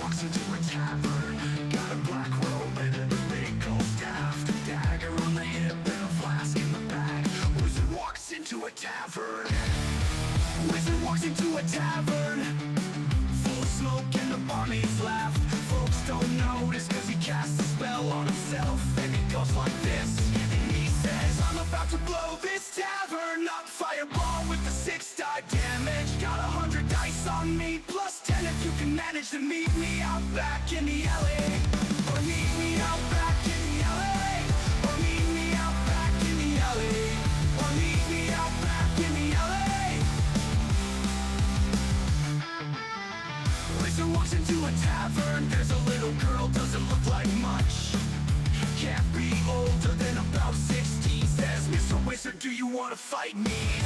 Walks into a tavern, got a black robe and a big gold staff, a dagger on the hip and a flask in the back. Wizard walks into a tavern. Wizard walks into a tavern, full of smoke and the barmaids laugh. Folks don't notice cause he casts a spell on himself, and it goes like this. And he says, I'm about to blow this tavern up. Fireball with the 6 die damage. Got 100 dice on me, plus 10 if you can manage to meet me out back in the alley. Or meet me out back in the alley. Or meet me out back in the alley. Or meet me out back in the alley. Wizard walks into a tavern. There's a little girl, doesn't look like much. Can't be older than about 16. Says, Mr. Wizard, do you wanna fight me?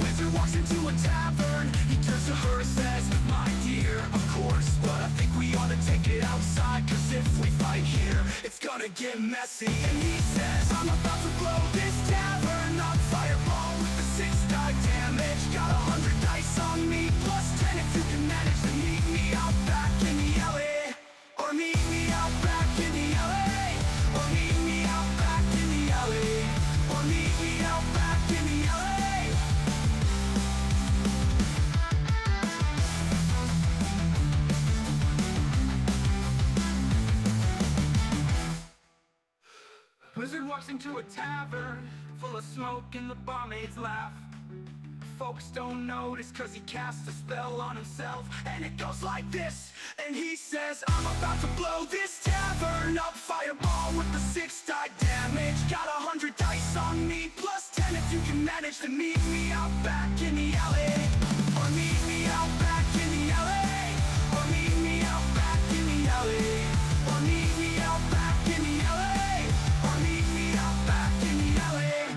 Wizard walks into a tavern. He turns to her and says, my dear, of course, but I think we ought to take it outside, cause if we fight here, it's gonna get messy. And he says, I'm about to blow this tavern up. Fireball with the 6 die damage. Got 100 dice on me, plus 10 if you can manage to meet me out back in the alley. Or meet me out back in the alley. Or meet me out back in the alley. Or meet me out back in the alley. Wizard walks into a tavern, full of smoke and the barmaids laugh. Folks don't notice cause he casts a spell on himself, and it goes like this. And he says, I'm about to blow this tavern up. Fireball with the 6 die damage. Got 100 dice on me, plus 10 if you can manage to meet me out back in the alley. Or meet me out back in the alley. Or meet me out back in the alley. Or meet me out back in the alley. Or meet me out back in the alley.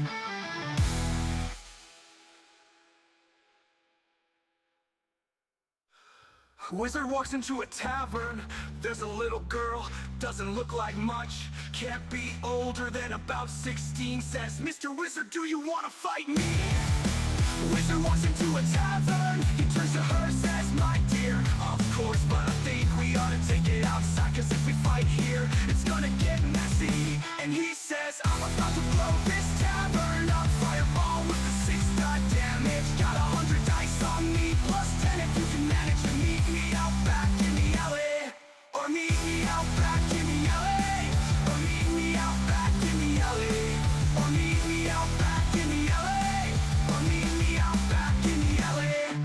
Wizard walks into a tavern. There's a little girl, doesn't look like much. Can't be older than about 16. Says, Mr. Wizard, do you wanna fight me? Wizard walks into a tavern. He turns to her and says, my dear, of course, but I think we ought to take it outside, cause if we fight here, it's gonna get messy. And he says, I'm about to blow this tavern up. Fireball with the 6 die damage. Got 100 dice on me, plus 10 if you can manage to meet me out back in the alley. Or meet me out back in the alley. Or meet me out back in the alley. Or meet me out back in the alley. Or meet me out back in the alley.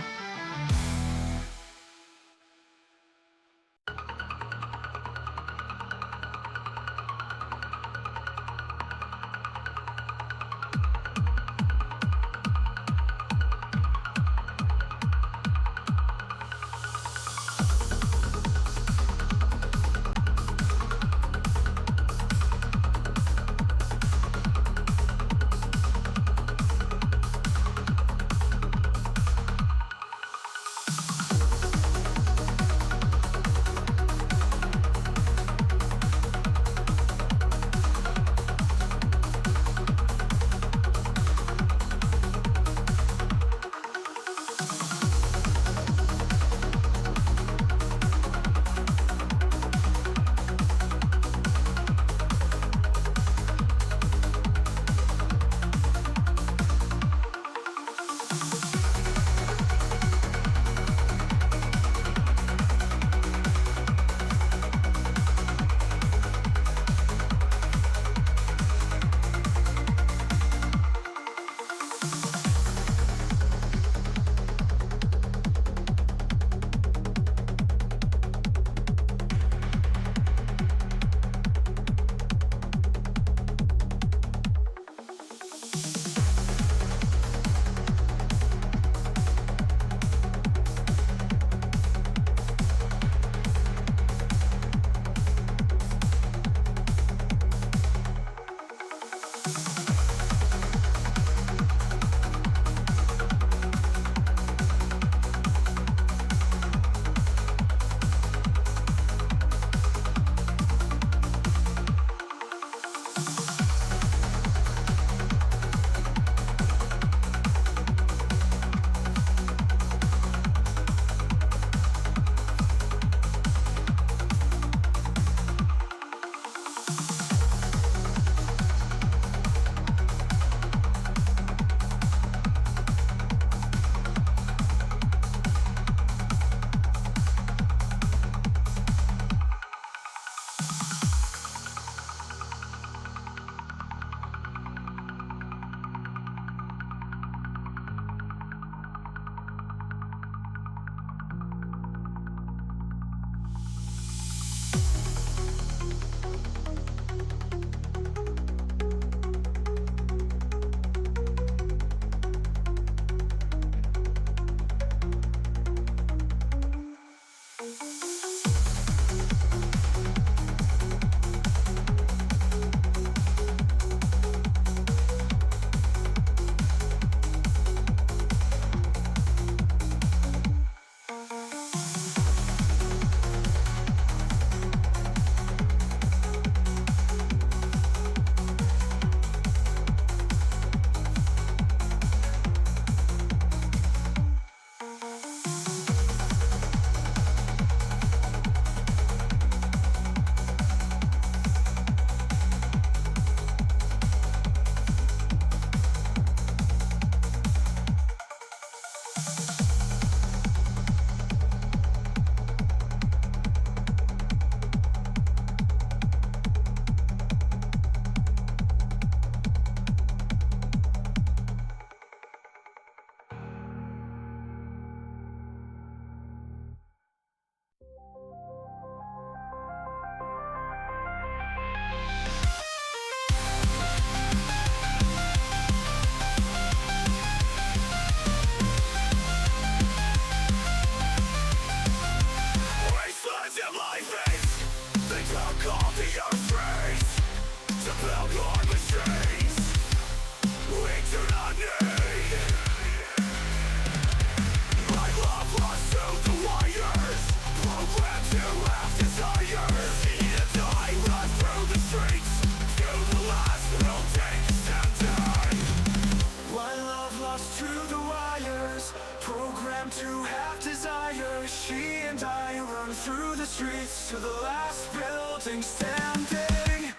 fire, she and I run through the streets to the last building standing.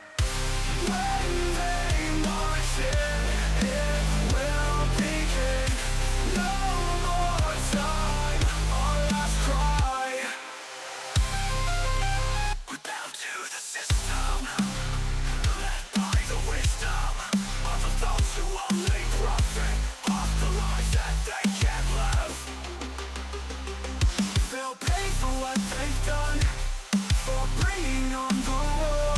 When they march in, it will begin. No more time, our last cry. We bow to the system, led by the wisdom of those who only profit off the lives that they can't live. They'll pay for what they've done, for bringing on the war,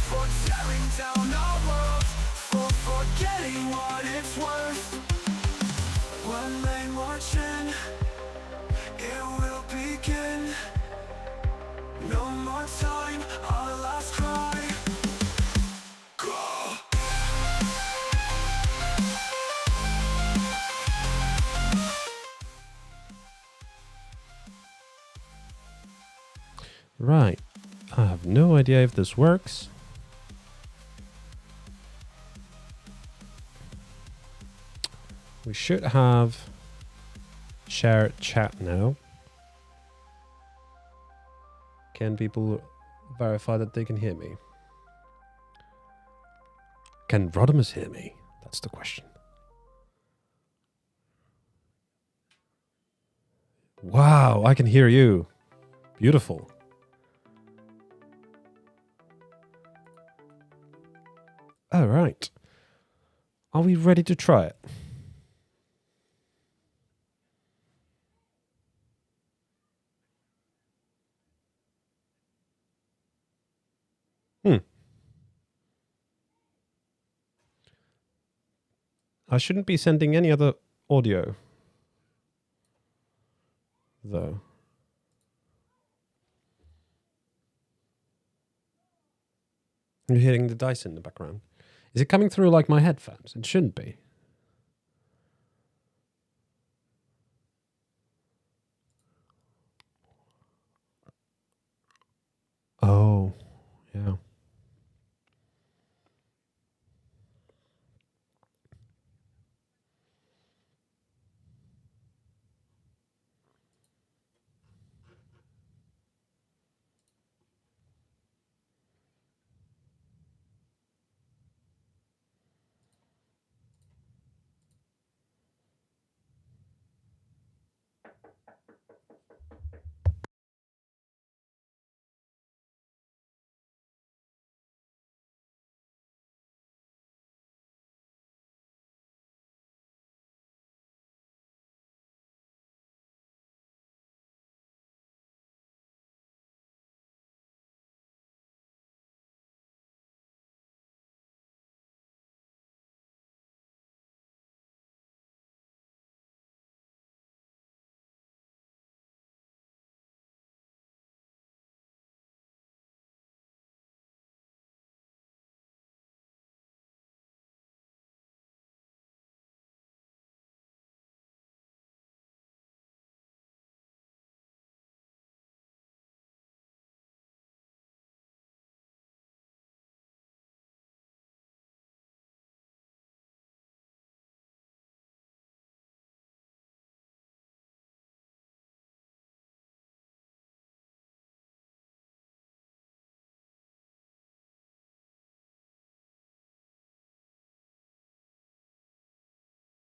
for tearing down our world, for forgetting what it's worth. When they march in, it will begin. No more time, our last cry. Go! Right. I have no idea if this works. We should have share chat now. Can people verify that they can hear me? Can Rodamus hear me? That's the question. Wow, I can hear you. Beautiful. All right. Are we ready to try it? I shouldn't be sending any other audio, though. You're hearing the Dyson in the background. Is it coming through like my headphones? It shouldn't be. Oh, yeah.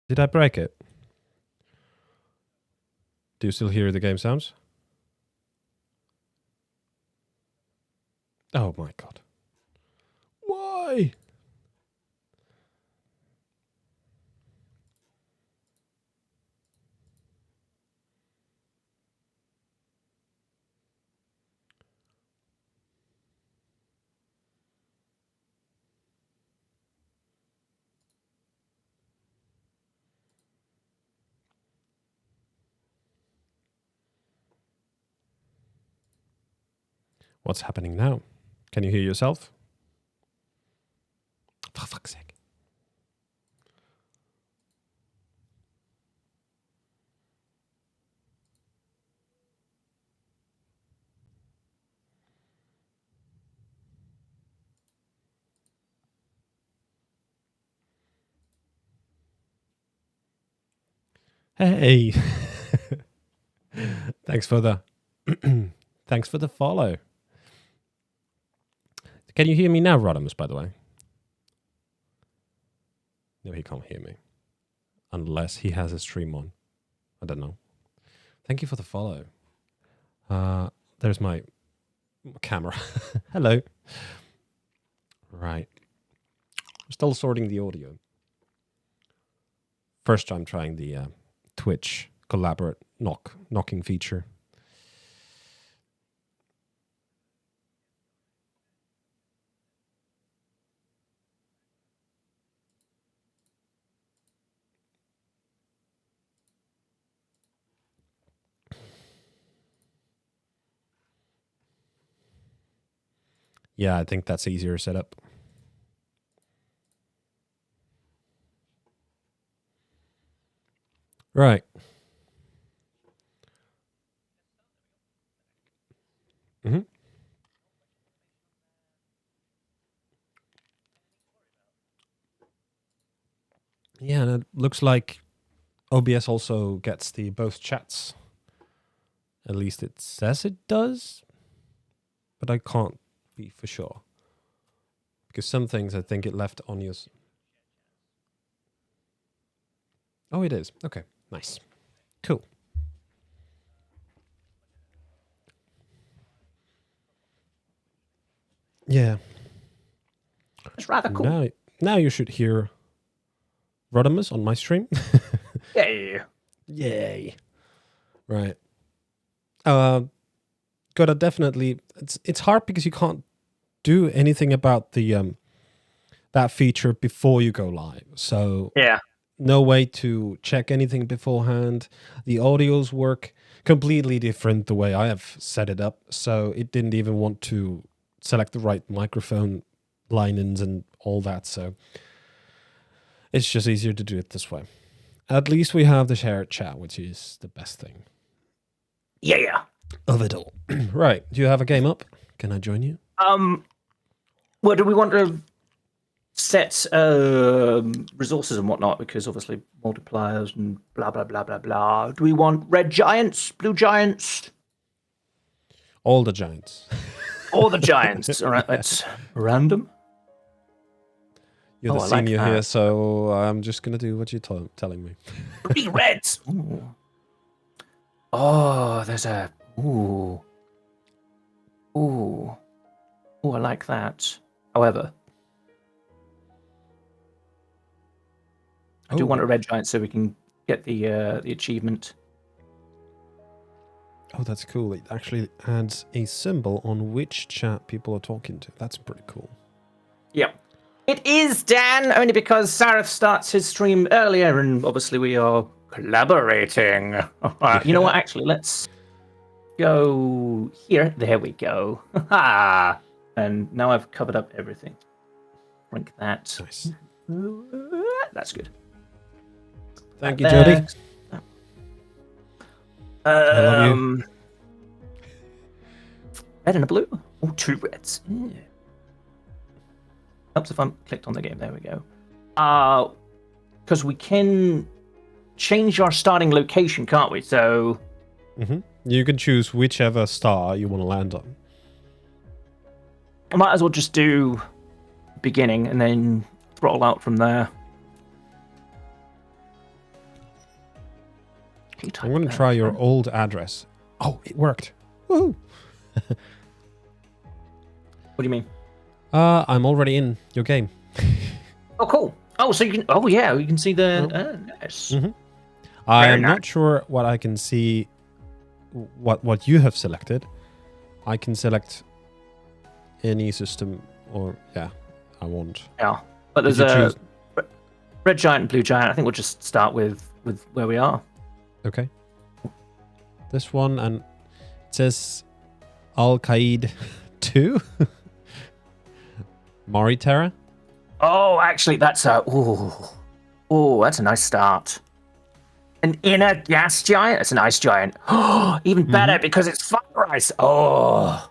Did I break it? Do you still hear the game sounds? Oh my god. Why? What's happening now? Can you hear yourself? For fuck's sake. Hey. Thanks for the thanks for the follow. Can you hear me now, Rodimus, by the way? No, he can't hear me. Unless he has a stream on. I don't know. Thank you for the follow. There's my camera. Hello. Right. Still sorting the audio. First time trying the Twitch collaborate knocking feature. Yeah, I think that's easier setup. Right. Mm-hmm. Yeah, and it looks like OBS also gets the both chats. At least it says it does, but I can't be for sure. Because some things I think it left on your... Oh, it is. Okay, nice. Cool. Yeah. It's rather cool. Now you should hear Rodamus on my stream. Yay. Yay. Right. Gotta definitely... It's hard because you can't do anything about the that feature before you go live. So Yeah. no way to check anything beforehand. The audios work completely different the way I have set it up. So it didn't even want to select the right microphone line-ins and all that. So it's just easier to do it this way. At least we have the shared chat, which is the best thing. Yeah. Of it all. Right. Do you have a game up? Can I join you? Well, do we want to set resources and whatnot? Because obviously multipliers and blah, blah, blah, blah, blah. Do we want red giants, blue giants? All the giants. All the giants. All right, let's random. You're the senior here, so I'm just going to do what you're telling me. 3 reds. Ooh. Oh, there's a... Ooh. Ooh. Ooh, I like that. However, I do want a red giant so we can get the achievement. Oh, that's cool. It actually adds a symbol on which chat people are talking to. That's pretty cool. Yeah. It is, Dan, only because Sareth starts his stream earlier, and obviously we are collaborating. You know what? Actually, let's go here. There we go. And now I've covered up everything. Drink that. Nice. That's good. Thank you, Jody. I love you. Red and a blue. Oh, 2 reds. Yeah. Helps if I'm clicked on the game. There we go. Because we can change our starting location, can't we? So you can choose whichever star you want to land on. I might as well just do beginning and then throttle out from there. I'm going to try your old address. Oh, it worked. Woohoo! What do you mean? I'm already in your game. Oh, cool. Oh, so you can... Oh, yeah, you can see the... Nice. I'm not sure what I can see... What you have selected. I can select any system or... Yeah, I won't. Yeah, but there's a red giant and blue giant. I think we'll just start with where we are. Okay. This one, and it says Al-Qaeda 2. Maritera. Oh, actually, that's a... Oh, that's a nice start. An inner gas giant? That's an ice giant. Oh, even better because it's fire ice. Oh,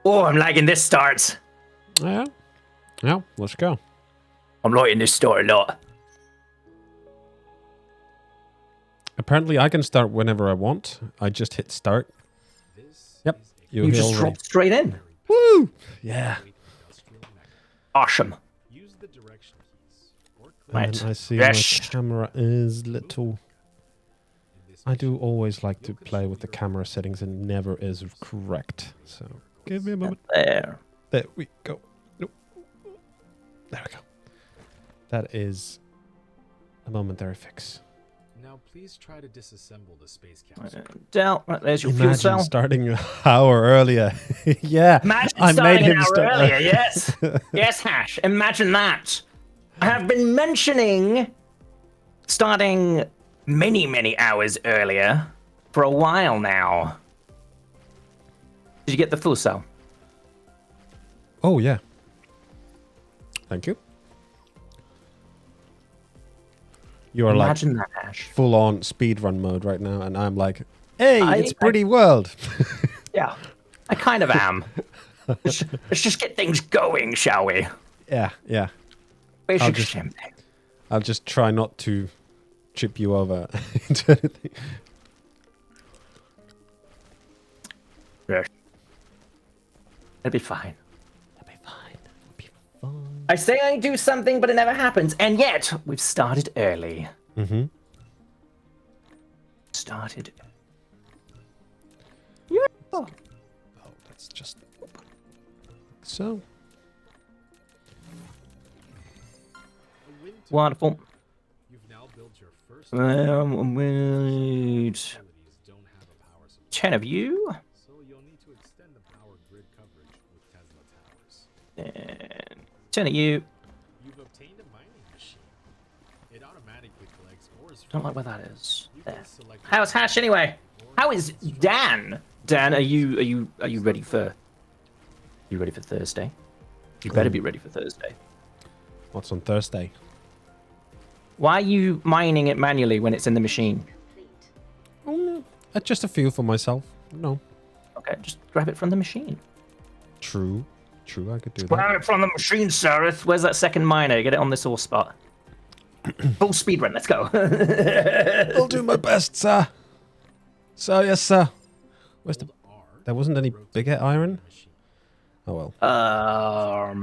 I'm liking this start. Yeah, let's go. I'm liking this start a lot. Apparently, I can start whenever I want. I just hit start. Yep. You just already. drop straight in. Woo! Yeah. Awesome. And Right. I see Yes. my camera is little. I do always like to play with the camera settings and never is correct. So give me a moment. There. There we go. Nope. There we go. That is a momentary fix. Now please try to disassemble the space capsule. Down. Right, there's your fuel Imagine cell. starting an hour earlier. Yeah. Imagine I starting made an him hour start earlier. Yes. Yes, Hash. Imagine that. I have been mentioning starting many hours earlier for a while now. Did you get the full cell? Oh yeah. Thank you. You are like Imagine that, Hash. full on speedrun mode right now, and I'm like, hey, it's I- pretty world. Yeah, I kind of am. Let's just get things going, shall we? Yeah, yeah. Basic just- champagne. I'll just try not to chip you over into anything. Yes. It'll be fine. It'll be fine. It'll be fine. I say I do something, but it never happens, and yet we've started early. Mm-hmm. Started. Oh, that's just so. Wonderful. You've now built your first Wait. facilities don't have a power supply, 10 of you. so you'll need to extend the power grid coverage with Tesla towers. And 10 of you. You've obtained a mining machine. It automatically collects ores Don't from like where that is. you There. can select How's Hash anyway? How is Dan? Dan, are you ready for? You ready for Thursday? You better be ready for Thursday. What's on Thursday? Why are you mining it manually when it's in the machine? Oh, no. Just a few for myself. No. Okay, just grab it from the machine. True. True, I could do that. Grab it from the machine, Sareth. Where's that second miner? Get it on this ore spot. Full speed run. Let's go. I'll do my best, sir. So, yes, sir. Where's the... R. There wasn't any bigger iron? Machine. Oh, well. The higher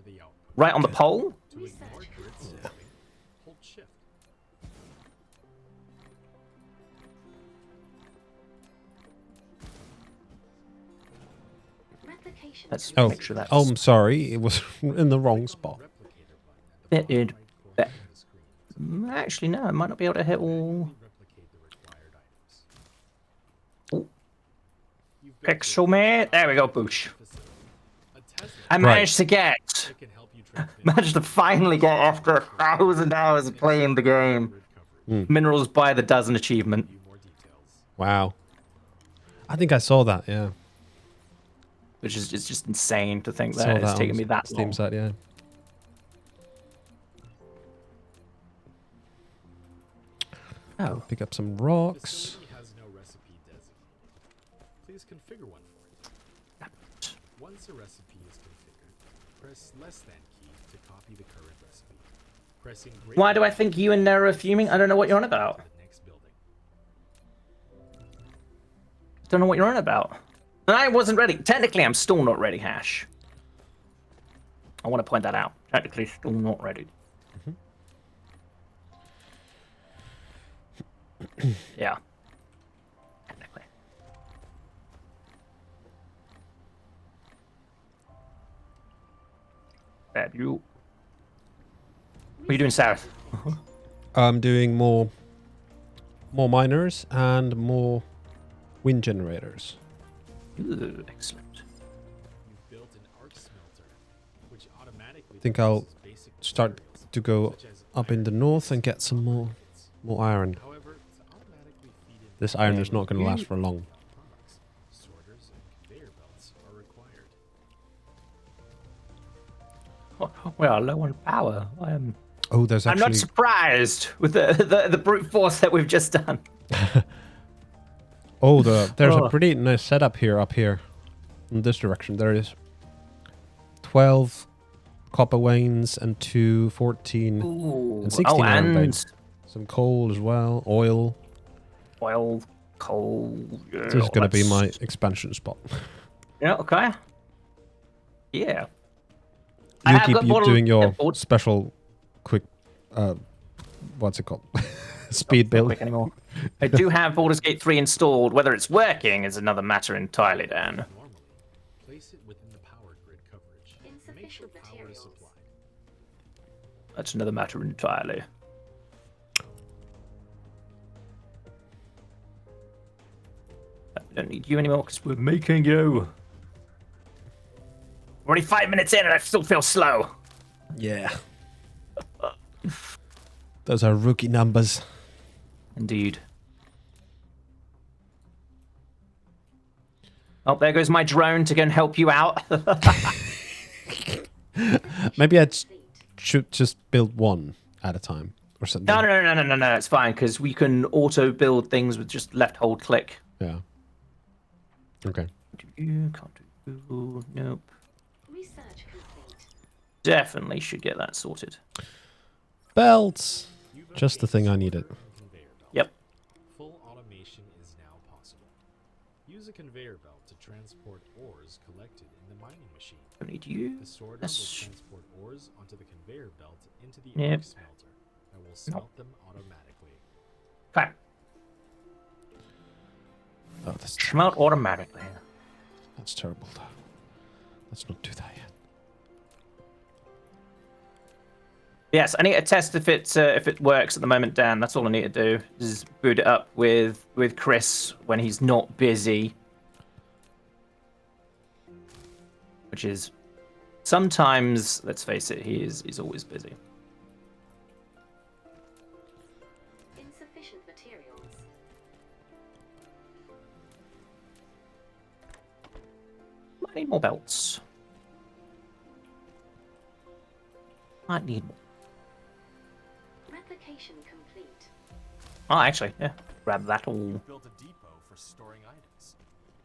the output. Right on the pole. To ignore grid snapping, hold shift. Let's Oh, make sure that's I'm sorry. It was in the wrong spot. Replicator button at the fitted. bottom right corner of the screen. Actually, no. I might not be able to hit all. Replicate the required items. Ooh. Pixel mate. There we go. Boosh. Facility. A Tesla I managed to get. that can help you transmit Managed to finally get after 1,000 hours of playing the game. grid coverage. Minerals by the dozen achievement. View more details. Wow. I think I saw that, yeah. Which is it's just insane to think Saw that it's on taken me that Steam long. site, yeah. Oh, Pick up some rocks. Facility has no recipe designated. Please configure one for it. Once a recipe is configured, press less than key to copy the current recipe. Pressing greater why do I think you and Nero are fuming? I don't know what you're on about. to the next building. Don't know what you're on about. And I wasn't ready. Technically, I'm still not ready, Hash. I want to point that out. Technically, still not ready. Yeah. Technically. Bad you. What are you doing, Sarah? I'm doing more miners and more wind generators. Ooh, excellent. You've built an arc smelter, which automatically Think I'll produces basic Start materials, to go such as up in the north and get some more iron. However, to automatically feed in This iron is not going to last for long. products, sorters and conveyor belts are required. We are low on power. Oh, there's I'm not actually... surprised with the brute force that we've just done. Oh, there's Oh. a pretty nice setup here, up here. In this direction, there is 12 copper veins and 2 14. Ooh. And 16 oh, iron and veins. Some coal as well. Oil. Oil, coal. Yeah, This is going to be my let's- expansion spot. Yeah. Okay. Yeah. You have keep got bottle- doing your bottle- special quick, what's it called? Speed Not build. quick anymore. I do have Baldur's Gate 3 installed. Whether it's working is another matter entirely, Dan. Normally, place it within the power grid coverage. And make sure power is supplied. That's another matter entirely. We don't need you anymore because we're making you. We're already 5 minutes in and I still feel slow. Yeah. Those are rookie numbers. Indeed. Oh, there goes my drone to go and help you out. Maybe should just build one at a time or something. No, it's fine because we can auto build things with just left hold click. Yeah. Okay. Can't do. Nope. Research complete. Definitely should get that sorted. Belts. Just the thing I needed. Conveyor belt. Yep. Full automation is now possible. Use a conveyor belt to transport ores collected in the mining machine. Don't need you. The sorter will That's- transport ores onto the conveyor belt into the Yep. ore smelter that will smelt them automatically. Okay. Oh, that's Smelt automatically. That's terrible. Let's not do that yet. Yes, I need to test if it works at the moment, Dan. That's all I need to do. Is boot it up with Chris when he's not busy. Which is sometimes, let's face it, he's always busy. Insufficient materials. Might need more belts. Might need more. Replication complete. Oh, actually, yeah. Grab that all. Built a depot for storing items.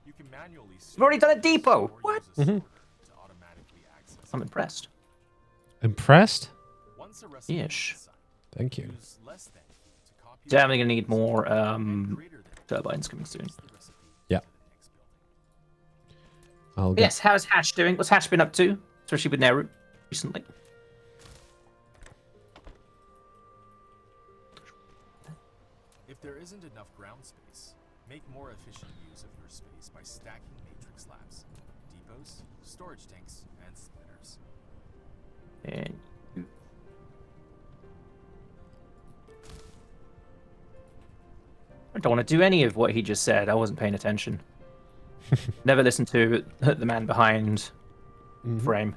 You can manually We've already done a depot. What? To automatically access. I'm impressed. Impressed? Once a recipe Ish. is assigned, Thank you. use less than to copy Definitely gonna need more greater than turbines coming soon. the recipe Yeah. to the next building. I'll get Yes, how's Hash doing? What's Hash been up to? Especially with Neru recently. If there isn't enough ground space, make more efficient use of your space by stacking matrix slabs, depots, storage tanks, and splitters. And I don't want to do any of what he just said. I wasn't paying attention. Never listened to the man behind frame.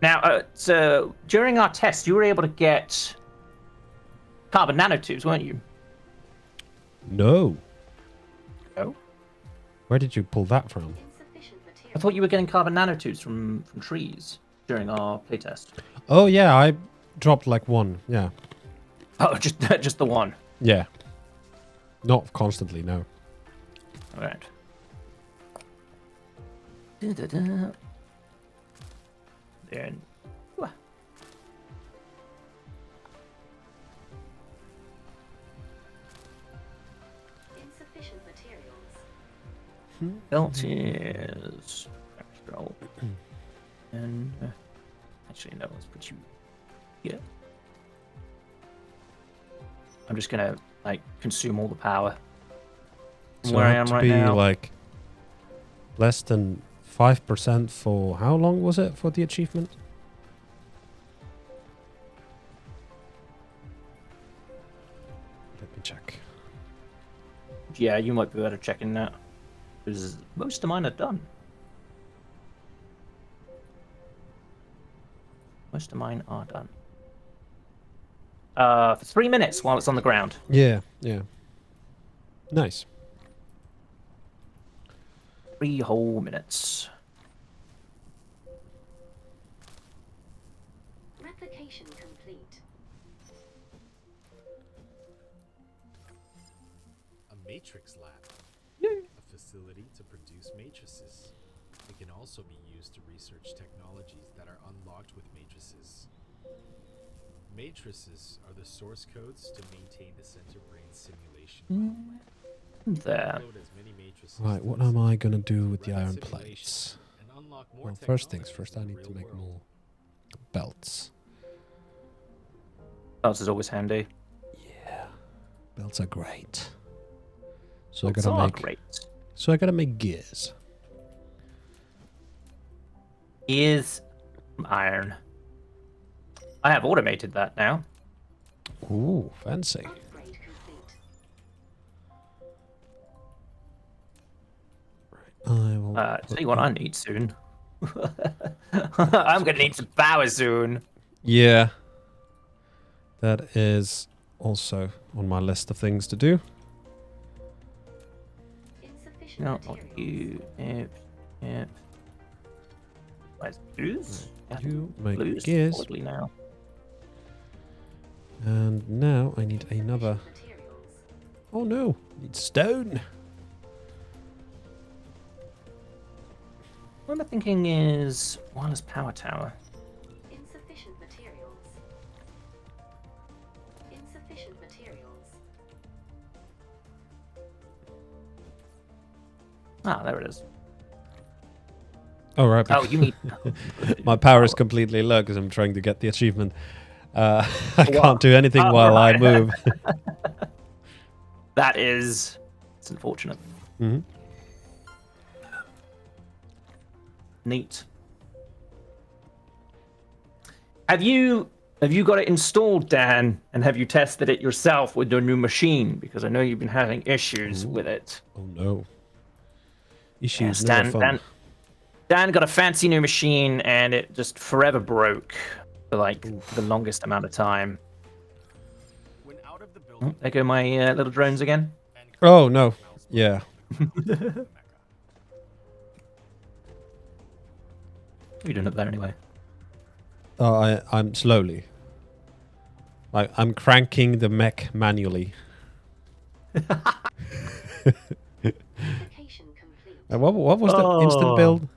Now, so during our test, you were able to get carbon nanotubes, weren't you? No. Oh. Where did you pull that from? Insufficient I materials. thought you were getting carbon nanotubes from trees during our playtest. Oh yeah, I dropped like one. Yeah. Oh, just the one. Yeah. Not constantly, no. All right. Da-da-da. Then. Wah. Insufficient materials. Belt is extra. And actually, no, let's put you here. I'm just gonna like consume all the power from So where it I had am to right be now. like less than 5% for how long was it for the achievement? Let me check. Yeah, you might be better checking that because most of mine are done. Most of mine are done. For 3 minutes while it's on the ground. Yeah, yeah. Nice. 3 whole minutes. Replication complete. A matrix lab. A facility to produce matrices. It can also be used to research technologies that are unlocked with matrices. Matrices are the source codes to maintain the center brain simulation. There. Upload as many matrices Right, to what the am I system, gonna do with the run iron simulations, plates? and unlock more Well, first things technologies first, in I the need to real make world. more belts. Belts is always handy. Yeah, belts are great. So Belts I gotta are make. great. So I gotta make gears. Is iron. I have automated that now. Ooh, fancy. Upgrade complete. I will. Tell you what I need soon. I'm gonna need some power soon. Yeah, that is also on my list of things to do. Insufficient No, not materials. you. Yep. Where's blues? You make Blues gears, solidly now. and now I need another. Insufficient materials. Oh no, need stone. What I'm thinking is wireless power tower. Insufficient materials. Insufficient materials. Ah, there it is. All right. Oh, you need. My power is completely low because I'm trying to get the achievement. I What? can't do anything Oh, while I right. move. That is. It's unfortunate. hmm Neat. Have you got it installed, Dan? And have you tested it yourself with your new machine? Because I know you've been having issues with it. Oh no. Issues Yes, never Dan, fun. Dan got a fancy new machine and it just forever broke for like the longest amount of time. When out of the Oh, building, there go my little drones again. and Oh no. Yeah. What are you doing up there anyway? Oh, I'm slowly. I'm cranking the mech manually. Application complete. And what was the instant Oh. build?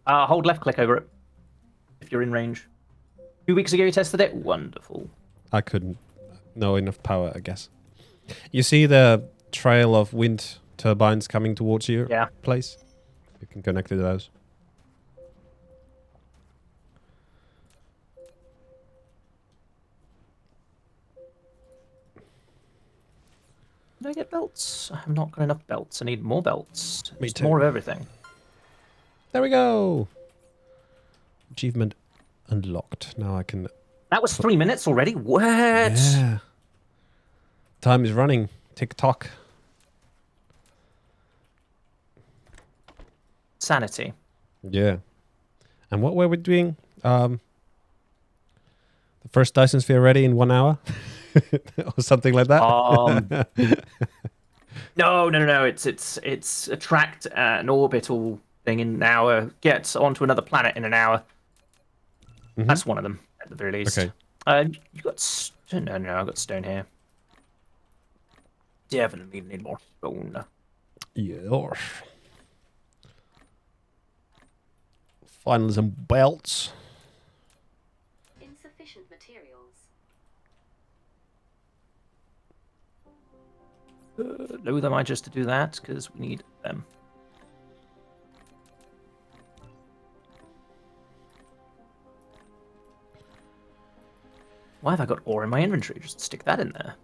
Hold left click over it if you're in range. 2 weeks ago you tested it? Wonderful. I couldn't. No enough power, I guess. You see the trail of wind turbines coming towards your Yeah. place? You can connect to those. Did I get belts? I have not got enough belts. I need more belts. Me Just too. more of everything. There we go. Achievement unlocked. Now I can. That was 3 minutes already? What? Yeah. Time is running. Tick tock. Sanity. Yeah. And what were we doing? The first Dyson sphere ready in 1 hour, or something like that. No. It's attract an orbital thing in an hour. Get onto another planet in an hour. Mhm. That's one of them at the very least. Okay. You got stone? No, I got stone here. Definitely need more stone. Yes. Finally, some belts. Insufficient materials. Load them I just to do that because we need them. Why have I got ore in my inventory? Just stick that in there.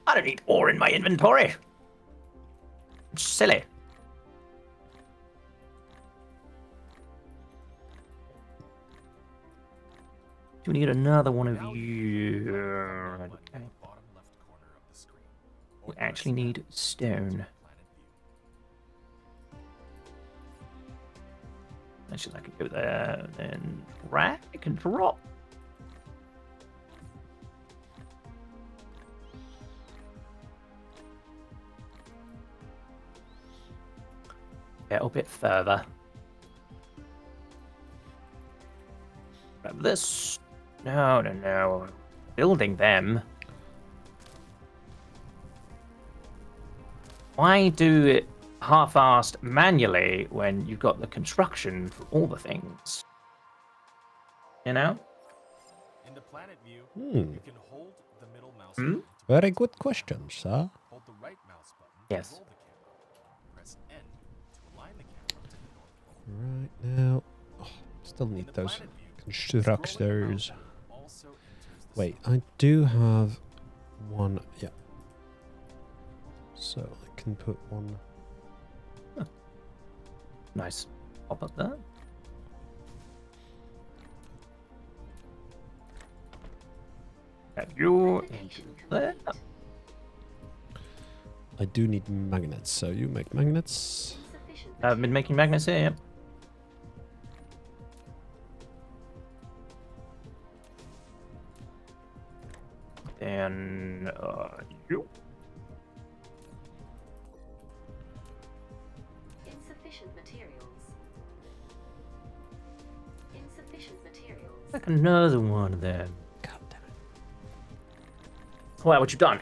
I don't need ore in my inventory. It's silly. Do we need another one of you? Okay. bottom left corner of the screen. We actually need stone. Actually, I could go there, then drag and drop. Get a bit further. Grab this. No. Building them. Why do it half-assed manually when you've got the construction for all the things? You know? the planet view, Hmm. you can hold the middle mouse Hmm? button to Very good question, sir. hold the right mouse button Yes. to roll the camera. Press N to align the camera to the normal. Right now. Oh, still In need the those planet view, constructors. also enters the Wait, sun. I do have one. Yeah. So I can put one. Nice. Pop up there. Have you into there? I do need magnets, so you make magnets. Insufficient I've been making magnets here. Yep. Then you. Insufficient materials. Insufficient materials. Like another one then. God damn it. Wow, what you done?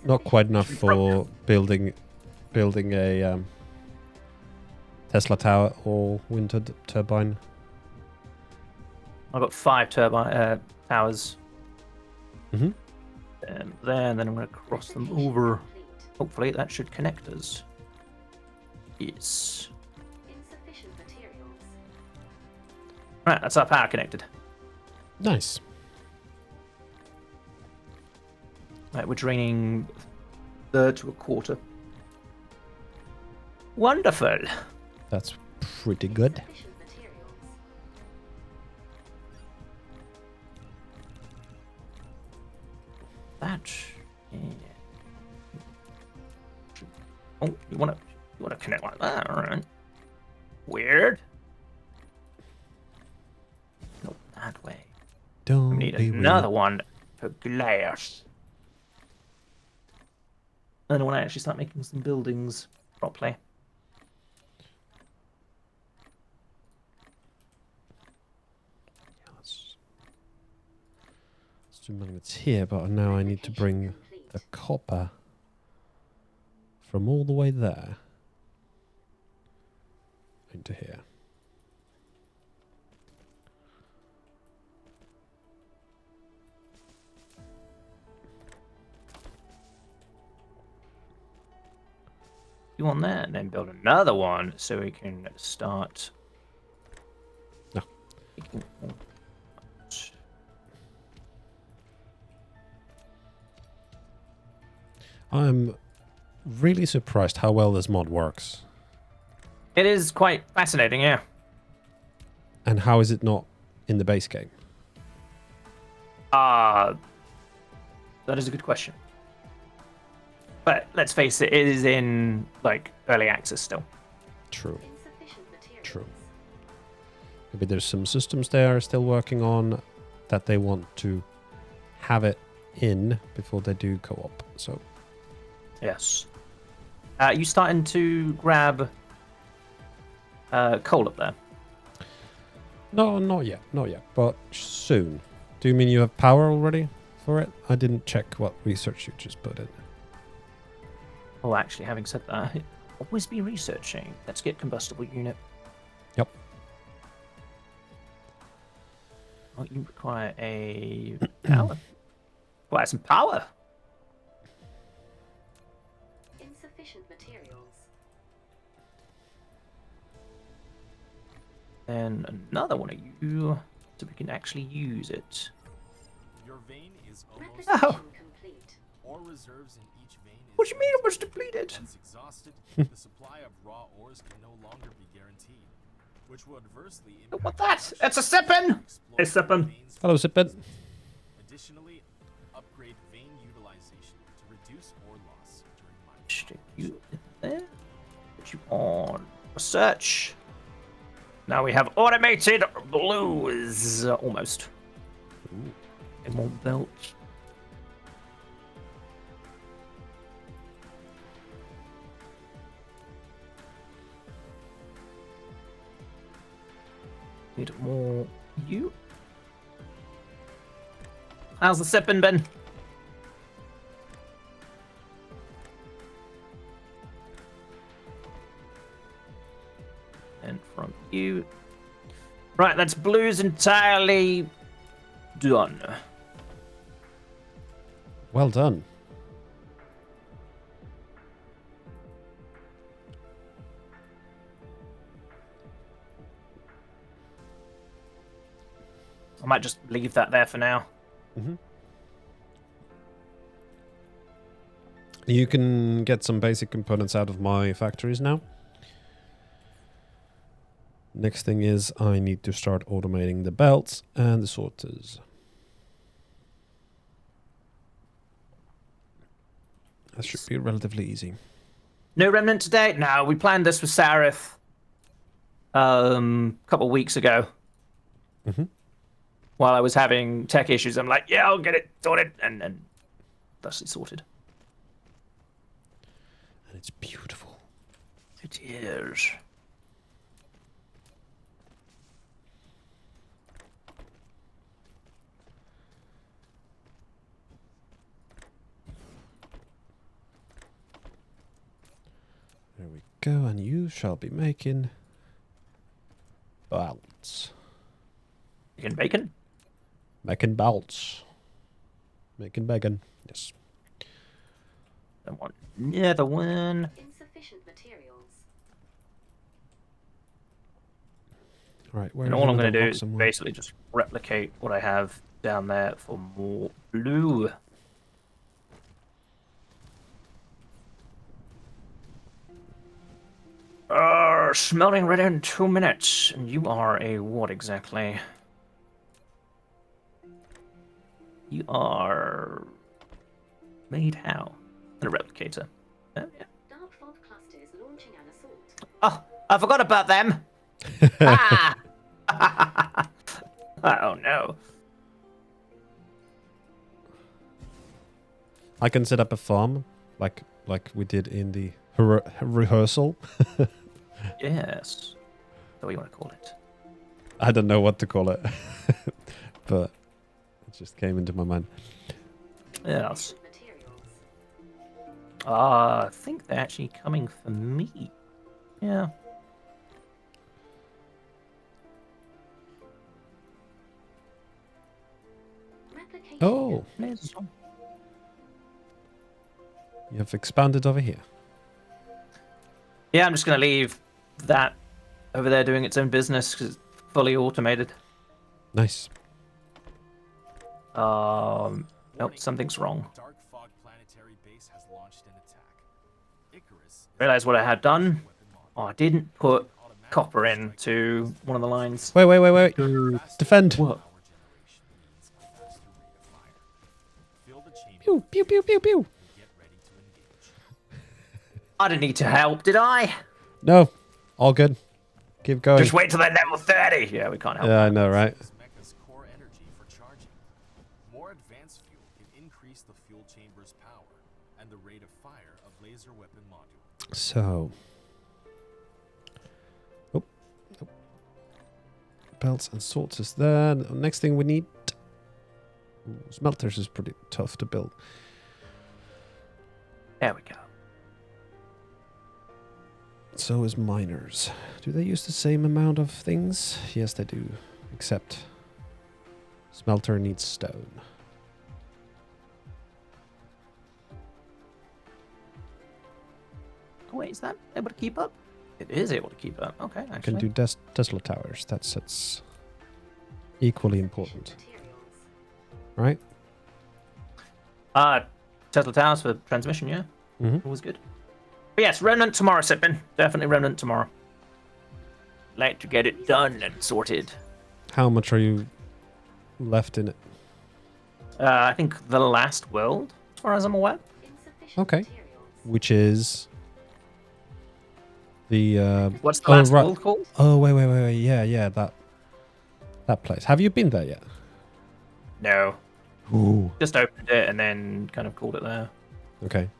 Not quite enough for building a Tesla tower or wind turbine. I've got 5 turbine towers. Mm-hmm. And then I'm going to cross them over. Hopefully that should connect us. Yes. Insufficient materials. Right, that's our power connected. Nice. Right, we're draining third to a quarter. Wonderful. That's pretty good. Insufficient materials. That. Yeah. Oh, you wanna connect like that? All right. Weird. Nope, that way. Don't We need be another weird. one for glass. And then when I actually start making some buildings properly. Let's do magnets here, but now I need to bring the copper from all the way there into here. You want that, and then build another one so we can start. No. making- I'm really surprised how well this mod works. It is quite fascinating, yeah. And how is it not in the base game? That is a good question. But let's face it, it is in like early access still. True. Insufficient materials. True. Maybe there's some systems they are still working on that they want to have it in before they do co-op. So Yes. You starting to grab coal up there? no, not yet, but soon. Do you mean you have power already for it? I didn't check what research you just put in. Oh, actually, having said that, always be researching. Let's get combustible unit. Yep. Oh, you require a power. Require some power. Insufficient materials. Then another one of you, so we can actually use it. Your vein is almost Repetition complete. ore reserves in each vein is What do you mean it was depleted? Once exhausted, the supply of raw ores can no longer be guaranteed, which will adversely impact What that? production It's a sippin'! and explore Hey, sippin'. veins Hello, for Sippin'. reasons. Additionally, upgrade vein utilization to reduce ore loss during mining. Stick you in there. Put you on research. Now we have automated blues. Almost. Emerald belt. Need more you. How's the sipping been? And from you. Right, that's blues entirely done. Well done. I might just leave that there for now. You can get some basic components out of my factories now. Next thing is I need to start automating the belts and the sorters. That should be relatively easy. No remnant today? No, we planned this with Sarith a couple of weeks ago. While I was having tech issues, I'm like, yeah, I'll get it sorted, and thusly sorted. And it's beautiful. It is. There we go, and you shall be making belts. Making bacon? Making belts. Making bacon. Yes. I want another one. Insufficient materials. Right, where And is all I'm another going to do rock is somewhere? basically just replicate what I have down there for more blue. Smelting ready in 2 minutes. And you are a what exactly? You are made how? And a replicator. Oh, yeah. Dark fog clusters launching an assault. Oh, I forgot about them. Ah! Oh no. I can set up a farm like we did in the rehearsal. Yes. What do you want to call it? I don't know what to call it, but it just came into my mind. Yes. Materials. I think they're actually coming for me. Yeah. Replication. Oh, There's one. you have expanded over here. Yeah, I'm just going to leave that over there doing its own business because it's fully automated. Nice. Nope, something's wrong. Dark Fog Planetary Base has launched an attack. Icarus is Realize what I had done. weapon module. Oh, I didn't put copper into one of the lines. Wait. Faster Defend. What? power generation means a faster rate of fire. Fill the chamber Pew, pew, pew, pew, pew. and get ready to engage. I didn't need to help, did I? No, all good. Keep going. Just wait till they're level 30. Yeah, we can't help. Yeah, I know, right? This mecha's core energy for charging. More advanced fuel can increase the fuel chamber's power and the rate of fire of laser weapon module. So, oh. Belts and sorters there. Next thing we need, smelters is pretty tough to build. There we go. So is miners. Do they use the same amount of things? Yes, they do. Except smelter needs stone. Oh, wait, is that able to keep up? It is able to keep up. Okay, I actually. can do Tesla towers. That's equally important, Materials. right? Tesla Towers for transmission, yeah. Mhm. Always good. But yes, Remnant tomorrow, Sipin. Definitely Remnant tomorrow. Like to get it done and sorted. How much are you left in it? I think the last world, as far as I'm aware. Insufficient Okay. materials. Which is the What's the last right. world called? Oh wait. Yeah, that place. Have you been there yet? No. Ooh. Just opened it and then kind of called it there. Okay.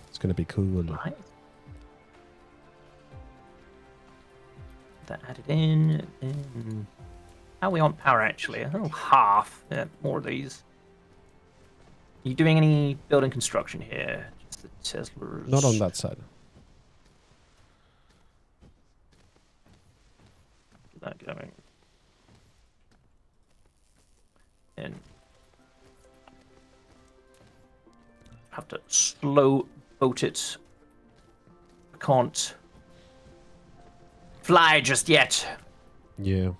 It's gonna be cool. Right. That added in. And how are we on power actually? Oh, half. Yeah, more of these. Are you doing any building construction here? Just the Teslas. Not on that side. that going. And have to slow boat it. I can't fly just yet. Yeah.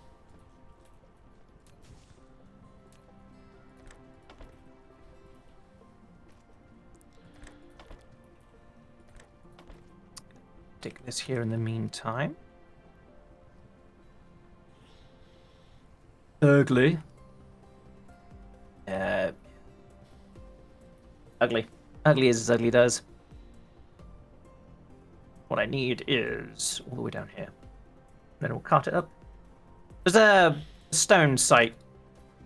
Take this here in the meantime. Ugly. Ugly. Ugly as ugly does. What I need is all the way down here. Then we'll cut it up. There's a stone site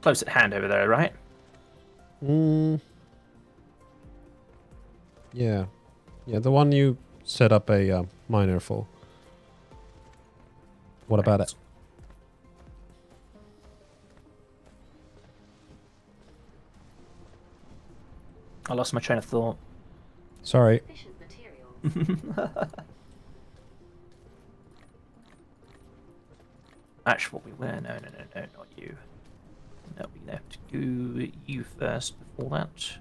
close at hand over there, right? Yeah. Yeah, the one you set up a miner for. What about it? I lost my train of thought. Sorry. Sufficient materials. Actually, what we were. No, not you. No, we have to do you first before that.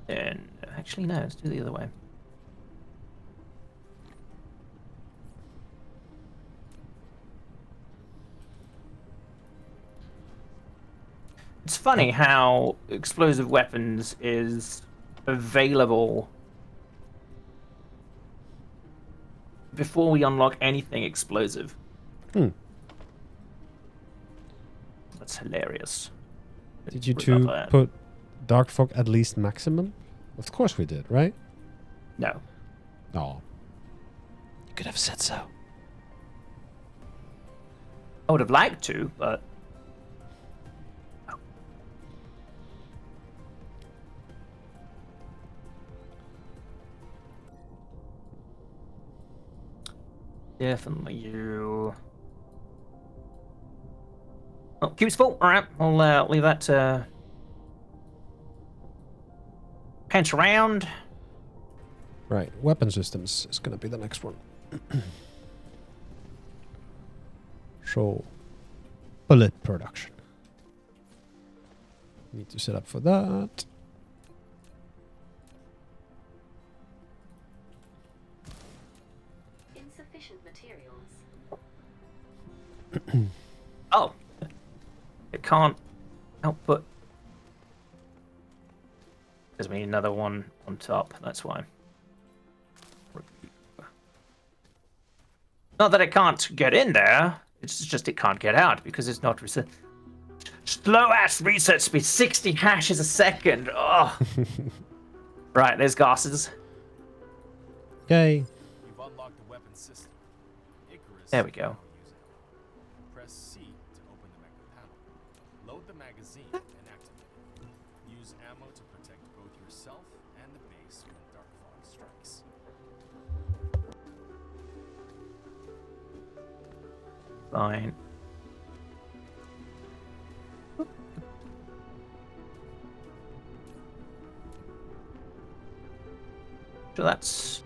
Then, actually, no, let's do the other way. It's funny how explosive weapons is available before we unlock anything explosive. That's hilarious. Did you Love two that. put Dark Fog at least maximum? Of course we did, right? No. No. You could have said so. I would have liked to, but definitely you. Oh, Coop's full. All right, I'll leave that to pants around. Right, weapon systems is gonna be the next one. So, bullet production. Need to set up for that. Insufficient materials. Oh, it can't output because we need another one on top. That's why. Not that it can't get in there. It's just it can't get out because it's not reset. Slow ass reset speed, 60 hashes a second. Oh. Right, there's gases. Yay. You've unlocked the weapon system. Icarus. There we go. will use it. Press C to open the mega panel. Load the magazine and activate it. Use ammo to protect both yourself and the base when Dark Fog strikes. Fine. So that's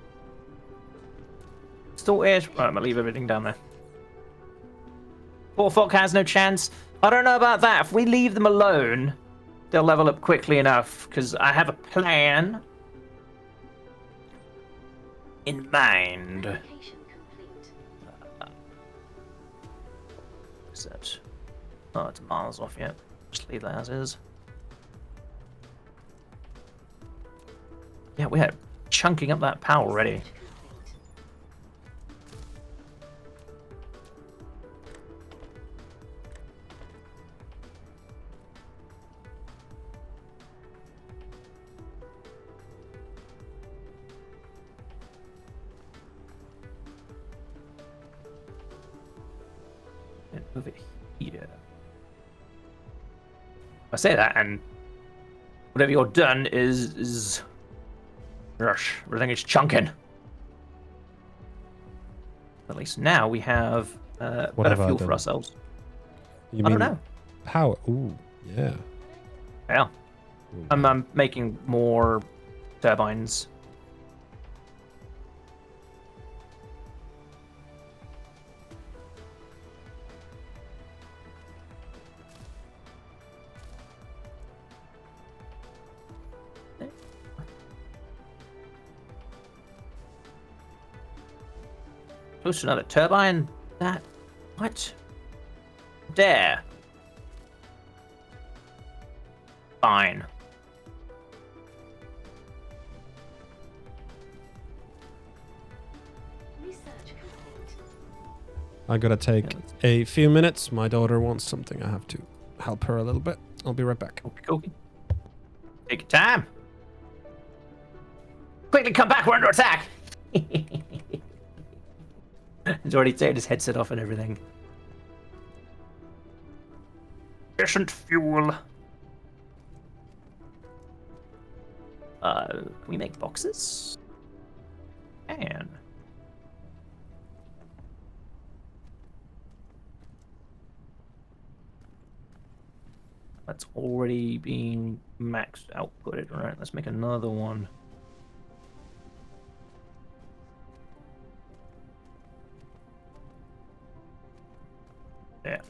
still it. Right, I'm gonna leave everything down there. Poor Fog has no chance. I don't know about that. If we leave them alone, they'll level up quickly enough. Because I have a plan in mind. Application complete. What's that? Oh, it's miles off yet. Just leave that as is. Yeah, we're chunking up that power already. Research complete. And move it here. I say that, and whatever you're done is rush. Everything is chunking. At least now we have What better have I fuel for done? ourselves. You I mean don't know. power? Ooh, yeah. Yeah, Ooh, I'm making more turbines. Boost another turbine. That. What? There. Fine. Research complete. I gotta take a few minutes. My daughter wants something. I have to help her a little bit. I'll be right back. Okay. Take your time. Quickly come back, we're under attack! He's already taken his headset off and everything. Efficient fuel. Can we make boxes? And that's already been maxed outputted. All right, let's make another one. Yeah.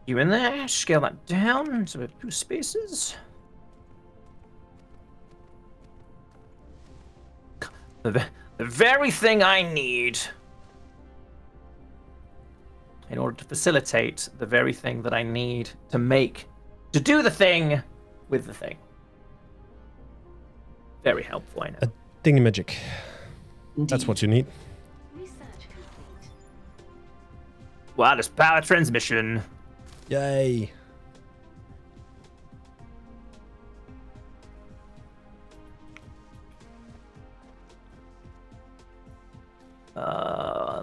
You in there? Scale that down so we have 2 spaces. The very thing I need in order to facilitate the very thing that I need to do the thing with the thing. Very helpful, I know. A thingy-magic. That's what you need. Research complete. Wireless power transmission. Yay.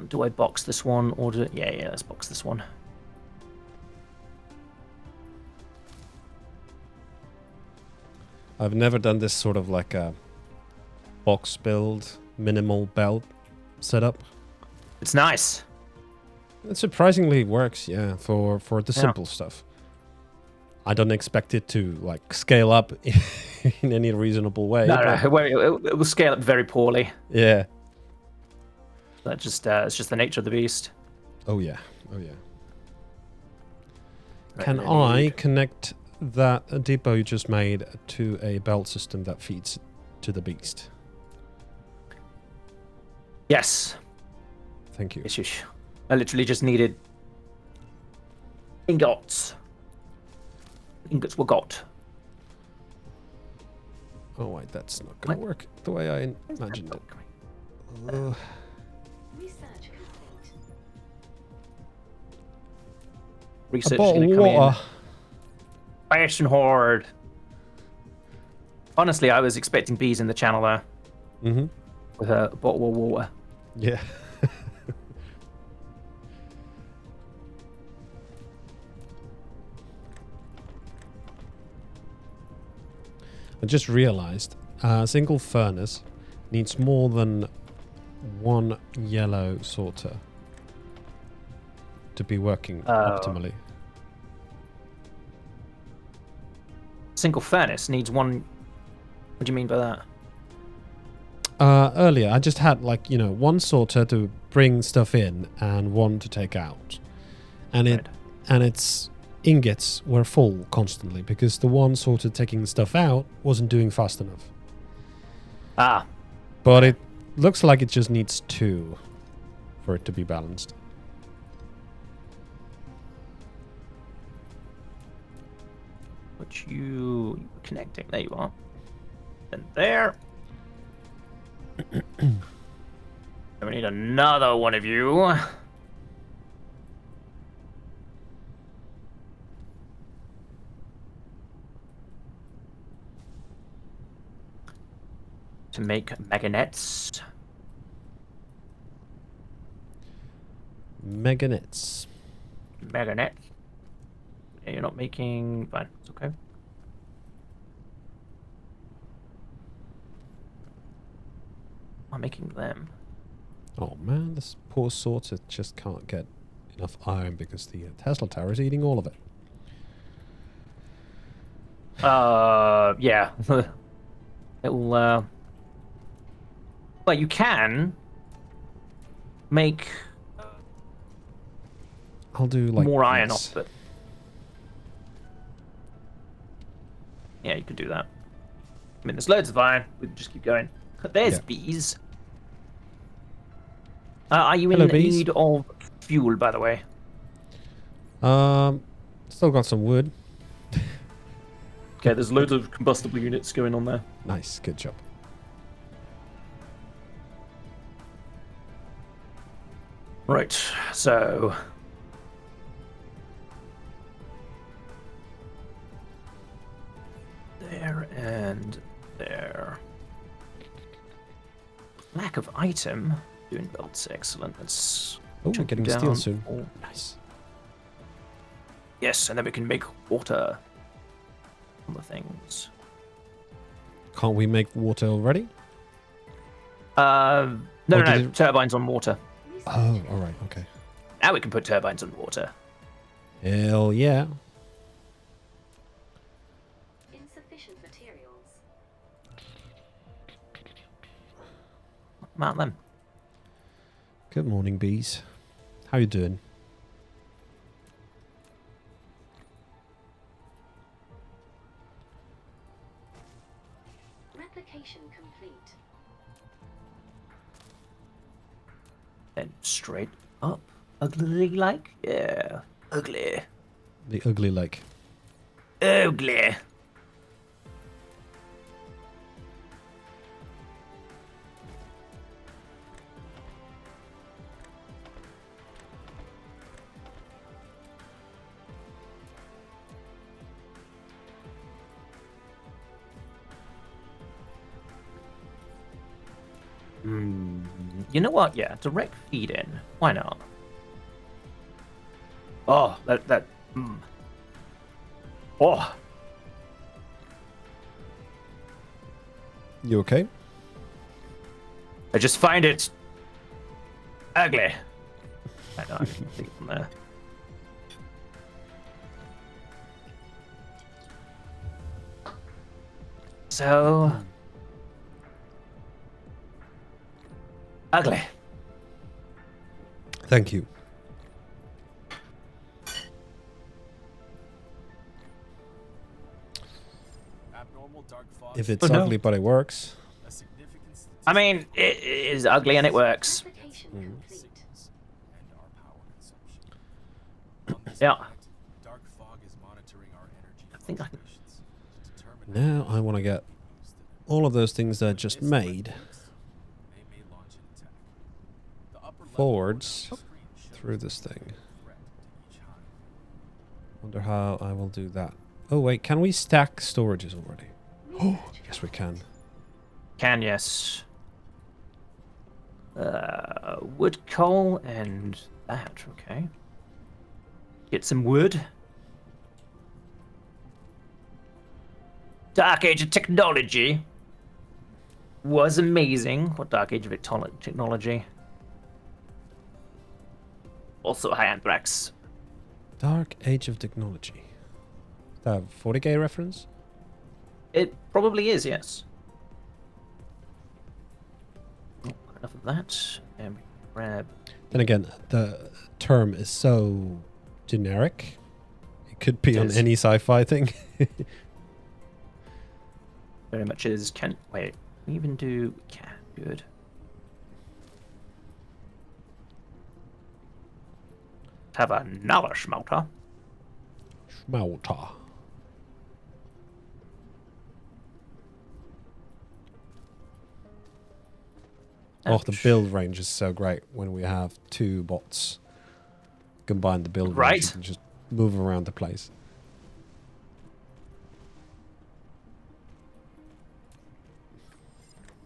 Do I box this one or do... Yeah, let's box this one. I've never done this sort of like a box build, minimal belt setup. It's nice. It surprisingly works, yeah, for the simple stuff. I don't expect it to like scale up in any reasonable way. No, but it will scale up very poorly. yeah. That just it's just the nature of the beast. Oh yeah. Oh yeah. Right, Can then I need- connect that depot you just made to a belt system that feeds to the beast? Yes. Thank you. Yes, you sh- I literally just needed ingots. Ingots were got. Oh wait, that's not gonna work the way I imagined it. Research complete. Research A is bottle gonna of come water. in. Fashion horde. Honestly, I was expecting bees in the channel there Mm-hmm. with a bottle of water. Yeah. I just realized a single furnace needs more than one yellow sorter to be working optimally. Single furnace needs one. What do you mean by that? Earlier, I just had one sorter to bring stuff in and one to take out, and Right. its ingots were full constantly because the one sorter taking stuff out wasn't doing fast enough. Ah, But it looks like it just needs 2 for it to be balanced. what you connecting? There you are. And there. And we need another one of you. To make magnets. Meganets. Magnet. Yeah, you're not making. Fine, it's okay. I'm making them. Oh man, this poor sorter just can't get enough iron because the Tesla tower is eating all of it. Yeah. It'll. But you can make I'll do like more iron this. off it. Yeah, you can do that. I mean, there's loads of iron. We can just keep going. There's Yeah. bees. Are you Hello, in bees. need of fuel, by the way? Still got some wood. Okay, there's loads of combustible units going on there. Nice, good job. Right, so... There and there. Lack of item. Doing belts, excellent. Let's Oh, chunk getting you a steel down. soon. Oh, Nice. yes, and then we can make water on the things. Can't we make water already? No, Oh, no, did no. it- Turbines on water. Oh, all right, okay. Now we can put turbines on water. Hell yeah. Insufficient materials. Mount them. Good morning, bees. How you doing? Replication complete. Then straight up. Ugly like? Yeah. Ugly. The ugly lake. Ugly. You know what? Yeah, direct feed in. Why not? Oh, that. Oh, You okay? I just find it ugly. I know. I can see it from there. So ugly. Thank you. Abnormal dark fog. If it's Oh, no. ugly but it works. A significant statistic I mean, it is ugly and it works. Replication complete. sickness and our power consumption. On this Yeah. point, dark fog is monitoring our energy think I can- fluctuations to determine Now I want to get all of those things that I just made they may launch an attack. The upper level forwards screen shows through this thing. threat to each hive. Wonder how I will do that. Oh wait, can we stack storages already? Oh, Research yes we can. Can, yes. Wood, coal, and that. Okay. Get some wood. Dark Age of technology was amazing. What Dark Age of technology? Also high anthrax. Dark Age of Technology. Is that a 40k reference? It probably is, yes. Oh, enough of that. And we grab. Then again, the term is so generic. It could be It on is. any sci-fi thing. Very much is. Can wait. We even do. Can good. Have another smelter. Schmauter. Oh, the Ouch. build range is so great when we have two bots. Combine the build range, Right. you can just move around the place.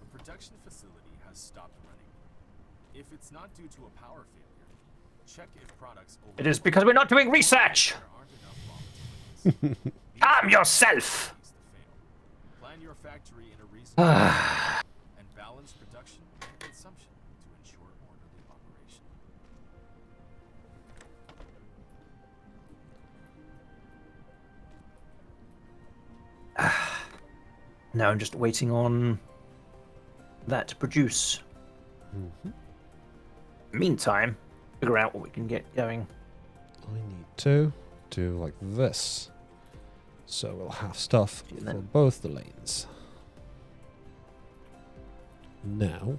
The production facility has stopped running. If it's not due to a power failure, check if products over It is because we're not doing research. there aren't enough raw materials. Calm yourself. These to fail. Plan your factory in a reasonable way and balance production and consumption to ensure orderly operation. Now I'm just waiting on that to produce. Meantime, figure out what we can get going. I need to do like this. So we'll have stuff Do for that. both the lanes. Now,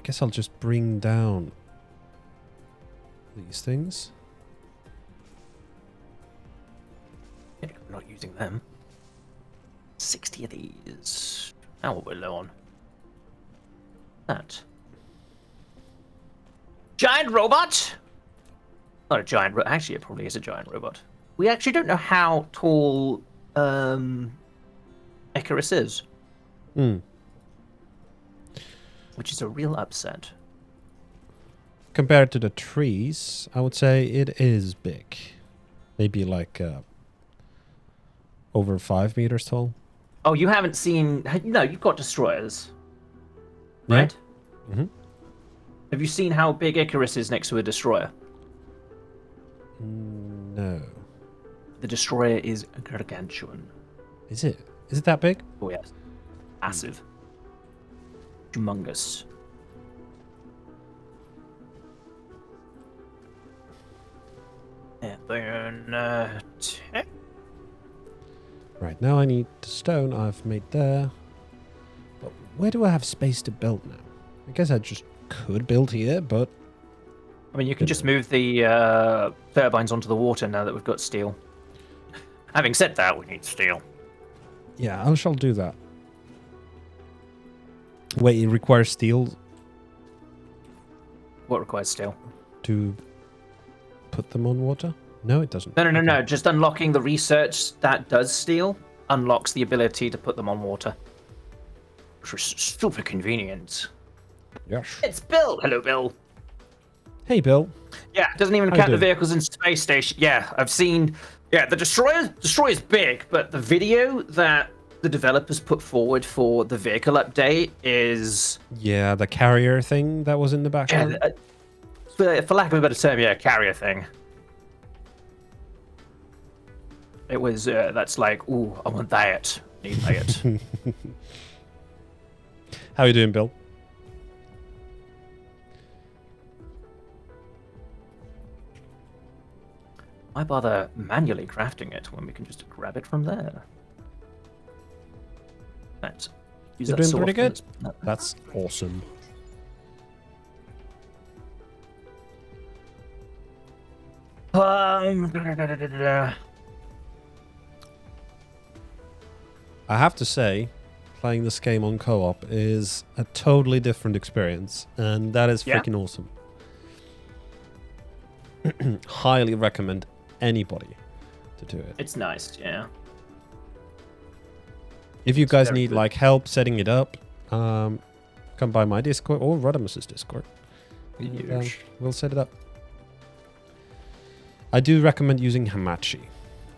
guess I'll just bring down these things. I'm not using them. 60 of these. How are we low on? That. Giant robot? Not a giant robot. Actually, it probably is a giant robot. We actually don't know how tall Icarus is. Hmm. Which is a real upset. Compared to the trees, I would say it is big. Maybe like over 5 meters tall. Oh, you haven't seen... No, you've got destroyers. Yeah. Right? Mm-hmm. Have you seen how big Icarus is next to a destroyer? No. The destroyer is gargantuan. Is it? Is it that big? Oh, yes. Massive. Humongous. And then, Right, now I need the stone I've made there. But where do I have space to build now? I guess I just could build here, but... I mean, you can just move the turbines onto the water now that we've got steel. Having said that, we need steel. Yeah, I shall do that. Wait, it requires steel What requires steel? to put them on water? No, it doesn't. No. Okay. Just unlocking the research that does steel unlocks the ability to put them on water. Which is super convenient. Yes. It's Bill. Hello, Bill. Hey, Bill. Yeah, it doesn't even How you count the doing? vehicles in space station. Yeah, I've seen. Yeah, the destroyer's big, but the video that the developers put forward for the vehicle update is, Yeah, the carrier thing that was in the background. for lack of a better term, yeah, carrier thing. It was that's like, ooh, I want that. Need that. How you doing, Bill? Why bother manually crafting it when we can just grab it from there? Let's use You're that doing sword pretty from good. this- That's awesome. I have to say, playing this game on co-op is a totally different experience, and that is Yeah. freaking awesome. Highly recommend anybody to do it. It's nice, yeah. If you guys very need good. like help setting it up, come by my Discord or Rodamus's Discord. And, Huge. we'll set it up. I do recommend using Hamachi,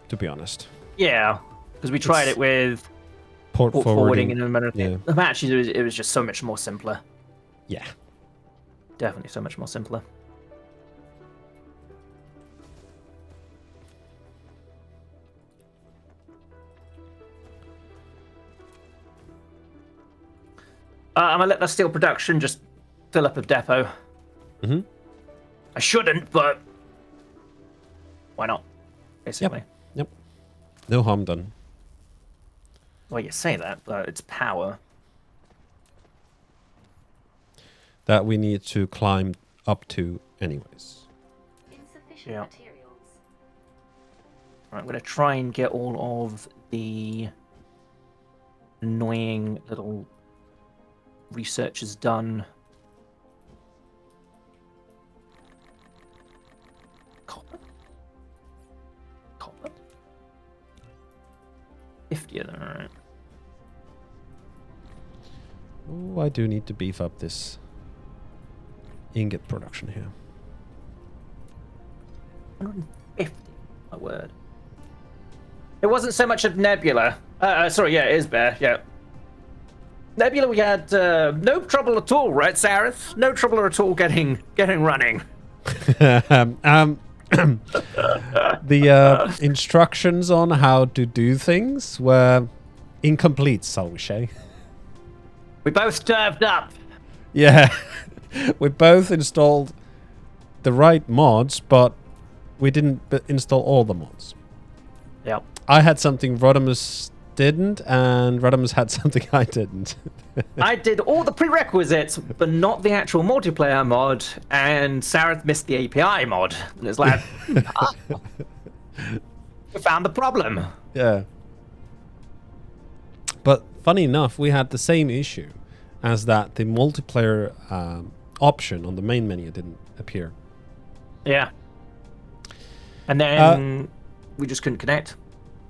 to be honest. Yeah, because we tried It's it with Port port forwarding and a matter of yeah. things. The matches, it was just so much more simpler. Yeah. Definitely so much more simpler. I'm gonna let the steel production just fill up a depot. Mhm. I shouldn't, but why not? Basically. Yep. No harm done. Well, you say that, but it's power. That we need to climb up to anyways. Insufficient Yeah. materials. Right, I'm gonna try and get all of the annoying little researchers done. Copper? Copper? 50 of them, alright. Oh, I do need to beef up this ingot production here. 150. My word. It wasn't so much of Nebula. Sorry, yeah, it is Bear, yeah. Nebula, we had no trouble at all, right, Sareth? No trouble at all getting running. The instructions on how to do things were incomplete, shall we say? We both turved up. Yeah, we both installed the right mods, but we didn't install all the mods. Yep. I had something Rodamus didn't, and Rodamus had something I didn't. I did all the prerequisites, but not the actual multiplayer mod, and Sarah missed the API mod. And it's like, we found the problem. Yeah. But funny enough, we had the same issue as that the multiplayer option on the main menu didn't appear. Yeah. And then we just couldn't connect.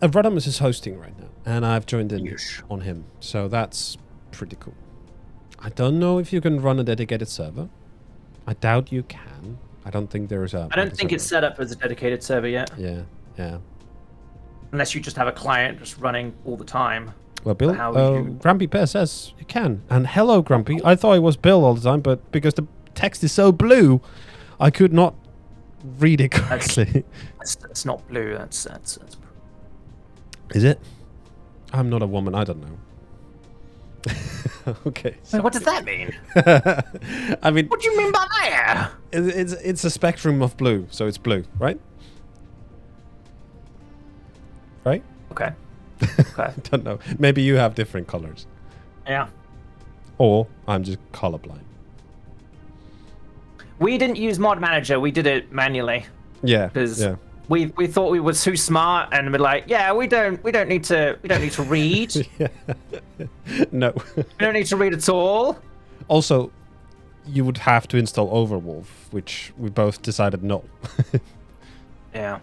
Rodamus is hosting right now, and I've joined in Yes. on him, so that's pretty cool. I don't know if you can run a dedicated server. I doubt you can. I don't think there is a... I don't think it's set up as a dedicated server yet, Yeah, yeah. unless you just have a client just running all the time. Well, Bill, how would you- Grumpy Bear says you can. And hello, Grumpy. I thought it was Bill all the time, but because the text is so blue, I could not read it correctly. It's not blue. That's Is it? I'm not a woman. I don't know. Okay. Wait, what does that mean? I mean, What do you mean by that? it's a spectrum of blue, so it's blue, right? Right? Okay. Okay. I don't know. Maybe you have different colors. Yeah. Or I'm just colorblind. We didn't use Mod Manager. We did it manually Yeah. because Yeah. we thought we were too smart, and we're like, yeah, we don't need to read. No. We don't need to read at all. Also, you would have to install Overwolf, which we both decided no. Yeah.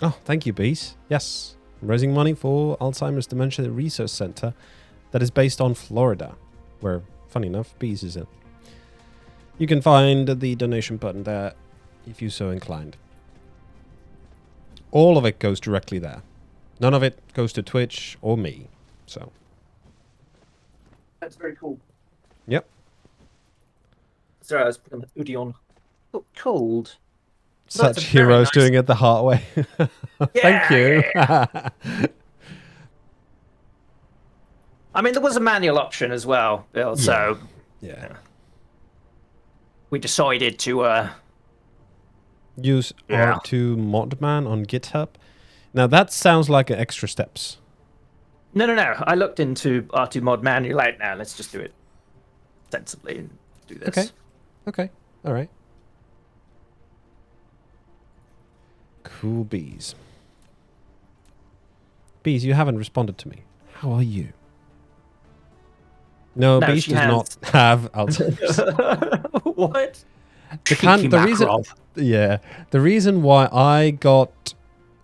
Oh, thank you, Bees. Yes. I'm raising money for Alzheimer's Dementia Research Center that is based on Florida, where, funny enough, Bees is in. You can find the donation button there if you're so inclined. All of it goes directly there. None of it goes to Twitch or me. So, That's very cool. yep. Sorry, I was putting the hoodie on. Oh, cold. Such That's a very heroes nice- doing it the hard way. Thank you. I mean, there was a manual option as well, Bill. So Yeah. we decided to. Use Yeah. R2 Modman on GitHub. Now that sounds like an extra steps. No. I looked into R2 Mod manual. Like, now let's just do it sensibly and do this. Okay. Okay. All right. Cool bees. Bees, you haven't responded to me. How are you? No, No, Bees she does has. not have Alzheimer's. What? The reason, yeah, the reason why I got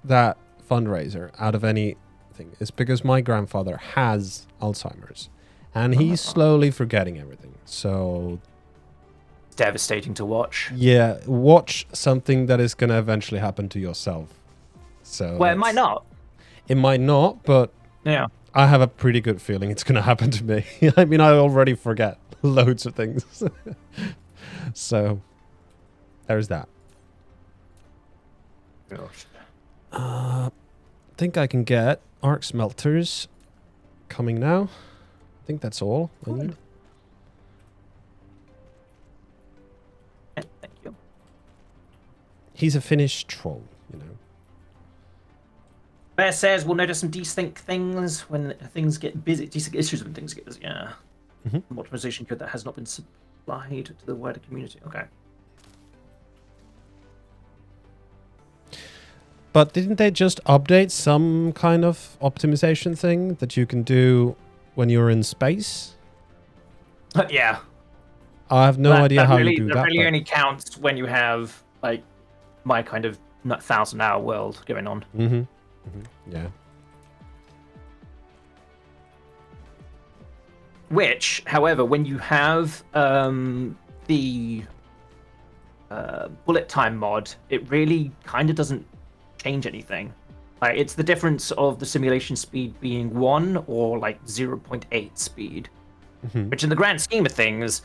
that fundraiser out of anything is because my grandfather has Alzheimer's, and he's slowly forgetting everything. So Devastating to watch. yeah, watch something that is gonna eventually happen to yourself. So Well, it might not. It might not, but Yeah. I have a pretty good feeling it's gonna happen to me. I mean, I already forget loads of things. So there's that. Gosh. I think I can get arc smelters coming now. I think that's all I need. Thank you. He's a Finnish troll, you know. Bear says we'll notice some desync things when things get busy. Desync issues when things get busy. Yeah. Mhm. Optimization code that has not been supplied to the wider community. Okay. But didn't they just update some kind of optimization thing that you can do when you're in space? Yeah. I have no idea how really, you do that that. really but- only counts when you have like my kind of 1,000-hour world going on. Mhm. Yeah. Which, however, when you have the bullet time mod, it really kind of doesn't change anything. Like, it's the difference of the simulation speed being 1 or like 0.8 speed, which in the grand scheme of things,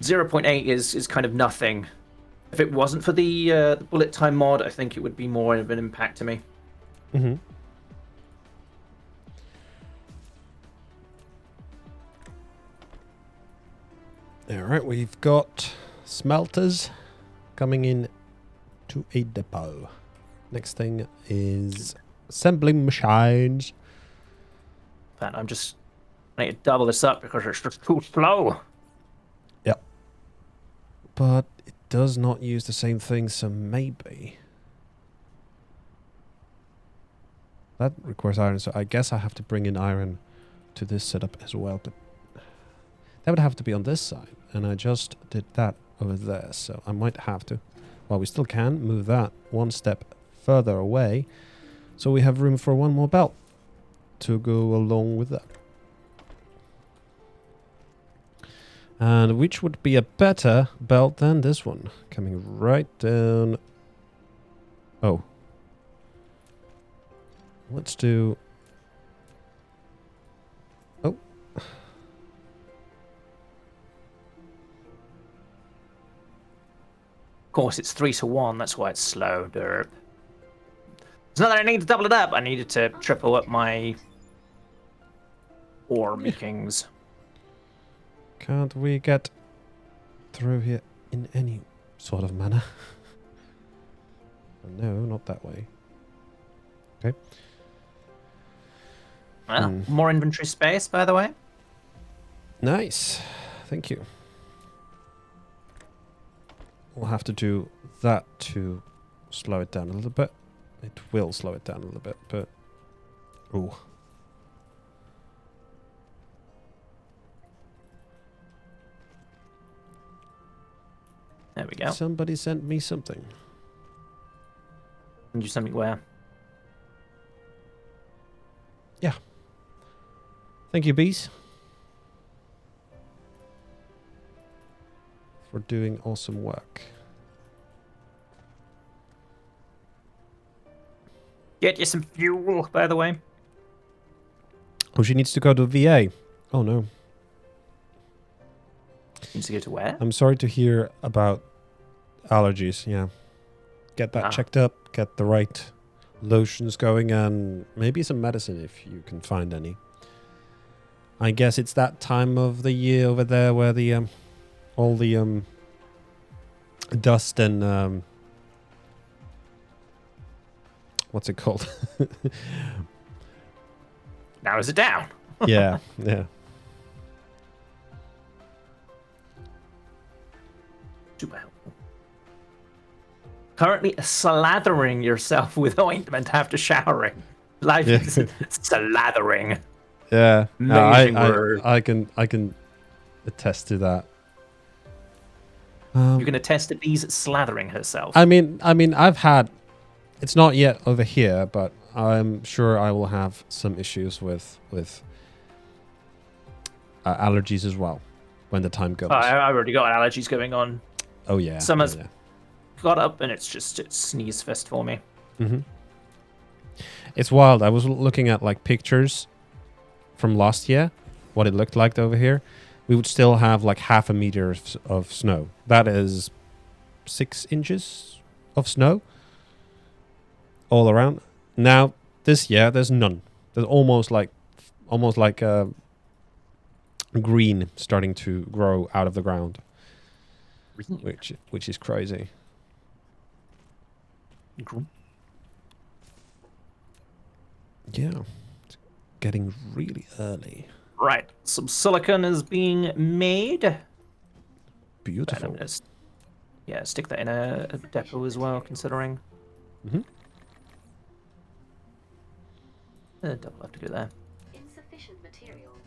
0.8 is kind of nothing. If it wasn't for the bullet time mod, I think it would be more of an impact to me. Mm-hmm. All right, we've got smelters coming in to a depot. Next thing is assembling machines. But I need to double this up because it's just too slow. Yep. But it does not use the same thing, so maybe. That requires iron, so I guess I have to bring in iron to this setup as well, but that would have to be on this side, and I just did that over there, so I might have to, well, we still can move that one step further away, so we have room for one more belt to go along with that. And which would be a better belt than this one, coming right down. Oh. Let's do... Oh. Of course, it's 3-to-1. That's why it's slow. Derp. It's not that I need to double it up. I needed to triple up my ore makings. Can't we get through here in any sort of manner? No, not that way. Okay. Well, more inventory space, by the way. Nice. Thank you. We'll have to do that to slow it down a little bit. It will slow it down a little bit, but... Ooh. There we go. Somebody sent me something. And you send me where? Yeah. Thank you, bees. For doing awesome work. Get you some fuel, by the way. Oh, she needs to go to VA. Oh, no. Needs to go to where? I'm sorry to hear about allergies. Yeah. Get that checked up. Get the right lotions going and maybe some medicine if you can find any. I guess it's that time of the year over there where the all the dust and what's it called? Now is it down? Yeah, yeah. Super helpful. Currently slathering yourself with ointment after showering. Life is slathering. Yeah. No, Amazing word. I can attest to that. You're gonna test the bees slathering herself. I mean, I've had. It's not yet over here, but I'm sure I will have some issues with allergies as well when the time comes. Oh, I already got allergies going on. Oh yeah. Summer's yeah. got up and it's sneeze fest for me. Mm-hmm. It's wild. I was looking at like pictures from last year, what it looked like over here. We would still have like half a meter of snow. That is 6 inches of snow all around. Now this year there's none. There's almost like green starting to grow out of the ground, which is crazy. Yeah, it's getting really early. Right, some silicon is being made. Beautiful. And I'm gonna stick that in a depot as well, considering. Mm-hmm. Double have to go there. Insufficient materials.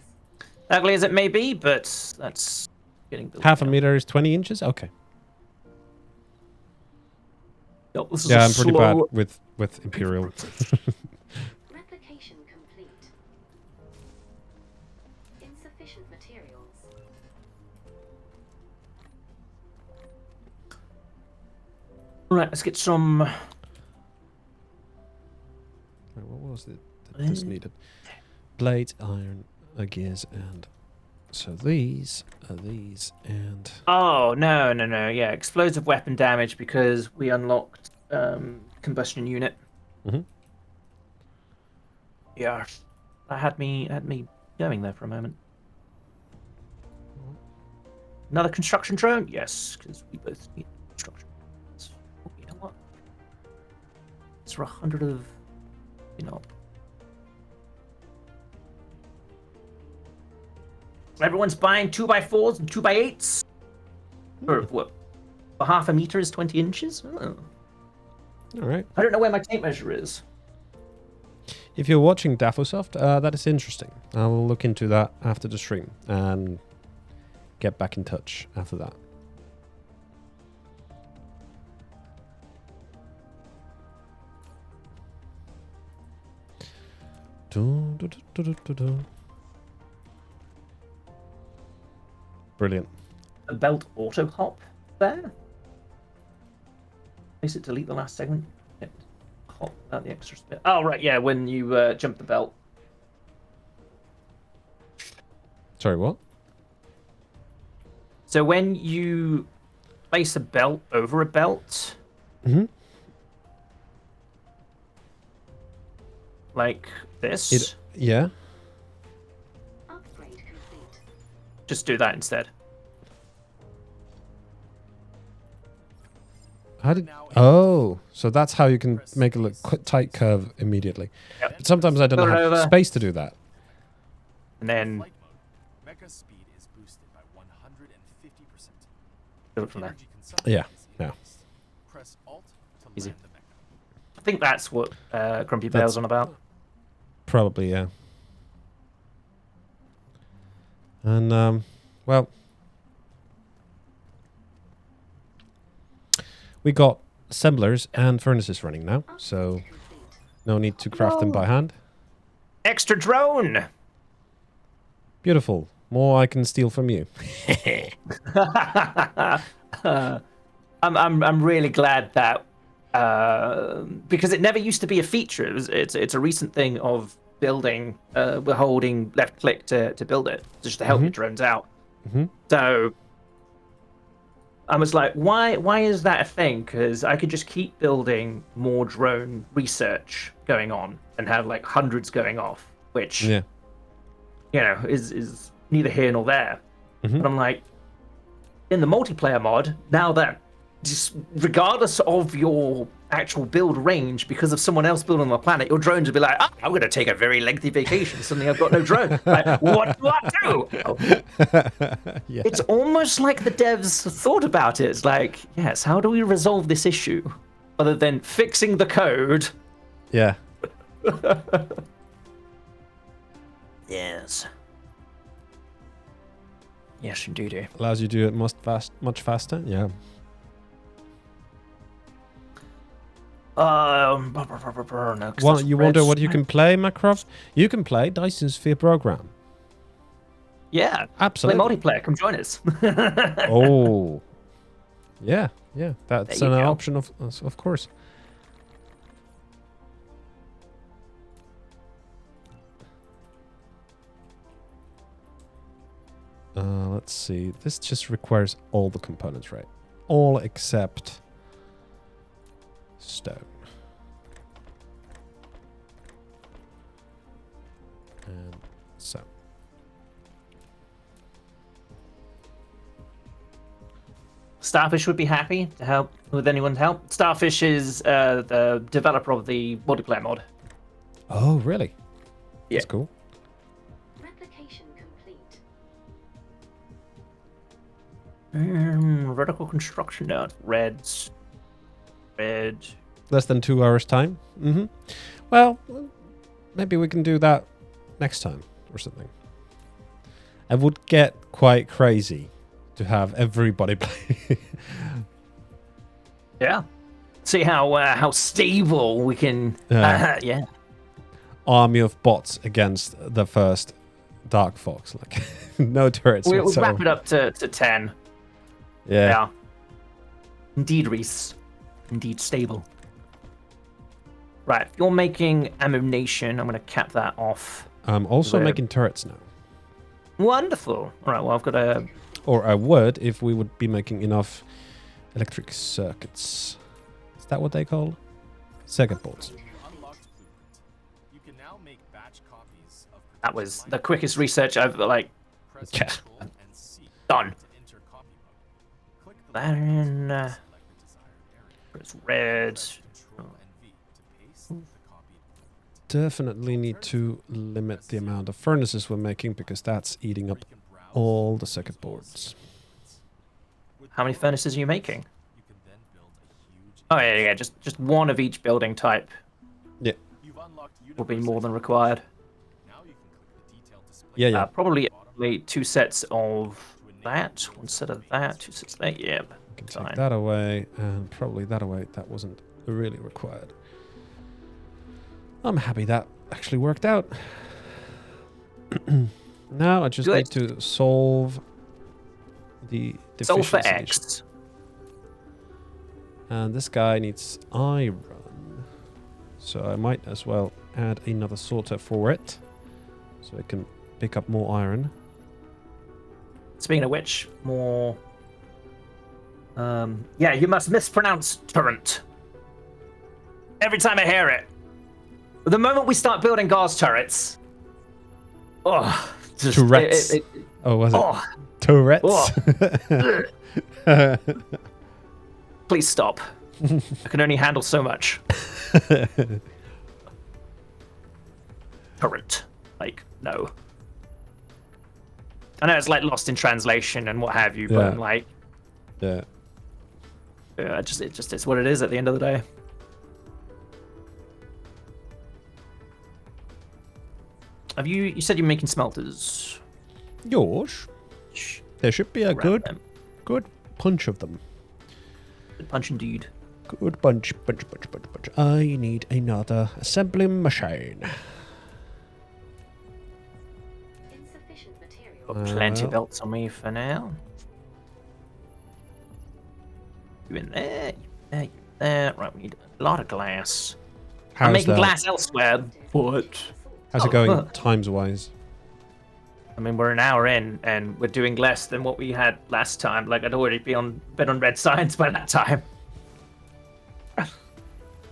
Ugly as it may be, but that's getting built. Half a now. meter is 20 inches. Okay. Oh, this is Yeah, a I'm pretty slow- bad with Imperial. Replication complete. Insufficient materials. Right, let's get some. What was it that this needed? Blades, iron, gears, and so these are these, and Oh no. Yeah, explosive weapon damage because we unlocked combustion unit. Mhm. Yeah, that had me going there for a moment. Another construction drone? Yes, because we both need construction. Oh, you know what? It's for 100 of, you know. Everyone's buying 2x4s and 2x8s. For what? For half a meter is 20 inches? Oh. All right. I don't know where my tape measure is. If you're watching Dafosoft, that is interesting. I will look into that after the stream and get back in touch after that. Brilliant. A belt auto hop there. Place it, delete the last segment. Hop out the extra bit. Oh, right, yeah, when you jump the belt. Sorry, what? So when you place a belt over a belt, Mm-hmm. like this, Yeah. Upgrade complete. just do that instead. How did? Oh, so that's how you can make a tight curve immediately. Yep. But sometimes I don't Put it have over. space to do that. And then Flight mode. Mecha speed is boosted by 150%. do it from there. Energy consumption Yeah, is yeah. increased. Press Alt to Easy. land the mecha. I think that's what Grumpy Bear's on about. Probably, yeah. And well, we got assemblers and furnaces running now, so Upgrade complete. no need to craft them by hand. Extra drone! Beautiful. More I can steal from you. I'm really glad that because it never used to be a feature. It's a recent thing of building. We're holding left click to build it just to help your drones out. Mhm. So I was like, why is that a thing? Because I could just keep building more drone research going on and have like hundreds going off, which Yeah. you know is neither here nor there. Mhm. But I'm like, in the multiplayer mod, now that just regardless of your actual build range, because of someone else building on the planet, your drones will be like, I'm going to take a very lengthy vacation. Suddenly I've got no drone. Like, what do I do? Yeah. It's almost like the devs thought about it. It's like, yes, how do we resolve this issue? Other than fixing the code. Yeah. Yes. Yes, indeed. Allows you to do it much faster. Yeah. No, 'cause Well, that's you wonder red what you can play, Macroft? You can play Dyson Sphere program. Yeah. Absolutely. Play multiplayer. Come join us. Oh. Yeah, yeah. That's There an you go. option of course. Let's see. This just requires all the components, right? All except stone. And so. Starfish would be happy to help with anyone's help. Starfish is the developer of the multiplayer mod. Oh, really? Yeah. That's cool. Replication complete. Vertical construction. No, it's reds. Red. Less than 2 hours time. Mm-hmm. Well, maybe we can do that next time or something. It would get quite crazy to have everybody play. Yeah. See how stable we can. Yeah. Yeah. Army of bots against the first Dark Fox. Like, no turrets We'll whatsoever. wrap it up to 10. Yeah. Yeah. Indeed, Reese. Indeed, stable. Right. If you're making ammunition, I'm going to cap that off. I'm also Where- making turrets now. Wonderful. All right. Well, I've got a. Or I would if we would be making enough electric circuits. Is that what they call? Circuit boards. Unlocked blueprint. You can now make batch copies of That was the quickest research I've like Press Yeah. Control and C done. to enter copy mode. Click the That in, select the desired area. it's red. Press Control and V to Definitely need to limit the amount of furnaces we're making because that's eating up all the circuit boards. How many furnaces are you making? Oh yeah, just one of each building type Yeah. will be more than required. Yeah, yeah. Probably 2 sets of that, 1 set of that, 2 sets of that. Yep. I can take Fine. that away and probably that away. That wasn't really required. I'm happy that actually worked out. Now I just Good. need to solve the Sulfur deficiency issue. X. And this guy needs iron. So I might as well add another sorter for it. So it can pick up more iron. Speaking of which, more. Yeah, you must mispronounce turret. Every time I hear it. The moment we start building gas turrets. Oh. Tourette's. Oh, was it? Oh, Tourette's. please stop. I can only handle so much. Turret. Like, no. I know it's like lost in translation and what have you, but Yeah. I'm like, Yeah. it just is what it is at the end of the day. Have you said you're making smelters? Yours? Shh, There should be a grab them. good bunch of them. Good punch indeed. Good bunch. I need another assembling machine. Insufficient material. Got plenty of Uh, belts on me for now. You in there, you there, you there. Right, we need a lot of glass. I'm How's making that? glass elsewhere, but How's it going times wise? I mean, we're an hour in, and we're doing less than what we had last time. Like, I'd already been on red science by that time.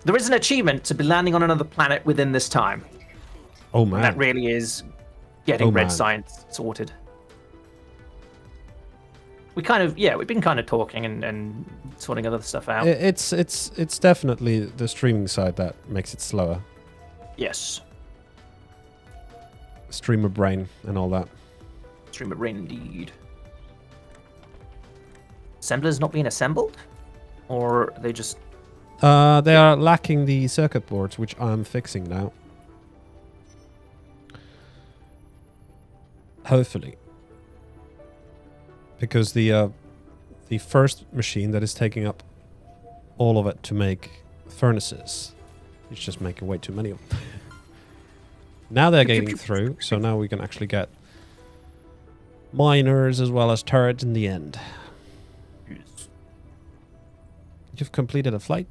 There is an achievement to be landing on another planet within this time. Oh And that man. really is getting Oh, red man. science sorted. We've been kind of talking and sorting other stuff out. It's definitely the streaming side that makes it slower. Yes. Streamer brain and all that. Stream of rain indeed. Assemblers not being assembled? Or are they just... They are lacking the circuit boards, which I'm fixing now. Hopefully. Because the first machine that is taking up all of it to make furnaces is just making way too many of them. Now they're getting through, so now we can actually get miners as well as turrets in the end. You've completed a flight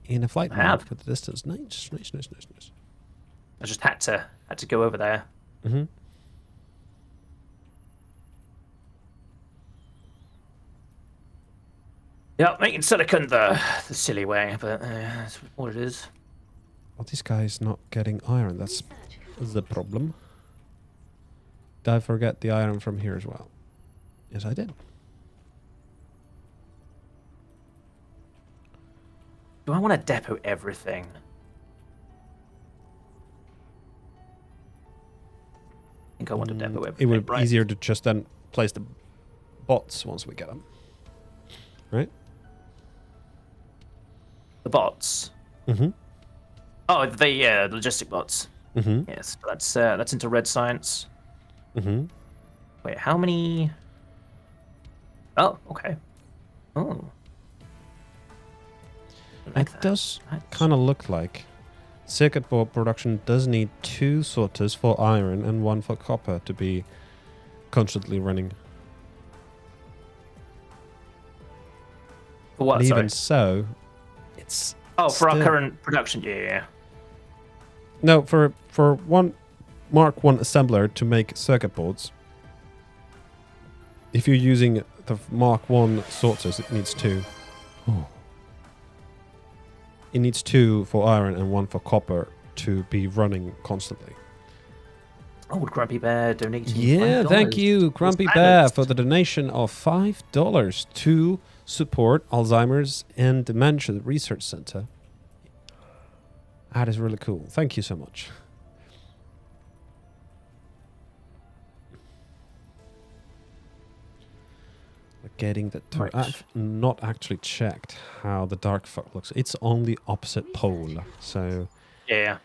in a flight I mode have. for the distance. Nice. I just had to go over there. Mm-hmm. Yeah, making silicon the silly way, but that's what it is. Well, this guy is not getting iron. That's the problem. Did I forget the iron from here as well? Yes, I did. Do I want to depot everything? I think I want to depot It everything. would be right? easier to just then place the bots once we get them. Right? The bots. Mm-hmm. Oh, the logistic bots. Mm-hmm. Yes, that's into red science. Mm-hmm. Wait, how many? Oh, okay. Oh. I like It that. does That's- kind of look like circuit board production does need 2 sorters for iron and 1 for copper to be constantly running. For what? And Sorry. even so, it's Oh, for our still- current production. Yeah. No, for one Mark 1 assembler to make circuit boards, if you're using the Mark 1 sorters, it needs 2. It needs 2 for iron and 1 for copper to be running constantly. Oh, Grumpy Bear donating. Yeah, $5 thank you, Grumpy Those Bear, diamonds. for the donation of $5 to support Alzheimer's and Dementia Research Center. That is really cool. Thank you so much. We're getting the... Right. I've not actually checked how the dark fog looks. It's on the opposite pole, so... Yeah.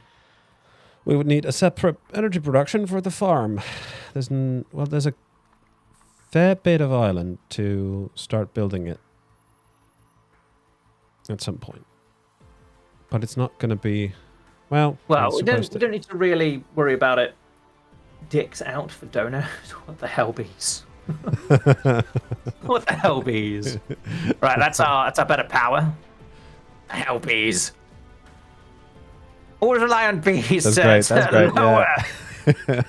We would need a separate energy production for the farm. There's a fair bit of island to start building it at some point. But it's not going to be... Well, Well, it's we don't supposed to- need to really worry about it. Dicks out for donors. What the hell, bees? What the hell, bees? Right, that's our bit of power. Hell, bees. Always rely on bees. That's to- great, to that's great, lower- yeah.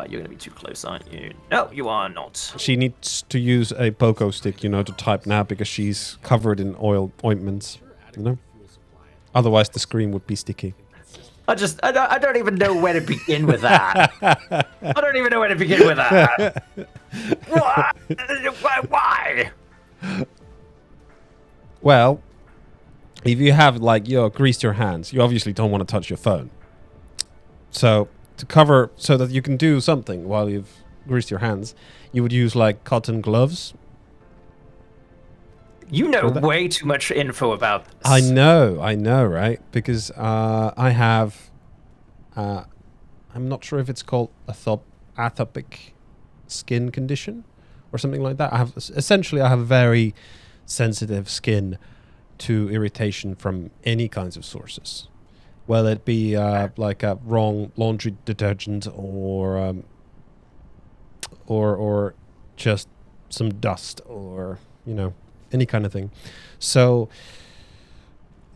You're gonna be too close, aren't you? No, you are not. She needs to use a pogo stick, to type now because she's covered in ointments, Fuel supply. Otherwise the screen would be sticky. I don't even know where to begin with that. I don't even know where to begin with that. Why? Well, if you have greased your hands, you obviously don't want to touch your phone. So to cover, so that you can do something while you've greased your hands, you would use cotton gloves. You know way too much info about this. I know, right? Because I have, I'm not sure if it's called atopic skin condition or something like that. I have very sensitive skin to irritation from any kinds of sources. Whether it be like a wrong laundry detergent or just some dust or, any kind of thing. So,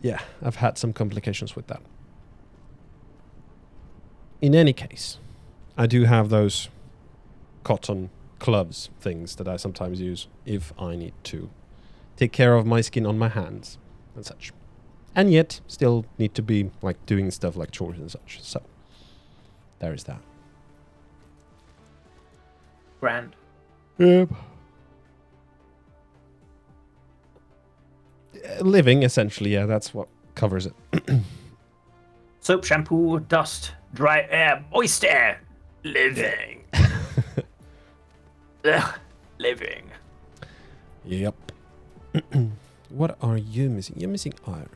yeah, I've had some complications with that. In any case, I do have those cotton gloves things that I sometimes use if I need to take care of my skin on my hands and such. And yet, still need to be doing stuff like chores and such. So, there is that. Grand. Yep. Living, essentially, yeah, that's what covers it. Soap, shampoo, dust, dry air, moist air. Living. Ugh, living. Yep. What are you missing? You're missing iron.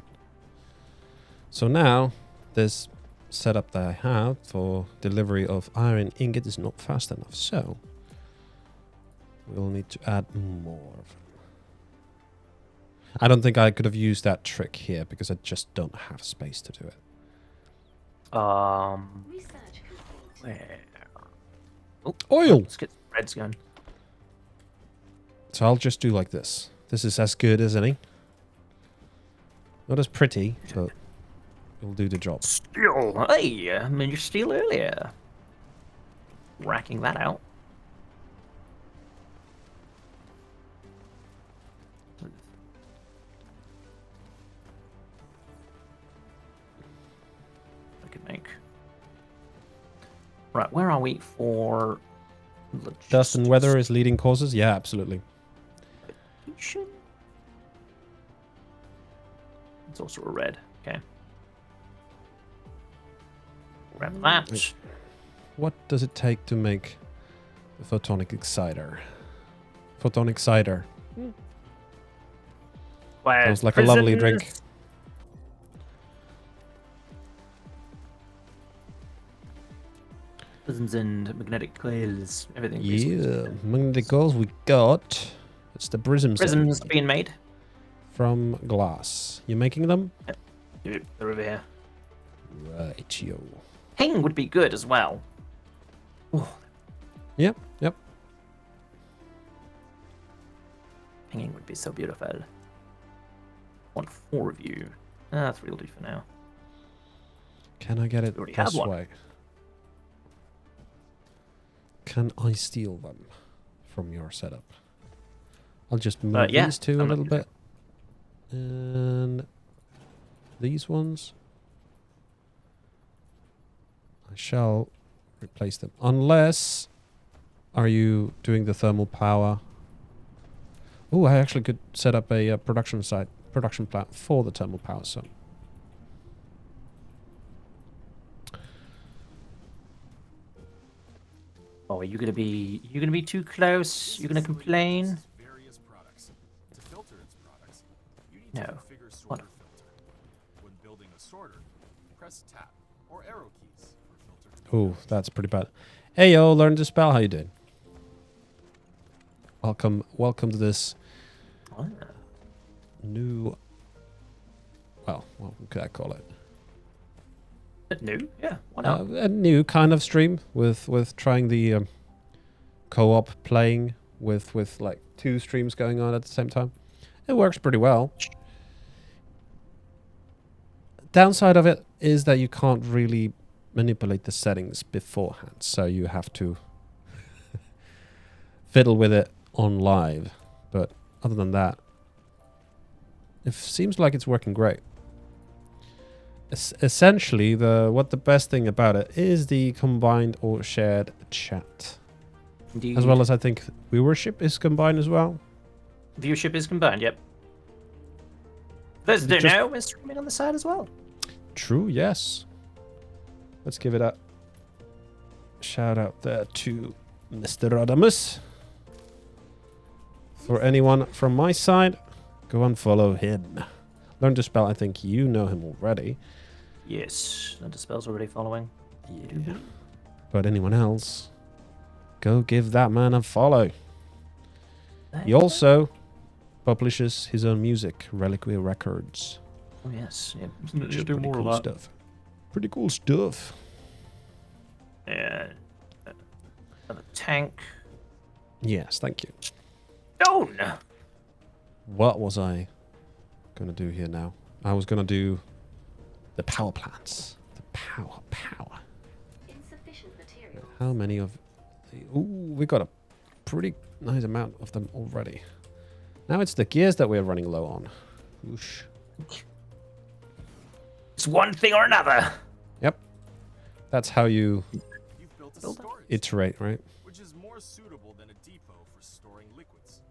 So now, this setup that I have for delivery of iron ingot is not fast enough. So, we'll need to add more of them. I don't think I could have used that trick here because I just don't have space to do it. Research complete. Where? Oh, Oil! let's get some breads going. So I'll just do like this. This is as good as any. Not as pretty, but it'll do the job. Steel. Hey, I made your steel earlier. Racking that out. I could make. Right, where are we for Dust and weather is leading causes? Yeah, absolutely. logistics? It's also a red. Okay. Grab that. What does it take to make a photonic exciter? Photonic cider. Sounds like a lovely drink. Prisms and magnetic coils, everything. Yeah, magnetic coils we got. It's the prisms. Prisms being made. From glass. You making them? They're over here. Right, yo. Ping would be good as well. Ooh, Yep, yep. pinging would be so beautiful. Want 4 of you. 3 will do for now. Can I get it We already have this one. way? Can I steal them from your setup? I'll just move yeah, these two a I'm little gonna bit. And these ones. I shall replace them. Unless... Are you doing the thermal power? Oh, I actually could set up a production plant for the thermal power zone. Oh, are you gonna be too close? You're gonna complain? Various products. To filter its products, you need No. to configure sorter filter. When building a sorter, press tab or arrow keys for filter. Oh, that's pretty bad. Hey yo, learn to spell. How you doing? Welcome to this Oh, new. Well, what could I call it? new? Yeah. Why not? A new kind of stream with trying the co-op playing with like 2 streams going on at the same time. It works pretty well. Downside of it is that you can't really manipulate the settings beforehand, so you have to fiddle with it on live. But other than that, it seems like it's working great. Essentially, the best thing about it is the combined or shared chat, Indeed. as well as I think viewership is combined as well. Viewership is combined. Yep. Those who don't Just- know, we're streaming on the side as well. True, yes. Let's give it a shout out there to Mr. Rodamus. For anyone from my side, go and follow him. Learn to spell, I think you know him already. Yes, the spell's already following. Yeah. But anyone else, go give that man a follow. He also publishes his own music, Reliquia Records. Oh yes, yeah. Which is do pretty more cool of that. stuff. Pretty cool stuff. Yeah. Another tank. Yes, thank you. Stone. What was I going to do here now? I was going to do the power plants. The power. Insufficient material. How many of the... Ooh, we got a pretty nice amount of them already. Now it's the gears that we're running low on. Whoosh. It's one thing or another. Yep. That's how you You've built a Build it. storage, iterate, right? which is more suitable than a depot for storing liquids.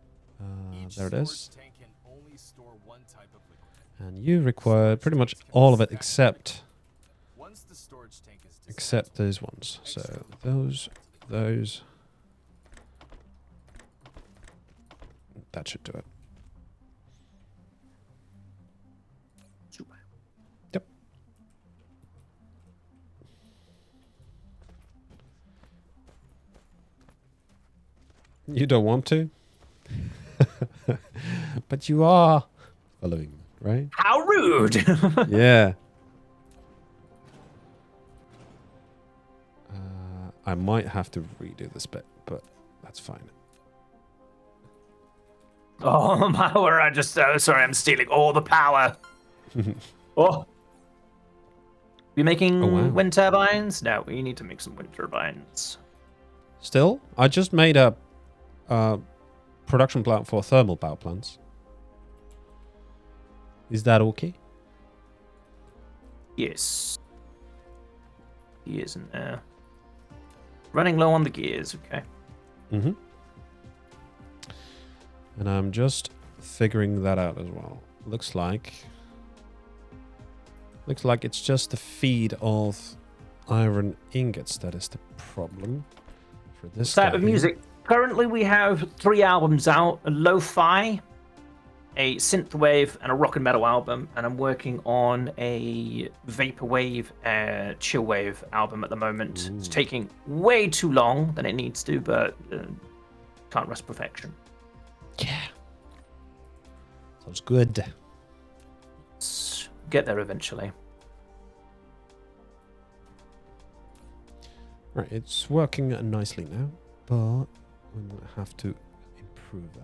Each There it storage is. tank can only store one type of liquid. And you require pretty much all of it except Once the storage tank is except those ones. So those. That should do it. Yep. You don't want to? But you are following, right? How rude. Yeah. I might have to redo this bit, but that's fine. Oh, my word, I just sorry, I'm stealing all the power. Oh. You making Oh, wow. wind turbines? No, we need to make some wind turbines. Still, I just made a production plant for thermal power plants. Is that okay? Yes. Gears in there. Running low on the gears, okay. Mm-hmm. And I'm just figuring that out as well. Looks like it's just the feed of iron ingots that is the problem for this Type guy of here. music. Currently, we have 3 albums out: a lo-fi, a synthwave, and a rock and metal album. And I'm working on a vaporwave, chillwave album at the moment. It's taking way too long than it needs to, but can't rush perfection. Yeah. Sounds good. Let's get there eventually. Right, it's working nicely now, but we might have to improve that.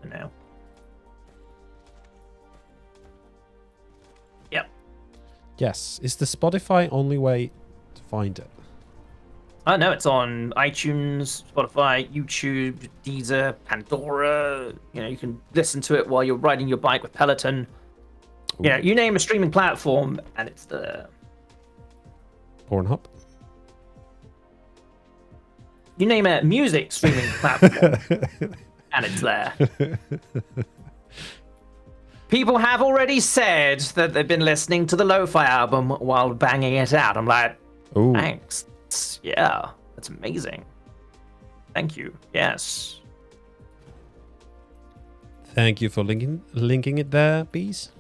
For now. Yep. Yes, is the Spotify only way to find it? Oh no, it's on iTunes, Spotify, YouTube, Deezer, Pandora. You know, you can listen to it while you're riding your bike with Peloton. You know, you name a streaming platform, and it's there. Pornhub? you name a music streaming platform, and it's there. People have already said that they've been listening to the Lo-Fi album while banging it out. I'm like, Ooh. thanks. Yeah, that's amazing. Thank you. Yes. Thank you for linking it there, bees.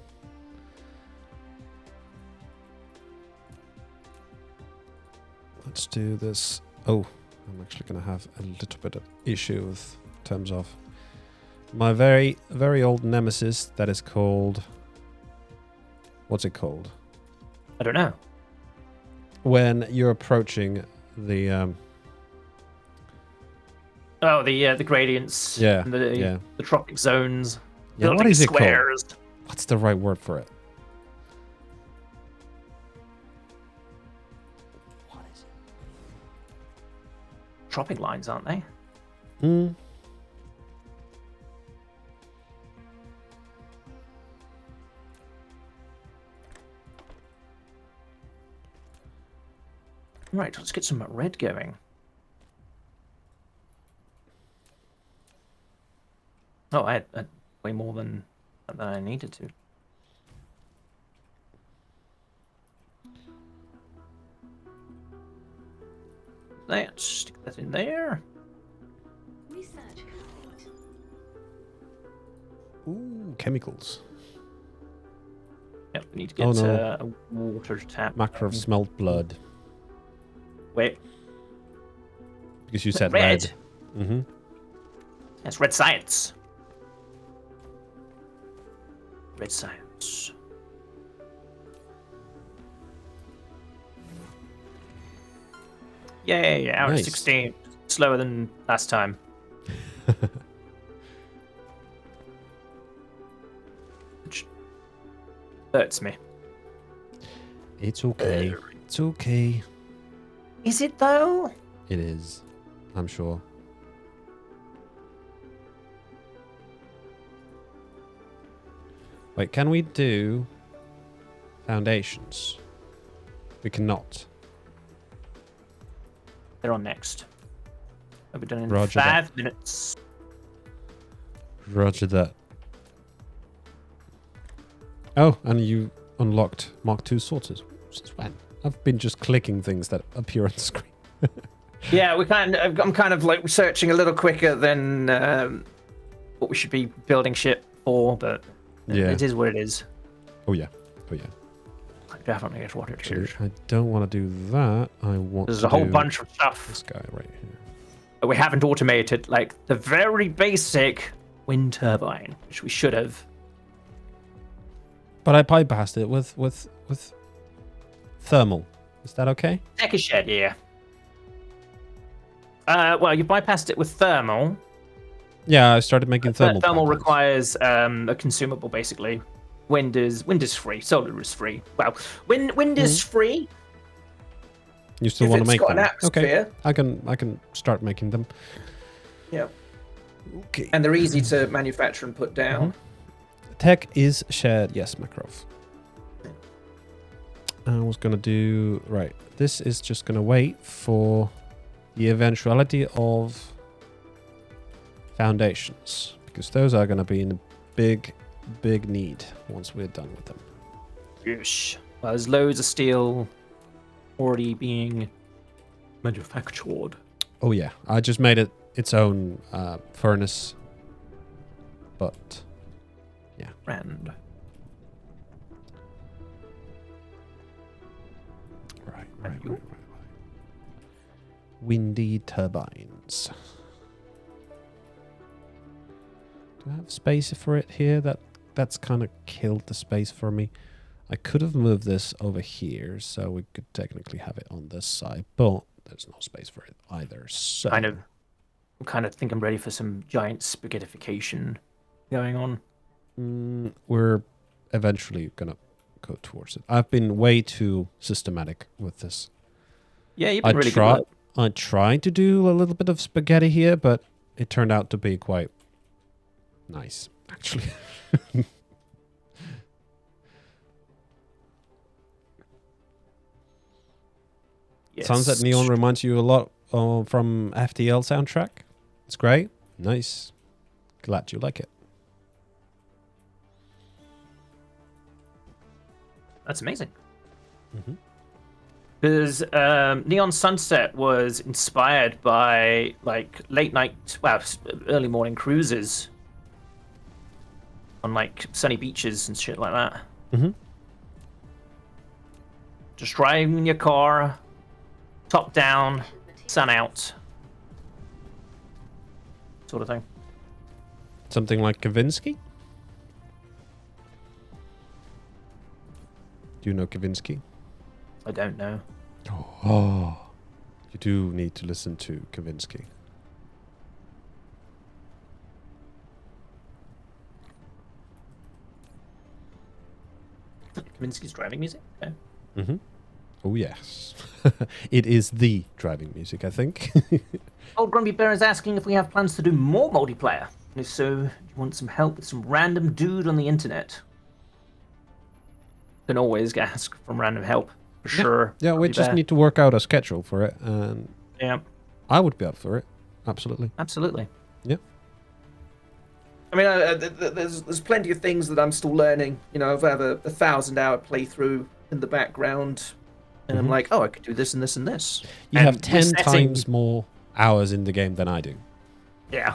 Let's do this. Oh, I'm actually going to have a little bit of issue with terms of my very, very old nemesis that is called... What's it called? I don't know. When you're approaching the... Oh, the gradients. Yeah, And the yeah. the tropic zones. Yeah, what building is it called? squares. What's the right word for it? What is it? Tropic lines, aren't they? Hmm. Right, let's get some red going. Oh, I had way more than I needed to. Let's stick that in there. Research complete. Ooh, chemicals. Yep, we need to get Oh, no. a water tap. Makarov smelled blood. Wait, Because you said red. red. Mm-hmm. That's red science. Red science. Yay, hour Nice. 16. Slower than last time. Which hurts me. It's okay. It's okay. Is it though? It is. I'm sure. Wait, can we do foundations? We cannot. They're on next. I'll be done in Roger 5 minutes. Roger that. Oh, and you unlocked Mark II sorters. Since when? I've been just clicking things that appear on the screen. Yeah, I'm kind of like searching a little quicker than what we should be building shit for, but Yeah. it is what it is. Oh yeah. Oh yeah. I definitely get what it Actually, is. I don't want to do that. I want There's to a whole do bunch of stuff this guy right here. that we haven't automated, like the very basic wind turbine, which we should have. But I bypassed it with thermal. Is that okay? Tech shed, yeah. Well, you bypassed it with thermal. Yeah, I started making thermal. Thermal pipelines. requires a consumable, basically. Wind is free. Solar is free. Well, wind is free. You still if want to it's make got them? an atmosphere. Okay, I can start making them. Yeah, Okay. and they're easy to manufacture and put down. Tech is shared. Yes, Makarov. I was gonna do right. This is just gonna wait for the eventuality of foundations, because those are gonna be in a big need once we're done with them. Yes. Well, there's loads of steel already being manufactured. Oh yeah, I just made it its own furnace, but yeah. And Right. Windy turbines. Do I have space for it here? That's kind of killed the space for me. I could have moved this over here, so we could technically have it on this side, but there's no space for it either. So I kind of think I'm ready for some giant spaghettification going on. we're eventually gonna go towards it. I've been way too systematic with this. Yeah, you've been really good at it. I tried to do a little bit of spaghetti here, but it turned out to be quite nice, actually. Yes. Sunset Neon reminds you a lot from FTL soundtrack. It's great. Nice. Glad you like it. That's amazing. Mhm. Because Neon Sunset was inspired by like late night, well, early morning cruises on like sunny beaches and shit like that. Mm-hmm. Just driving in your car, top down, sun out, sort of thing. Something like Kavinsky? Do you know Kavinsky? I don't know. Oh, you do need to listen to Kavinsky. Kaminsky's driving music? Okay. Mm-hmm. Oh, yes. It is the driving music, I think. Old Grumpy Bear is asking if we have plans to do more multiplayer. And if so, do you want some help with some random dude on the internet? Can always ask from random help, for sure. Yeah, we Grumpy just Bear. need to work out a schedule for it, and Yeah, I would be up for it. Absolutely. absolutely. Yeah. I mean, there's plenty of things that I'm still learning. You know, I've had a 1,000-hour playthrough in the background, and I'm like, oh, I could do this and this and this. You And have 10 resetting- times more hours in the game than I do. Yeah.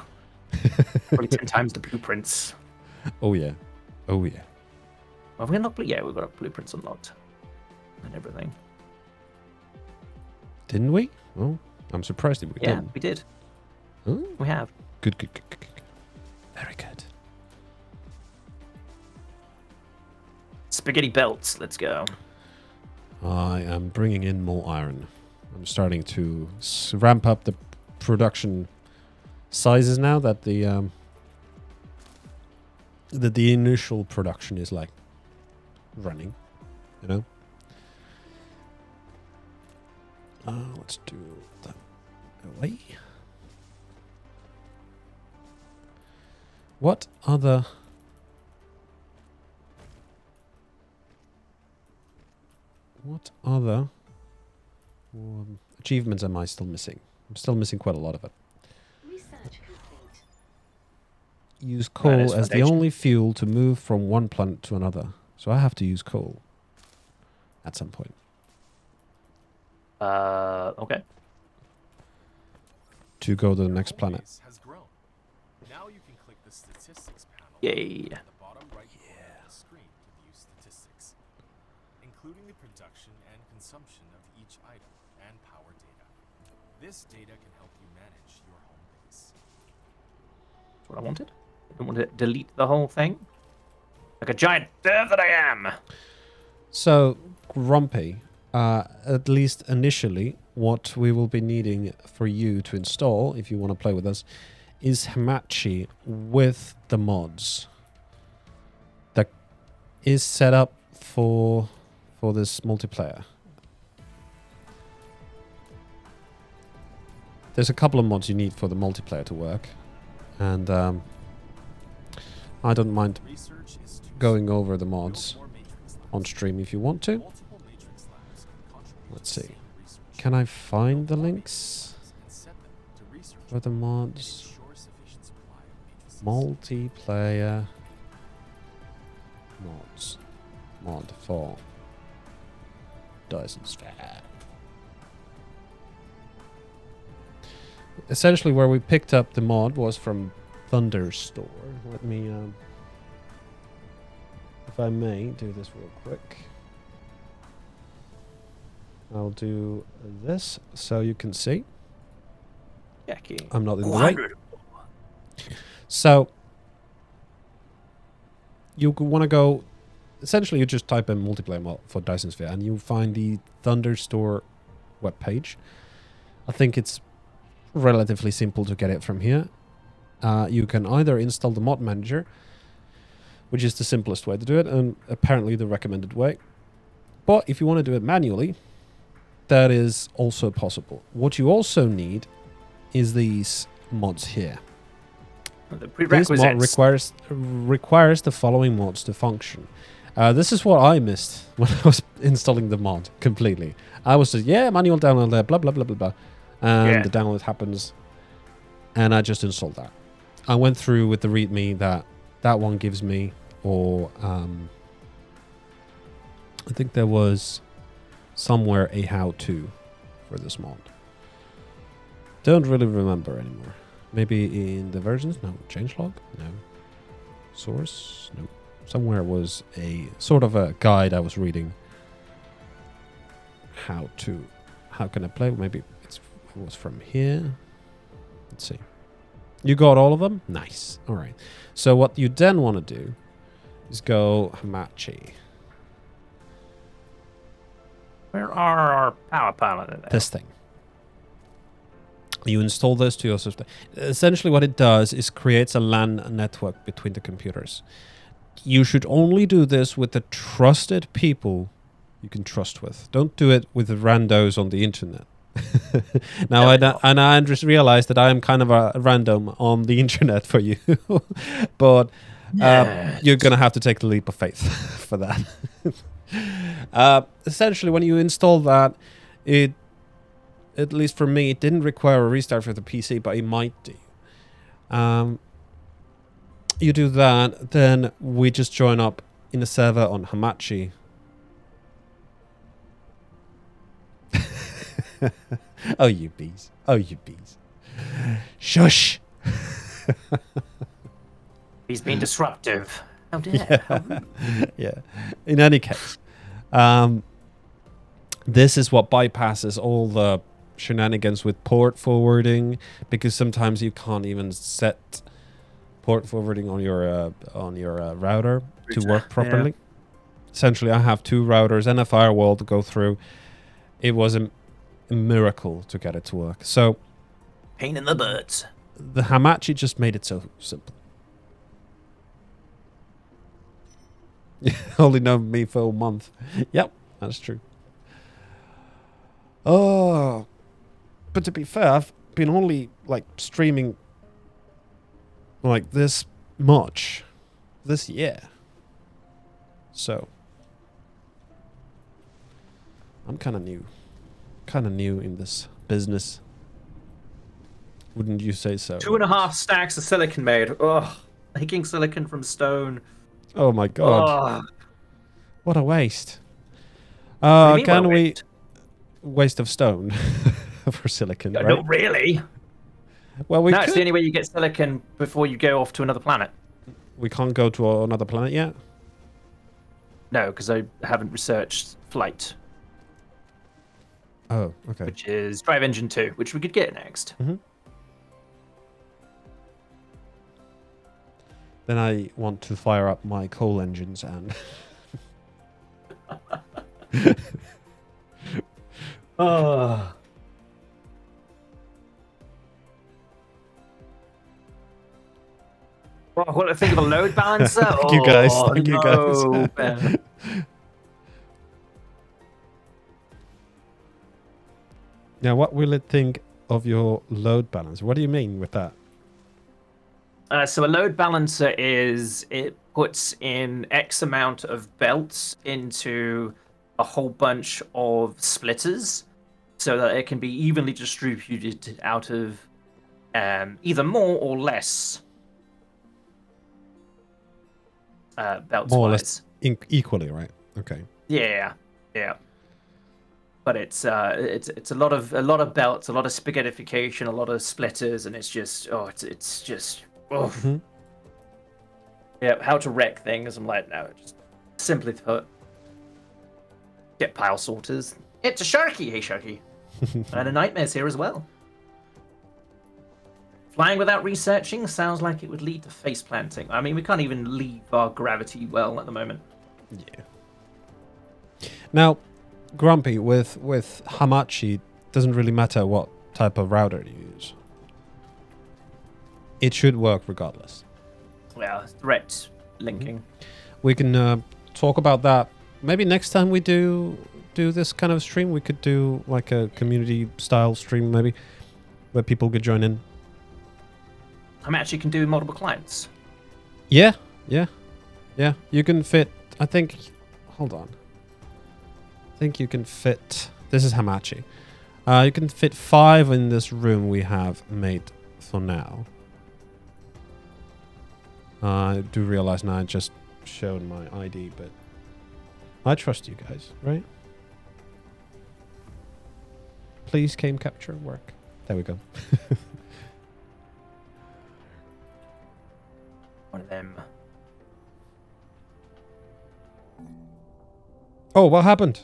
Probably 10 times the blueprints. Oh, yeah. Oh, yeah. Have we unlocked? Yeah, we've got our blueprints unlocked. And everything. Didn't we? Well, I'm surprised that we Yeah, didn't. we did. Huh? We have. Good, good, good, good, good. Very good. Spaghetti belts. Let's go. I am bringing in more iron. I'm starting to ramp up the production sizes now that the initial production is like running, you know. Let's do that away. What other achievements am I still missing? I'm still missing quite a lot of it. Research complete. Use That coal is as the foundation. only fuel to move from one planet to another. So I have to use coal at some point. Okay. To go to the next planet. Base has grown. Now you can click the statistics panel Yay. at the bottom right corner of the screen to view statistics, including the production and consumption of each item and power data. This data can help you manage your home base. That's what I wanted. I don't want to delete the whole thing. Like a giant bear that I am. So, Grumpy, at least initially, what we will be needing for you to install, if you want to play with us, is Hamachi with the mods that is set up for this multiplayer. There's a couple of mods you need for the multiplayer to work, and I don't mind Research is too going slow. over the Build mods more matrix labs. on stream if you want to. Multiple matrix labs can contribute Let's to see. safe research. Can I find the Build more links matrix labs and set them to research for the and mods? ensure sufficient supply of matrices. Multiplayer mods. Mod for Dyson Sphere. Essentially, where we picked up the mod was from Thunderstore. Let me, if I may, do this real quick. I'll do this so you can see. Jackie. I'm not in the way. So you want to go. Essentially, you just type in multiplayer mod for Dyson Sphere, and you find the Thunderstore webpage. I think it's relatively simple to get it from here. You can either install the mod manager, which is the simplest way to do it, and apparently the recommended way. But if you want to do it manually, that is also possible. What you also need is these mods here. The This mod prerequisites. requires the following mods to function. This is what I missed when I was installing the mod completely. I was just, yeah, manual download there, blah, blah, blah, blah, blah. and Yeah. the download happens, and I just installed that. I went through with the README that one gives me, or I think there was somewhere a how-to for this mod. Don't really remember anymore. Maybe in the versions? No. Changelog? No. Source? No. Somewhere was a sort of a guide I was reading. How can I play? Maybe it was from here. Let's see. You got all of them? Nice. All right. So what you then want to do is go Hamachi. Where are our power pilot? This thing. You install this to your system. Essentially what it does is creates a LAN network between the computers. You should only do this with the trusted people you can trust with. Don't do it with the randos on the internet. Now I just realized that I am kind of a random on the internet for you. But you're going to have to take the leap of faith for that. Essentially, when you install that, it, at least for me, it didn't require a restart for the PC, but it might do. You do that, then we just join up in a server on Hamachi. Oh, you bees. Oh, you bees. Shush. He's been disruptive. How dare. Yeah. In any case, this is what bypasses all the shenanigans with port forwarding, because sometimes you can't even set port forwarding on your router to work properly. Essentially, I have two routers and a firewall to go through. It was a miracle to get it to work. So Pain in the butt. the Hamachi just made it so simple. You only know me for a month. Yep, that's true. Oh, but to be fair, I've been only like streaming like this much this year. So I'm kind of new. Kind of new in this business. Wouldn't you say so? 2.5 stacks of silicon made. Ugh. Making silicon from stone. Oh my god. Ugh. What a waste. What do you mean, Can what a we... waste? Waste of stone for silicon, right? Not really. Well, we No, it's could... the only way you get silicon before you go off to another planet. We can't go to another planet yet? No, because I haven't researched flight, Oh, okay. which is Drive Engine 2, which we could get next. Then I want to fire up my coal engines and... Oh. What do I think of a load balancer? Thank you guys. Oh, Thank you no, guys. man. Now, what will it think of your load balance? What do you mean with that? So a load balancer is it puts in X amount of belts into a whole bunch of splitters so that it can be evenly distributed out of either more or less belts. More or less equally, right? Okay. Yeah. But it's a lot of belts, a lot of spaghettification, a lot of splitters, and it's just yeah. How to wreck things? I'm like, no, just simply put, get pile sorters. It's a Sharky, hey Sharky, and a Nightmare's here as well. Flying without researching sounds like it would lead to face planting. I mean, we can't even leave our gravity well at the moment. Yeah. Now, Grumpy, with Hamachi, doesn't really matter what type of router you use. It should work regardless. Well, threat linking. We can talk about that. Maybe next time we do this kind of stream, we could do like a community style stream, maybe, where people could join in. Hamachi can do multiple clients. Yeah. You can fit. I think. Hold on. I think you can fit. This is Hamachi. You can fit 5 in this room we have made for now. I do realize now I just showed my ID, but I trust you guys, right? Please game capture work. There we go. One of them. Oh, what happened?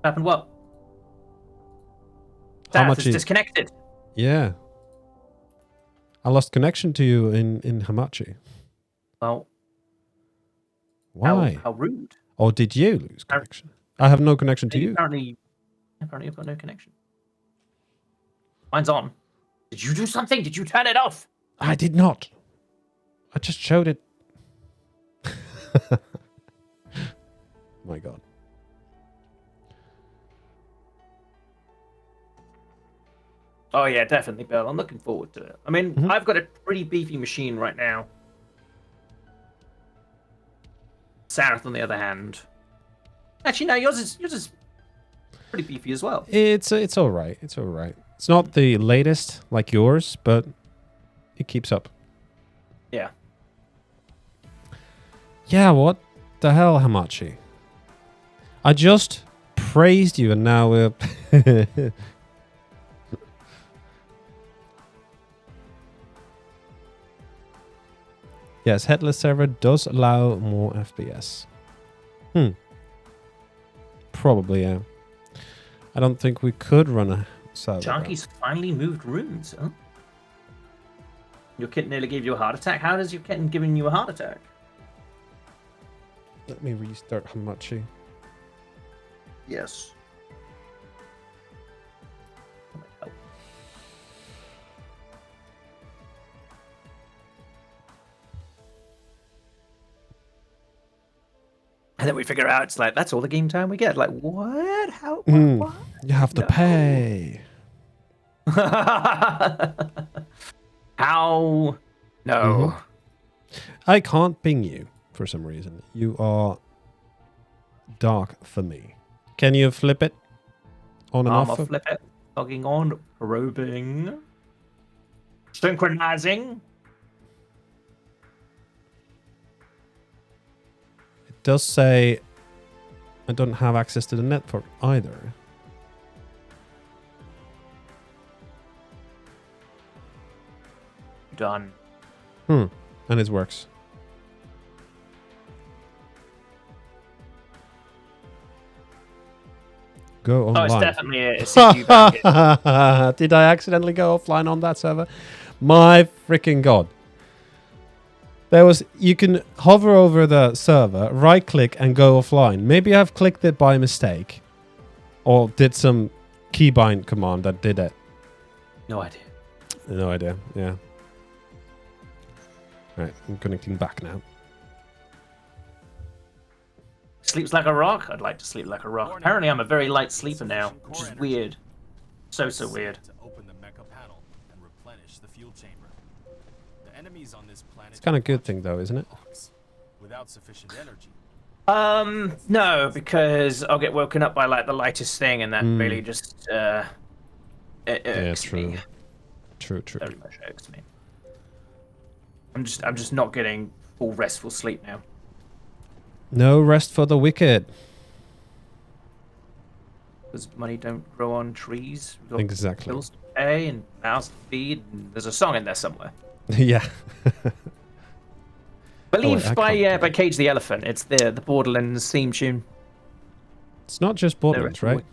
Happened what? How Staff much is is- disconnected. Yeah. I lost connection to you in Hamachi. Well, Why? how rude. Or did you lose connection? I have no connection to you. Apparently you've got no connection. Mine's on. Did you do something? Did you turn it off? I did not. I just showed it. My God. Oh yeah, definitely, Bill. I'm looking forward to it. I mean, Mhm. I've got a pretty beefy machine right now. Sareth, on the other hand, actually, no, yours is pretty beefy as well. It's all right. It's all right. It's not the latest like yours, but it keeps up. Yeah. Yeah, what the hell, Hamachi? I just praised you and now we're... Yes, headless server does allow more FPS. Probably, yeah. I don't think we could run a server. Sharky's finally moved rooms, huh? Your kitten nearly gave you a heart attack. How does your kitten giving you a heart attack? Let me restart Hamachi. Yes. And then we figure out it's like that's all the game time we get. Like what? How? What? You have to No. pay. How? No. I can't ping you for some reason. You are dark for me. Can you flip it on and Armor off? flip it. Logging on. Probing. Synchronizing. It does say I don't have access to the network either. Done. And it works. Go Oh, online. it's definitely a CPU packet. Did I accidentally go offline on that server? My freaking god. You can hover over the server, right click and go offline. Maybe I've clicked it by mistake. Or did some keybind command that did it. No idea. No idea, yeah. Right, I'm connecting back now. Sleeps like a rock? I'd like to sleep like a rock. Apparently I'm a very light sleeper now, which is weird. So weird. To open the mecha panel and replenish the fuel chamber. The enemies on this planet It's kind of a good thing though, isn't it? without sufficient energy. No, because I'll get woken up by like the lightest thing, and that really just it irks true. me. True. Very much irks me. I'm just not getting full restful sleep now. No rest for the wicked. Because money don't grow on trees. We've got Exactly. bills to pay and mouths to feed. And there's a song in there somewhere. Yeah. Believed I can't by Cage the Elephant. It's the Borderlands theme tune. It's not just Borderlands, right?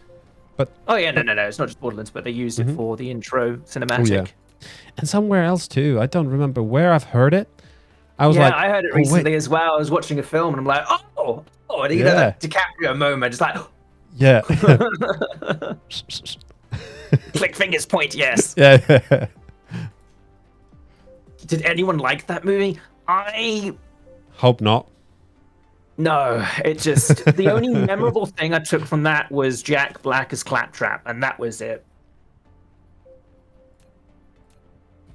But Oh yeah, no. It's not just Borderlands, but they used it for the intro cinematic. Oh, yeah. And somewhere else too. I don't remember where I've heard it. I was like, I heard it "Oh, wait." recently as well. I was watching a film and I'm like, and you know that DiCaprio moment. It's like, Yeah. click fingers point, yes. Yeah. Did anyone like that movie? I Hope not. no. It just the only memorable thing I took from that was Jack Black as Claptrap, and that was it.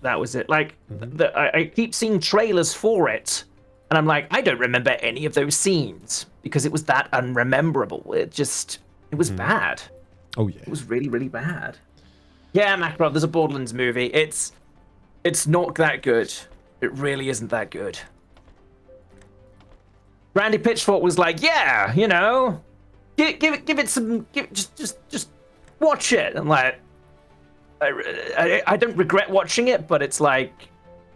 That was it. Like I keep seeing trailers for it, and I'm like, I don't remember any of those scenes because it was that unrememberable. It was bad. Oh yeah. It was really, really bad. Yeah, Makarov, there's a Borderlands movie. It's not that good. It really isn't that good. Randy Pitchfork was like, yeah, you know, give it some, just watch it. I'm like, I don't regret watching it, but it's like,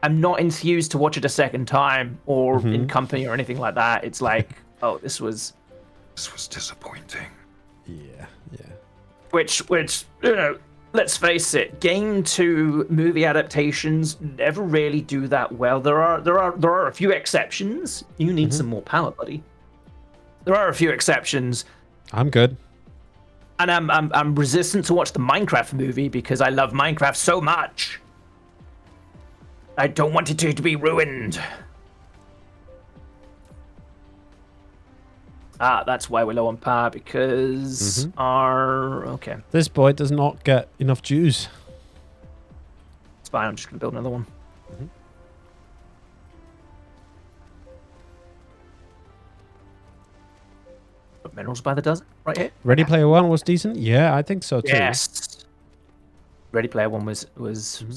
I'm not enthused to watch it a second time or in company or anything like that. It's like, oh, this was disappointing. Yeah. which you know, let's face it, game to movie adaptations never really do that well. There are a few exceptions. You need some more power, buddy. There are a few exceptions, I'm good. and I'm resistant to watch the Minecraft movie because I love Minecraft so much. I don't want it to be ruined. Ah, that's why we're low on power, because okay. This boy does not get enough juice. It's fine, I'm just gonna build another one. Got minerals by the dozen, right here. Ready Player One was decent. Yeah, I think so too. Yes. Ready Player One was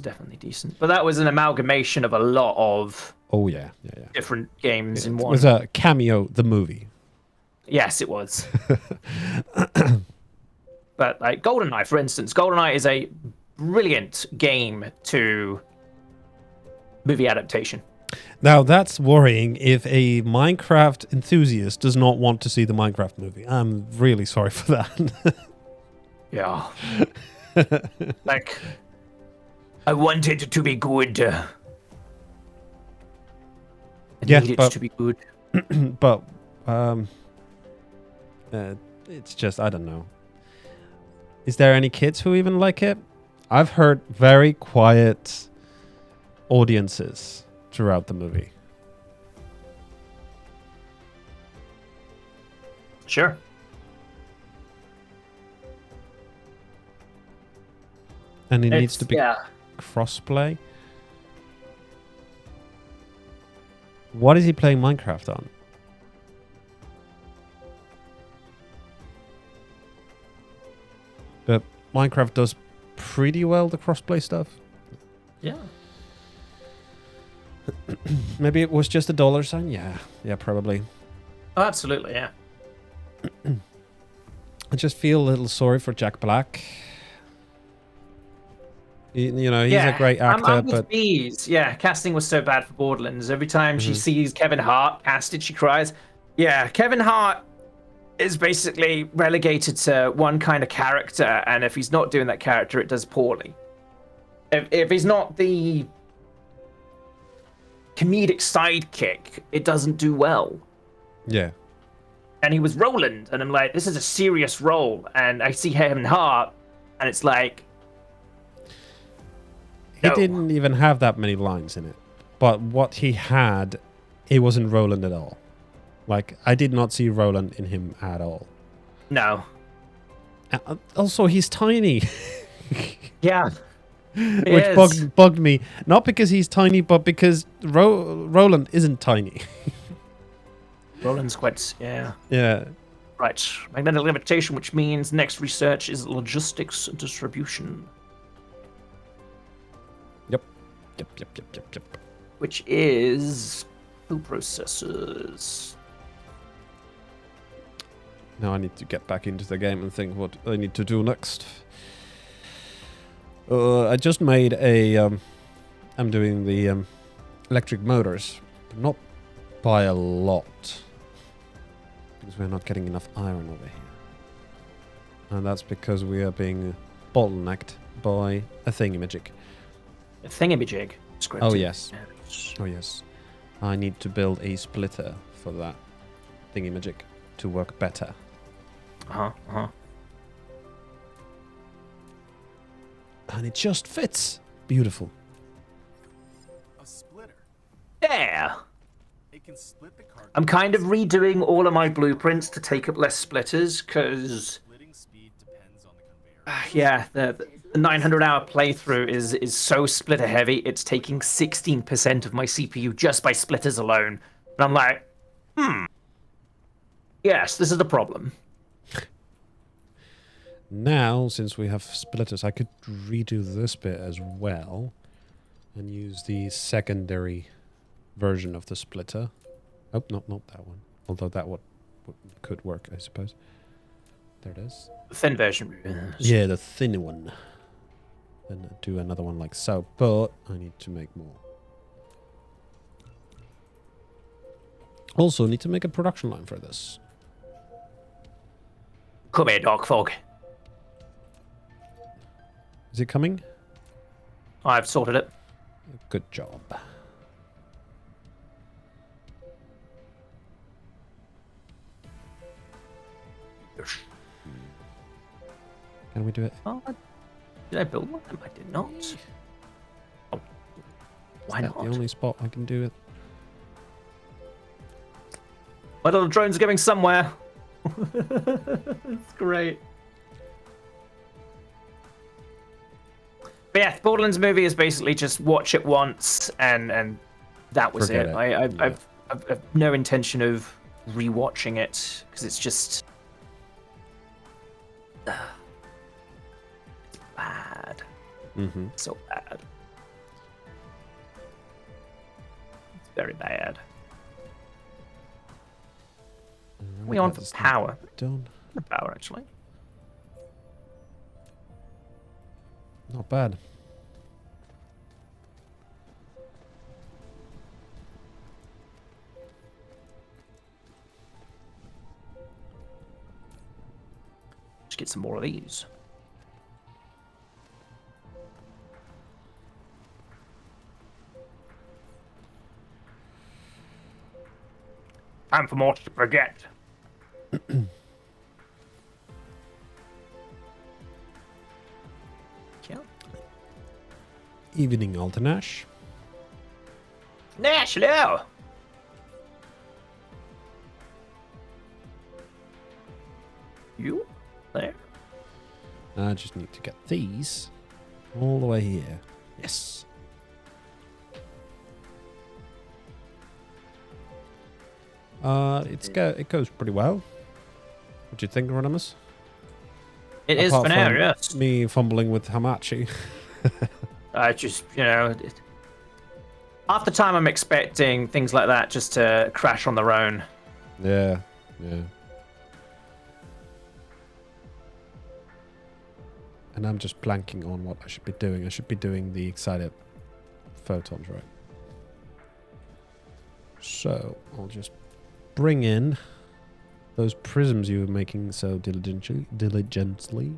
definitely decent, but that was an amalgamation of a lot of Oh yeah. different games in It one. was a Cameo, the movie. Yes, it was. But like GoldenEye, for instance, GoldenEye is a brilliant game to movie adaptation. Now that's worrying if a Minecraft enthusiast does not want to see the Minecraft movie. I'm really sorry for that. Yeah. Like, I want it to be good. I Yeah, need it but- to be good. but it's just, I don't know. Is there any kids who even like it? I've heard very quiet audiences throughout the movie. Sure. And it needs to be Yeah. crossplay. What is he playing Minecraft on? But Minecraft does pretty well the crossplay stuff. Yeah. Maybe it was just a dollar sign. Yeah, probably. Oh, absolutely, yeah. I just feel a little sorry for Jack Black. You know, he's a great actor, I'm with but bees. Yeah, casting was so bad for Borderlands. Every time she sees Kevin Hart casted, she cries. Yeah, Kevin Hart is basically relegated to one kind of character, and if he's not doing that character, it does poorly. If he's not the comedic sidekick, it doesn't do well. yeah. And he was Roland, and I'm like, this is a serious role, and I see Kevin Hart, and it's like, He no. didn't even have that many lines in it. But what he had, it wasn't Roland at all. Like, I did not see Roland in him at all. no. Also, he's tiny. Yeah. Which bugged me. Not because he's tiny, but because Roland isn't tiny. Roland's quite, yeah. Yeah. Right. Magnetic levitation, which means next research is logistics and distribution, Yep. which is food processors. Now I need to get back into the game and think what I need to do next. I just made a... I'm doing the electric motors, but not by a lot. Because we're not getting enough iron over here. And that's because we are being bottlenecked by a thingamajig. A thingamajig. Script. Oh, yes. Oh, yes. I need to build a splitter for that thingamajig to work better. Uh-huh. And it just fits. Beautiful. A splitter. Yeah. It can split the cartridge. I'm kind of redoing all of my blueprints to take up less splitters, because Splitting speed depends on the conveyor. yeah, the 900-hour playthrough is so splitter heavy. It's taking 16% of my CPU just by splitters alone. And I'm like, yes, this is the problem. Now, since we have splitters, I could redo this bit as well and use the secondary version of the splitter. Oh, no, not that one. Although that one could work, I suppose. There it is. Thin version. Yeah, the thin one. Then do another one like so, but I need to make more. Also, need to make a production line for this. Come here, dog fog. Is it coming? I've sorted it. Good job. Can we do it? Oh, did I build one? I did not. Oh, why Is that not? the only spot I can do it? My little drones are going somewhere. It's great. But yeah, Borderlands movie is basically just watch it once and that was Forget it. it. I've no intention of rewatching it because it's just it's bad. Mm-hmm. So bad. It's very bad. We on for power. Done. The power actually. Not bad. Let's get some more of these. Time for more to forget. Yeah. Evening, Alternash. Nash, hello. You there? I just need to get these all the way here. Yes. It goes pretty well. What do you think, Rodimus? It is for now, yes. Me fumbling with Hamachi. I just, half the time I'm expecting things like that just to crash on their own. Yeah. And I'm just blanking on what I should be doing. I should be doing the excited photons, right? So I'll just bring in those prisms you were making so diligently.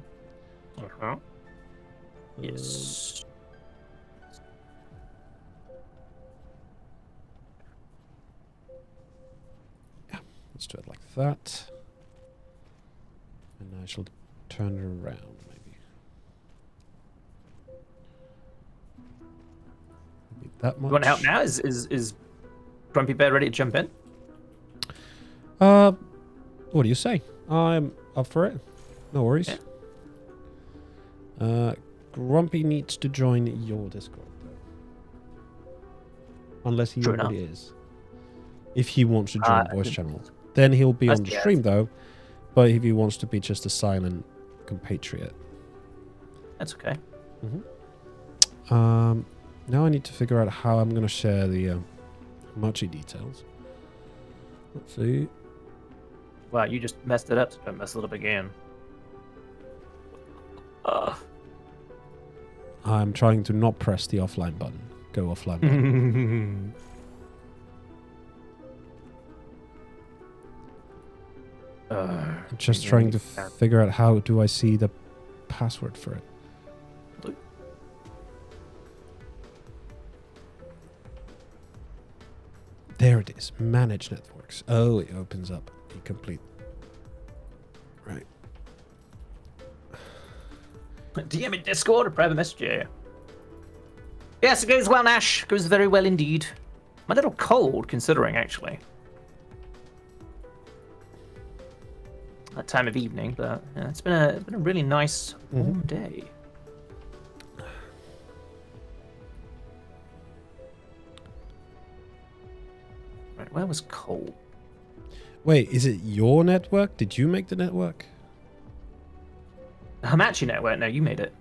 Uh-huh. Yes. Let's do it like that. And I shall turn it around, maybe. Maybe that much. You want to help now? Is Grumpy Bear ready to jump in? What do you say? I'm up for it. No worries. Yeah. Grumpy needs to join your Discord, though. Unless he True already is. If he wants to join voice I- channel. Then he'll be on the Yeah. stream, though. But if he wants to be just a silent compatriot. That's okay. Now I need to figure out how I'm going to share the Machi details. Let's see. Wow, you just messed it up, so don't mess it up again. I'm trying to not press the offline button. Go offline button. I'm just trying to figure out how do I see the password for it. There it is. Manage networks. Oh, it opens up a complete. Right. DM in Discord or private message. Yeah. Yes, it goes well, Nash. Goes very well indeed. I'm a little cold, considering actually that time of evening, but yeah, it's been a really nice warm day. Right, where was Cole? Wait, is it your network? Did you make the network? Hamachi network. No, you made it.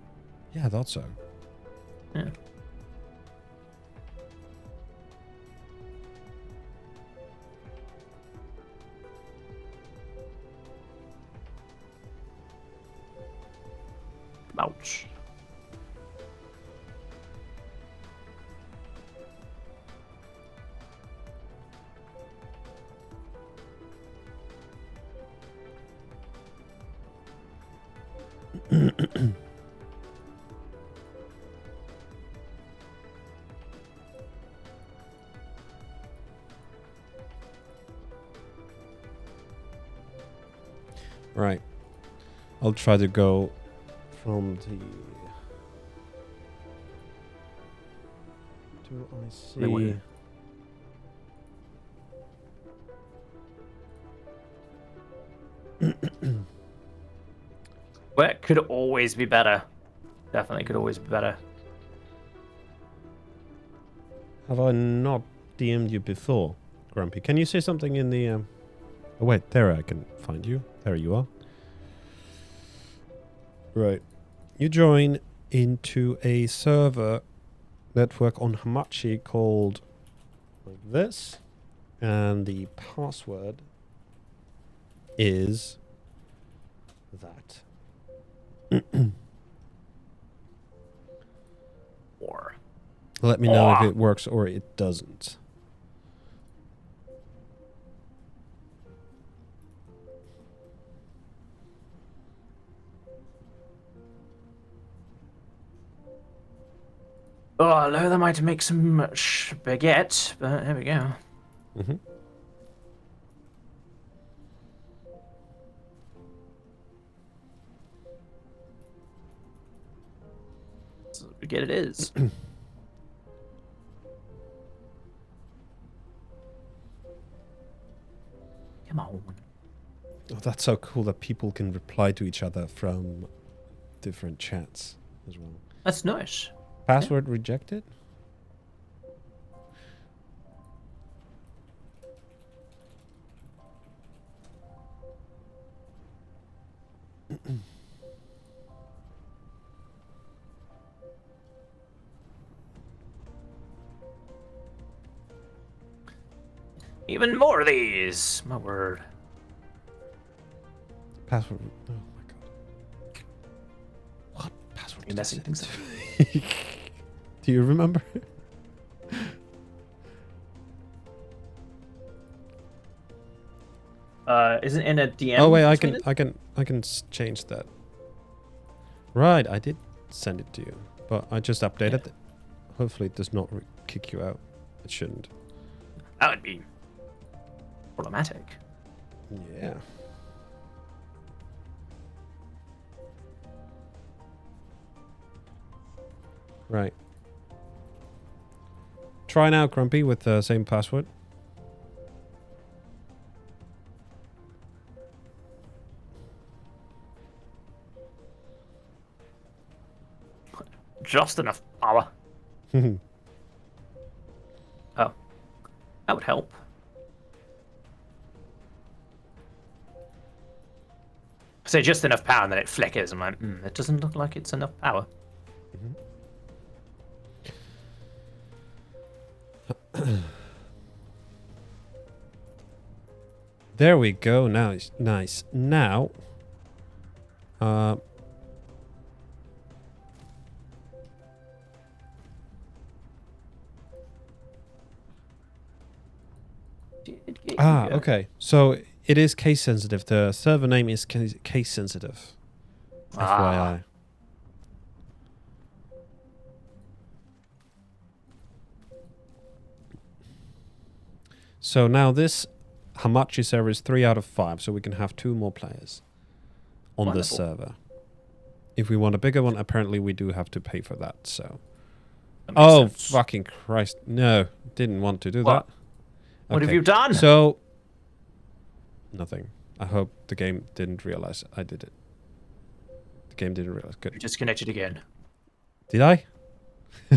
Yeah, I thought so. Yeah. Ouch. Right. I'll try to go from the... Do I Wait, what? see... But it could always be better. Definitely could always be better. Have I not DM'd you before, Grumpy? Can you say something in the... Oh, wait, there I can find you. There you are. Right. You join into a server network on Hamachi called like this. And the password is that. Or Let me know if it works or it doesn't. oh, although that might make some spaghetti, but there we go. Mm-hmm. Spaghetti it is. Come on. Oh, that's so cool that people can reply to each other from different chats as well. That's nice. Password rejected? Even more of these. My word. Password. Oh my god. What password? You're did I messing set? things up. Do you remember? Isn't in a DM? Oh wait, between us? I can change that. Right, I did send it to you, but I just updated it. Hopefully, it does not kick you out. It shouldn't. That would be problematic. Yeah. Right. Try now, Grumpy, with the same password. Just enough power. Oh, that would help. Say just enough power, and then it flickers. I'm like, it doesn't look like it's enough power. There we go. Nice, nice. Now, okay. So it is case sensitive. The server name is case sensitive. FYI. So now this Hamachi server is 3 out of 5, so we can have 2 more players on this Wonderful. server. If we want a bigger one, apparently we do have to pay for that. So, That makes sense. fucking Christ! No, didn't want to do What? that. What have Okay, you done? So, nothing. I hope the game didn't realize I did it. The game didn't realize. You Good. disconnected again. Did I?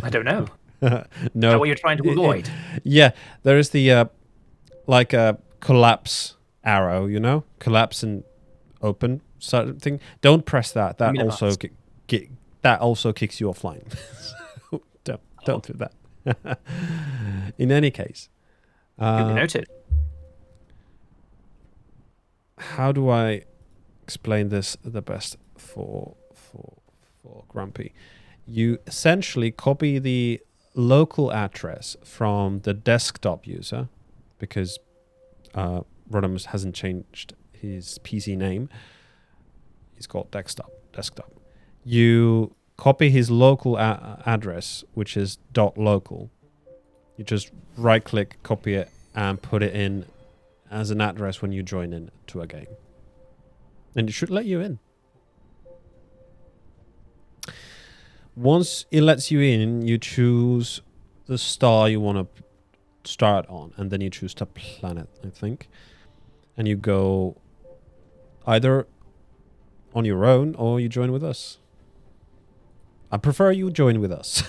I don't know. No. Is that what you're trying to avoid? Yeah, there is the like a collapse arrow, you know, collapse and open. sort of thing. Don't press that. That Minimize. also that also kicks you offline. So don't do that. In any case, Duly noted. how do I explain this the best for Grumpy? You essentially copy the local address from the desktop user, because Rodamus hasn't changed his PC name. He's called desktop. You copy his local address, which is .local. You just right-click, copy it, and put it in as an address when you join in to a game. And it should let you in. Once it lets you in, you choose the star you want to start on, and then you choose the planet, I think. And you go either on your own or you join with us. I prefer you join with us.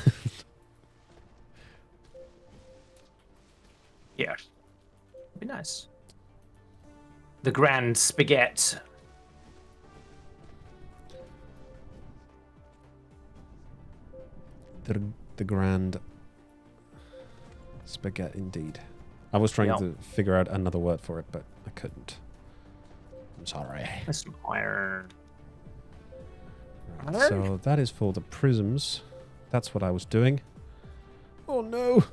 Yes. Be nice. The Grand Spaghetti. The grand spaghetti, indeed. I was trying to figure out another word for it, but I couldn't. I'm sorry. Mr. Iron. Right, so that is for the prisms. That's what I was doing. Oh no!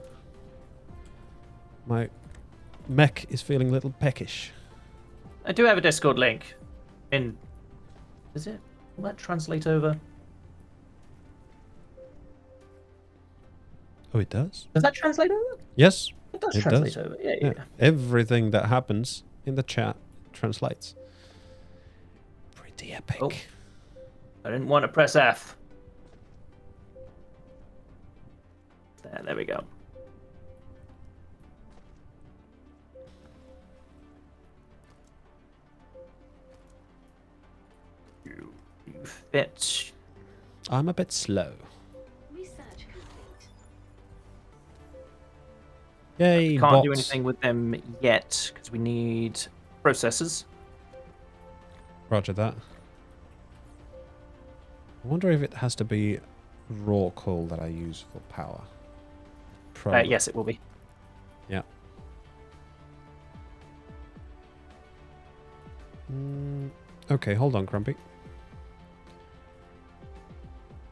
My mech is feeling a little peckish. I do have a Discord link. Is it? Will that translate over? Oh, it does? Does that translate over? Yes. It does It translate does. over. Yeah. Yeah. Everything that happens in the chat translates. Pretty epic. Oh. I didn't want to press F. There we go. You fit. I'm a bit slow. Research complete. Yay, Can't bots. do anything with them yet because we need processors. Roger that. I wonder if it has to be raw coal that I use for power. Probably. Yes, it will be. Yeah. Okay, hold on, Crumpy.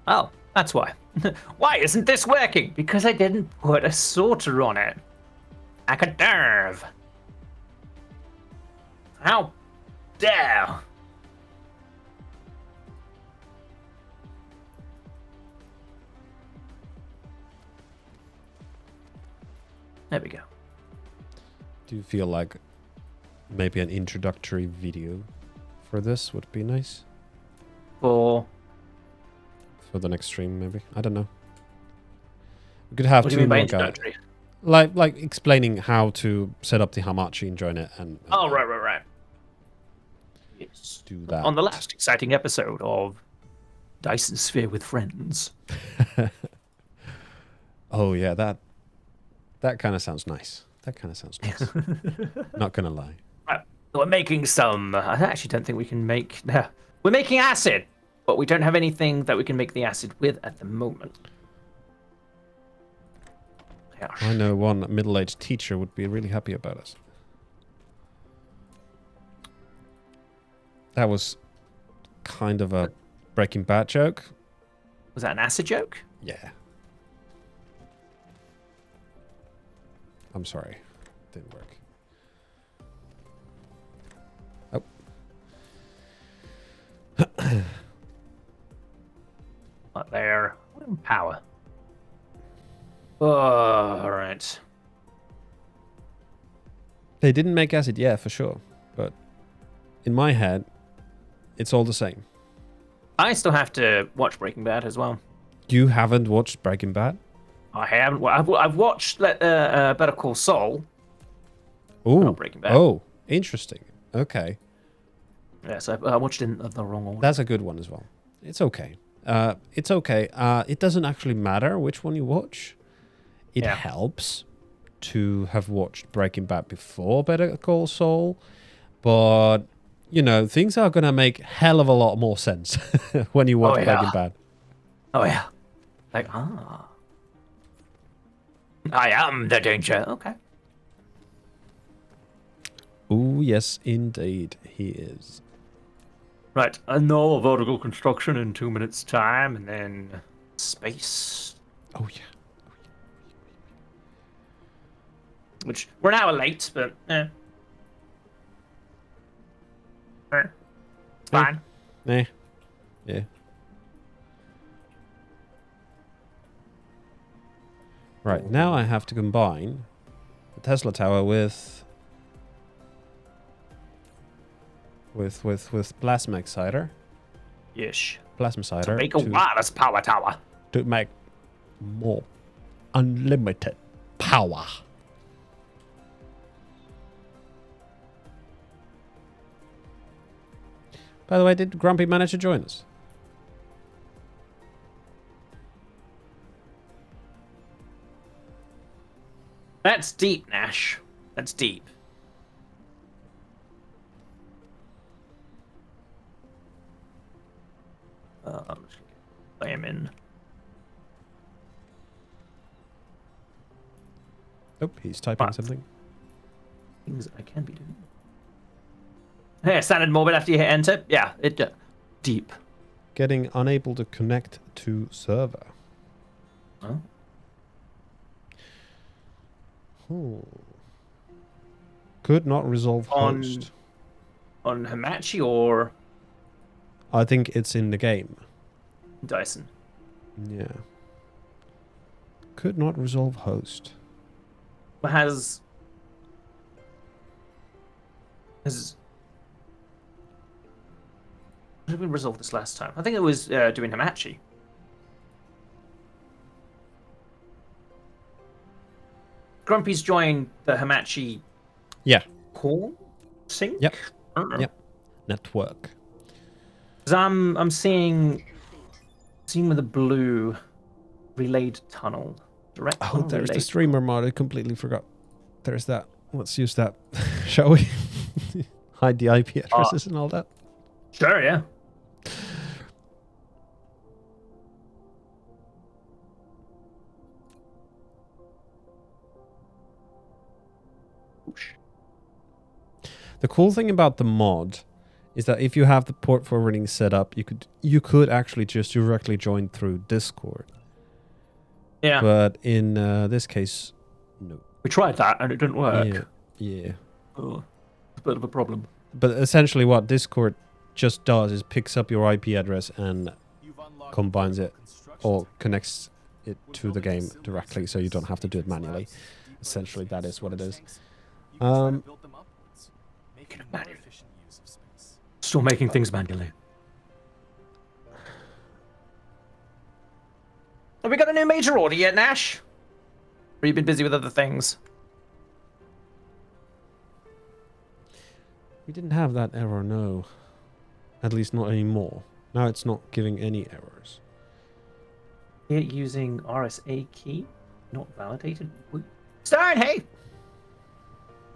Oh, that's why. Why isn't this working? Because I didn't put a sorter on it. I could nerve. How dare? There we go. Do you feel like maybe an introductory video for this would be nice? For For the next stream, maybe? I don't know. We could have what do two you mean by more guys. introductory? Like explaining how to set up the Hamachi and join it and Oh, right. Yes. do that. On the last exciting episode of Dyson Sphere with Friends. Oh yeah, that kind of sounds nice. That kind of sounds nice. Not gonna lie. We're making some. I actually don't think we can make. We're making acid, but we don't have anything that we can make the acid with at the moment. Gosh. I know one middle-aged teacher would be really happy about us. That was kind of a Breaking Bad joke. Was that an acid joke? Yeah. I'm sorry. Didn't work. Oh. Not there. Power. Oh, all right. They didn't make acid, yeah, for sure. But in my head, it's all the same. I still have to watch Breaking Bad as well. You haven't watched Breaking Bad? I haven't. Well, I've watched Better Call Saul. Ooh. Not Breaking Bad. Oh, interesting. Okay. Yes, I watched it in the wrong order. That's a good one as well. It's okay. It's okay. It doesn't actually matter which one you watch. It Yeah. helps to have watched Breaking Bad before Better Call Saul. But you know, things are gonna make hell of a lot more sense when you watch Oh, yeah. Breaking Bad. Oh yeah. Like, I am the danger. Okay. Oh yes, indeed, he is. Right. No vertical construction in 2 minutes' time, and then space. Oh yeah. Which we're an hour late, but it's fine. Eh. Yeah. Right, now I have to combine the Tesla Tower with plasma exciter. Yes. Plasma exciter Make a wireless power tower. to make more unlimited power. By the way, did Grumpy manage to join us? That's deep, Nash. That's deep. I'm just gonna play him in. Oh, he's typing What? something. Things I can be doing. Hey, it sounded morbid after you hit enter. Yeah, it deep. Getting unable to connect to server. Oh. Could not resolve On- host. On Hamachi or I think it's in the game. Dyson? Yeah. Could not resolve host. Has how did we resolve this last time? I think it was doing Hamachi. Grumpy's joined the Hamachi Yeah. call sync. Yep. I don't know. Yep. Network. 'Cause I'm seeing with a blue relayed tunnel. Direct Oh, tunnel there's the relayed. streamer mod. I completely forgot. There's that. Let's use that. Shall we? Hide the IP addresses and all that. Sure, yeah. Oosh. The cool thing about the mod is that if you have the port forwarding set up, you could actually just directly join through Discord. Yeah. But in this case, no. We tried that and it didn't work. Yeah. Yeah. Oh, it's a bit of a problem. But essentially what Discord just does is picks up your IP address and combines it or connects it to the game directly, so you don't have to do it manually. Essentially, that is what it is. Still making things manually. Have we got a new major order yet, Nash? Or you been busy with other things? We didn't have that error, no. At least not anymore. Now it's not giving any errors. Here using RSA key, not validated. Stern, hey!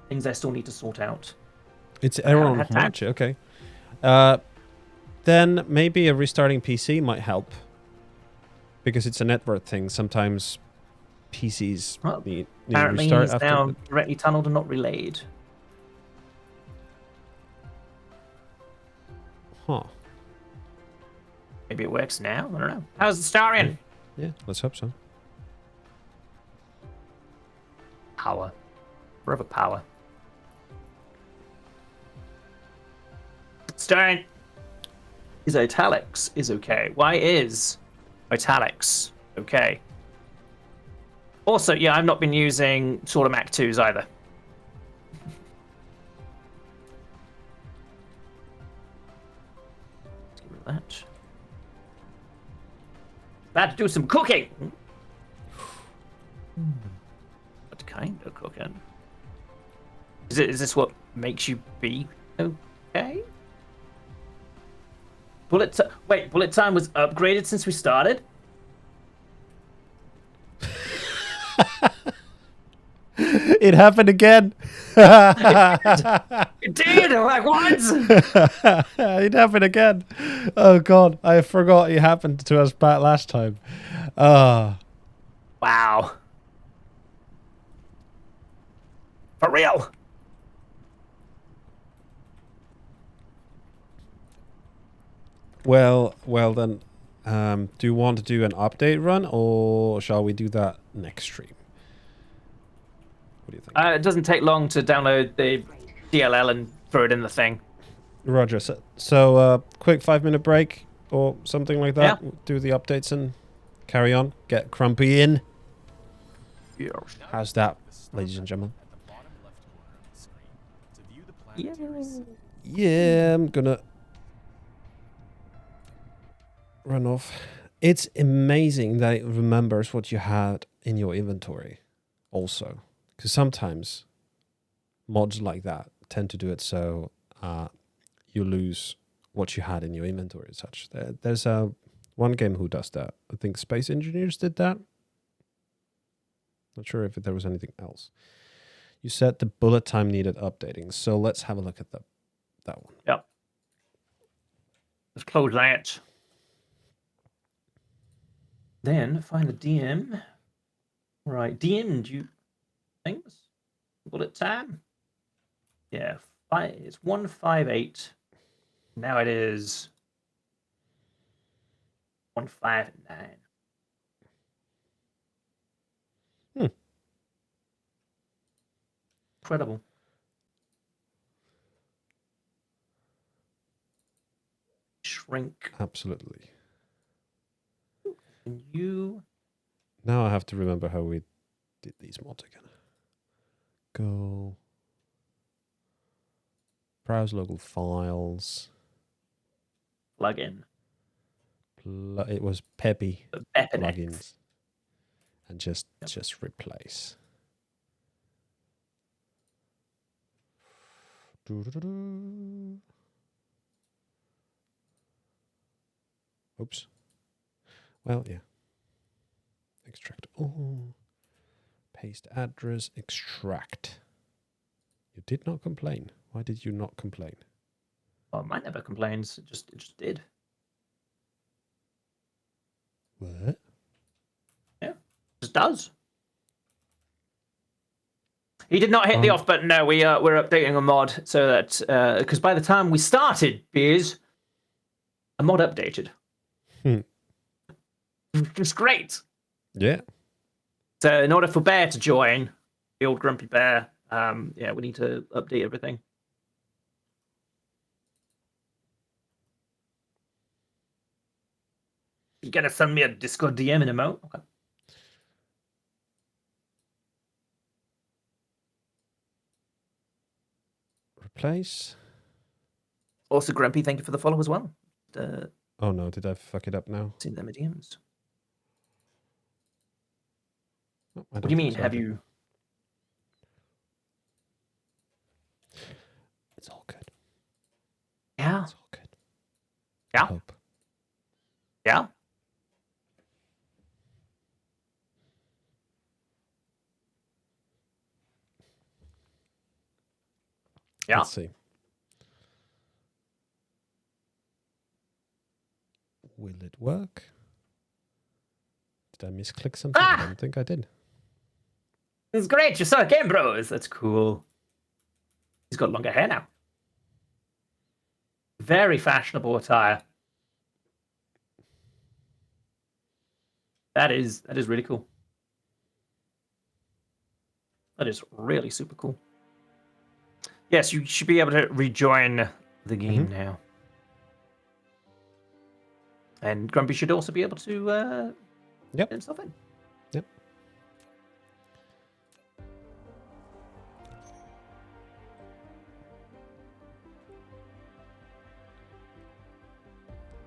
Things I still need to sort out. It's error on had time. Hamachi, okay. Then maybe a restarting PC might help. Because it's a network thing. Sometimes PCs Well, need Apparently restart he's after now the- directly tunneled and not relayed. Huh. Maybe it works now? I don't know. How's the Starian? Yeah, let's hope so. Power. Forever power. Stern. Is italics is okay. Why is italics okay? Also, yeah, I've not been using sort of Mac 2s either. Let's get rid of that. About to do some cooking. What kind of cooking? Is this what makes you be okay? Wait, bullet time was upgraded since we started? It happened again. It did. I'm like, what? It happened again. Oh god, I forgot it happened to us back last time. Ah. Wow. For real. Well then. Do you want to do an update run, or shall we do that next stream? What do you think? It doesn't take long to download the DLL and throw it in the thing. Roger. So quick 5-minute break or something like that. Yeah. Do the updates and carry on. Get Crumpy in. How's that, ladies and gentlemen? At the bottom left corner of the screen to view the planetary system. Yeah, I'm gonna run off. It's amazing that it remembers what you had in your inventory also. Because sometimes mods like that tend to do it so you lose what you had in your inventory and such. There's one game who does that. I think Space Engineers did that. Not sure if there was anything else. You said the bullet time needed updating, so let's have a look at that one. Yep. Let's close that. Then find the DM. Right, DM, do you things? Bullet time? Yeah, it's 158. Now it is 159. Incredible. Shrink. Absolutely. And you. Now I have to remember how we did these mods again. Go. Browse local files. Plug in. It was Peppy The Bepinex. plugins. And just replace. Doo-doo-doo-doo. Oops. Well, yeah. Extract all. Paste address. Extract. You did not complain. Why did you not complain? Well, mine never complains. It just did. What? Yeah, just does. He did not hit the off button. No, we're updating a mod so that because by the time we started, Beers, a mod updated. Just great. Yeah. So in order for Bear to join, the old grumpy bear, yeah, we need to update everything. You're gonna send me a Discord DM in a moment. Okay. Replace. Also, Grumpy, thank you for the follow as well. Oh no, did I fuck it up now? Seen them at DMs. No, What do you mean? Have you? It's all good. Yeah. It's all good. Yeah. Hope. Yeah. Yeah. Let's see. Will it work? Did I misclick something? I don't think I did. It's great. You saw a game, bros. That's cool. He's got longer hair now. Very fashionable attire. That is really cool. That is really super cool. Yes, you should be able to rejoin the game now. And Grumpy should also be able to Yep. get himself in. Yep.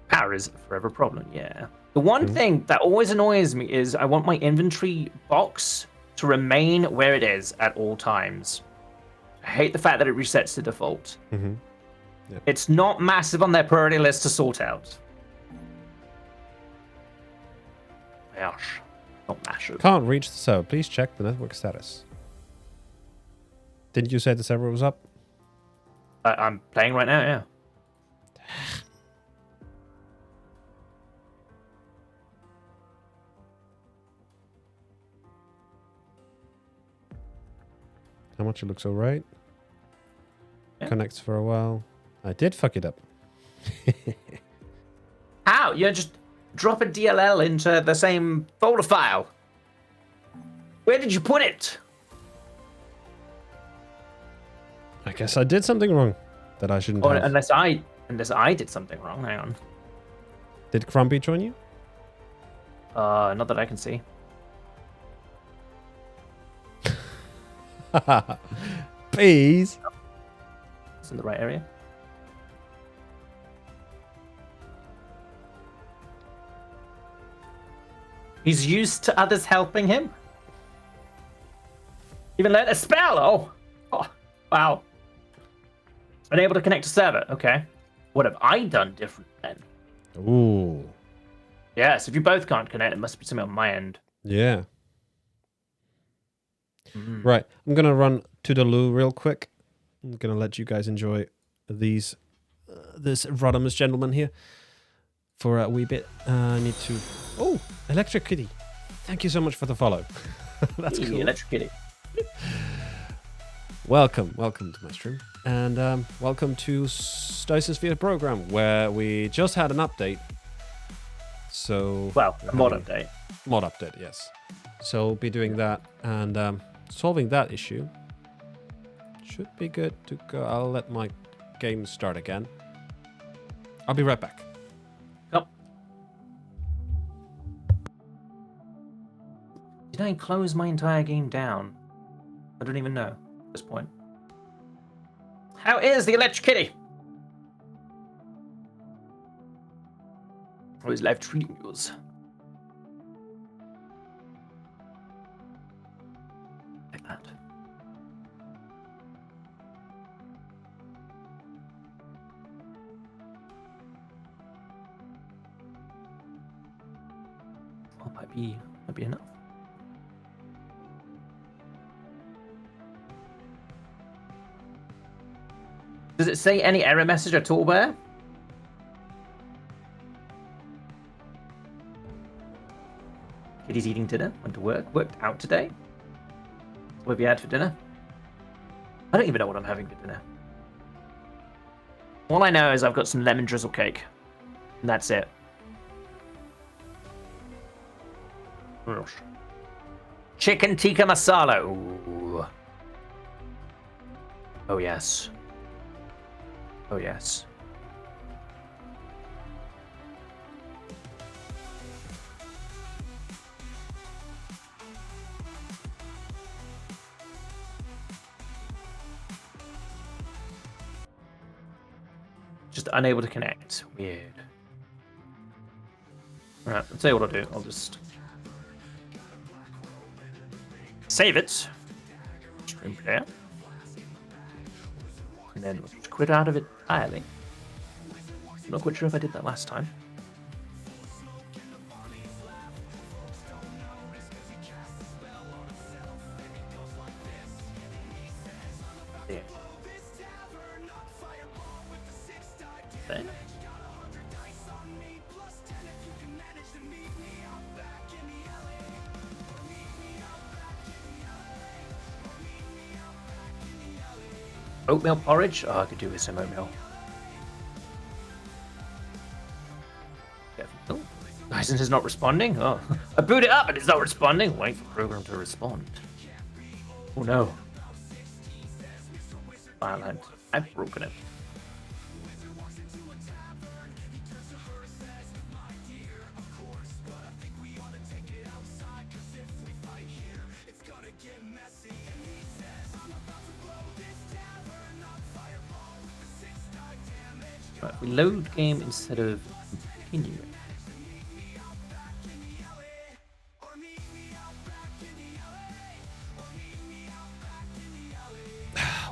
Power is a forever problem, yeah. The one thing that always annoys me is I want my inventory box to remain where it is at all times. I hate the fact that it resets to default. Yep. It's not massive on their priority list to sort out. Gosh, not massive. Can't reach the server. Please check the network status. Didn't you say the server was up? I'm playing right now, yeah. How much it looks alright. Yeah. Connects for a while. I did fuck it up. How? You just drop a DLL into the same folder file. Where did you put it? I guess I did something wrong that I shouldn't Or have. unless I did something wrong. Hang on. Did Crumpy join you? Not that I can see. Please. It's in the right area. He's used to others helping him. Even learned a spell. Oh, wow. Unable to connect to server. Okay. What have I done different then? Ooh. Yes, if you both can't connect, it must be something on my end. Yeah. Right. I'm going to run to the loo real quick. I'm going to let you guys enjoy this Rodamus gentleman here for a wee bit. I need to... Oh, Electric Kitty. Thank you so much for the follow. That's cool. Electric Kitty. Welcome to my stream. And welcome to Dyson's Theatre program, where we just had an update. So... Well, a mod update. Mod update, yes. So we'll be doing that and solving that issue. Should be good to go. I'll let my game start again. I'll be right back. Yep. Did I close my entire game down? I don't even know at this point. How is the Electric Kitty? How is life treating you? Like that. Well, might be enough. Does it say any error message at all there? Kitty's eating dinner, went to work, worked out today. What have you had for dinner? I don't even know what I'm having for dinner. All I know is I've got some lemon drizzle cake. And that's it. Chicken tikka masala. Ooh. Oh, yes. Oh, yes. Just unable to connect. Weird. Alright, I'll tell you what I'll do. I'll just save it. Stream player. And then we'll just quit out of it entirely. I'm not quite sure if I did that last time. There. There. Oatmeal porridge? Oh, I could do with some oatmeal. Oh, Dyson is not responding? Oh, I boot it up and it's not responding. Wait for program to respond. Oh no. Violent. I've broken it. Right, we load game instead of continuing.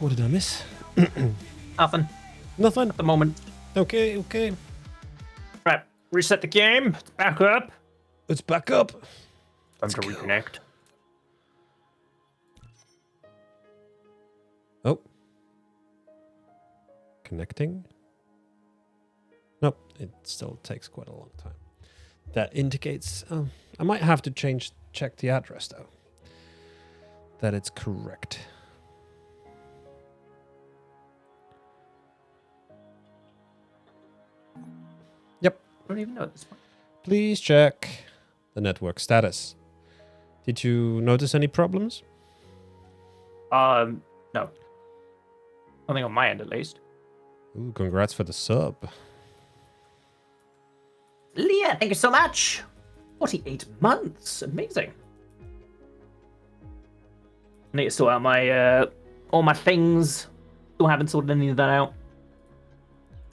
What did I miss? Nothing Nothing. at the moment. Okay. Right, reset the game. It's back up. It's back up. Time to reconnect. Connecting. Nope, it still takes quite a long time. That indicates... I might have to check the address, though. That it's correct. Yep. I don't even know at this point. Please check the network status. Did you notice any problems? No. Nothing on my end, at least. Ooh, congrats for the sub. Leah, thank you so much. 48 months. Amazing. I need to sort out my all my things. Still haven't sorted any of that out.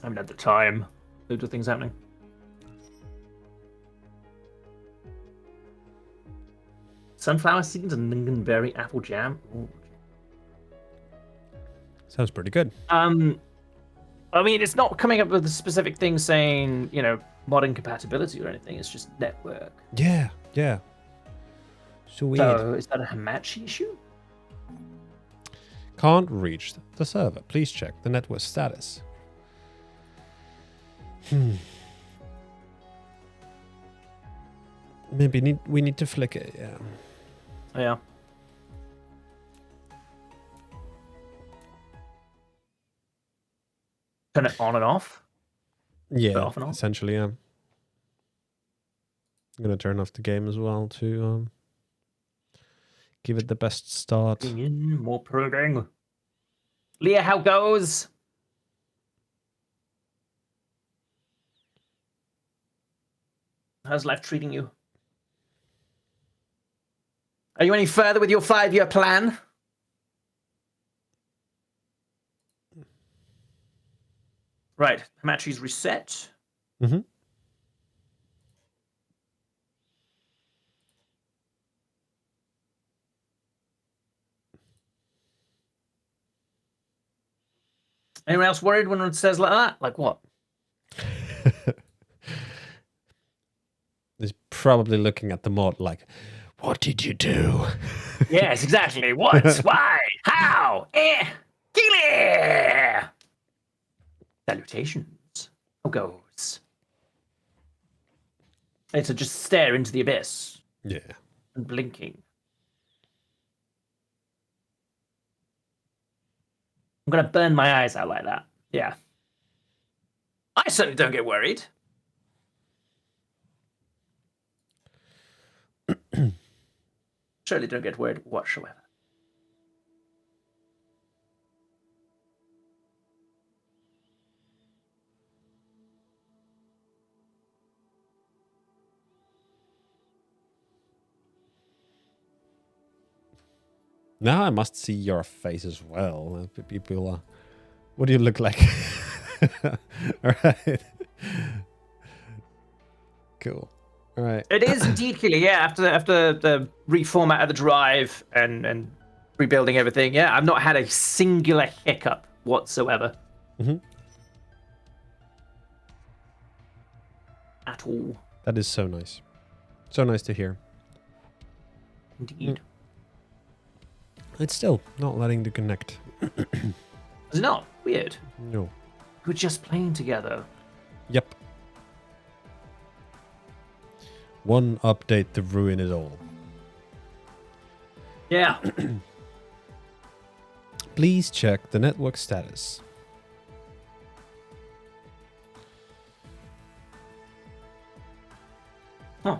I haven't had the time. Loads of things happening. Sunflower seeds and lingonberry apple jam. Ooh. Sounds pretty good. I mean, it's not coming up with a specific thing saying, you know, modern compatibility or anything. It's just network. Yeah, yeah. Sweet. So is that a Hamachi issue? Can't reach the server. Please check the network status. Maybe we need to flick it, yeah. Oh, yeah. Turn it on and off. Yeah, off and on? essentially, yeah. I'm gonna turn off the game as well to give it the best start. Bring in more probing. Leah, how goes? How's life treating you? Are you any further with your 5-year plan? Right, Hamachi's reset. Mm-hmm. Anyone else worried when it says like that? Like what? He's probably looking at the mod like, what did you do? Yes, exactly. What? Why? How? Kill it! Salutations. How goes? It's to just stare into the abyss Yeah. and blinking. I'm gonna burn my eyes out like that. Yeah. I certainly don't get worried. Surely don't get worried whatsoever. Now I must see your face as well. People, what do you look like? All right. Cool. All right. It is indeed Keely, yeah. After the reformat of the drive and rebuilding everything, yeah, I've not had a singular hiccup whatsoever. Mm-hmm. At all. That is so nice. So nice to hear. Indeed. It's still not letting to connect. Is it not? Weird. No. We're just playing together. Yep. One update to ruin it all. Yeah. Please check the network status. Huh.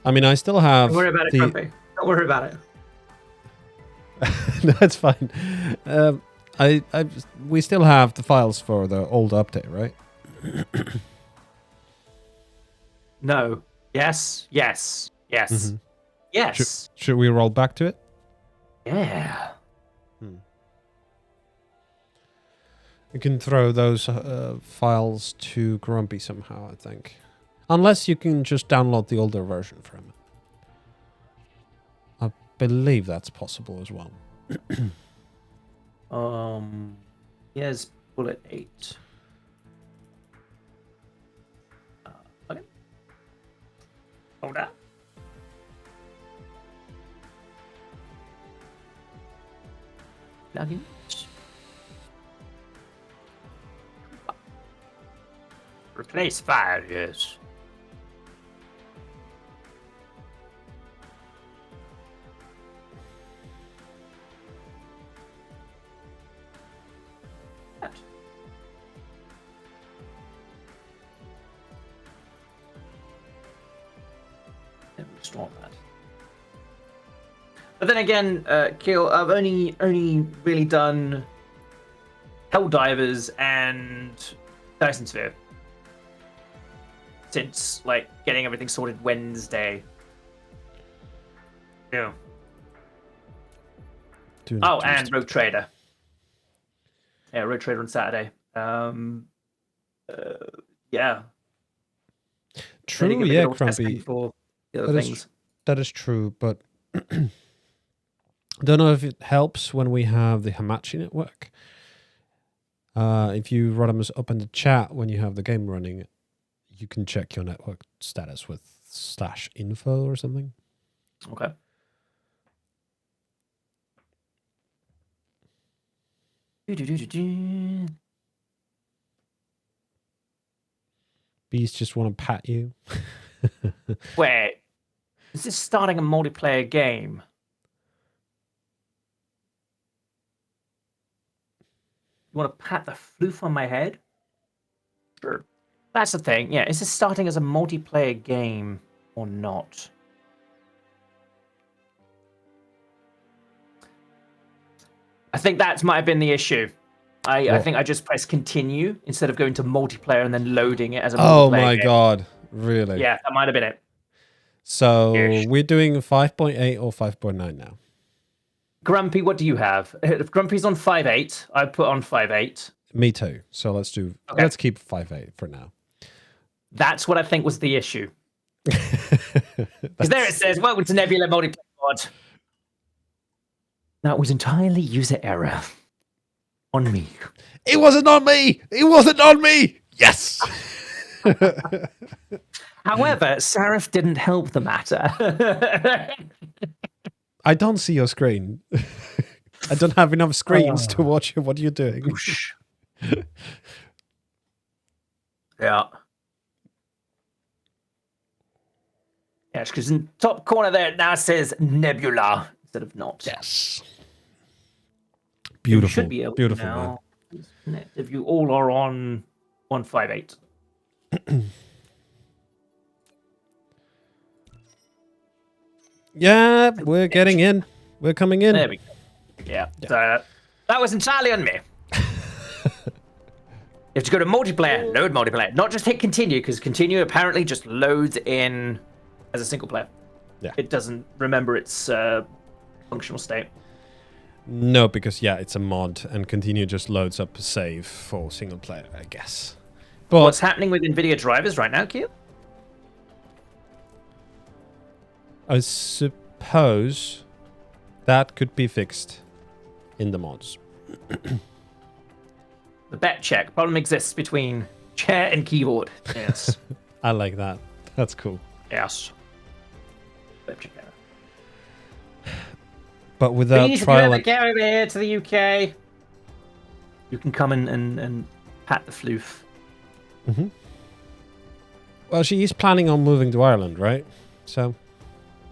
I mean, I still have Don't worry about it, the... Grumpy. Don't worry about it. That's fine. We still have the files for the old update, right? No. Yes. Yes. Yes. Mm-hmm. Yes. Should we roll back to it? Yeah. You can throw those files to Grumpy somehow, I think. Unless you can just download the older version from it. I believe that's possible as well. Here's bullet 8. Okay. Hold on. plugins. Replace file, yes. Restore that. But then again, Keel, I've only really done Helldivers and Dyson Sphere since like getting everything sorted Wednesday. Yeah. Oh, and Rogue Trader. Yeah, Rogue Trader on Saturday. Yeah. True, yeah, Crumpy. For the other things. That is true, but I don't know if it helps when we have the Hamachi network. If you Rodamus open the chat when you have the game running, you can check your network status with /info or something. Okay. Bees just want to pat you. Wait, is this starting a multiplayer game? You want to pat the floof on my head? Sure. That's the thing. Yeah, is this starting as a multiplayer game or not? I think that might have been the issue. I think I just pressed continue instead of going to multiplayer and then loading it as a multiplayer Oh my game. god, really? Yeah, that might have been it. So Ish. we're doing 5.8 or 5.9 now. Grumpy, what do you have? If Grumpy's on 5.8, I put on 5.8. Me too. So let's keep 5.8 for now. That's what I think was the issue. Because there it says, welcome to Nebula Multiplayer Mod. That was entirely user error. On me. It wasn't on me! It wasn't on me! Yes! However, Sarif didn't help the matter. I don't see your screen. I don't have enough screens to watch what you're doing. Yeah. Yes, because in the top corner there it now says Nebula instead of not. Yes. Beautiful. You should be able Beautiful, to man. now. If you all are on 158. Yeah, we're getting in. We're coming in. There we go. Yeah. So, that was entirely on me. You have to go to multiplayer, load multiplayer. Not just hit continue, because continue apparently just loads in as a single player. Yeah. It doesn't remember its functional state. No, because it's a mod, and continue just loads up a save for single player, I guess. But What's happening with NVIDIA drivers right now, Q? I suppose that could be fixed in the mods. The bet check. Problem exists between chair and keyboard. Yes. I like that. That's cool. Yes. Bet check error. But without Please, trial if you ever get over here to the UK, you can come and pat the floof. Mm-hmm. Well, she is planning on moving to Ireland, right? So.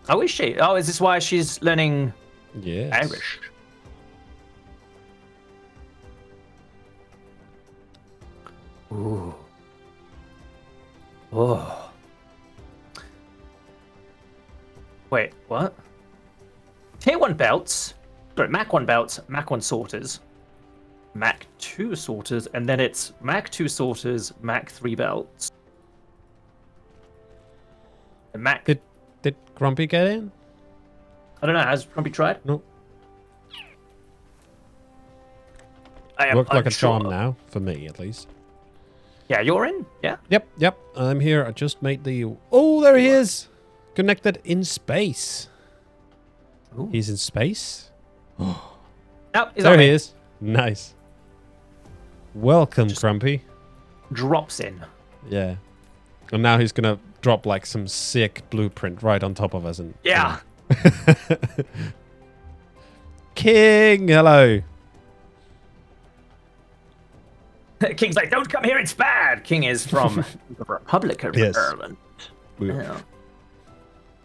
Oh, is she? Oh, is this why she's learning Yes. Irish? Ooh. Oh. Wait, what? Tier 1 belts. Sorry, Mac 1 belts, Mac 1 sorters, Mac 2 sorters, and then it's Mac 2 sorters, Mac 3 belts. And Mac... Did Grumpy get in? I don't know, has Grumpy tried? No. I am Looked like a unsure. charm now, for me at least. Yeah, you're in? Yeah. Yep. I'm here. I just made the... Oh, there he is! Connected in space. Ooh. He's in space? Oh, he's There on he it. is. Nice. Welcome, Grumpy. Drops in. Yeah. And now he's gonna drop like some sick blueprint right on top of us. And Yeah. King, hello. King's like, don't come here, it's bad. King is from the Republic of Yes. Ireland. We- Yeah.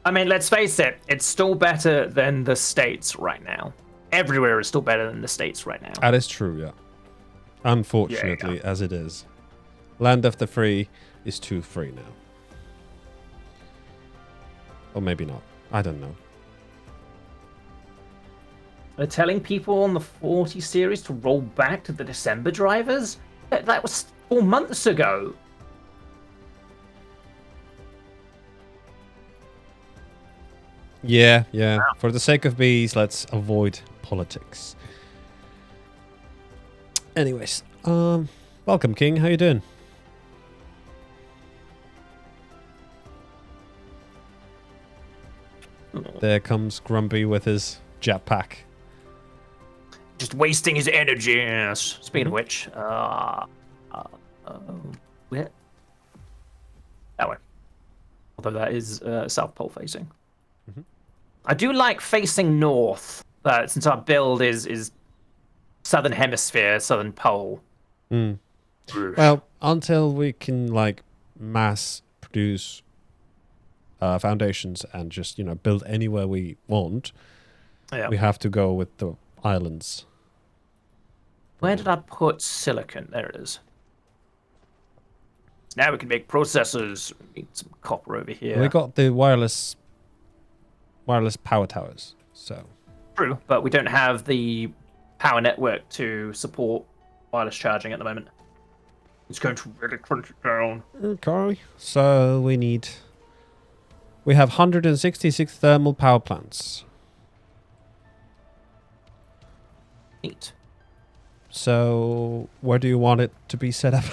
I mean, let's face it, it's still better than the States right now. Everywhere is still better than the States right now. That is true, yeah. Unfortunately, as it is. Land of the free is too free now. Or maybe not. I don't know. They're telling people on the 40 series to roll back to the December drivers? That was 4 months ago. Yeah, yeah. For the sake of bees, let's avoid politics. Anyways, welcome, King. How you doing? There comes Grumpy with his jetpack. Just wasting his energy. Yes. Speaking of which, where? That way. Although that is South Pole facing. I do like facing north, since our build is Southern Hemisphere, Southern Pole. Well, until we can like mass produce foundations and just build anywhere we want, Yeah. we have to go with the islands. Where did I put silicon? There it is. Now we can make processors. Need some copper over here. We got the wireless power towers, so True, but we don't have the power network to support wireless charging at the moment. It's going to really crunch it down. okay. So we have 166 thermal power plants. Neat. So where do you want it to be set up?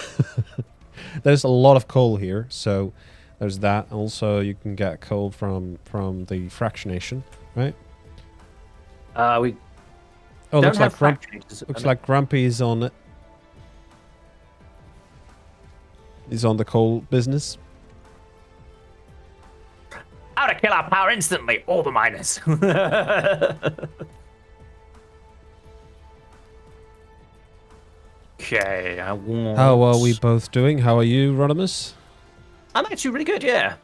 There's a lot of coal here, so there's that. Also, you can get coal from the fractionation, right? We Oh, don't looks have like fractionators. looks like Grumpy is on it. He's on the coal business. How to kill our power instantly, all the miners. Okay, I want... How are we both doing? How are you, Rodimus? I'm actually really good, yeah.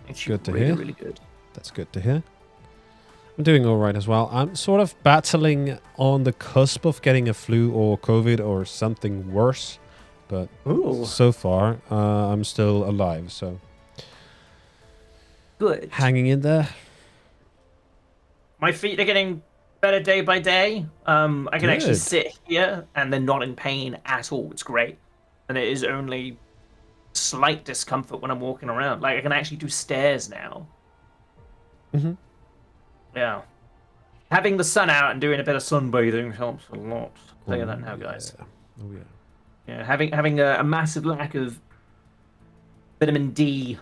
Actually, Good to really, hear. really good. That's good to hear. I'm doing all right as well. I'm sort of battling on the cusp of getting a flu or COVID or something worse, but Ooh, so far I'm still alive, so good. hanging in there. My feet are getting better day by day. I can actually Good. sit here and they're not in pain at all. It's great. And it is only slight discomfort when I'm walking around. Like, I can actually do stairs now. Mhm. Yeah. Having the sun out and doing a bit of sunbathing helps a lot. I'll tell you that now, guys. Yeah. Oh yeah. Yeah, having a massive lack of vitamin D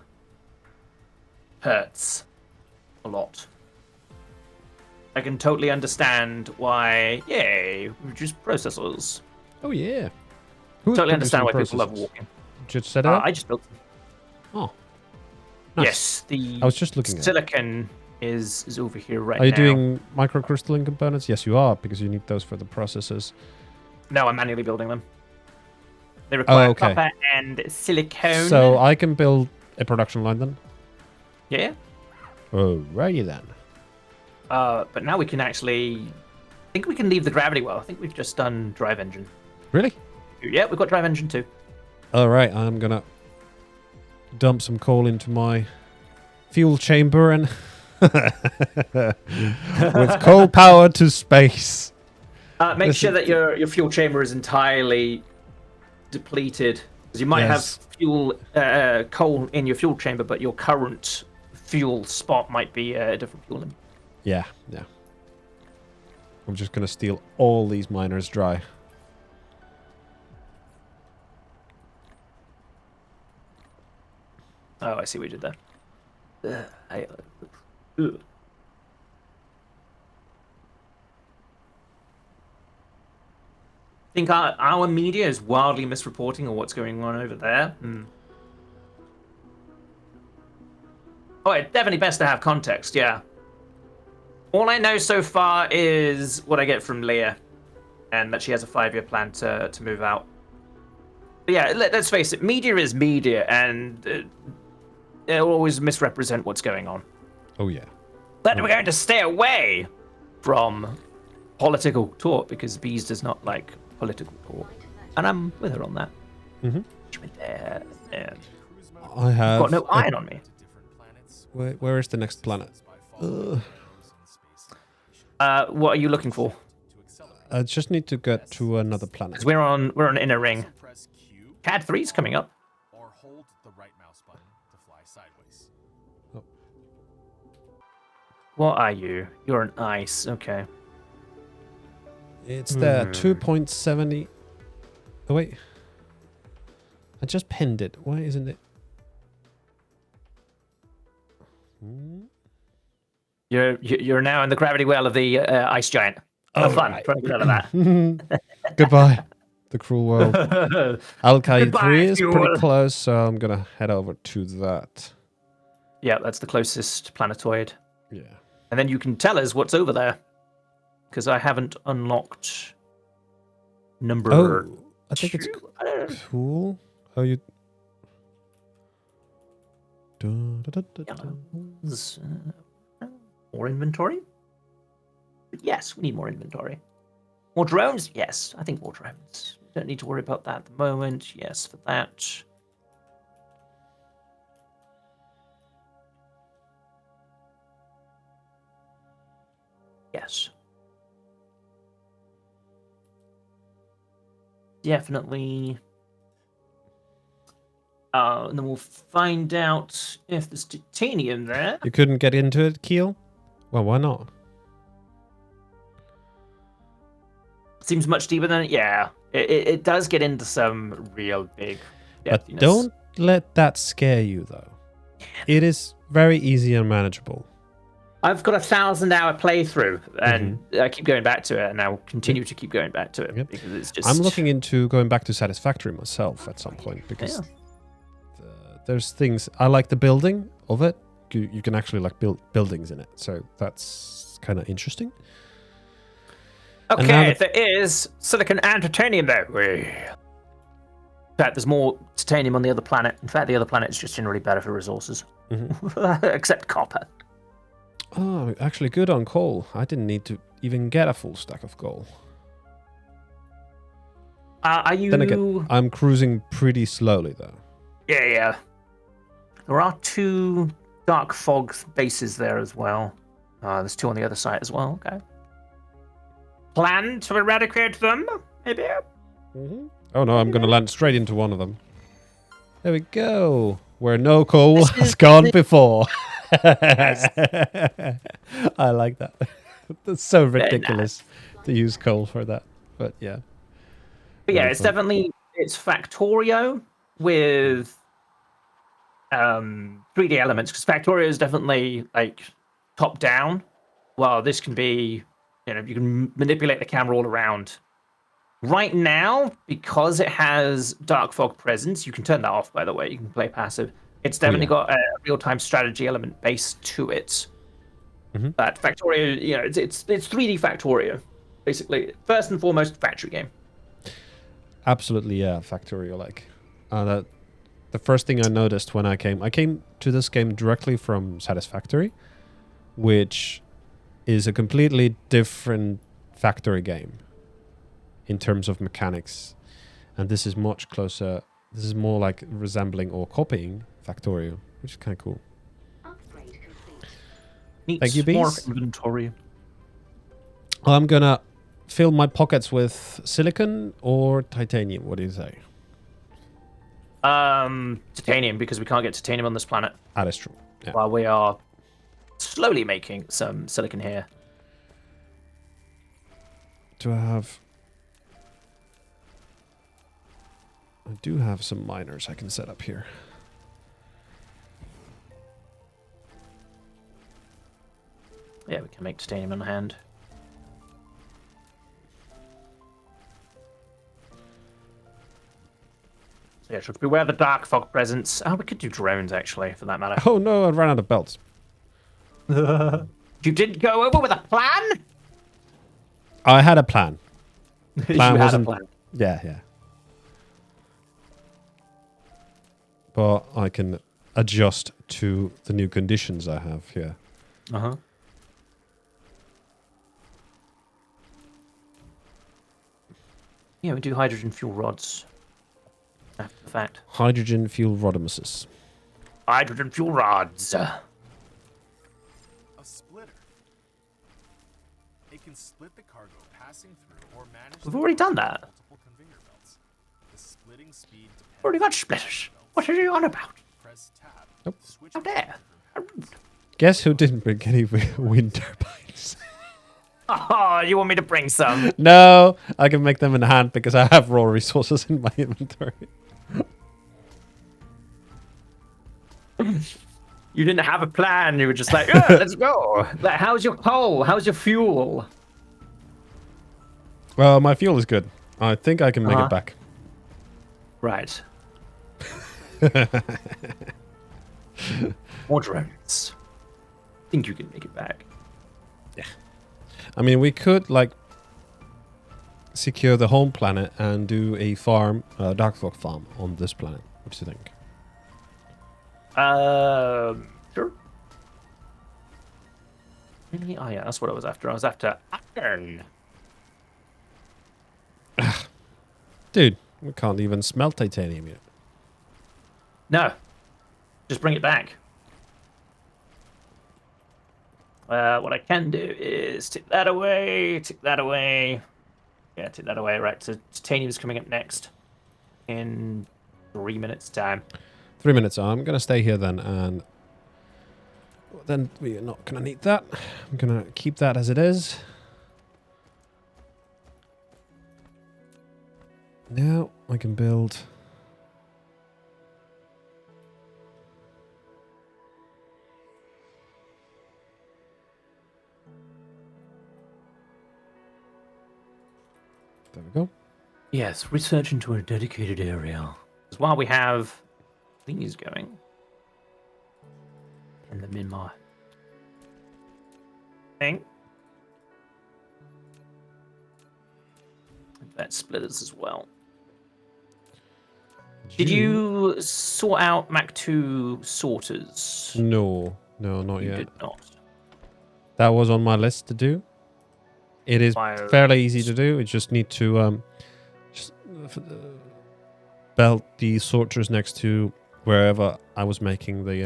hurts a lot. I can totally understand why, yay, reduce processors. Oh yeah. Who's Totally understand why producing people love processors? walking. Just set it up? I just built them. Oh. Nice. Yes, the I was just looking at it. silicon is over here right now. Are you doing microcrystalline components? Yes, you are, because you need those for the processors. No, I'm manually building them. They require okay. copper and silicone. So I can build a production line then? Yeah. Alrighty then. But now we can actually... I think we can leave the gravity well. I think we've just done drive engine. Really? Yeah, we've got drive engine too. Alright, I'm gonna dump some coal into fuel chamber and with coal power to space. Make This sure is- that your fuel chamber is entirely depleted, because you might Yes. have fuel coal in your fuel chamber, but your current fuel spot might be a different fuel. Yeah, yeah. I'm just gonna steal all these miners dry. Oh, I see what you did there. I think our media is wildly misreporting on what's going on over there. Oh, it's definitely best to have context, yeah. All I know so far is what I get from Leah. and that she has a 5-year plan to move out. But yeah, let's face it, media is media, and it'll always misrepresent what's going on. Oh yeah. But we're going to stay away from political talk because Bees does not like political talk, and I'm with her on that. Mhm. There, and I have. got no iron on me. Where is the next planet? What are you looking for? I just need to get to another planet. Because we're on inner ring. Press Q CAD 3's coming up. or hold the right mouse button to fly sideways. What are you? You're an ice. Okay. It's there. 2.70. Oh wait. I just pinned it. Why isn't it? You're now in the gravity well of the ice giant. Have fun right. trying to get out of that. Goodbye, the cruel world. Alkai Goodbye, 3 is pretty fuel. close, so I'm gonna head over to that. Yeah, that's the closest planetoid. Yeah. And then you can tell us what's over there. Because I haven't unlocked number Oh, I think it's 2. I don't know. cool. Oh, you. Da, da, da, da, da. More inventory? Yes, we need more inventory. More drones? Yes, I think more drones. Don't need to worry about that at the moment. Yes, for that. Yes. Definitely. And then we'll find out if there's titanium there. You couldn't get into it, Keel? Well, why not? Seems much deeper than yeah. It does get into some real big But depthiness. don't let that scare you, though. It is very easy and manageable. I've got a 1,000-hour playthrough, and I keep going back to it, and I'll continue to keep going back to it Yep. because it's just. I'm looking into going back to Satisfactory myself at some point because there's things I like the building of it. You can actually like build buildings in it, so that's kind of interesting. And now Okay, that- there is silicon and titanium there. In fact, there's more titanium on the other planet. In fact, the other planet is just generally better for resources, except copper. Oh, actually good on coal. I didn't need to even get a full stack of coal. Are you? Then again, I'm cruising pretty slowly though. Yeah. There are 2 dark fog bases there as well. There's 2 on the other side as well. Okay. Plan to eradicate them, maybe? Oh no, I'm gonna land straight into one of them. There we go. Where no coal has gone before. I like that. That's so ridiculous to use coal for that. But yeah. But yeah, Very it's fun. definitely it's Factorio with 3D elements because Factorio is definitely like top down. Well, this can be, you can manipulate the camera all around. Right now, because it has dark fog presence, you can turn that off. By the way, you can play passive. It's definitely got a real-time strategy element based to it. But Factorio, it's 3D Factorio, basically. First and foremost, factory game. Absolutely, yeah, Factorio like. The first thing I noticed when I came to this game directly from Satisfactory, which is a completely different factory game in terms of mechanics. And this is much closer. This is more like resembling or copying Factorio, which is kind of cool. Upgrade complete. Needs Thank you, more Bees. inventory. I'm gonna fill my pockets with silicon or titanium. What do you say? Titanium, because we can't get titanium on this planet That is true. Yeah. while we are slowly making some silicon here. Do I have... I do have some miners I can set up here. Yeah, we can make titanium on hand. So yeah, should beware the dark fog presence. Oh, we could do drones actually, for that matter. Oh no, I ran out of belts. You didn't go over with a plan? I had a plan. You Plan had a wasn't. plan. Yeah. But I can adjust to the new conditions I have here. Uh-huh. Yeah, we do hydrogen fuel rods. After the fact. Hydrogen fuel Rodamuses. Hydrogen fuel rods. A splitter. It can split the cargo passing through or manage. We've the already done cargo that. with multiple conveyor belts. The splitting speed depends Already got on the splitters. conveyor belts. What are you on about? Press tab. Nope. Switch How dare? How rude. Guess who didn't bring any wind turbines? Oh, you want me to bring some? No, I can make them in hand because I have raw resources in my inventory. You didn't have a plan. You were just like, yeah, let's go. Like, how's your coal? How's your fuel? Well, my fuel is good. I think I can make Uh-huh. it back. Right. More drones. Think you can make it back. I mean, we could like secure the home planet and do a farm, Darkthorpe farm on this planet. What do you think? Sure. Really? Oh yeah, that's what I was after. I was after iron. Dude, we can't even smelt titanium yet. No. Just bring it back. What I can do is tick that away, tick that away. Yeah, tick that away. Right, so titanium's coming up next in 3 minutes' time. 3 minutes. I'm gonna stay here then, and then we're not gonna need that. I'm gonna keep that as it is. Now I can build. There we go. Yes, research into a dedicated area. Because while we have these going, and them in my thing, that splitters as well. Did you sort out Mac 2 sorters? No, not You yet. did not. That was on my list to do. It is Bio- fairly easy to do. You just need to just, belt the sorters next to wherever I was making the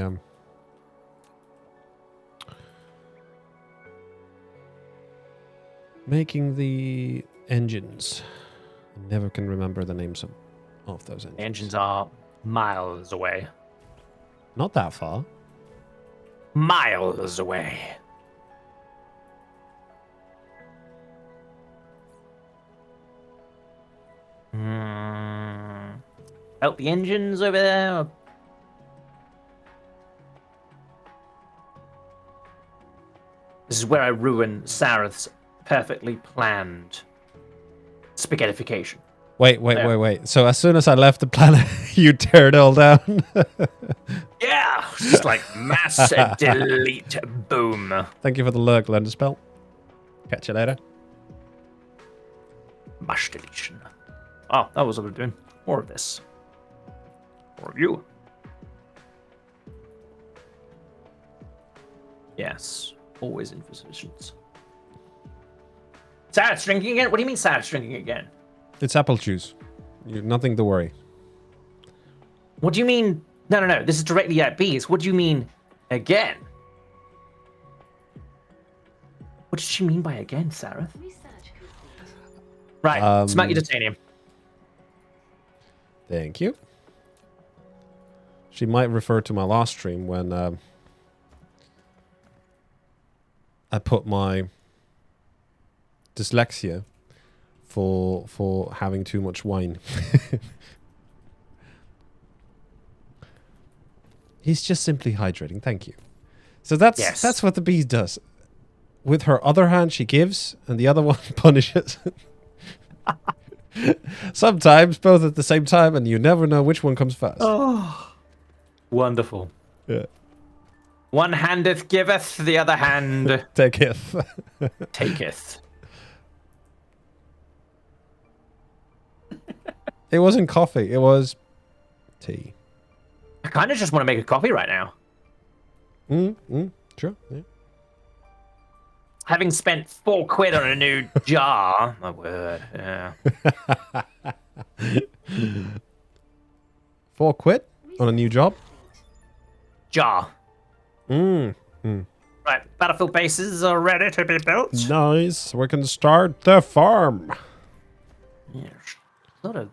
engines. I never can remember the names of those engines. The engines are miles away. Not that far. Miles away. Out the engines over there. This is where I ruin Sareth's perfectly planned spaghettification. Wait. So as soon as I left the planet, you tear it all down. Yeah, just like mass delete, boom. Thank you for the lurk, Lenderspell. Catch you later. Mass deletion. Oh, that was what we're doing. More of this. More of you. Yes, always insufficient. Sarah's drinking again? What do you mean Sarah's drinking again? It's apple juice. Nothing to worry. What do you mean? No. This is directly at bees. What do you mean again? What did she mean by again, Sarah? Research complete. Right, smack your titanium. Thank you. She might refer to my last stream when I put my dyslexia for having too much wine. He's just simply hydrating. Thank you. So that's what the bee does. With her other hand, she gives, and the other one punishes. Sometimes both at the same time, and you never know which one comes first. Oh, wonderful. Yeah. One handeth giveth, the other hand Taketh. taketh. It wasn't coffee. It was tea. I kind of just want to make a coffee right now. Sure. Yeah. Having spent £4 on a new jar. My word. Yeah. £4 on a new job. Jar. Right. Battlefield bases are ready to be built. Nice. We can start the farm. Yeah. A lot of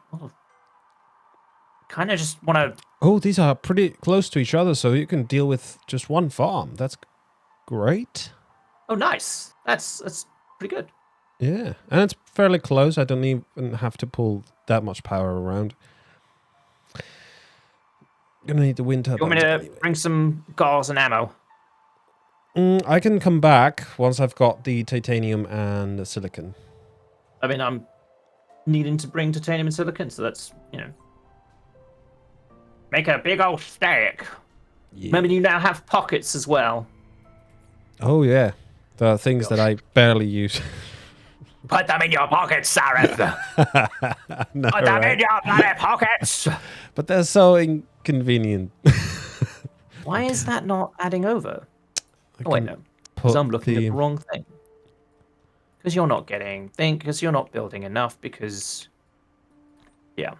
kind of just want to. Oh, these are pretty close to each other, so you can deal with just one farm. That's great. Oh, nice. That's pretty good. Yeah, and it's fairly close. I don't even have to pull that much power around. Gonna need the wind You turbine. want me to bring some gauze and ammo? I can come back once I've got the titanium and the silicon. I mean, I'm needing to bring titanium and silicon, so that's, make a big old stack. Yeah. Remember, you now have pockets as well. Oh yeah, the things that I barely use. Put them in your pockets, Sareth. No, Put them right? in your bloody pockets. But they're so inconvenient. Why is that not adding over? Oh, wait, no. Put Because I'm looking at the wrong thing. Because you're not getting thing, because you're not building enough, because... Yeah.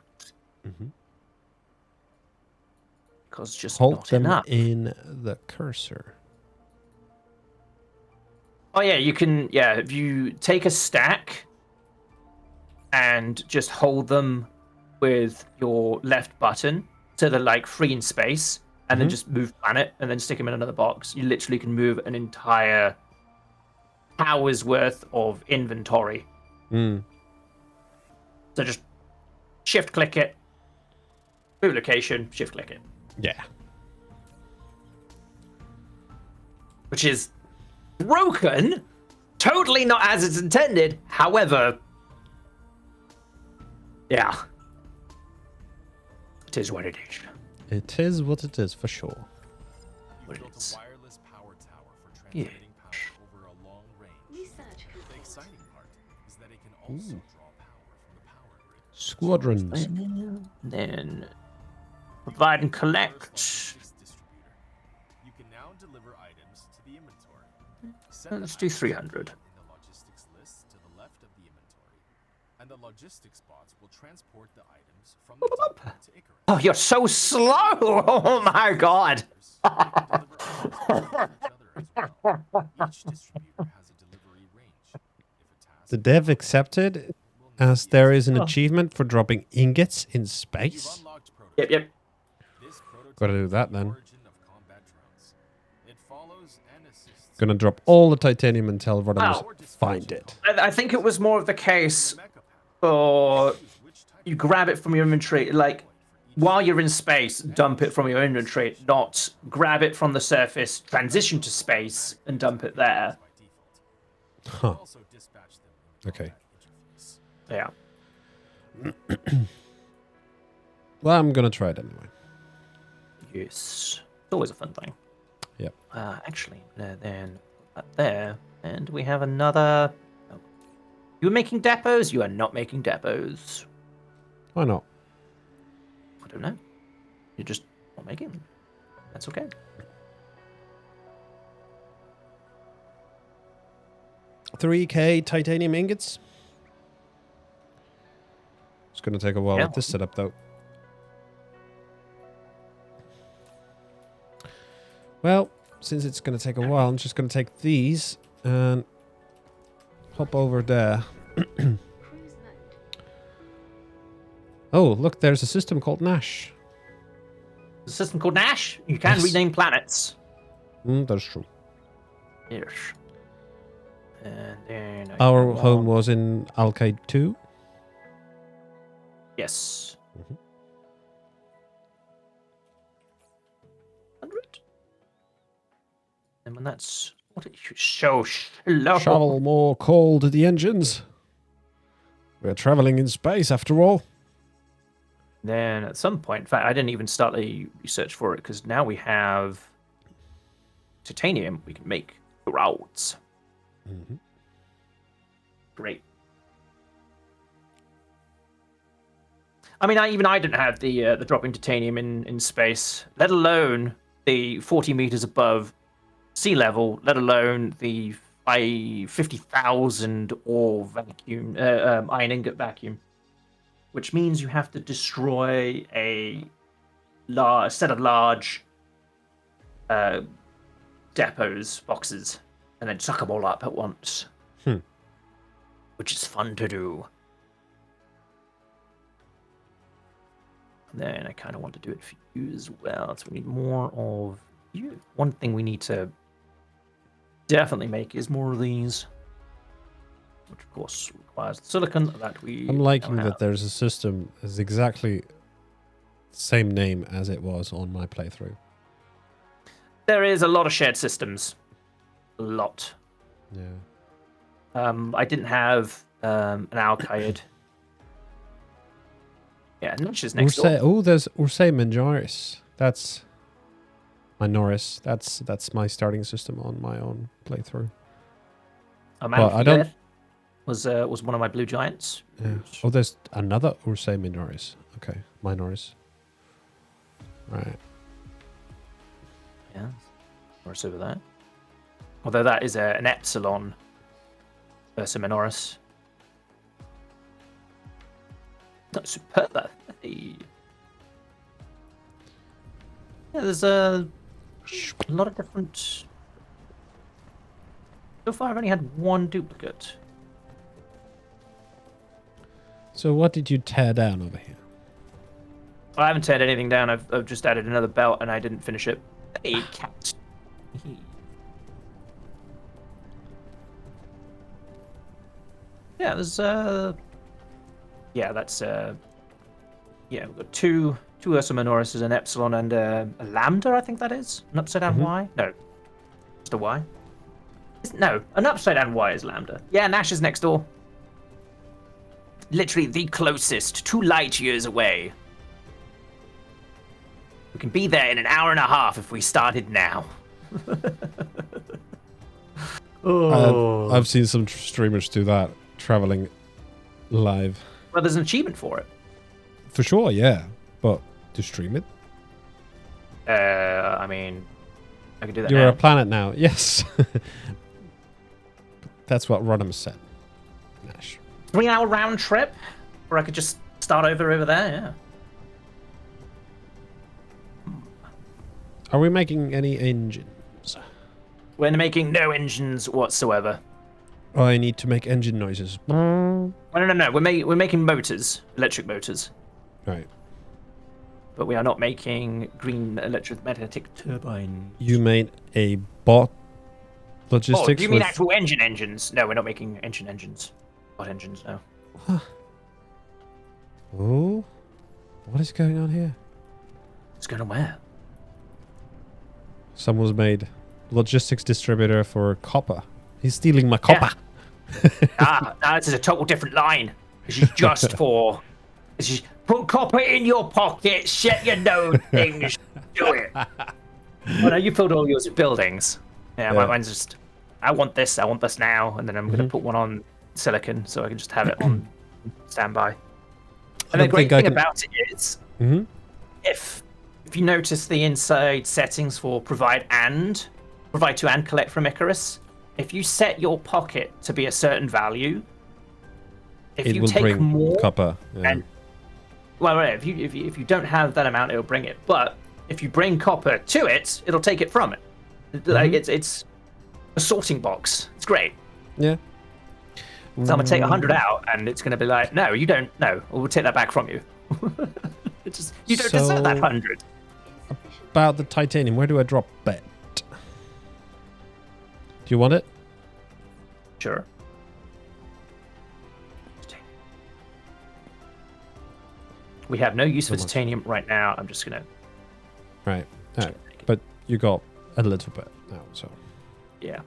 Because just Hold not them enough. in the cursor. Oh, yeah, you can... Yeah, if you take a stack and just hold them with your left button so they're, like, free in space, and then just move planet, and then stick them in another box, you literally can move an entire hour's worth of inventory. So just shift click it, move location, shift click it. Yeah. Which is broken, totally not as it's intended. However, yeah, it is what it is. It is what it is for sure. What it Built is. a wireless power tower for Yeah. transmitting power over a long range. Research The complete. exciting part is that it can also draw power from the power grid. Squadrons. Then provide and collect. Logistics distributor. You can now deliver items to the inventory. Set Let's the do items 300. in the logistics list to the left of the inventory, and the logistics bots will transport the items from the depot to Icarus. Oh, you're so slow! Oh my god! Each distributor has a delivery range. If a task The dev accepted as there is an achievement for dropping ingots in space. unlocked prototype. Yep. This prototype Gotta do is that the then. origin of combat drones. It follows and assists Gonna drop all the titanium until Rodamus Wow. find it. I think it was more of the case for you grab it from your inventory, like while you're in space, dump it from your inventory, not grab it from the surface, transition to space, and dump it there. Huh. also dispatch them in the Okay. combat interface. Yeah. Well, I'm gonna try it anyway. Yes. It's always a fun thing. Yep. Actually, then up there, and we have another. Oh. You are making depots? You are not making depots. Why not? I don't know. You're just not making them. That's okay. $3K titanium ingots. It's gonna take a while Yeah. with this setup though. Well, since it's gonna take a while, I'm just gonna take these and hop over there. Cruise mode. Oh, look, there's a system called Nash. A system called Nash. You can Yes. rename planets. That's true. Yes. And then I Our go home on. was in Alkaid 2. Yes. 100. And when that's what it so slow. Shovel more coal to the engines. We're traveling in space after all. Then at some point, in fact, I didn't even start the research for it because now we have titanium. We can make routes. Great. I mean, even I didn't have the dropping titanium in space, let alone the 40 meters above sea level, let alone the 50,000 ore vacuum, iron ingot vacuum, which means you have to destroy a set of large depots, boxes, and then suck them all up at once, which is fun to do. Then I kind of want to do it for you as well. So we need more of you. One thing we need to definitely make is more of these, which of course requires the silicon that we. I'm liking now that have. there's a system is exactly the same name as it was on my playthrough. There is a lot of shared systems. A lot. Yeah. I didn't have an alkaid. Yeah, Nash is next door. Oh, there's Ursay Minoris. That's Minoris. That's my starting system on my own playthrough. I don't. Was one of my blue giants. Yeah. Oh, there's another Ursay Minoris. Okay, Minoris. Right. Yeah, Ursa over there. Although that is an epsilon Ursa minoris. That's superb. Hey. Yeah, there's a lot of different. So far, I've only had one duplicate. So what did you tear down over here? I haven't teared anything down. I've just added another belt, and I didn't finish it. Hey, cat. Yeah, there's yeah, that's yeah, we've got two Ursa Minoris, an Epsilon and a Lambda, I think that is. An upside down Y? No. Just a Y? No, an upside down Y is Lambda. Yeah, Nash is next door. Literally the closest, 2 light years away. We can be there in an hour and a half if we started now. I've seen some streamers do that, traveling live. Well, there's an achievement for it. For sure, yeah. But to stream it? I mean, I can do that You're now. a planet now. Yes. That's what Rodamus said. Nash. 3-hour round trip, or I could just start over there. Yeah. Are we making any engines? We're making no engines whatsoever. Oh, I need to make engine noises. No. We're making motors, electric motors, Right. but we are not making green electromagnetic turbines. You made a bot Oh, logistics do you mean with... actual engines? No, we're not making engines. Not engines, no. Oh, what is going on here? It's going to where? Someone's made logistics distributor for copper. He's stealing my copper. This is a total different line. This is just for. This is put copper in your pocket, shut your nose, things, do it. Oh no, you filled all yours with buildings. Yeah, Yeah. mine's just. I want this now, and then I'm gonna put one on silicon so I can just have it on standby. And the great thing about it is, Mhm. if you notice the inside settings for provide to and collect from Icarus, if you set your pocket to be a certain value, if It you will take bring more copper. Yeah. and well, if you don't have that amount, it'll bring it. But if you bring copper to it, it'll take it from it. Like it's a sorting box. It's great. Yeah. So I'm gonna take 100 out, and it's gonna be like, no, you don't. No, we'll take that back from you. It's just you don't deserve that 100. About the titanium, where do I drop it? Do you want it? Sure. We have no use for much. titanium right now. I'm just gonna. Right. Alright. But you got a little bit now, so. Yeah.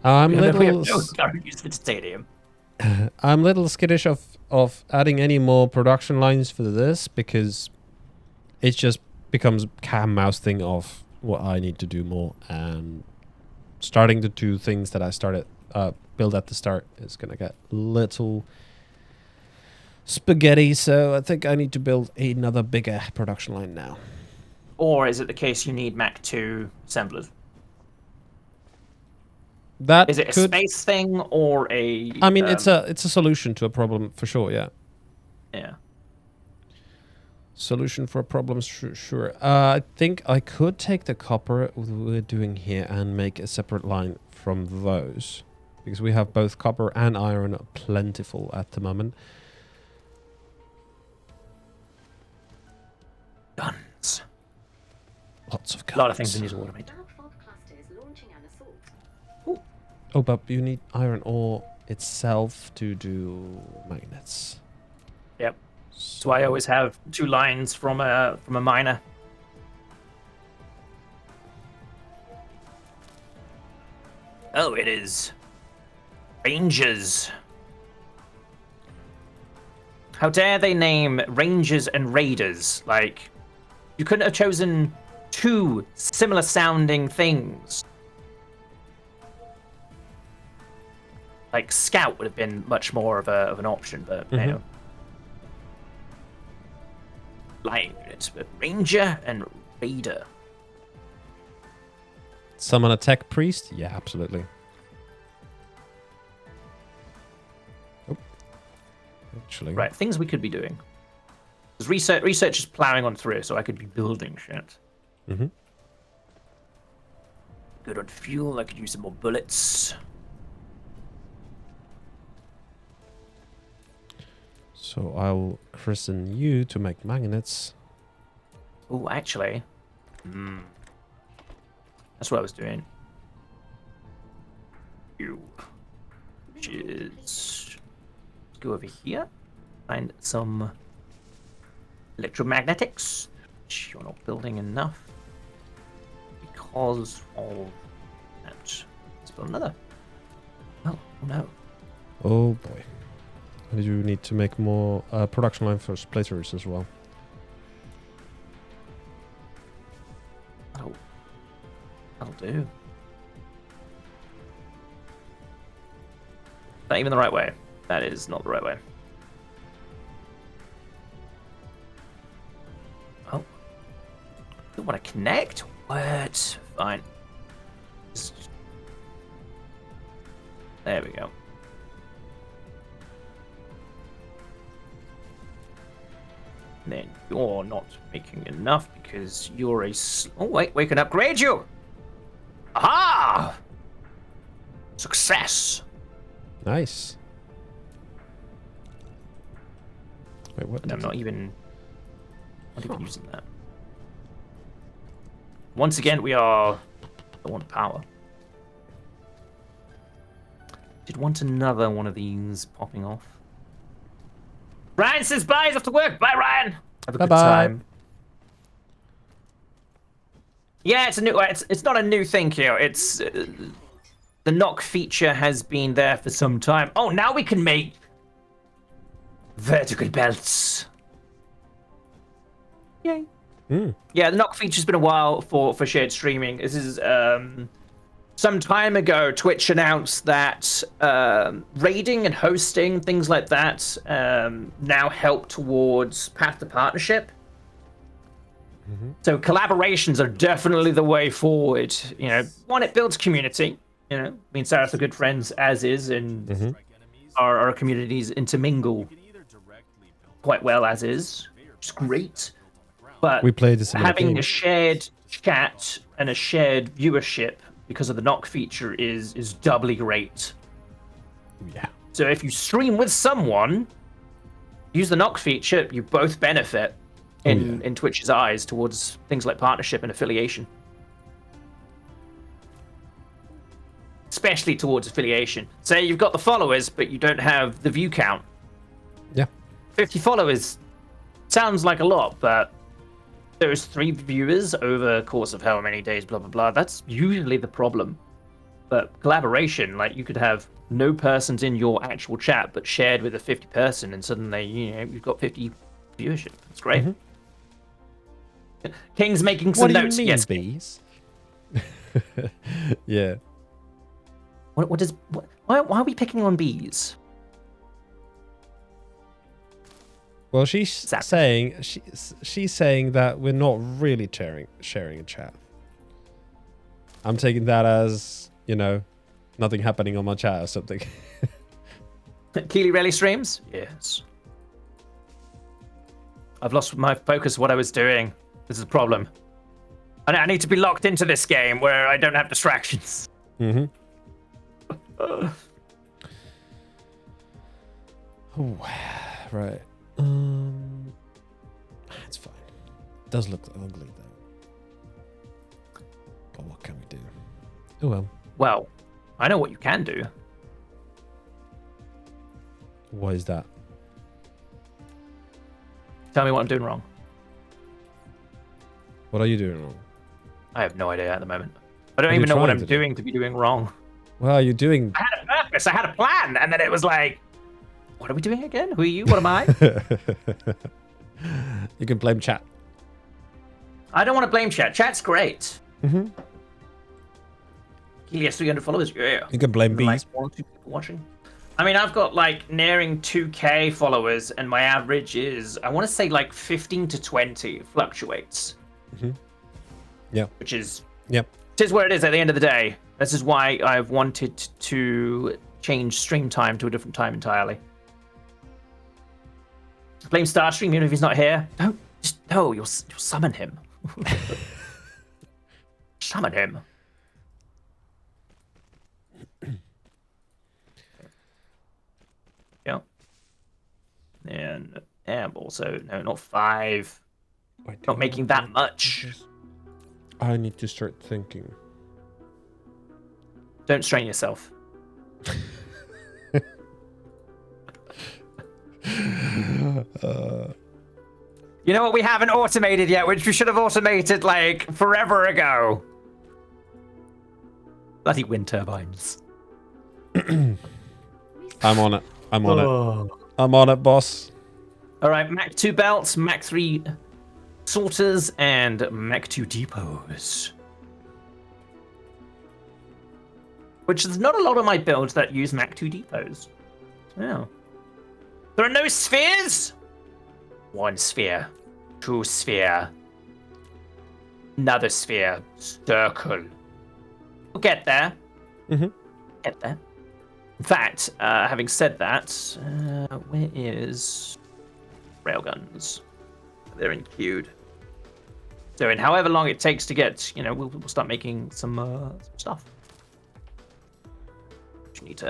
I'm We have little no current use for titanium. I'm little skittish of adding any more production lines for this because it just becomes cat and mouse thing of what I need to do more, and starting to do things that I started build at the start is gonna get little spaghetti, so I think I need to build another bigger production line now. Or is it the case you need Mach 2 assemblers? That Is it a could, space thing or a? I mean, it's a solution to a problem for sure. Yeah, Yeah. solution for a problem, sure. I think I could take the copper we're doing here and make a separate line from those, because we have both copper and iron plentiful at the moment. Guns. Lots of guns. A lot of things in these water, mate. Dark fog clusters launching an assault. Oh, but you need iron ore itself to do magnets. Yep. So I always have 2 lines from a miner. Oh, it is Rangers. How dare they name Rangers and Raiders? Like, you couldn't have chosen 2 similar sounding things. Like, Scout would have been much more of an option, but you know. Line units, but Ranger and Raider. Summon a tech priest? Yeah, absolutely. Oh. Actually. Right, things we could be doing. Because research is plowing on through, so I could be building shit. Mm-hmm. Good on fuel, I could use some more bullets. So I'll christen you to make magnets. Oh, actually. That's what I was doing. You. Which is. Let's go over here. Find some electromagnetics. Which you're not building enough. Because of that. Let's build another. Oh no. Oh boy. And you need to make more production line for splitters as well. Oh. That'll do. Not even the right way. That is not the right way. Oh. You want to connect? What? Fine. There we go. And then you're not making enough because you're a... Oh, wait, we can upgrade you! Aha! Success! Nice. Wait, what? And I'm not even using that. Once again, we are... I want power. Did want another one of these popping off. Ryan says bye, he's off to work. Bye, Ryan. Have a good Bye-bye. time. Yeah, it's a new. It's not a new thing here. It's the knock feature has been there for some time. Oh, now we can make vertical belts. Yay. Yeah, the knock feature's been a while for shared streaming. This is some time ago, Twitch announced that raiding and hosting, things like that, now help towards Path to Partnership. So collaborations are definitely the way forward. You know, one, it builds community. You know, me and Sarah are good friends as is, and our communities intermingle quite well as is. It's great. But We played this having a shared chat and a shared viewership because of the knock feature is doubly great. Yeah. So if you stream with someone, use the knock feature, you both benefit in Twitch's eyes towards things like partnership and affiliation. Especially towards affiliation. Say you've got the followers, but you don't have the view count. Yeah. 50 followers sounds like a lot, but there's 3 viewers over a course of how many days, blah, blah, blah. That's usually the problem. But collaboration, like you could have no persons in your actual chat, but shared with a 50 person, and suddenly, you know, you've got 50 viewership. That's great. King's making some What do you notes. mean, Yes. bees? Yeah. Why are we picking on bees? Well, she's Exactly. saying she's saying that we're not really sharing a chat. I'm taking that as, you know, nothing happening on my chat or something. Keely rarely streams? Yes. I've lost my focus of what I was doing. This is a problem. I need to be locked into this game where I don't have distractions. Mm-hmm. Oh, right. It's fine. It does look ugly though. But what can we do? Oh well. Well, I know what you can do. What is that? Tell me what I'm doing wrong. What are you doing wrong? I have no idea at the moment. I don't What are you even know what trying I'm to do? doing to be doing wrong. What are you doing? I had a purpose. I had a plan, and then it was like, what are we doing again? Who are you? What am I? You can blame chat. I don't want to blame chat. Chat's great. Mm-hmm. He has 300 followers. Yeah. You can blame Like bees. 1 or 2 people watching. I mean, I've got like nearing 2K followers, and my average is, I want to say like 15 to 20. It fluctuates. Mm-hmm. Yeah. Which is, Yep. it is where it is at the end of the day. This is why I've wanted to change stream time to a different time entirely. Blame Starstream even if he's not here. Don't, just, no, you'll summon him. Summon him. Yeah. And also, no, not 5. Not making that much. I need to start thinking. Don't strain yourself. You know what we haven't automated yet, which we should have automated like forever ago? Bloody wind turbines. I'm on it. I'm on it. I'm on it, boss. All right, Mach 2 belts, Mach 3 sorters, and Mach 2 depots. Which is not a lot of my builds that use Mach 2 depots. Yeah. There are no spheres? 1 sphere. 2 sphere. Another sphere. Circle. We'll get there. Mm-hmm. Get there. In fact, having said that, where is railguns? They're in queued. So in however long it takes to get, you know, we'll start making some stuff. We need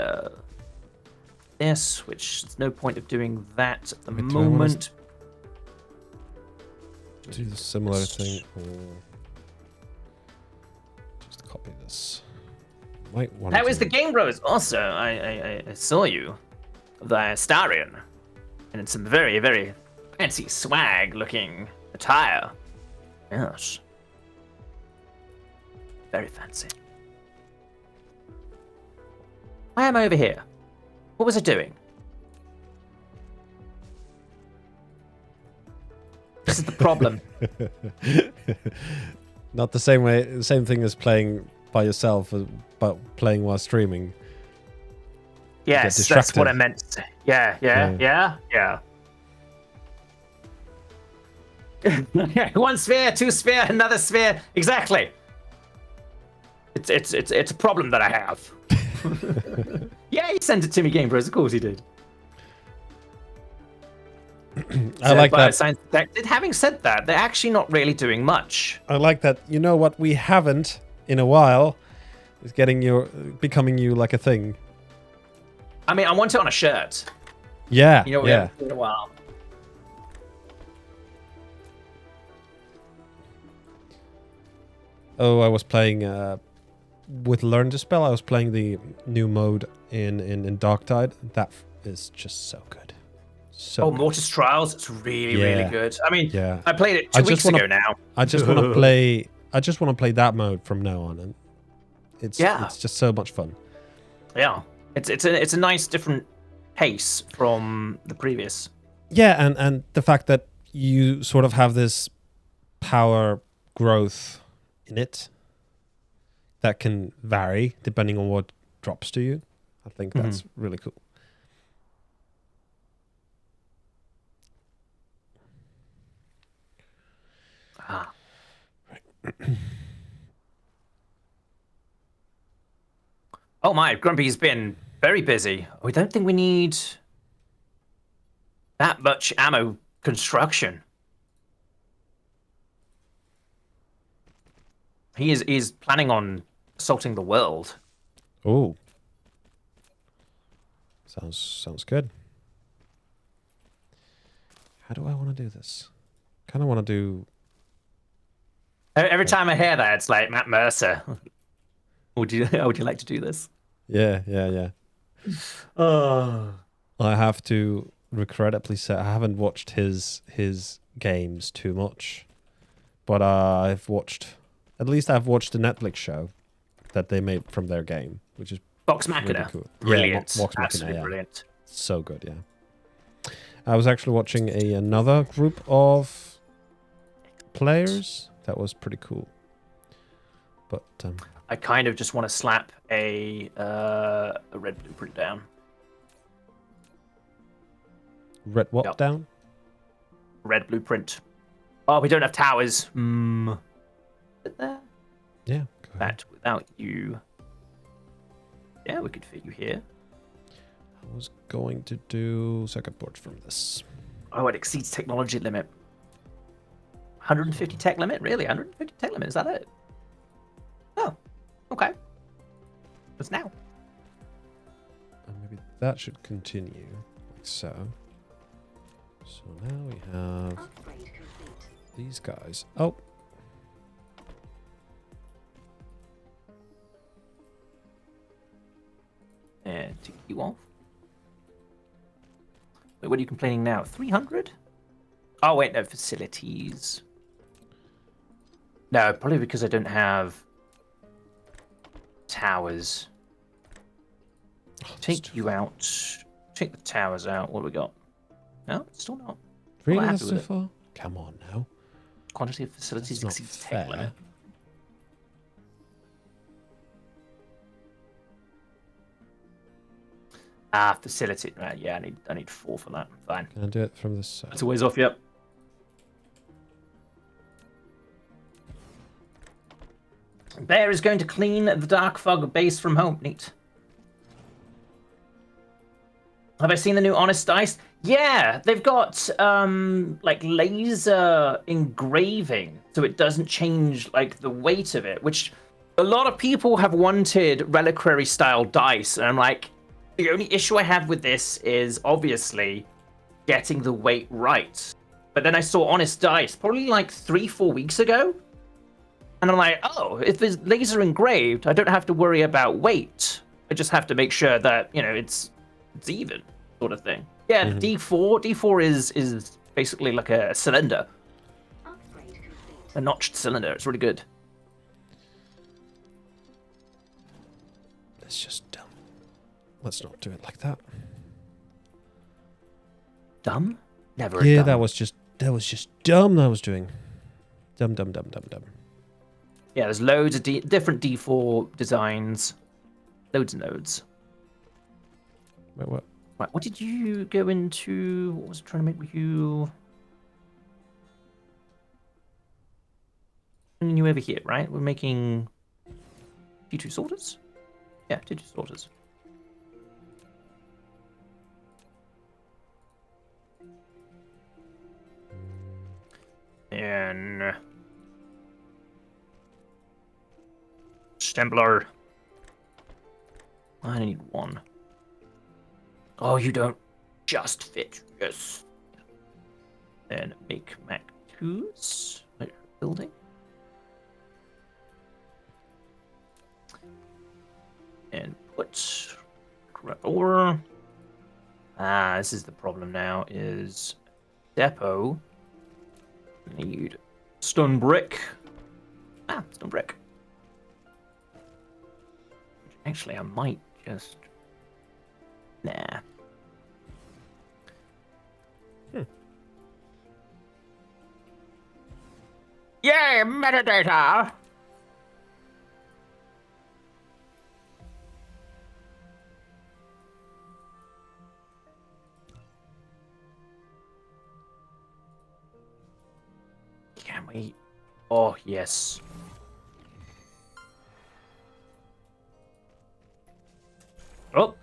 this, which there's no point of doing that at the Wait, do I wanna moment. Do the similar thing, or just copy this. Might want How is the Game Bros? Also, I saw you, the Astarian, and it's some very, very fancy swag looking attire. Yes. Very fancy. Why am I over here? What was I doing? This is the problem. Not the same way, the same thing as playing by yourself, but playing while streaming. Yes, that's distracted. what I meant to say. Yeah. One sphere, 2 sphere, another sphere. Exactly. It's a problem that I have. Yeah, he sent it to me, Game Bros. Of course he did. I like that. Science detected. Having said that, they're actually not really doing much. I like that. You know what we haven't in a while is becoming you like a thing. I mean, I want it on a shirt. Yeah. You know, we yeah. haven't in a while. Oh, I was playing with Learn to Spell. I was playing the new mode in Darktide. That is just so good. So Oh, Mortis Trials. It's really, really good. I mean, yeah. I played it I 2 just weeks wanna- ago now. I just want to play. I just want to play that mode from now on, and it's just so much fun. Yeah, it's a nice different pace from the previous. Yeah, and the fact that you sort of have this power growth in it that can vary depending on what drops to you. I think that's really cool. Ah. Oh my, Grumpy's been very busy. We don't think we need that much ammo construction. He's planning on assaulting the world. Oh. Sounds good. How do I want to do this? Kind of want to do... Every time I hear that, it's like, Matt Mercer. Would you like to do this? Yeah. Oh. I have to regrettably say I haven't watched his games too much, but I've watched the Netflix show that they made from their game, which is Vox Machina. really cool. Brilliant. Yeah, Vox Machina. Absolutely Yeah, brilliant. so good. Yeah, I was actually watching another group of players that was pretty cool, but I kind of just want to slap a red blueprint down. red what Yep. down? Red blueprint. Oh, we don't have towers. There. Yeah, go ahead. That without you. Yeah, we could fit you here. I was going to do circuit boards from this. Oh, it exceeds technology limit. 150 tech limit? Really? 150 tech limit? Is that it? Oh, okay. That's now. And maybe that should continue like so. So now we have Upgrade complete. these guys. Oh, And take you off. Wait, what are you complaining now? 300? Oh, wait, no, facilities. No, probably because I don't have towers. Take you out. Take the towers out. What do we got? No, still not. really? happy That's with so it. far? Come on now. Quantity of facilities That's not exceeds tech fair. limit. Ah, facility. Right, yeah, I need 4 for that. Fine. Can I do it from this side? That's a ways off. Yep. Bear is going to clean the Dark Fog base from home. Neat. Have I seen the new Honest Dice? Yeah, they've got like laser engraving, so it doesn't change like the weight of it. Which a lot of people have wanted reliquary style dice, and I'm like, the only issue I have with this is obviously getting the weight right. But then I saw Honest Dice probably like 3-4 weeks ago. And I'm like, oh, if there's laser engraved, I don't have to worry about weight. I just have to make sure that, you know, it's even, sort of thing. Yeah, D4 is basically like a cylinder, Upgrade complete. a notched cylinder. It's really good. It's just dumb. Let's not do it like that. Dumb? Never. Yeah, dumb. that was just dumb. That I was doing dumb. Yeah, there's loads of different D4 designs, loads and loads. Wait, what? Right, what did you go into? What was I trying to make with you? And you over here, right? We're making T2 sorters? Yeah, T2 sorters. And Stempler. I need 1. Oh, you don't just fit. Yes. Then make Mac 2s. Building. And put correct order. Ah, this is the problem now, is depot need stone brick. Ah, stone brick. Actually, I might just... Nah. Yay, metadata! Can we Oh, yes. Oh.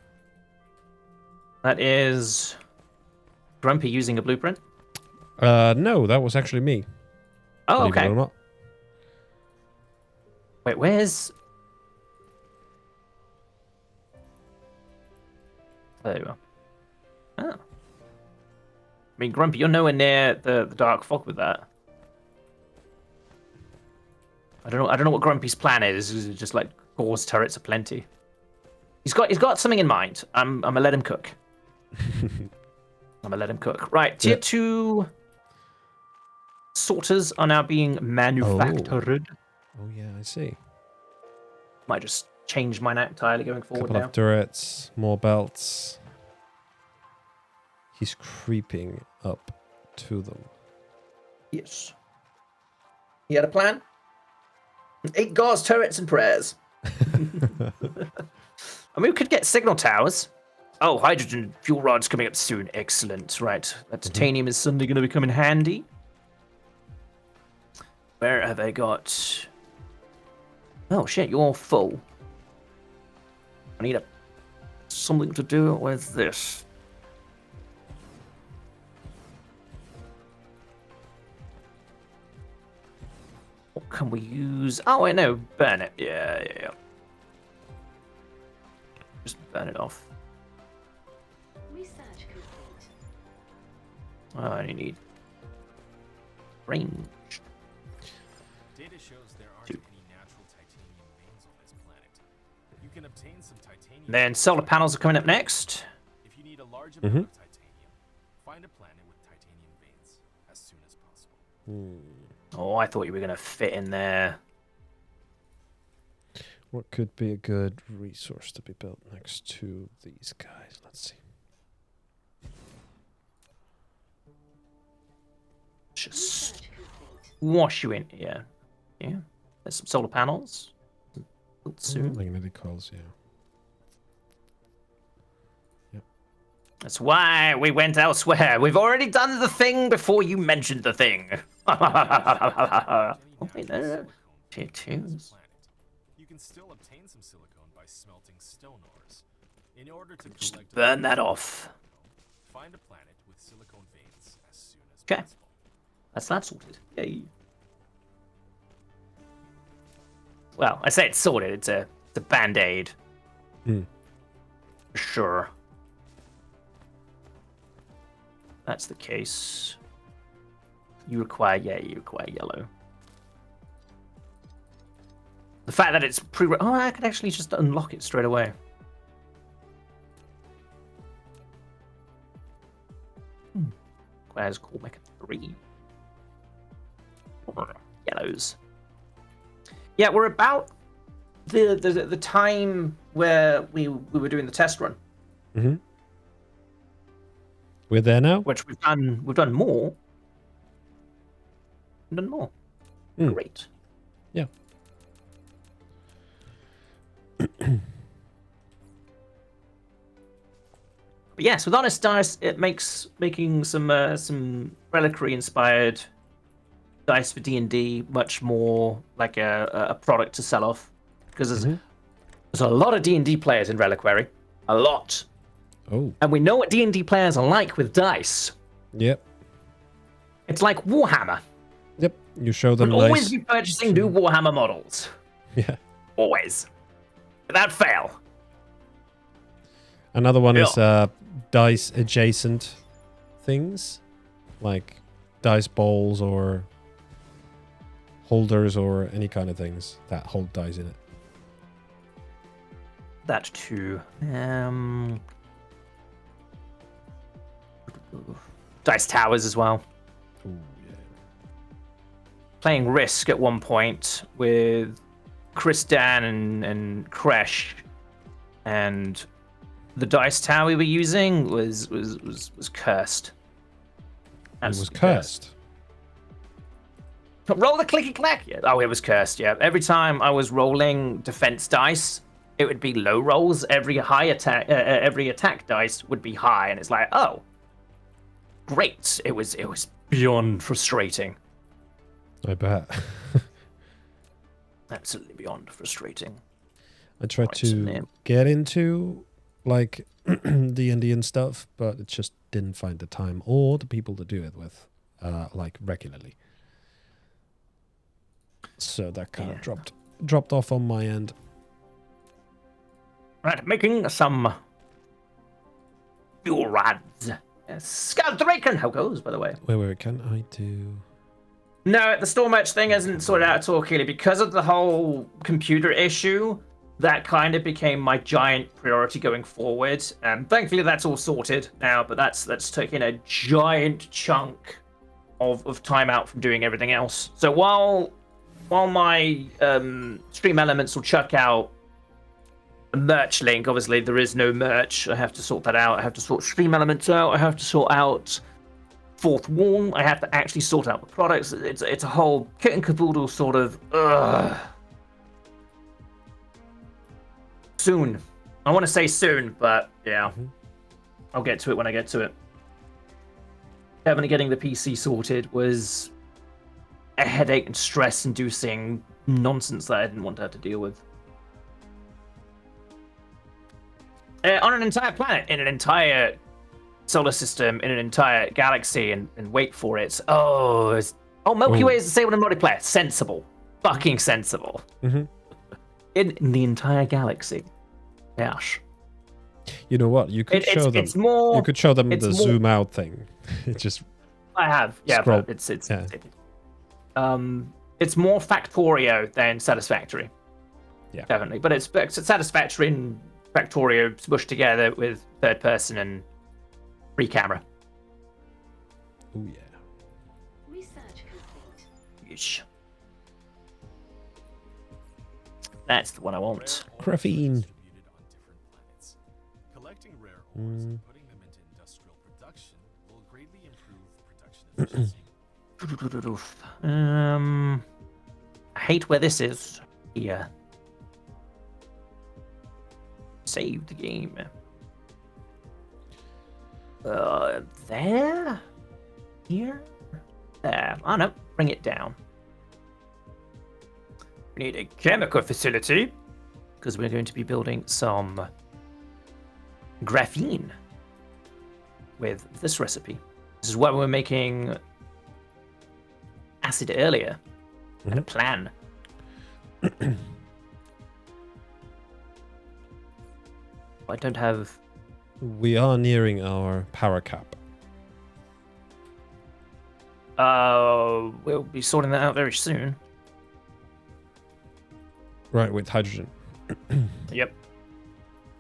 That is Grumpy using a blueprint. No, that was actually me. Oh, Believe it okay. or not. Wait, where's... There you are. Oh. I mean, Grumpy, you're nowhere near the dark fog with that. I don't know what Grumpy's plan is. Is it just like cause turrets aplenty? He's got something in mind. I'm gonna let him cook. I'm gonna let him cook. Right, tier Yeah. 2 sorters are now being manufactured. Oh yeah, I see. Might just change mine out entirely going forward Couple now. of turrets, more belts. He's creeping up to them. Yes. He had a plan. 8 gauze turrets and prayers. I mean, we could get signal towers. Oh, hydrogen fuel rods coming up soon. Excellent. Right, that titanium is suddenly going to become in handy. Where have I got? Oh shit, you're full. I need something to do with this. What can we use? Oh, I know. Burn it. Yeah. Just burn it off. Research complete. I only need range. Data shows there aren't any natural titanium veins on this planet. You can obtain some titanium. Then solar panels are coming up next. If you need a large amount of titanium, find a planet with titanium veins as soon as possible. Oh, I thought you were going to fit in there. What could be a good resource to be built next to these guys? Let's see. Just Research complete. wash you in. Yeah. There's some solar panels. Built soon. Magnetic coils, yeah. That's why we went elsewhere. We've already done the thing before you mentioned the thing. Oh, wait, no. Tier 2s. You can still obtain some silicone by smelting stone ores. In order to Just collect burn that off. find a planet with silicone veins as soon as Okay. possible. That's that sorted. Yay. Well, I say it's sorted. It's a band-aid. Hmm. For sure. That's the case. You require yellow. The fact that it's oh, I could actually just unlock it straight away. Requires core mecha 3. Yellows. Yeah, we're about the time where we were doing the test run, Mm-hmm. We're there now? which we've done more. We've done more. Hmm. Great. Yeah. But yes, with Honest Dice, it makes making some reliquary inspired dice for D&D much more like a product to sell off, because there's a lot of D&D players in Reliquary, a lot, Oh, and we know what D&D players are like with dice. yep. It's like Warhammer. Yep. You show them We'll always nice. be purchasing new Warhammer models, Yeah. always, without fail. Another one is Yeah. dice adjacent things, like dice balls or holders or any kind of things that hold dice in it. That too. Dice towers as well. Ooh, yeah. Playing Risk at one point with Chris, Dan, and Kresh, and the dice tower we were using was cursed. It was Absolutely cursed. Roll the clicky clack. Yeah. Oh, it was cursed. Yeah. Every time I was rolling defense dice, it would be low rolls. Every attack dice would be high, and it's like, oh, great. It was beyond frustrating. I bet. Absolutely beyond frustrating. I tried Right, to name. get into like D&D and stuff, but it just didn't find the time or the people to do it with, like regularly. So that kind of Yeah. dropped off on my end. Right, making some fuel rods. Scout the Raken! How goes, by the way? Wait, can I do... No, the store merch thing isn't sorted out at all, Keely. Because of the whole computer issue, that kind of became my giant priority going forward. Thankfully, that's all sorted now, but that's taking a giant chunk of time out from doing everything else. So while my stream elements will chuck out a merch link, obviously there is no merch. I have to sort that out. I have to sort stream elements out. I have to sort out fourth wall. I have to actually sort out the products. It's a whole kit and caboodle sort of. Soon. I want to say soon, but yeah, I'll get to it when I get to it. Definitely getting the PC sorted was a headache and stress-inducing nonsense that I didn't want to have to deal with. On an entire planet, in an entire solar system, in an entire galaxy, and wait for it. Milky Way is disabled in multiplayer. Sensible. Fucking sensible. In the entire galaxy. Gosh. You know what? You could show them. It's more. You could show them the more- zoom out thing. It just I have, yeah, Scroll. but it's Yeah. it's more Factorio than Satisfactory. Yeah. Definitely, but it's Satisfactory and Factorio smushed together with third person and free camera. oh yeah. Research complete. Yeesh. That's the one I want. Graphene. Distributed on different planets. Collecting rare ores and putting them into industrial production will greatly improve production efficiency. I hate where this is. Here. Save the game. There? Here? There. Oh no, bring it down. We need a chemical facility because we're going to be building some graphene with this recipe. This is why we were making acid earlier. And a plan. I don't have. We are nearing our power cap. We'll be sorting that out very soon. Right, with hydrogen. Yep.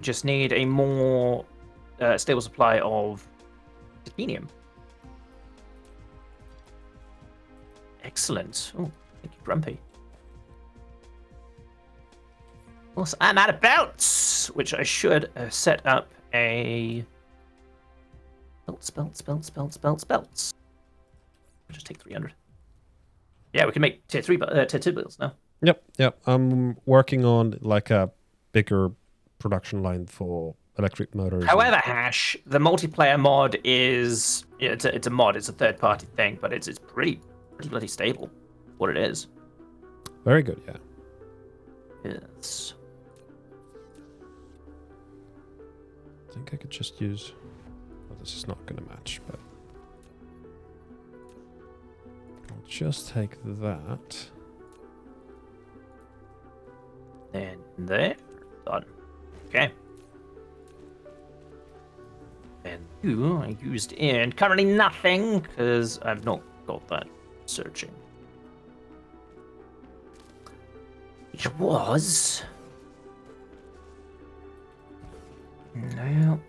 Just need a more stable supply of titanium. Excellent. Oh, thank you, Grumpy. Also, I'm out of belts, which I should set up a belts. Just take 300. Yeah, we can make tier 2 builds now. Yep. I'm working on like a bigger production line for electric motors. However, Hash, the multiplayer mod is it's a mod. It's a third-party thing, but it's pretty bloody stable. What it is. Very good, yeah. Yes. I think I could just use... Well, this is not going to match, but... I'll just take that. And there. Done. Okay. And you I used in currently nothing because I've not got that searching. Which was no.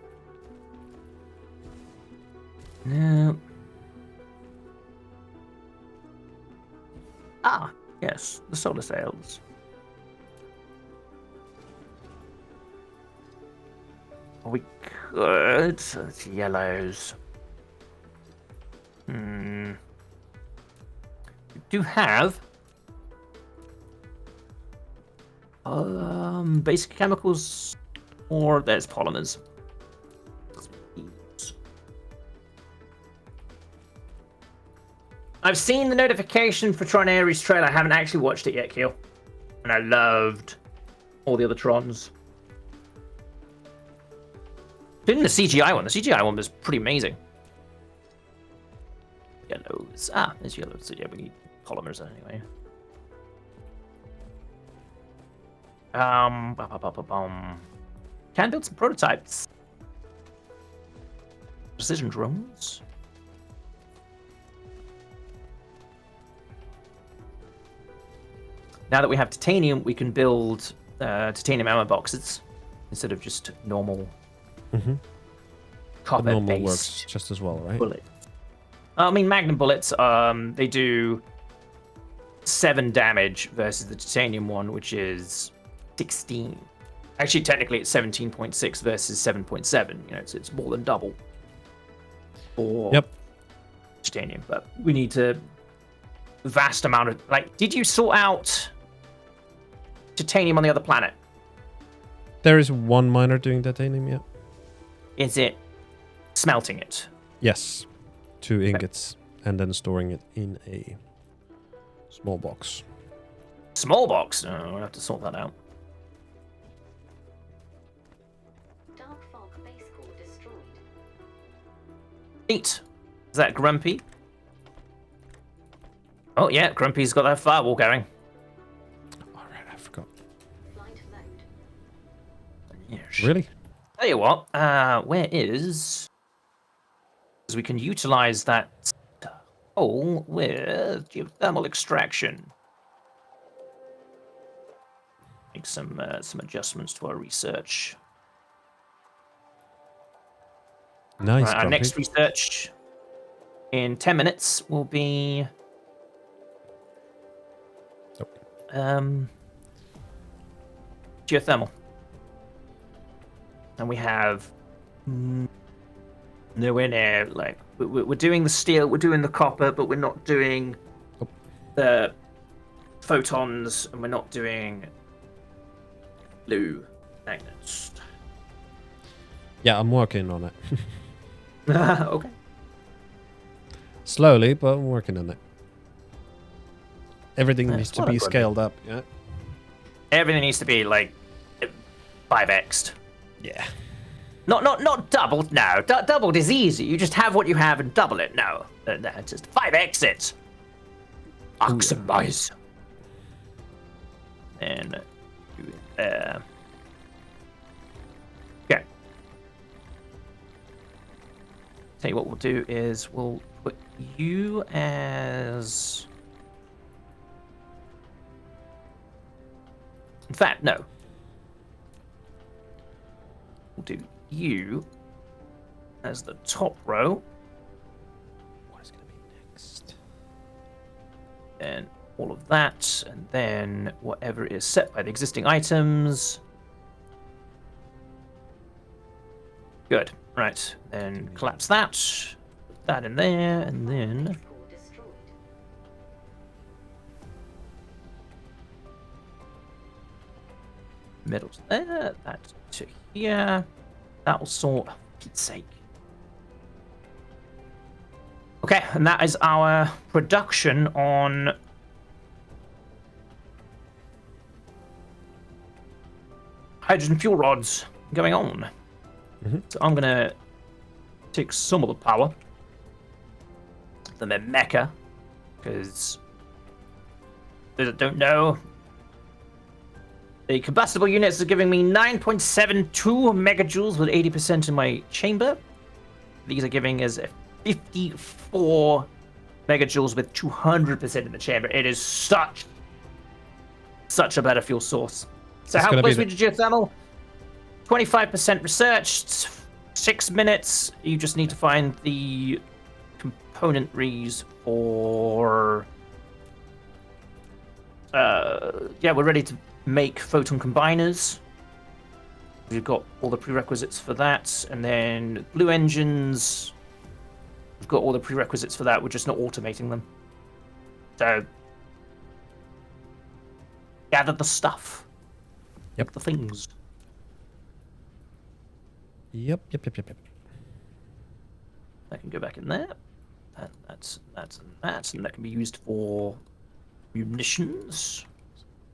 Ah, yes, the solar sails. We could. It's yellows. We do have basic chemicals, or there's polymers. I've seen the notification for Tron Ares trailer. I haven't actually watched it yet, Keel. And I loved all the other Trons. Including the CGI one. The CGI one was pretty amazing. Yellows. Ah, there's yellows. So yeah, we need polymers anyway. Can build some prototypes. Precision drones. Now that we have titanium, we can build titanium ammo boxes instead of just normal The normal copper-based works just as well, right? bullets. I mean, Magnum bullets, they do 7 damage versus the titanium one, which is 16. Actually, technically, it's 17.6 versus 7.7. You know, it's more than double for titanium. But we need to vast amount of like. Did you sort out titanium on the other planet? There is one miner doing titanium, yeah. Is it smelting it? Yes. 2 ingots and then storing it in a small box. Small box? Oh, we'll have to sort that out. Dark fog base core destroyed. 8. Is that Grumpy? Oh, yeah, Grumpy's got that firewall going. Alright, I forgot. Flight load. Yes. Really? Tell you what, where is... Because we can utilize that hole with geothermal extraction. Make some adjustments to our research. Nice. Right, our Grumpy. next research in 10 minutes will be... geothermal. And we have nowhere near, like, we're doing the steel, we're doing the copper, but we're not doing the photons, and we're not doing blue magnets. Yeah, I'm working on it. Okay. Slowly, but I'm working on it. Everything Yeah, needs it's to not a be good scaled up, yeah? Everything needs to be, like, 5x'd. Yeah. Not doubled, no. Doubled is easy. You just have what you have and double it. No. Just 5x it. Maximize. And do it there. Okay. Tell you what we'll do is we'll put you as... In fact, no. We'll do you as the top row. What is going to be next? And all of that, and then whatever is set by the existing items. Good. Right. Then collapse that. Put that in there, and then Core destroyed. middle to there. That to here. That will sort. For Pete's sake. Okay, and that is our production on hydrogen fuel rods going on. So I'm gonna take some of the power, the mecha, because those that don't know, the combustible units are giving me 9.72 megajoules with 80% in my chamber. These are giving us 54 megajoules with 200% in the chamber. It is such a better fuel source. So It's how gonna be close we to geothermal? 25% researched, 6 minutes. You just need to find the componentries for... yeah, we're ready to make photon combiners. We've got all the prerequisites for that. And then blue engines, we've got all the prerequisites for that. We're just not automating them. So, gather the stuff. Yep. Make the things. Yep. I can go back in there. And and that can be used for munitions.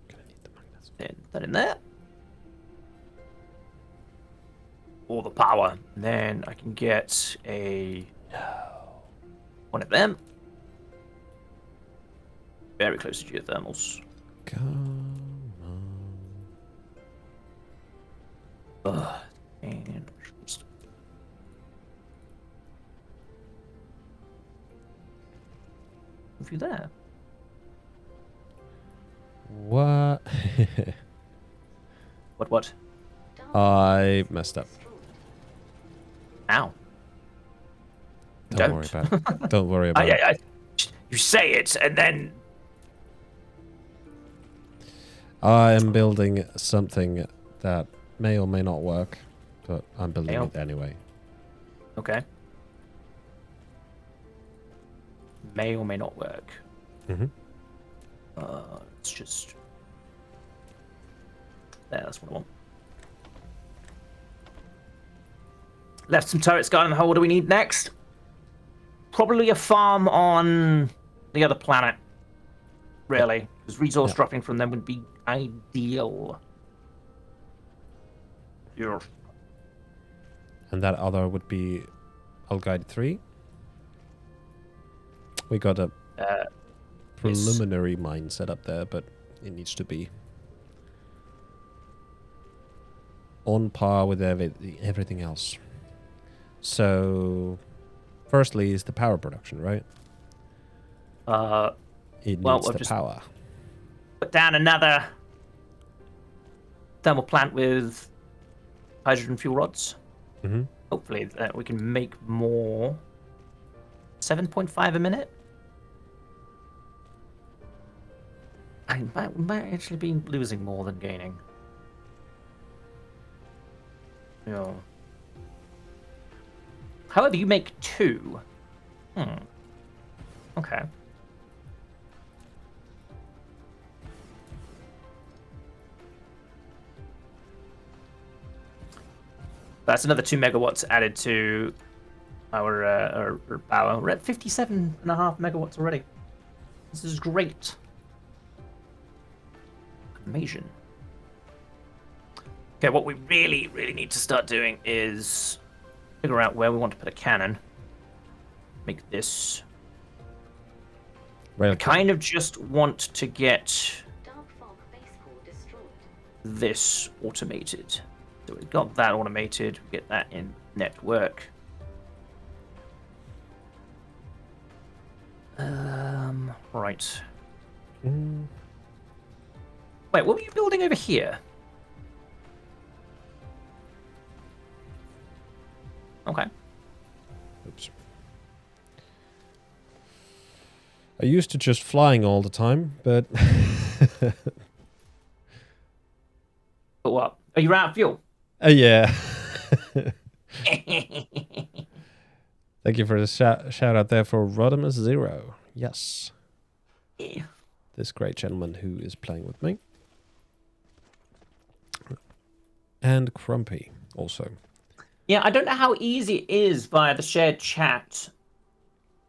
Gonna need the magnets. Then that in there. Or the power. And then I can get one of them. Very close to geothermals. Come on. Ugh. And move you there. What? What? I messed up. Ow. Don't worry about it. Don't worry about it. You say it, and then... I am building something that may or may not work, but I'm building it anyway. Okay. May or may not work. Mm-hmm. It's just... There, that's what I want. Left some turrets guarding the hole. What do we need next? Probably a farm on the other planet. Really. Because resource dropping from them would be ideal. Yeah. And that other would be Al-Guide 3. We got a preliminary mine set up there, but it needs to be on par with everything else. So, firstly is the power production, right? It needs the power. Put down another thermal plant with hydrogen fuel rods. Mm-hmm. Hopefully we can make more. 7.5 a minute? I might actually be losing more than gaining. Yeah. However, you make 2. Okay. That's another 2 megawatts added to our power. We're at 57.5 megawatts already. This is great. Amazing. Okay, what we really need to start doing is figure out where we want to put a cannon. Make this. I kind of just want to get this automated. So we've got that automated. We get that in network. Right. Wait, what were you building over here? Okay. Oops. I used to just flying all the time, but... But what? Are you out of fuel? Yeah. Thank you for the shout out there for RodamusZero. Yes. Yeah. This great gentleman who is playing with me. And Crumpy also. Yeah, I don't know how easy it is via the shared chat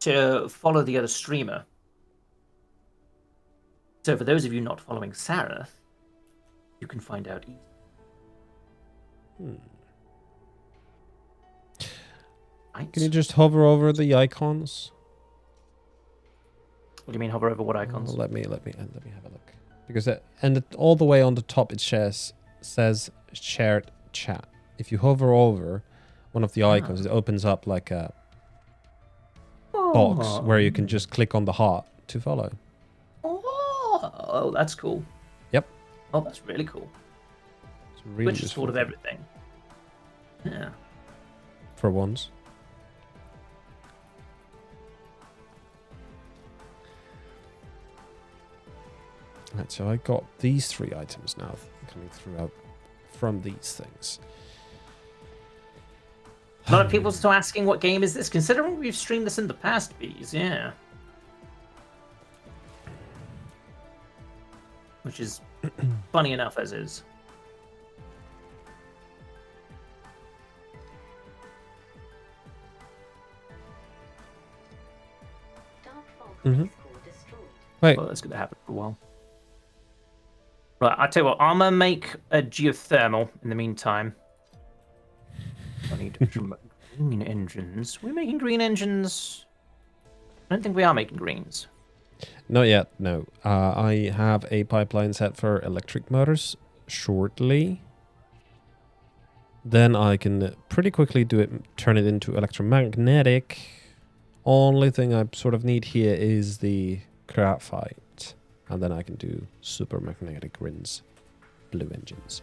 to follow the other streamer. So for those of you not following Sarah, you can find out easily. Right. Can you just hover over the icons? What do you mean hover over what icons? Let me have a look. Because all the way on the top it says shared chat. If you hover over one of the icons, it opens up like a box where you can just click on the heart to follow. Oh, that's cool. Yep. Oh, that's really cool. It's really Which is useful sort of everything. Yeah. for once. Right, so I got these 3 items now coming through from these things. A lot of people still asking what game is this, considering we've streamed this in the past, Bees, yeah. Which is funny enough as is. Mhm. School destroyed. Wait, Well, that's going to happen for a while. Right, I tell you what, I'm gonna make a geothermal in the meantime. I need some green engines. We're making green engines. I don't think we are making greens. not yet. No. I have a pipeline set for electric motors shortly. Then I can pretty quickly turn it into electromagnetic. Only thing I sort of need here is the graphite. And then I can do super magnetic rinse blue engines.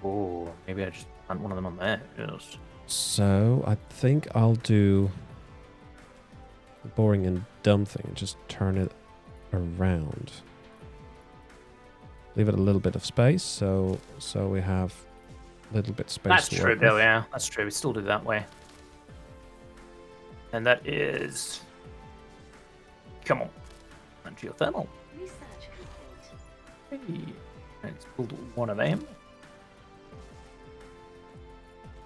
Oh, maybe I just plant one of them on there. Yes. So I think I'll do the boring and dumb thing and just turn it around. Leave it a little bit of space, so we have a little bit space. That's to true, work Bill. with. Yeah, that's true. We still do it that way. And that is. Come on. And geothermal. Research complete. Hey. Let's build one of them.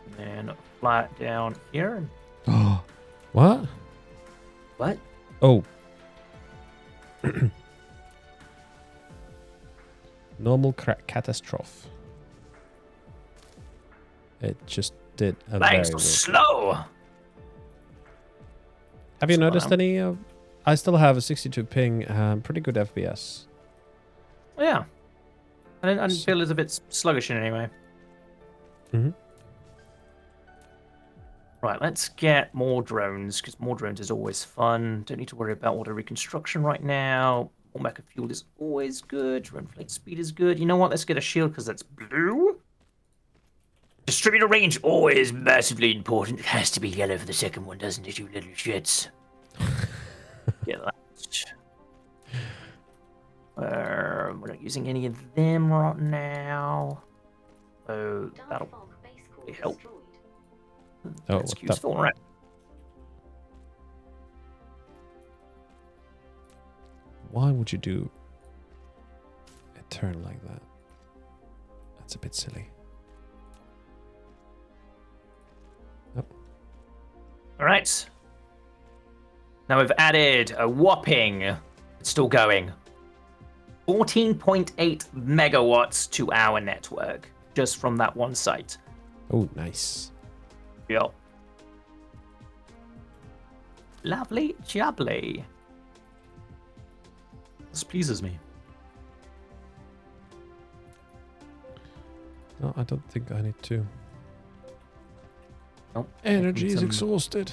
And then fly it down here. Oh, what? What? Oh. Normal catastrophe. It just did a Thanks, very weird. slow. Have you Slow noticed down. any? I still have a 62 ping, pretty good FPS. Yeah. I didn't feel it's a bit sluggish in any way. Mhm. Right, let's get more drones, because more drones is always fun. Don't need to worry about auto reconstruction right now. More mecha fuel is always good. Drone flight speed is good. You know what? Let's get a shield, because that's blue. Distributor range, always massively important. It has to be yellow for the second one, doesn't it, you little shits? Get that. We're not using any of them right now. So that'll Dark fog base core really help. destroyed. Oh, That's what the- useful, right? Why would you do a turn like that? That's a bit silly. All right. Now we've added a whopping, it's still going, 14.8 megawatts to our network just from that one site. Oh, nice. Yep. Lovely jubbly. This pleases me. No, I don't think I need to. Nope. Energy is Some- exhausted.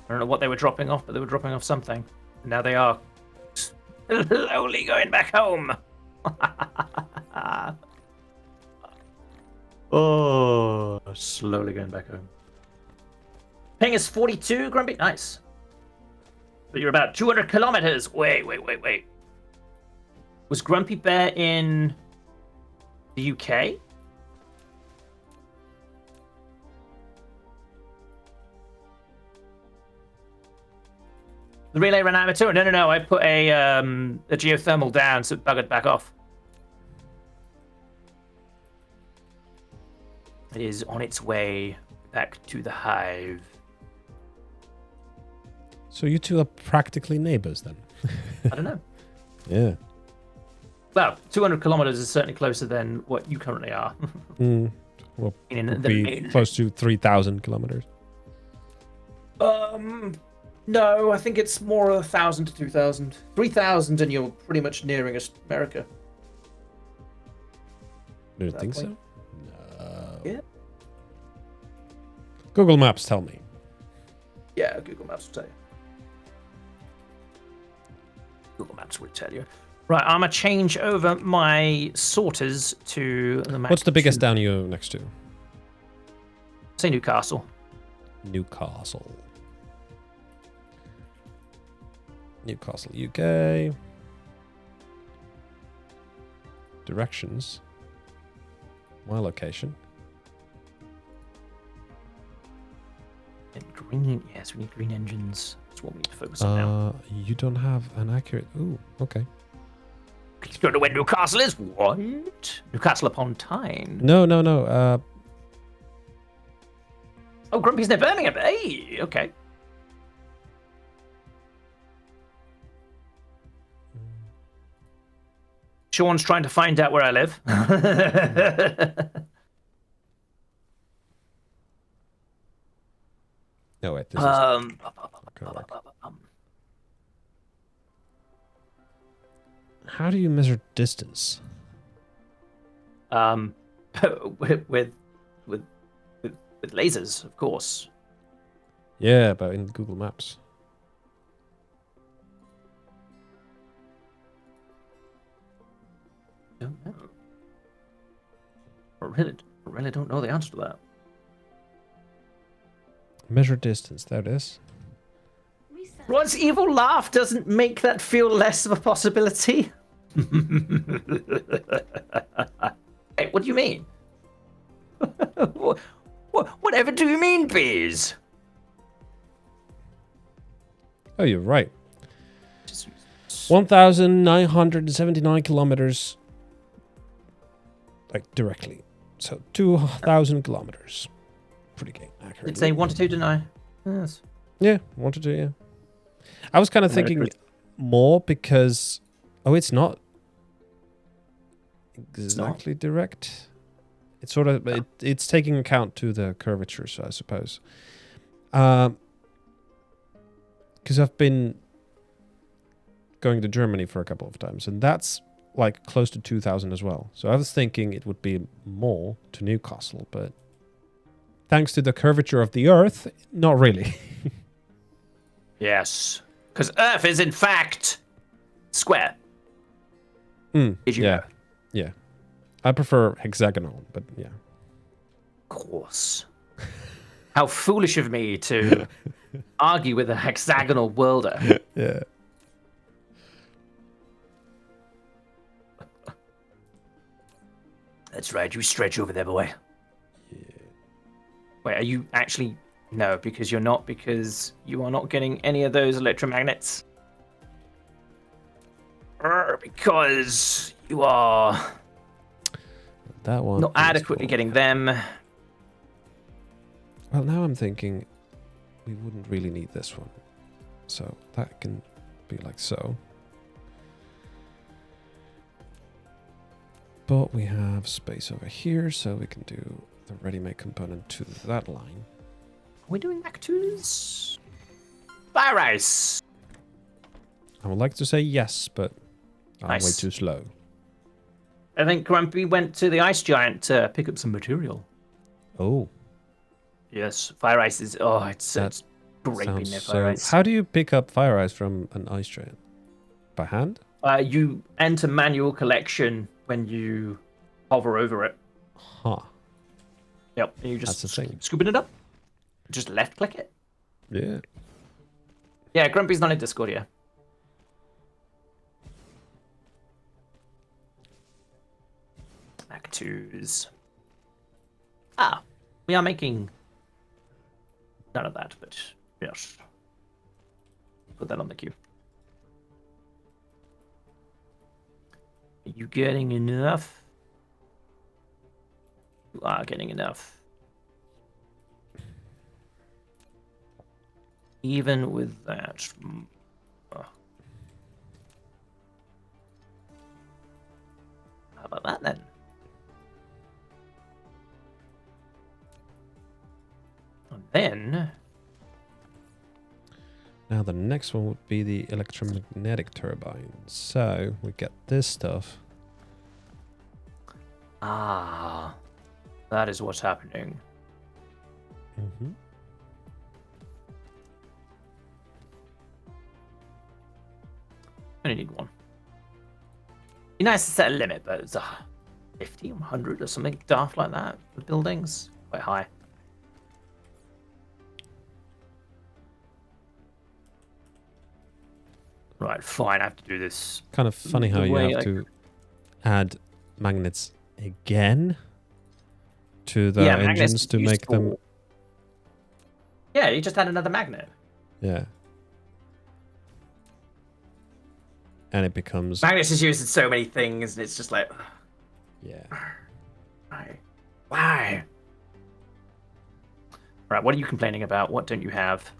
I don't know what they were dropping off, but they were dropping off something. Now they are slowly going back home. Oh, slowly going back home. Ping is 42, Grumpy. Nice. But you're about 200 kilometers. Wait. Was Grumpy Bear in the UK? The relay ran out of material. No. I put a geothermal down, so it buggered back off. It is on its way back to the hive. So you two are practically neighbors then? I don't know. Yeah. Well, 200 kilometers is certainly closer than what you currently are. Well, In would the be main- close to 3,000 kilometers. No, I think it's more 1,000 to 2,000. 3,000 and you're pretty much nearing America. Do you that think point. so? No. Yeah. Google Maps tell me. Yeah, Google Maps will tell you. Google Maps would tell you. Right, I'm gonna change over my sorters to the Mac What's the biggest 2. town you're next to? Say Newcastle. Newcastle. Newcastle, UK. Directions. My location. And green. Yes, we need green engines. That's what we need to focus on now. You don't have an accurate. Ooh, okay. You don't know where Newcastle is? What? Newcastle upon Tyne. No. Oh, Grumpy's near Birmingham. Hey, okay. Sean's trying to find out where I live. No, wait, this is um, correct. How do you measure distance? with lasers, of course. Yeah, but in Google Maps. Don't know. I really don't know the answer to that. Measure distance, there it is. Research. Rod's evil laugh doesn't make that feel less of a possibility. Hey, what do you mean? Whatever do you mean, Bees? Oh, you're right. 1,979 kilometers. Like directly. So 2,000 kilometers. Pretty accurate. Did say 1 to 2, didn't I? Yes. Yeah, 1 to 2, yeah. I was kind of thinking more because... Oh, it's not exactly direct. It's sort of... It's taking account to the curvature, so I suppose. Because I've been going to Germany for a couple of times, and that's like close to 2,000 as well. So I was thinking it would be more to Newcastle, but thanks to the curvature of the Earth, not really. Yes. Because Earth is, in fact, square. Did you know? Yeah. I prefer hexagonal, but yeah. Of course. How foolish of me to argue with a hexagonal worlder. Yeah. That's right, you stretch over there, boy. Yeah. Wait, are you actually... No, because you're not, because you are not getting any of those electromagnets. Because you are That one. not is adequately full. getting them. Well, now I'm thinking we wouldn't really need this one. So that can be like so. But we have space over here, so we can do the ready-made component to that line. Are we doing Mactus? Fire ice. I would like to say yes, but I'm way Nice. too slow. I think Grumpy went to the ice giant to pick up some material. Oh, Yes, fire ice is... Oh, it's great being sounds there, so... fire ice. How do you pick up fire ice from an ice giant? By hand? You enter manual collection when you hover over it. Huh. Yep, and you just That's the thing. scooping it up. Just left click it. Yeah. Yeah, Grumpy's not in Discord yet. Mactus. Ah, we are making none of that, but yes. Put that on the queue. Are you getting enough? You are getting enough. Even with that. How about that then? And then... Now the next one would be the electromagnetic turbine. So we get this stuff. Ah, that is what's happening. Mm-hmm. I only need one. Be nice to set a limit, but it's 50, 100 or something daft like that for buildings. Quite high. Right, fine, I have to do this. Kind of funny how The you way have I- to add magnets again to the Yeah, magnets engines to used make them. for- Yeah, you just add another magnet. Yeah. And it becomes. Magnets is used in so many things, and it's just like, Yeah. why? Why? Right, what are you complaining about? What don't you have?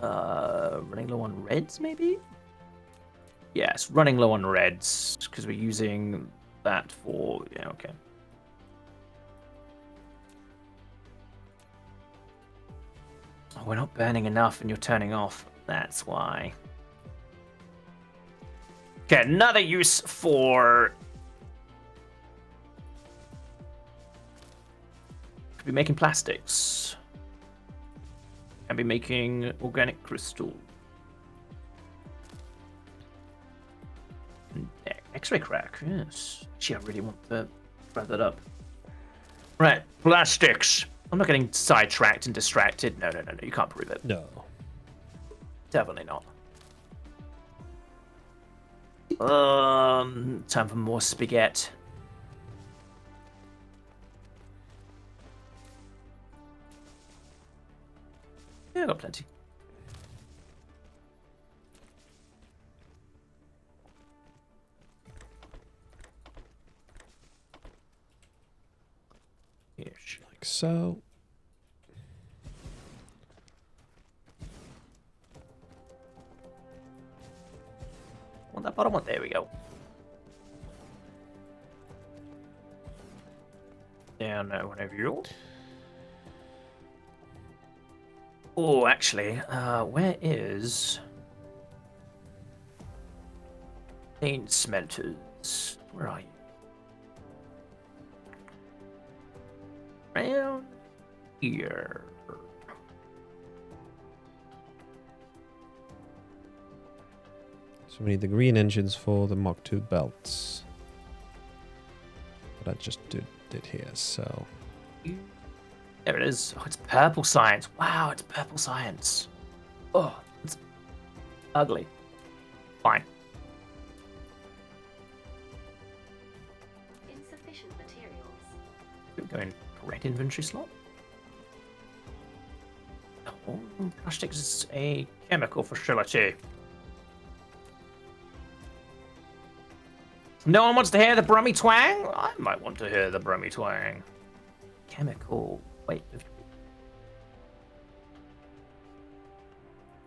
Running low on reds, maybe? Yes, running low on reds, because we're using that for... Yeah, okay. Oh, we're not burning enough and you're turning off. That's why. Okay, another use for... Could be making plastics. Can be making organic crystal. X-ray crack, yes. Gee, I really want to wrap that up. Right, plastics. I'm not getting sidetracked and distracted. No, you can't prove it. No. Definitely not. Time for more spaghetti. Yeah, I got plenty. Ish. Like so. Want that bottom one? There we go. Down whenever you. Oh, actually, where is paint smelters? Where are you? Around here. So we need the green engines for the Mach 2 belts. But I just did here, so... There it is. Oh, it's purple science. Wow, it's purple science. Oh, it's ugly. Fine. Insufficient materials. We're going correct inventory slot. Oh, plastics is a chemical facility. No one wants to hear the brummy twang? I might want to hear the brummy twang. Chemical. Wait.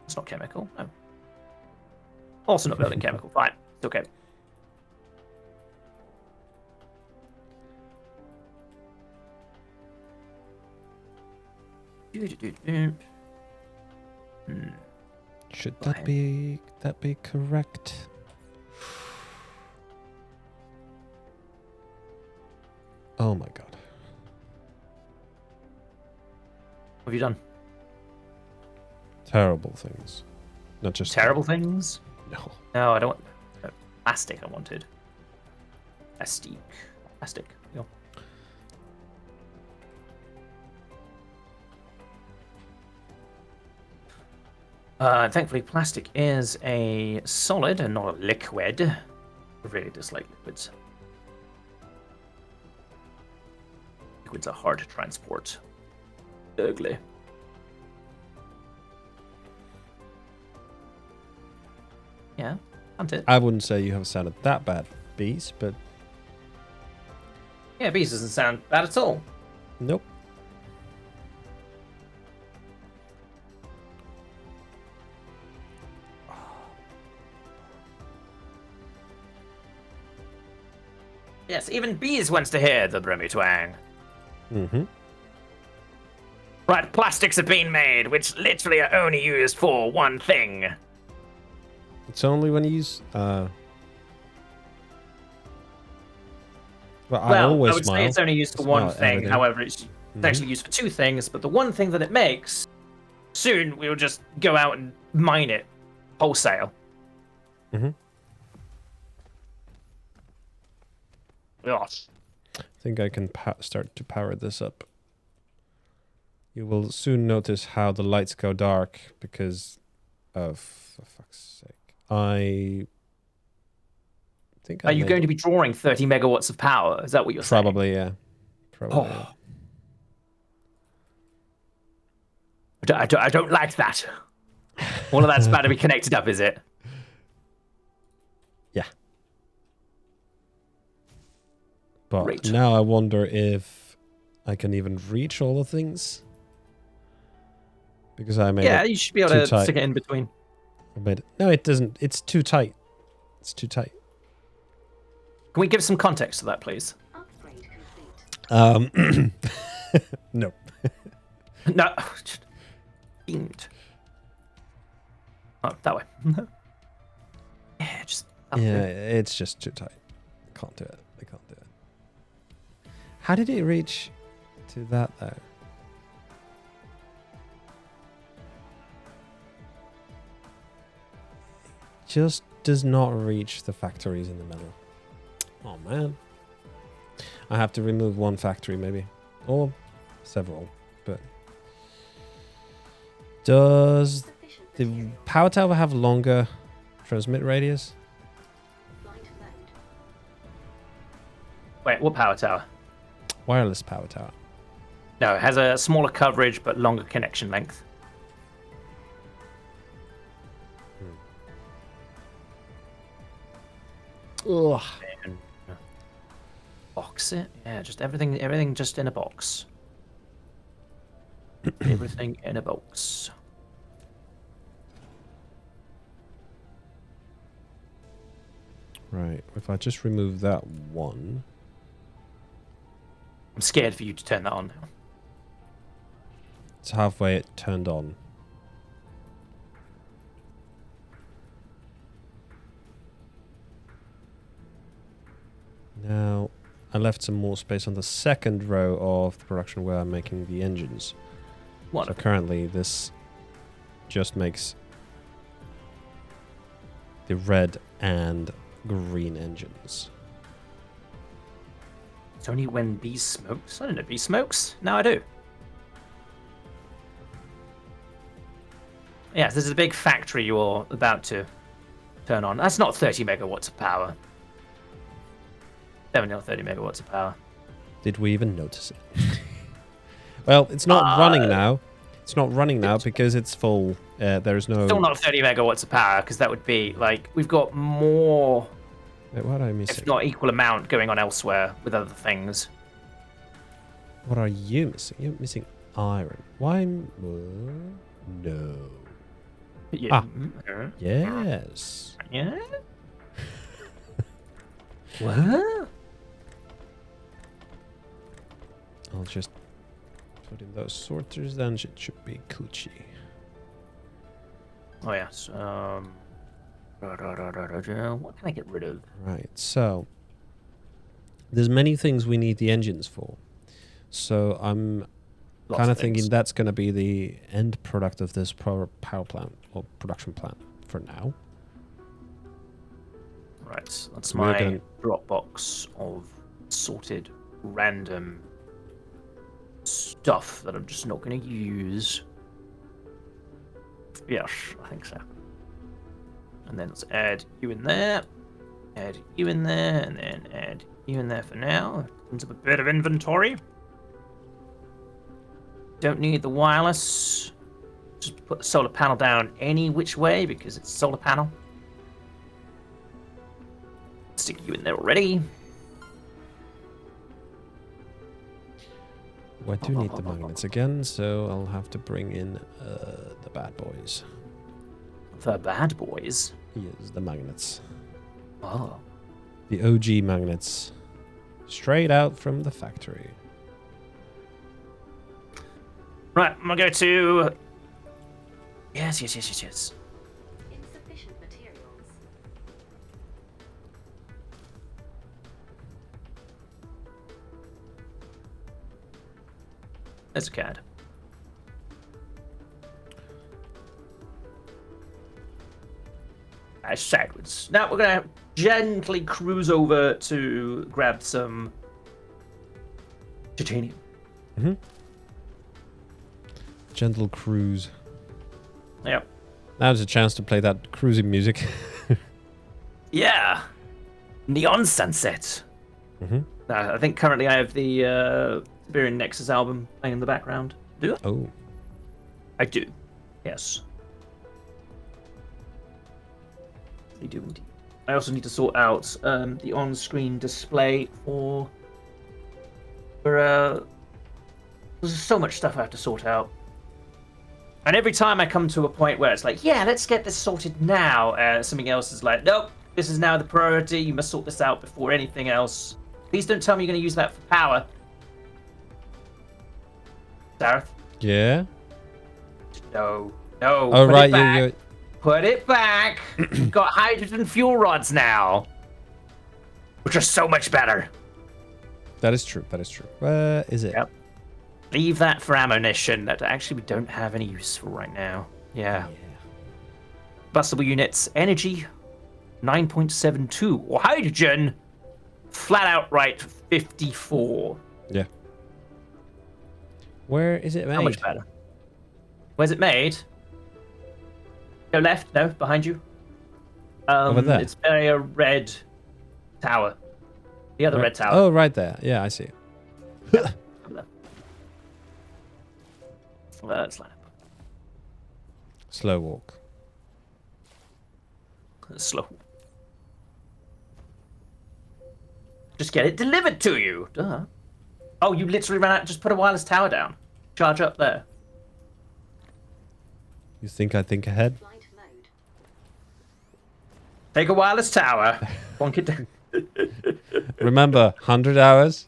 It's not chemical. No. Also not building chemical. Fine. It's okay. Should that be correct? Oh my god. What have you done? Terrible things. Not just Terrible things? No. No, I don't want... Plastic I wanted. Plastic. Plastic. Yeah. Thankfully, plastic is a solid and not a liquid. I really dislike liquids. Liquids are hard to transport. Ugly. Yeah, hunt it. I wouldn't say you have sounded that bad, Bees, but Yeah, bees doesn't sound bad at all. nope. Yes, even bees wants to hear the brummy twang. Mm-hmm. Right, plastics are being made, which literally are only used for one thing. It's only when you use well, I Well, always I would smile. say it's only used for It's one not thing. everything. However, it's actually used for two things. But the one thing that it makes, soon we will just go out and mine it wholesale. Mm-hmm. Gosh. I think I can start to power this up. You will soon notice how the lights go dark because of, for fuck's sake, I think I Are you going to be drawing 30 megawatts of power? Is that what you're saying? probably, yeah. Probably. Oh. I don't like that. All of that's about to be connected up, is it? Yeah. But Great. now I wonder if I can even reach all the things. Because I made Yeah, it you should be able too to tight. stick it in between. No, it doesn't. It's too tight. It's too tight. Can we give some context to that, please? Upgrade complete. No. No. Fiend. Oh, that way. Yeah, just. Yeah, it's just too tight. I can't do it. I can't do it. How did it reach to that though? Just does not reach the factories in the middle. Oh man. I have to remove one factory maybe. Or several. But does Sufficient the material. power tower have longer transmit radius? Flight mode. Wait, what power tower? Wireless power tower. No, it has a smaller coverage but longer connection length. Ugh. And box it? Yeah, just everything just in a box. Everything in a box. Right. If I just remove that one. I'm scared for you to turn that on now. It's halfway it turned on. Now, I left some more space on the second row of the production where I'm making the engines. What? So currently this just makes the red and green engines. It's only when B smokes. I don't know B smokes. Now I do. Yes, this is a big factory you're about to turn on. That's not 30 megawatts of power. Definitely not 30 megawatts of power. Did we even notice it? Well, it's not running now. It's not running now because it's full. There's no... Still not 30 megawatts of power, because that would be like we've got more, Wait, what am I missing? if not equal amount, going on elsewhere with other things. What are you missing? You're missing iron. Why? No. Yeah. Ah. Yes. Yeah. What? I'll just put in those sorters, then it should be Coochie. Oh yes. What can I get rid of? Right, so there's many things we need the engines for. So I'm Lots kind of of thinking things. that's going to be the end product of this power plant or production plant for now. Right. That's So we're my gonna- Dropbox of sorted random stuff that I'm just not going to use. Yes, I think so. And then let's add you in there, add you in there, and then add you in there for now. Opens up a bit of inventory. Don't need the wireless. Just put the solar panel down any which way because it's a solar panel. Stick you in there already. Well, I do need the magnets again, so I'll have to bring in the bad boys. The bad boys. Yes, the magnets. Oh. The OG magnets. Straight out from the factory. Right, I'm gonna go to. Yes. Insufficient materials. There's a CAD. Sideways. Now we're gonna gently cruise over to grab some titanium. Gentle cruise. Yep. Now's a chance to play that cruising music. Yeah. Neon Sunset. I think currently I have the Siberian Nexus album playing in the background. Do I? Oh. I do. Yes. I do indeed. I also need to sort out the on-screen display for There's so much stuff I have to sort out. And every time I come to a point where it's like, yeah, let's get this sorted now, something else is like, nope, this is now the priority. You must sort this out before anything else. Please don't tell me you're going to use that for power. Dareth? Yeah. No. Oh, put right. it back. You. Put it back. We've got hydrogen fuel rods now, which are so much better. That is true. That is true. Where is it? Yep. Leave that for ammunition that actually we don't have any use for right now. Yeah. Bustable units, energy, 9.72. Or hydrogen, flat out right, 54. Yeah. Where is it made? How much better? Where's it made? Go left, no, behind you. Over there? It's a red tower. The other red tower. Oh, right there. Yeah, I see it. Over there. Let's line up. Slow walk. Slow. Just get it delivered to you. Duh. Oh, you literally ran out. Just put a wireless tower down. Charge up there. You think I think ahead? Flight mode. Take a wireless tower. Bonk it down. Remember, 100 hours.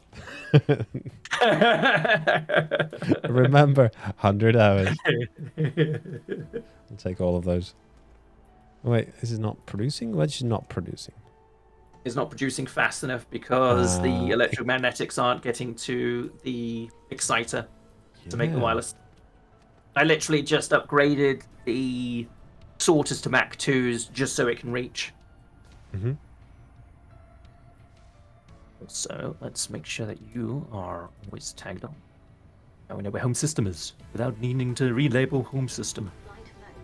Remember, 100 hours. I'll take all of those. Oh, wait, is it not producing? Why is it not producing? Is not producing fast enough because the electromagnetics aren't getting to the exciter to make the Yeah. wireless. I literally just upgraded the sorters to Mach 2s just so it can reach. Mm-hmm. So let's make sure that you are always tagged on. Now we know where home system is without needing to relabel home system. Flight mode.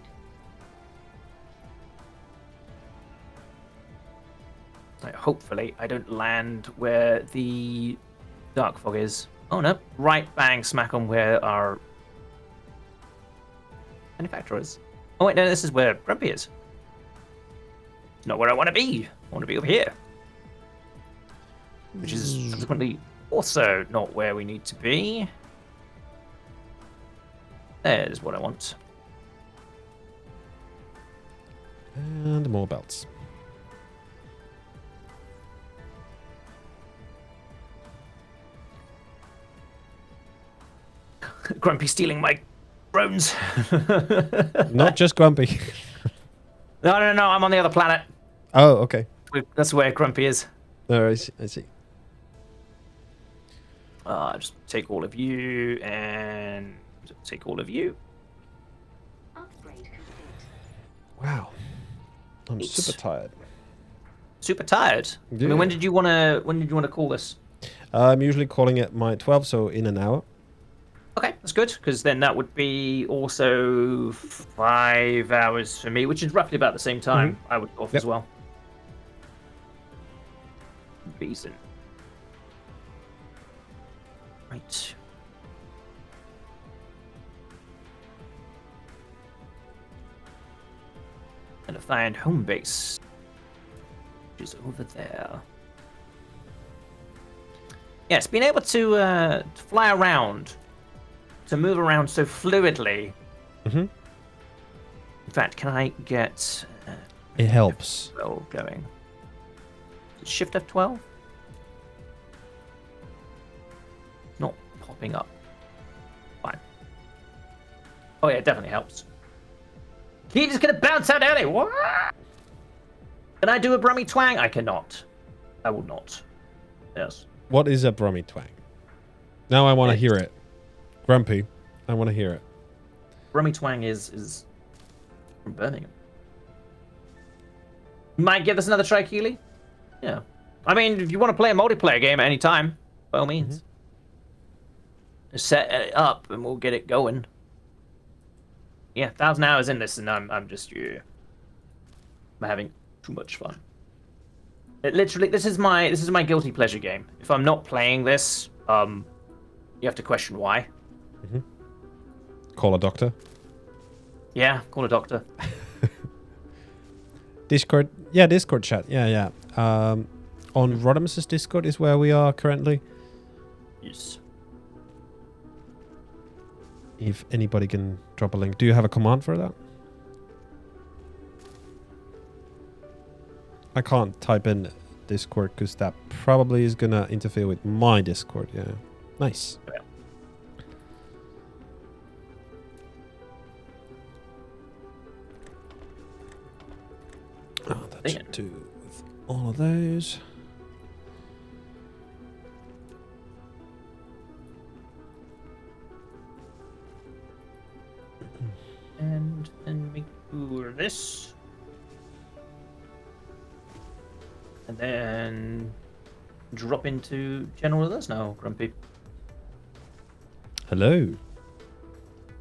Like, hopefully I don't land where the dark fog is. Oh no, right bang smack on where our manufacturer is. Oh wait, no, this is where Grumpy is. It's not where I want to be. I want to be over here. Which is subsequently also not where we need to be. There's what I want. And more belts. Grumpy stealing my drones. Not just Grumpy. No, I'm on the other planet. Oh, okay. That's where Grumpy is. No, I see. I see. Just take all of you and take all of you. Upgrade complete. Wow. I'm It's- super tired. Super tired. I Yeah. mean, when did you wanna call this? I'm usually calling it my 12, so in an hour. Okay, that's good because then that would be also 5 hours for me, which is roughly about the same time I would go off as Yep. well. Decent. Right. And to find home base, which is over there. Yes, being able to fly around, to move around so fluidly. Mm-hmm. In fact, can I get It helps. F12 going? Shift F12? Not popping up. Fine. Oh yeah, it definitely helps. He's just gonna bounce out early. What? Can I do a Brummy twang? I cannot. I will not. Yes. What is a Brummy twang? Now I want to hear it. Grumpy, I want to hear it. Brummy twang is from Birmingham. Might give this another try, Keely. Yeah. I mean, if you want to play a multiplayer game at any time, by all means. Just set it up and we'll get it going. Yeah, 1,000 hours in this and I'm just I'm having too much fun. It literally this is my guilty pleasure game. If I'm not playing this, you have to question why. Call a doctor. Yeah, call a doctor. Discord. Yeah, Discord chat. Yeah. On Rodamus's Discord is where we are currently. Yes. if anybody can drop a link. Do you have a command for that? I can't type in Discord because that probably is gonna interfere with my Discord. Yeah, nice. Oh, that should do with all of those. And then we do this. And then drop into general with us now, Grumpy. Hello.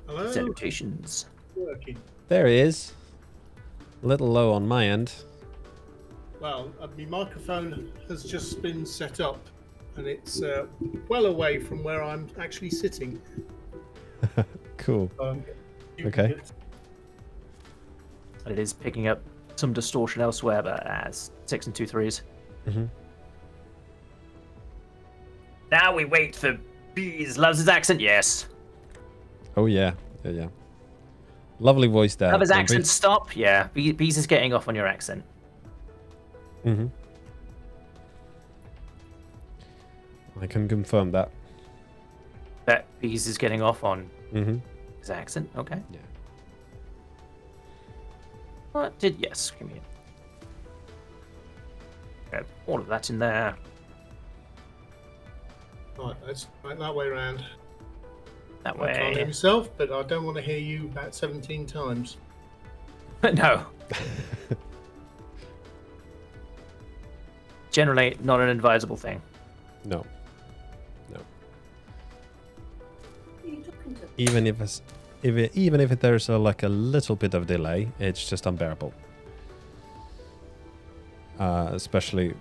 Hello. Salutations. Working. There he is. A little low on my end. Well, my microphone has just been set up, and it's well away from where I'm actually sitting. Cool. You Okay. can get- It is picking up some distortion elsewhere, but as 6 and 2 3s. Mm-hmm. Now we wait for Bees. Loves his accent, yes. Oh yeah, yeah. Lovely voice there. Love his Grumpy. accent, stop. Yeah, Bees is getting off on your accent. Mm-hmm. I can confirm that. That Bees is getting off on Mm-hmm. his accent, okay. Yeah. What did, yes, give me it. Okay, all of that in there. Right, let's right that way around. That I can't hear way. myself, but I don't want to hear you about 17 times. No. Generally, not an advisable thing. No. Who are you talking to? Even if it's even if there's like a little bit of delay, it's just unbearable. Especially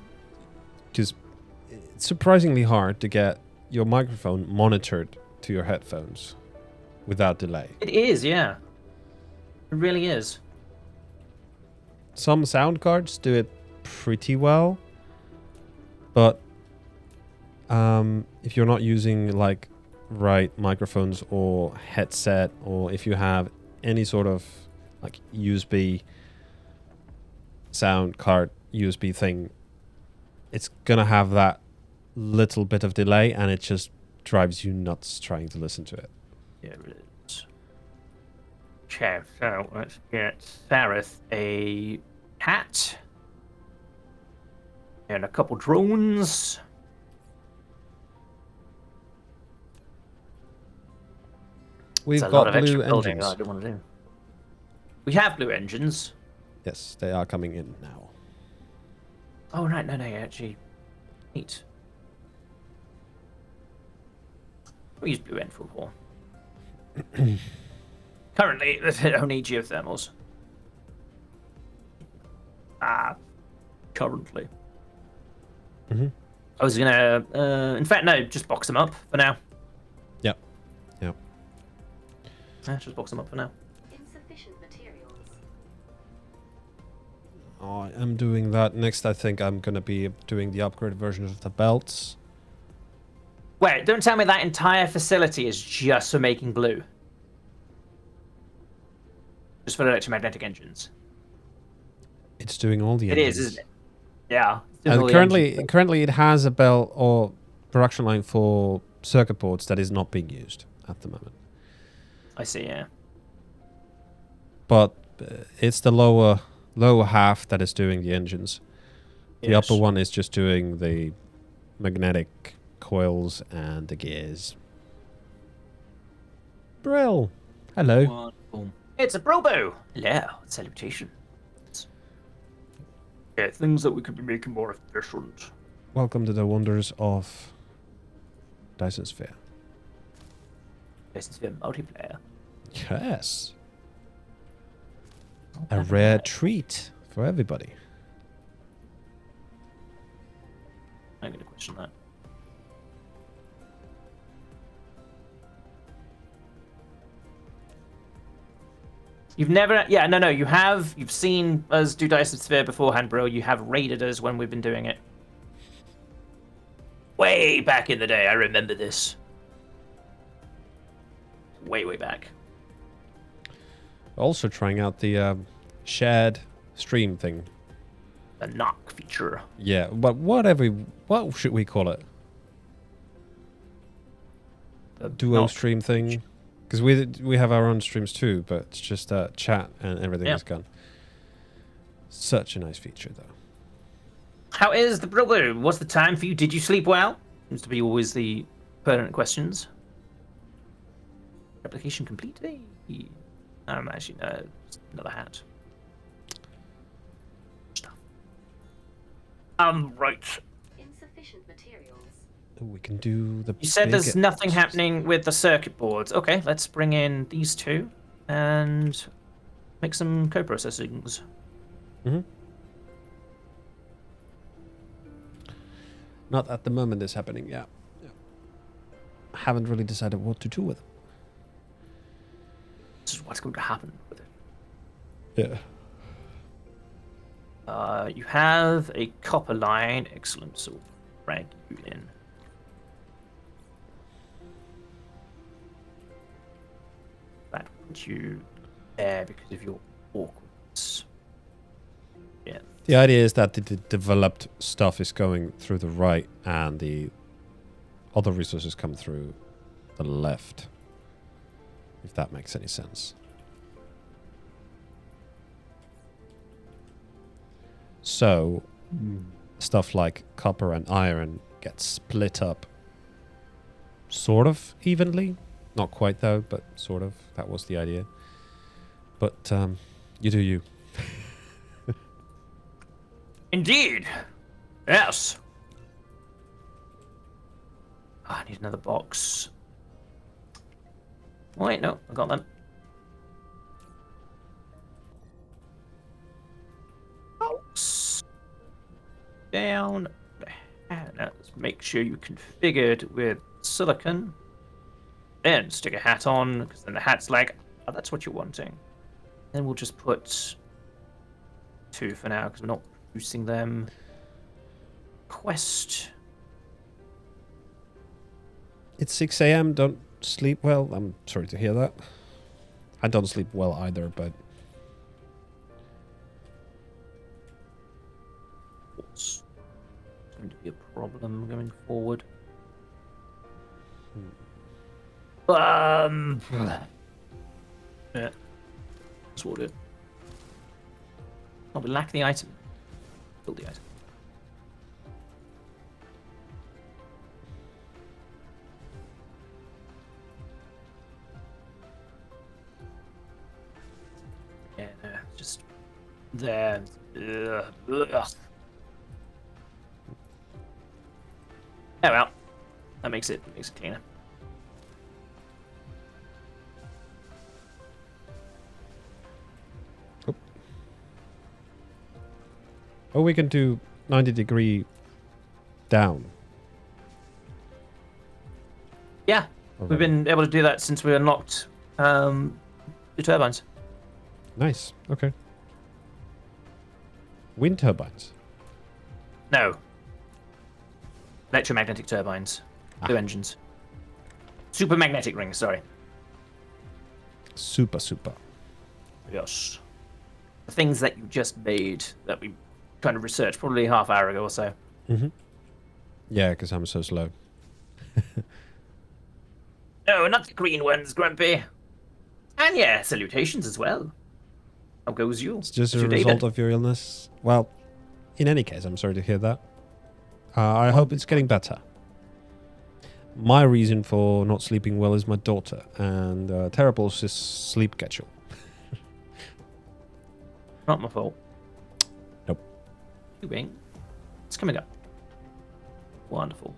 because it's surprisingly hard to get your microphone monitored to your headphones without delay. It is, yeah. It really is. Some sound cards do it pretty well, but if you're not using like right microphones or headset, or if you have any sort of like USB sound card USB thing, it's gonna have that little bit of delay, and it just drives you nuts trying to listen to it. Yeah, it is. Okay, so let's get Sarith a hat and a couple drones. We've It's a lot got of blue extra building engines. that I don't want to do. We have blue engines. Yes, they are coming in now. Oh, right, no, actually. Neat. We use blue end for war. Currently, there's only geothermals. Currently. Mm-hmm. I was gonna, in fact, no, just box them up for now. Yep. Just box them up for now. Insufficient materials. I am doing that. Next, I think I'm going to be doing the upgraded version of the belts. Wait, don't tell me that entire facility is just for making blue. Just for electromagnetic engines. It's doing all the It engines. is, isn't it? Yeah. it's doing all And the currently, engines. currently it has a belt or production line for circuit boards that is not being used at the moment. I see, yeah. But it's the lower half that is doing the engines. The Yes. upper one is just doing the magnetic coils and the gears. Brill. Hello. Wonderful. It's a Brobo! Hello, salutation. Yeah, things that we could be making more efficient. Welcome to the wonders of Dyson Sphere. This is for multiplayer. Yes. A rare treat for everybody. I'm going to question that. You've never, yeah, no, you have, you've seen us do Dyson Sphere beforehand, bro. You have raided us when we've been doing it. Way back in the day, I remember this. way back. Also trying out the shared stream thing. The knock feature. Yeah, but what should we call it? The Duo knock. stream thing? Because we have our own streams too, but it's just chat and everything is gone. Such a nice feature, though. How is the brother? What's the time for you? Did you sleep well? Seems to be always the pertinent questions. Application complete? Hey. Actually, no, just another hat. Stuff. Right. Insufficient materials. Oh, we can do the. You said there's bigger- nothing happening with the circuit boards. Okay, let's bring in these two and make some co-processings. Mhm. Not at the moment it's happening, yeah. Haven't really decided what to do with it. This is what's going to happen with it. Yeah. You have a copper line. Excellent. So we'll drag you in. That put you there because of your awkwardness. Yeah. The idea is that the developed stuff is going through the right and the other resources come through the left. If that makes any sense. So, stuff like copper and iron gets split up sort of evenly. Not quite though, but sort of. That was the idea. But you do you. Indeed. Yes. I need another box. Wait, no, I got them. Box. Down. And let's make sure you configured with silicon. Then stick a hat on, because then the hat's like, oh, that's what you're wanting. Then we'll just put 2 for now, because we're not producing them. Quest. It's 6 a.m. Don't sleep well. I'm sorry to hear that. I don't sleep well either, but What's going to be a problem going forward? Yeah. That's what we'll do. Oh, we lack the item. Build the item. Yeah, no, just there. Ugh. Oh well, that makes it cleaner. oh, we can do 90-degree down. Yeah, we've been able to do that since we unlocked the turbines. Nice. Okay. Wind turbines. No. Electromagnetic turbines. 2 engines. Supermagnetic rings, sorry. Super. Yes. The things that you just made that we kind of researched probably half hour ago or so. Mm-hmm. Yeah, because I'm so slow. No, not the green ones, Grumpy. And yeah, salutations as well. How goes you? It's just How's a your day result been? of your illness. Well, in any case, I'm sorry to hear that. I hope it's getting better. My reason for not sleeping well is my daughter and terrible sleep schedule. Not my fault. Nope. Doing. It's coming up. Wonderful.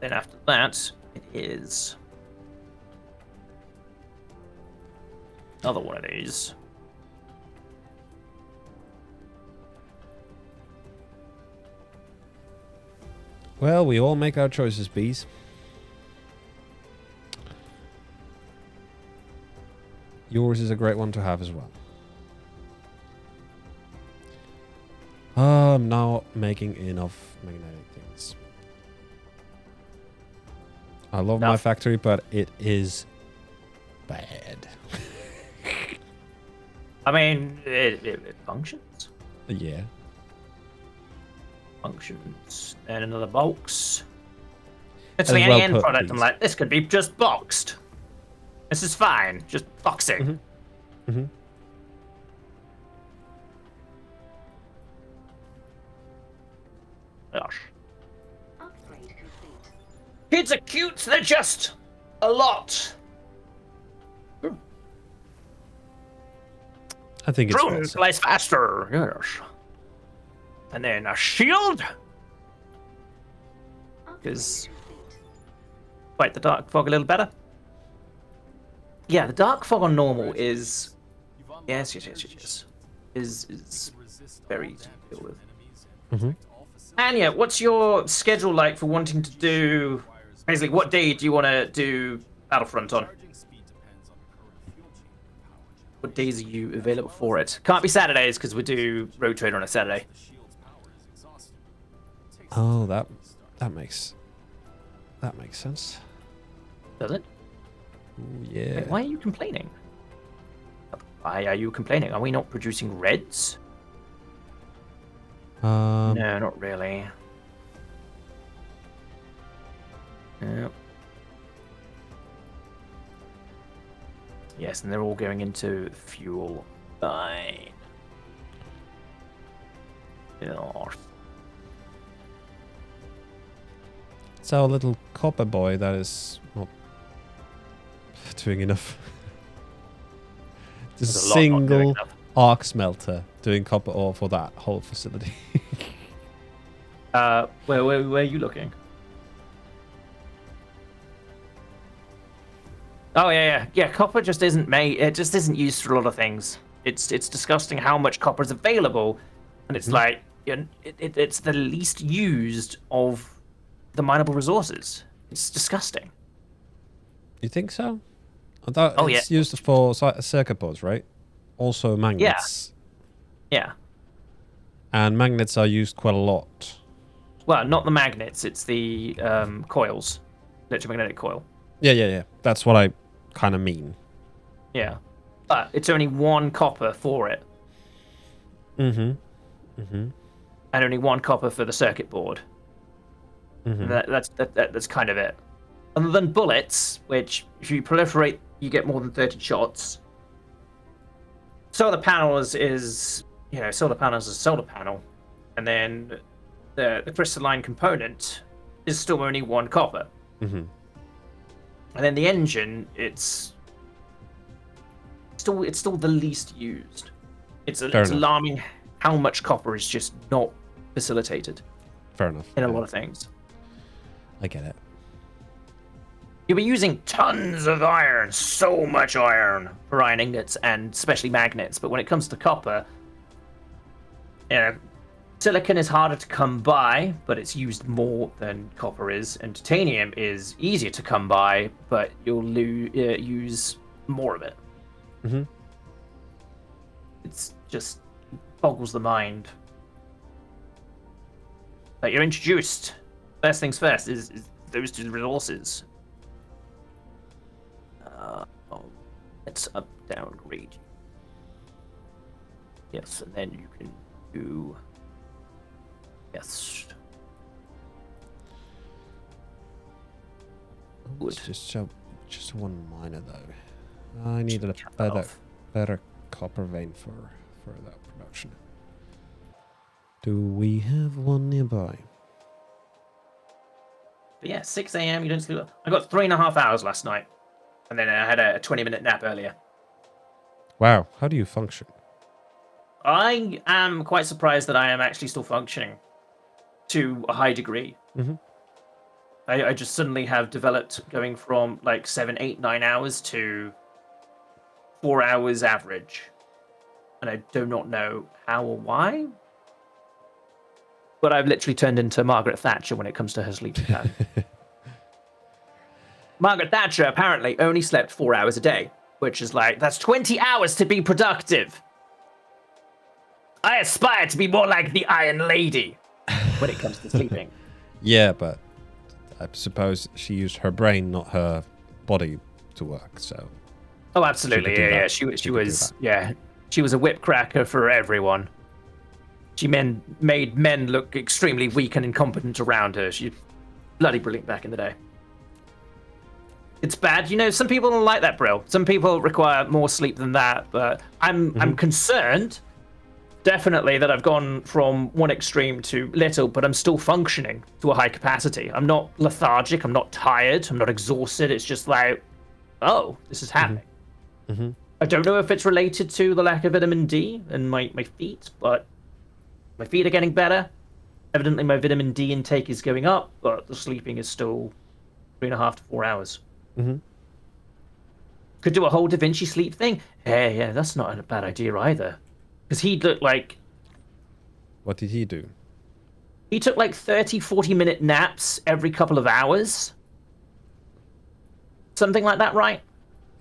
Then after that, it is another one of these. Well, we all make our choices, bees. Yours is a great one to have as well. I'm now making enough magnetic things. I love my Enough. factory, but it is bad. I mean, it functions. Yeah. Functions. And another box. Literally As any well end put, product, I'm please. like, this could be just boxed. This is fine. Just boxing. Mm-hmm. Gosh. Upgrade complete. Kids are cute. They're just a lot. I think it's Drones flies faster. Yes. And then a shield. Upgrade Because complete. fight the dark fog a little better. Yeah, the dark fog on normal is yes. Is very easy to deal with. Mhm. And yeah, what's your schedule like for wanting to do? Basically, what day do you want to do Battlefront on? What days are you available for it? Can't be Saturdays because we do Road Trader on a Saturday. Oh, that makes sense. Does it? Ooh, yeah. Wait, why are you complaining? Why are you complaining? Are we not producing reds? No, not really. No. Yes, and they're all going into fuel. Fine. Yes. It's our little copper boy that is not doing enough. Just There's a lot not doing single enough. arc smelter doing copper ore for that whole facility. Where are you looking? Oh yeah. Copper just isn't made. It just isn't used for a lot of things. It's disgusting how much copper is available, and it's like it's the least used of the mineable resources. It's disgusting. You think so? I thought Oh, it's yeah. used for circuit boards, right? Also magnets. Yeah. And magnets are used quite a lot. Well, not the magnets. It's the coils, electromagnetic coil. Yeah. That's what I kind of mean. Yeah, but it's only one copper for it, Mm-hmm. and only one copper for the circuit board. Mm-hmm. That's kind of it. Other than bullets, which if you proliferate, you get more than 30 shots. Solar panels is solar panels is solar panel, and then the crystalline component is still only one copper. Mm-hmm. And then the engine, it's still the least used. It's Fair enough. alarming how much copper is just not facilitated Fair enough. in a Yeah, lot of things. I get it. You'll be using tons of iron, so much iron for iron ingots and especially magnets. But when it comes to copper, silicon is harder to come by, but it's used more than copper is. And titanium is easier to come by, but you'll use more of it. Mm-hmm. It's just boggles the mind. But you're introduced. First things first is those two resources. Let's up downgrade. Yes, and then you can do. Yes. Good. It's just one miner though. I need a Cap that off. better copper vein for that production. Do we have one nearby? But yeah, 6 a.m. You don't sleep. I got 3.5 hours last night, and then I had a 20-minute nap earlier. Wow, how do you function? I am quite surprised that I am actually still functioning to a high degree. Mm-hmm. I just suddenly have developed going from like 7, 8, 9 hours to 4 hours average. And I do not know how or why. But I've literally turned into Margaret Thatcher when it comes to her sleeping pattern. Margaret Thatcher apparently only slept 4 hours a day, which is like, that's 20 hours to be productive. I aspire to be more like the Iron Lady when it comes to sleeping. Yeah, but I suppose she used her brain, not her body, to work. So Oh, absolutely. could do Yeah, that. yeah. She She could do was. that. Yeah, she was a whip cracker for everyone. She made men look extremely weak and incompetent around her. She bloody brilliant back in the day. It's bad, you know. Some people don't like that, Brill. Some people require more sleep than that. But I'm concerned, definitely, that I've gone from one extreme to little, but I'm still functioning to a high capacity. I'm not lethargic. I'm not tired. I'm not exhausted. It's just like, oh, this is happening. I don't know if it's related to the lack of vitamin D in my feet, but my feet are getting better. Evidently, my vitamin D intake is going up, but the sleeping is still 3.5 to 4 hours. Could do a whole Da Vinci sleep thing. Yeah, that's not a bad idea either. Because he'd look like What did he do? he took like 30, 40-minute naps every couple of hours. Something like that, right?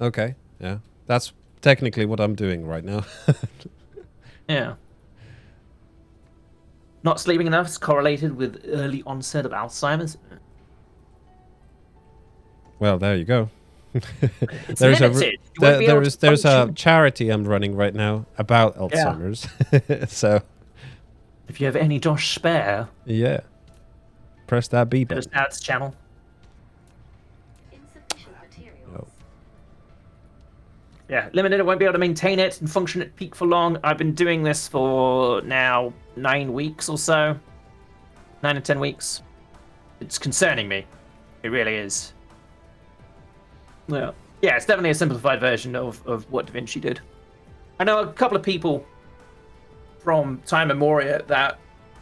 Okay, yeah. That's technically what I'm doing right now. Yeah. Not sleeping enough is correlated with early onset of Alzheimer's. Well, there you go. It's limited. You won't be able to there's a function. charity I'm running right now about Alzheimer's. So If you have any dosh spare, yeah, press that B go to button. Dad's channel. Insufficient materials. Yeah, limited. I won't be able to maintain it and function at peak for long. I've been doing this for now 9 weeks or so. 9 to 10 weeks. It's concerning me. It really is. Yeah. Yeah, it's definitely a simplified version of what Da Vinci did. I know a couple of people from time immemorial that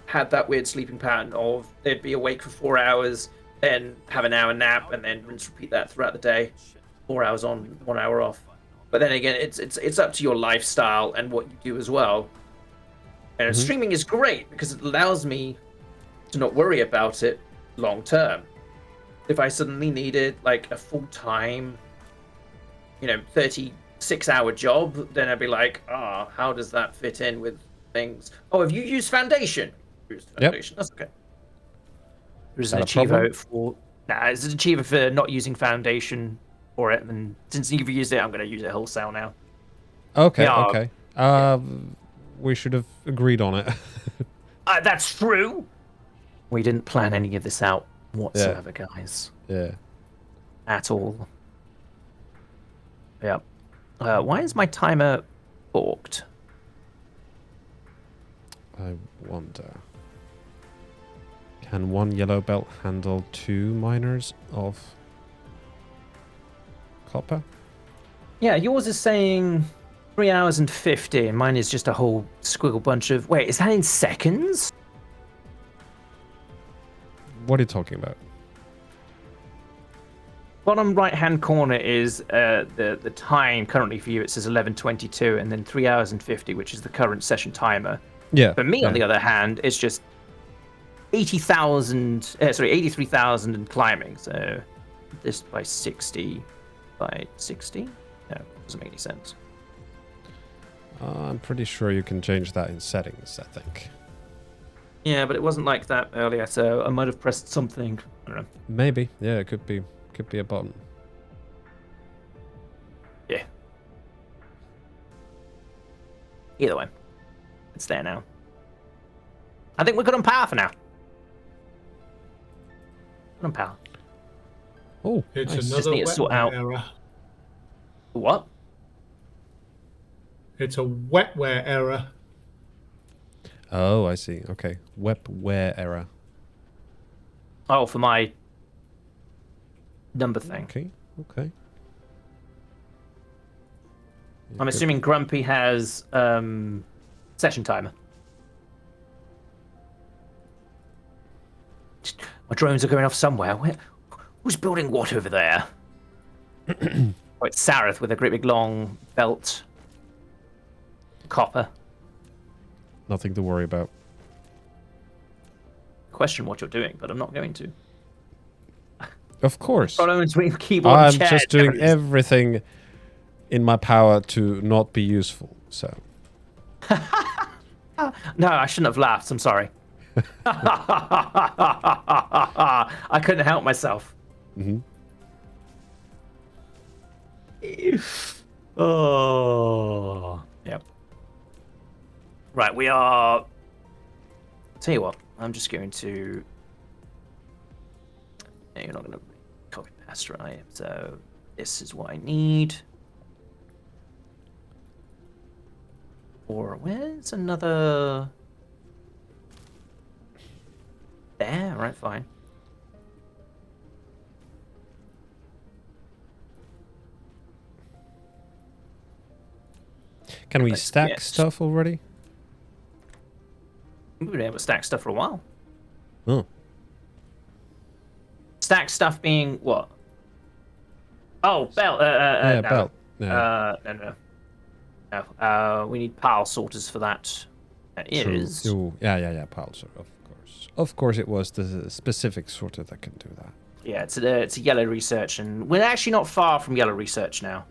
had that weird sleeping pattern of they'd be awake for 4 hours, then have an hour nap, and then rinse repeat that throughout the day. 4 hours on, 1 hour off. But then again, it's up to your lifestyle and what you do as well. And streaming is great because it allows me to not worry about it long term. If I suddenly needed like a full-time, 36-hour job, then I'd be like, how does that fit in with things? Oh, have you used Foundation? Used Foundation. That's okay. There's an That a problem? achiever for it's an achiever for not using Foundation for it, and since you've used it, I'm going to use it wholesale now. Okay, Yeah. okay. We should have agreed on it. That's true. We didn't plan any of this out whatsoever, guys. Yeah. At all. Yeah. Why is my timer forked? I wonder. Can one yellow belt handle 2 miners of copper? Yeah, yours is saying 3 hours and 50, and mine is just a whole squiggle bunch of. Wait, is that in seconds? What are you talking about? Bottom right-hand corner is the time currently for you. It says 11:22, and then 3 hours and 50, which is the current session timer. Yeah. For me, on the other hand, it's just 83,000 and climbing. So this by 60 by 60? No, doesn't make any sense. I'm pretty sure you can change that in settings, I think. Yeah, but it wasn't like that earlier, so I might have pressed something. I don't know. Maybe. Yeah, it could be a button. Yeah. Either way, it's there now. I think we're good on power for now. Good on power. Oh, It's nice. another need to sort wetware out- error. What? It's a wetware error. Oh, I see. Okay. Webware error. Oh, for my number thing. Okay. Okay. I'm assuming Grumpy has session timer. My drones are going off somewhere. Who's building what over there? Oh, it's Sareth with a great big long belt. Copper. Nothing to worry about. Question what you're doing, but I'm not going to. Of course. Problem between keyboard I'm and chair. just doing Jeez. everything in my power to not be useful. So No, I shouldn't have laughed. I'm sorry. I couldn't help myself. Mhm. Oh, yep. Right, we are. Tell you what, I'm just going to. No, you're not going to copy paste, right? So this is what I need. Or where's another? There, right, fine. Can we Let's stack get- stuff already? We've been able to stack stuff for a while. Oh, Stack stuff being what? Oh, belt. yeah, no. belt. Yeah, No. We need pile sorters for that. That true. is. Ooh, yeah. Pile sorter, of course. Of course, it was the specific sorter that can do that. Yeah, it's a yellow research, and we're actually not far from yellow research now.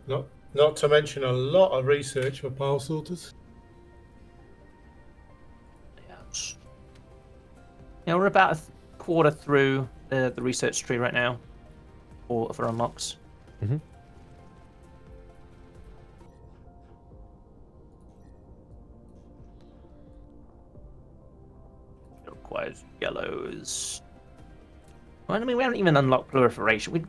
Not to mention a lot of research for pile sorters. Yeah, we're about a quarter through the research tree right now, for unlocks. Mm-hmm. It requires yellows. Well, I mean, we haven't even unlocked proliferation. We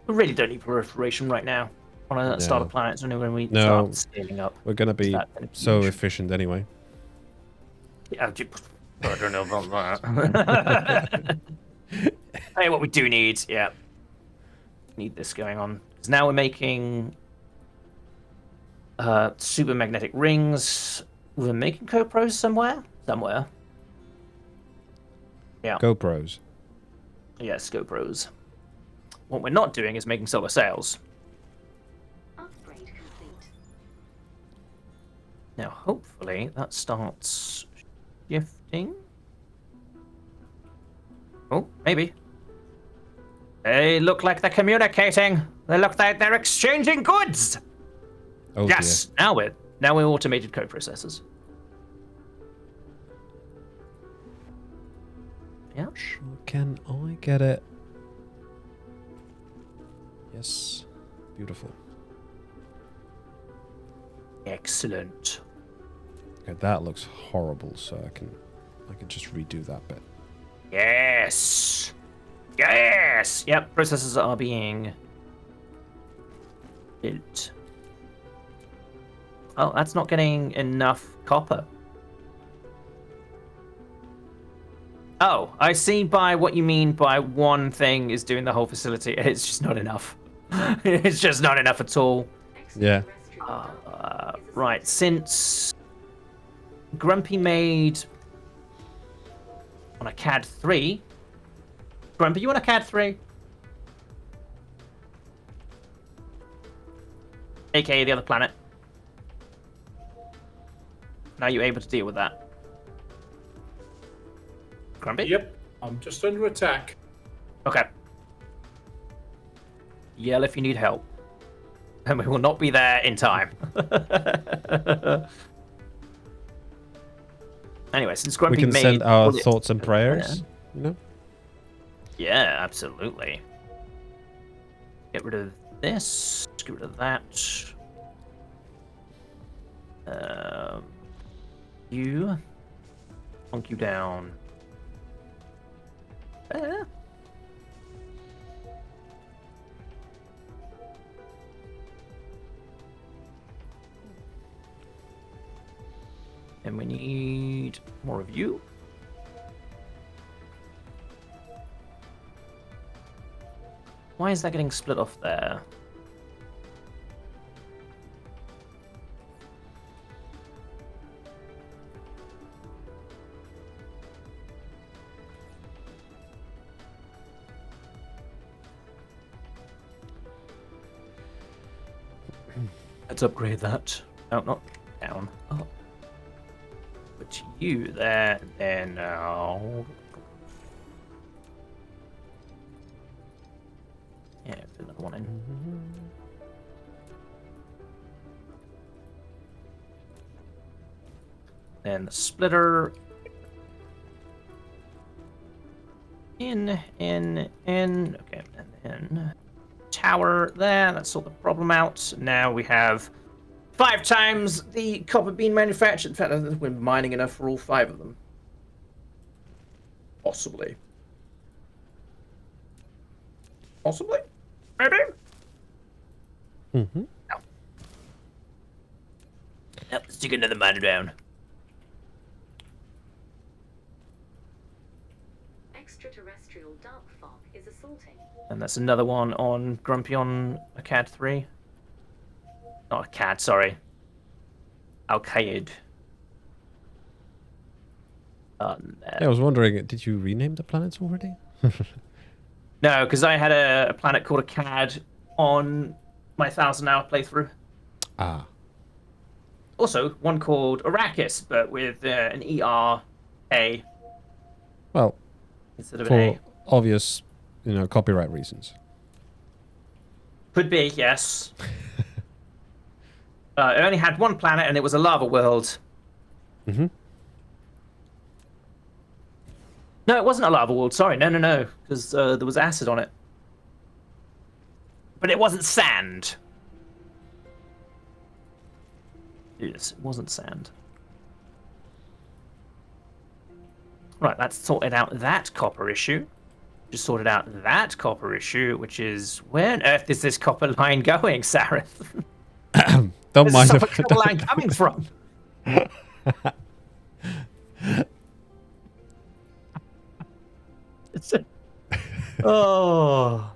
really don't need proliferation right now on a starter planet. It's only when we No. start scaling up. We're gonna be Start so huge. efficient anyway. Yeah, I don't know about that. Hey, what we do need, yeah. Need this going on. Because now we're making super magnetic rings. We're making copros somewhere? Somewhere. Yeah. GoPros. Yes, GoPros. What we're not doing is making solar sails. Upgrade complete. Now, hopefully, that starts shifting. Oh, maybe. They look like they're communicating. They look like they're exchanging goods. Oh Yes, now we're automated co-processors. Yes. dear. Can I get it? Yes. Beautiful. Excellent. Okay, that looks horrible, so I can just redo that bit. Yes. Yes. Yep. Processors are being built. Oh, that's not getting enough copper. Oh, I see by what you mean by one thing is doing the whole facility. It's just not enough. It's just not enough at all. Yeah. Right, since Grumpy made on a CAD 3. Grumpy, you on a CAD 3? AKA the other planet. Now you're able to deal with that. Grumpy? Yep, I'm just under attack. Okay. Yell if you need help. And we will not be there in time. Anyway, since Grumpy We can made send our all it- thoughts and prayers. You know? Yeah, absolutely. Get rid of this. Get rid of that. You. Plunk you down. There. And we need more of you. Why is that getting split off there? Let's upgrade that. No, not down. Up. Put you there, then now. Yeah, put another one in. Then the splitter. In. Okay, and then tower there. Let's sort the problem out. Now we have 5 times the copper being manufactured. In fact, I think we're mining enough for all 5 of them. Possibly. Possibly? Maybe? Mm-hmm. No. Nope, let's take another miner down. Extraterrestrial dark fog is assaulting. And that's another one on Grumpy on a CAD 3. Not a CAD, sorry. Al-Qaid. Yeah, I was wondering, did you rename the planets already? No, because I had a planet called a CAD on my 1,000-hour playthrough. Ah. Also, one called Arrakis, but with an E-R-A Well, instead of an for A. obvious, copyright reasons. Could be, yes. I only had one planet, and it was a lava world. Mm-hmm. No, it wasn't a lava world. Sorry, no, because there was acid on it. But it wasn't sand. Yes, it wasn't sand. Right, that's sorted out that copper issue. Just sorted out that copper issue, which is where on earth is this copper line going, Sarah? Don't Where's mind this if copper line coming from? Oh.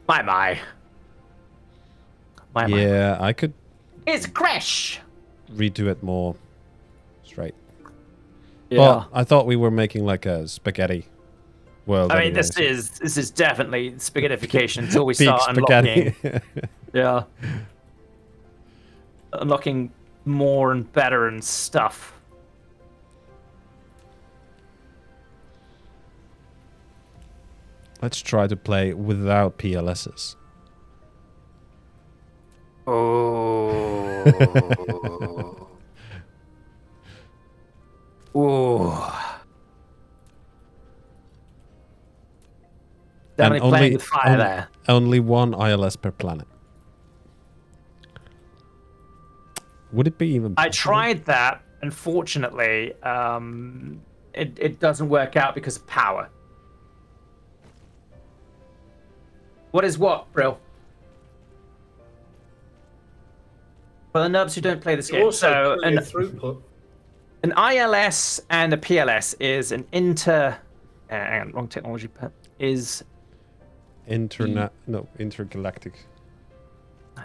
My. Yeah, I could It's crash. redo it more straight. Yeah. But I thought we were making like a spaghetti world. I mean, anyway, this is definitely spaghettification until we Big start spaghetti. unlocking. Yeah. Unlocking more and better and stuff. Let's try to play without PLSs. Oh. Ooh. Definitely playing with fire there. Only one ILS per planet. Would it be even I possible? tried that. Unfortunately, it doesn't work out because of power. What is what, Brill? For the nubs who don't play this game, Also, so plenty of throughput. an ILS and a PLS is an hang on, wrong technology. Is intergalactic.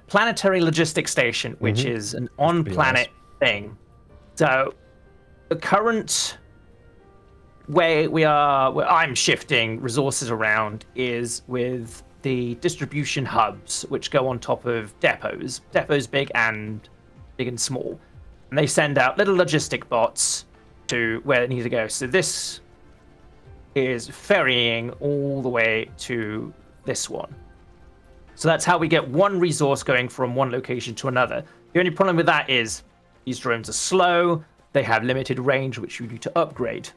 planetary logistics station, which is an on-planet thing. So the current way where I'm shifting resources around is with the distribution hubs, which go on top of depots big and small, and they send out little logistic bots to where they need to go. So this is ferrying all the way to this one. So that's how we get one resource going from one location to another. The only problem with that is these drones are slow, they have limited range, which you need to upgrade.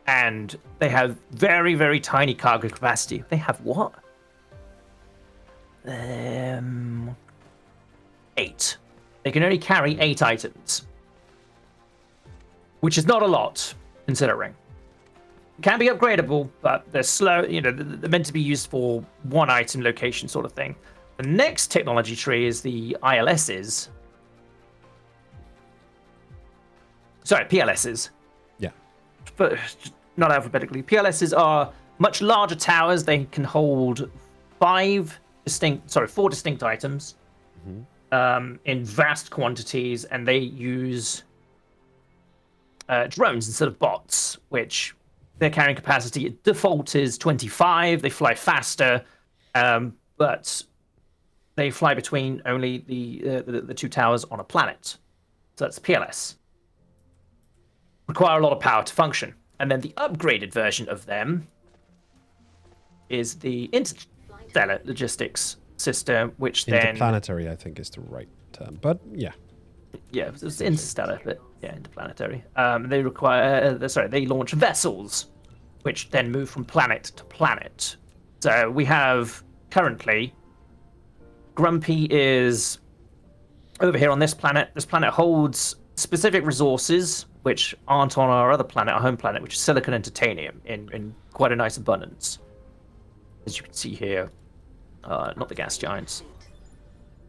And they have very, very tiny cargo capacity. They have what? 8. They can only carry 8 items. Which is not a lot, considering. It can be upgradable, but they're slow, they're meant to be used for one item location sort of thing. The next technology tree is the ILSs. Sorry, PLSs. Yeah. But not alphabetically. PLSs are much larger towers. They can hold 4 distinct items in vast quantities, and they use drones instead of bots, which their carrying capacity at default is 25. They fly faster, but they fly between only the 2 towers on a planet. So that's PLS. Require a lot of power to function. And then the upgraded version of them is the interstellar logistics system, which then... Interplanetary, I think, is the right term. But yeah. Yeah, it's interstellar, but Yeah, interplanetary. They require. They launch vessels, which then move from planet to planet. So we have currently. Grumpy is over here on this planet. This planet holds specific resources which aren't on our other planet, our home planet, which is silicon and titanium in quite a nice abundance. As you can see here, not the gas giants.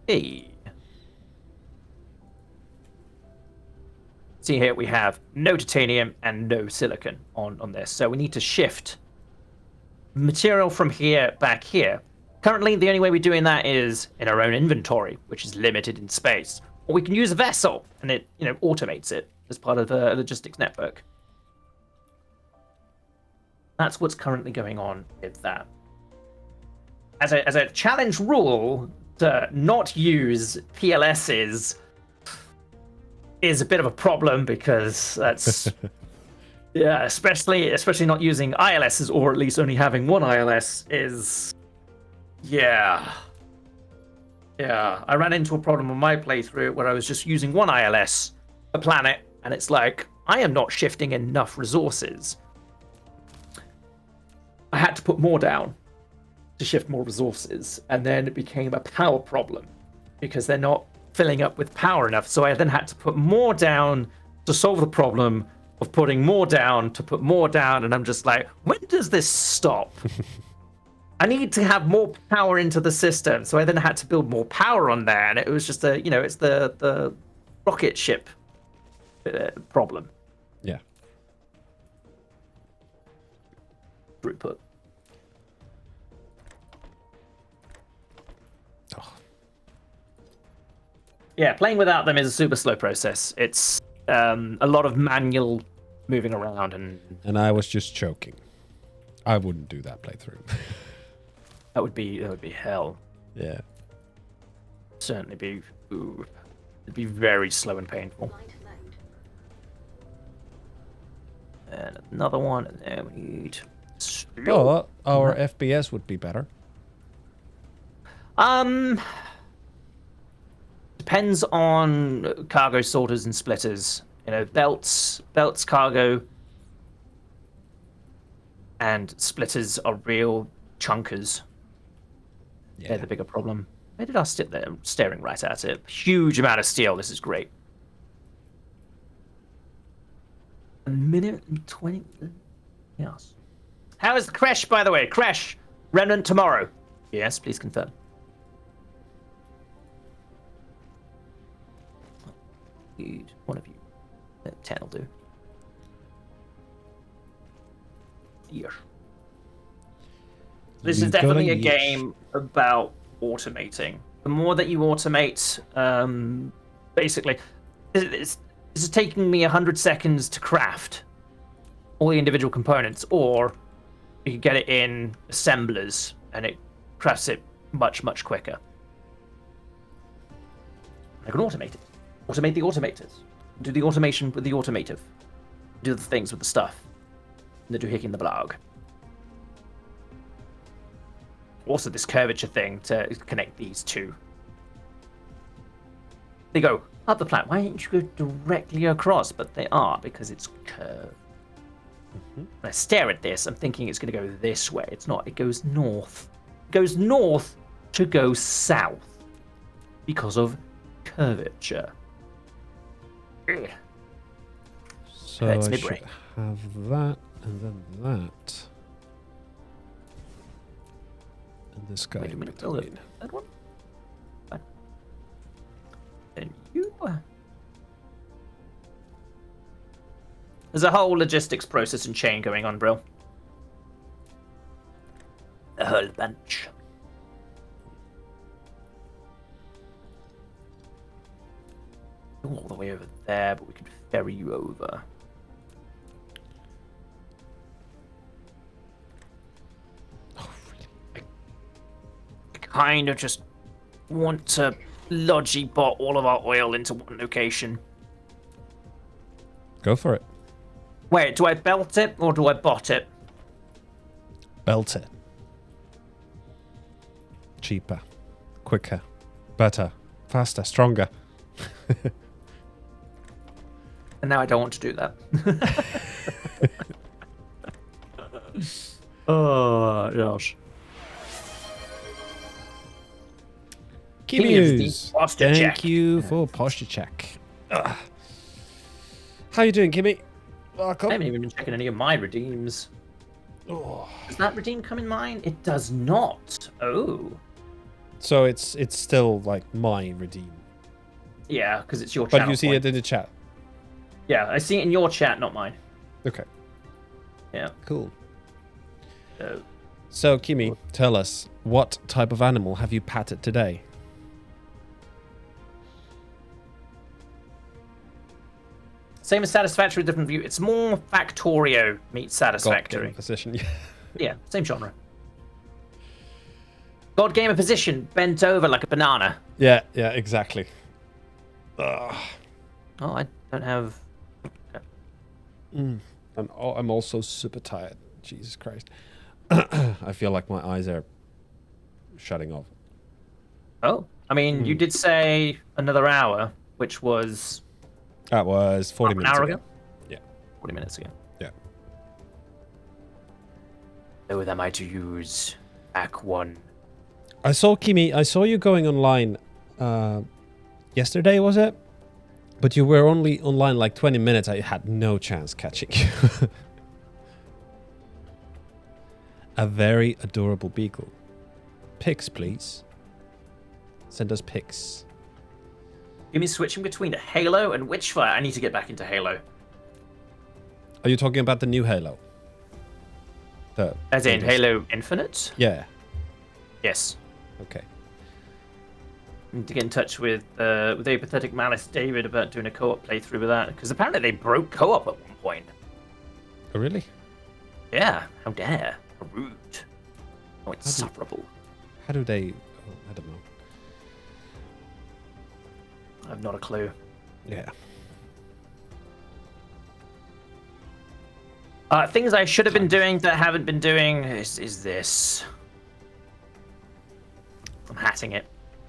Hey. See here, we have no titanium and no silicon on this. So we need to shift material from here back here. Currently, the only way we're doing that is in our own inventory, which is limited in space. Or we can use a vessel, and it automates it as part of a logistics network. That's what's currently going on with that. As a challenge rule, to not use PLSs is a bit of a problem because that's yeah, especially not using ILSs, or at least only having one ILS is yeah. I ran into a problem on my playthrough where I was just using one ILS a planet, and it's like I am not shifting enough resources. I had to put more down to shift more resources, and then it became a power problem because they're not filling up with power enough. So I then had to put more down to solve the problem of putting more down to put more down, and I'm just like, when does this stop? I need to have more power into the system, so I then had to build more power on there, and it was just it's the rocket ship problem. Yeah. Throughput. Yeah, playing without them is a super slow process. It's a lot of manual moving around, and I was just choking. I wouldn't do that playthrough. that would be hell. Yeah. Certainly be. It'd be very slow and painful. Light load. And another one, and then we need. But our FPS would be better. Depends on cargo sorters and splitters. Belts, cargo, and splitters are real chunkers. Yeah. They're the bigger problem. Where did I sit there? I'm staring right at it. Huge amount of steel. This is great. 1 minute and 20. Yes. How is the crash, by the way? Crash. Remnant tomorrow. Yes, please confirm. One of you. 10 will do. Yes. This is definitely a game about automating. The more that you automate, basically, this is taking me 100 seconds to craft all the individual components, or you can get it in assemblers and it crafts it much, much quicker. I can automate it. Automate the automators. Do the automation with the automative. Do the things with the stuff. The doohickey and the blog. Also, this curvature thing to connect these two. They go up the planet. Why don't you go directly across? But they are, because it's curved. When I stare at this, I'm thinking it's going to go this way. It's not. It goes north. It goes north to go south because of curvature. Ugh. So That's I my should brain. have that, and then that. And this guy Wait a in minute. Build it. between. That one. Fine. Then you. There's a whole logistics process and chain going on, bro. A whole bunch. All the way over there, but we could ferry you over. Oh, really? I kind of just want to logi bot all of our oil into one location. Go for it. Wait, do I belt it or do I bot it? Belt it. Cheaper. Quicker. Better. Faster. Stronger. And now I don't want to do that. Oh, gosh. Kimmy Kimmy is the News. posture Thank check. you for posture check. Ugh. How you doing, Kimmy? I Welcome. haven't even been checking any of my redeems. Oh. Does that redeem come in mine? It does not. Oh. So it's still like my redeem, Yeah, because it's your but channel you see point. it in the chat. Yeah, I see it in your chat, not mine. Okay, Yeah. cool. So, So Kimmy, tell us, what type of animal have you patted today? same as Satisfactory, different view. It's more Factorio meets Satisfactory. Position. Yeah, same genre. God Gamer position, bent over like a banana. Yeah, exactly. Ugh. Oh, I don't have. I'm also super tired. Jesus Christ. I feel like my eyes are shutting off. Oh, I mean, you did say another hour, which was That was 40 half an minutes hour ago. ago. Yeah. 40 minutes ago. Yeah. So am I to use Act 1? I saw Kimmy. I saw you going online yesterday, was it? But you were only online like 20 minutes. I had no chance catching you. A very adorable beagle. Pics, please. Send us pics. Give me switching between Halo and Witchfire. I need to get back into Halo. Are you talking about the new Halo? As in Halo Infinite? Yeah. Yes. Okay. I need to get in touch with Apathetic Malice David about doing a co-op playthrough with that, because apparently they broke co-op at one point. Oh, really? Yeah, how dare. How rude. Oh, it's insufferable. How do they... Oh, I don't know. I have not a clue. Yeah. Things I should have been doing that I haven't been doing is this. I'm hatting it.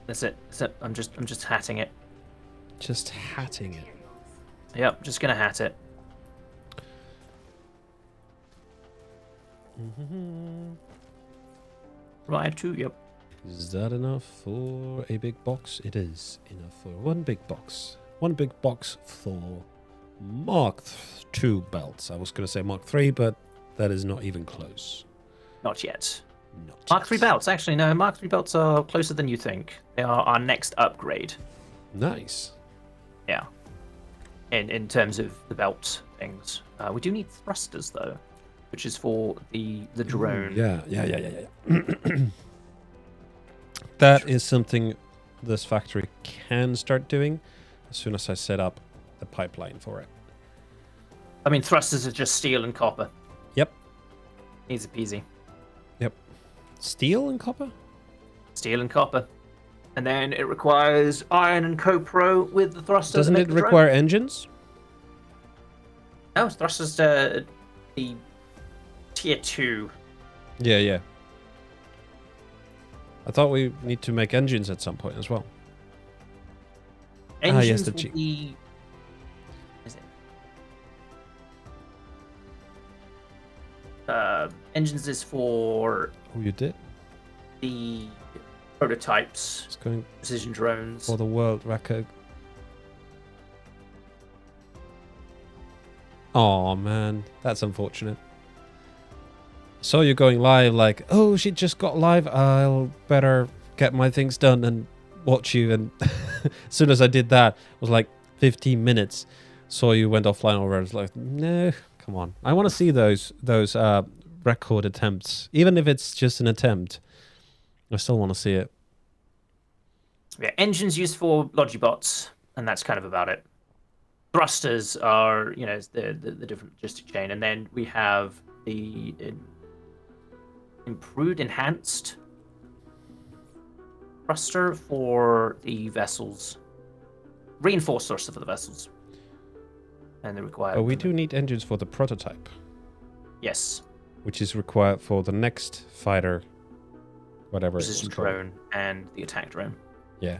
That's it. I'm just hatting it. Just hatting it. Yep, just gonna hat it. Right to yep. Is that enough for a big box? It is enough for one big box. One big box for Mark II belts. I was going to say Mark III, but that is not even close. Not yet. Not Mark yet. III belts. Actually, no. Mark III belts are closer than you think. They are our next upgrade. Nice. Yeah. In terms of the belt things, we do need thrusters though, which is for the drone. Yeah. That is something this factory can start doing as soon as I set up the pipeline for it. I mean, thrusters are just steel and copper. Yep. Easy peasy. Yep. Steel and copper? Steel and copper. And then it requires iron and copro with the thrusters. Doesn't it require engines? No, thrusters the tier 2. Yeah. I thought we need to make engines at some point as well. Engines yes, the will G. be... Is it? Engines is for Oh, you did? the prototypes, It's going precision drones. for the world record. Oh man, that's unfortunate. Saw you going live like, oh, she just got live. I'll better get my things done and watch you. And as soon as I did that, it was like 15 minutes. Saw you went offline over. I was like, no, come on. I want to see those record attempts, even if it's just an attempt. I still want to see it. Yeah, engines used for Logibots, and that's kind of about it. Thrusters are, the different logistic chain, and then we have the enhanced thruster for the vessels, reinforced thruster for the vessels, and they require. But we do need engines for the prototype, Yes, which is required for the next fighter, whatever it's precision called. drone and the attack drone. Yeah.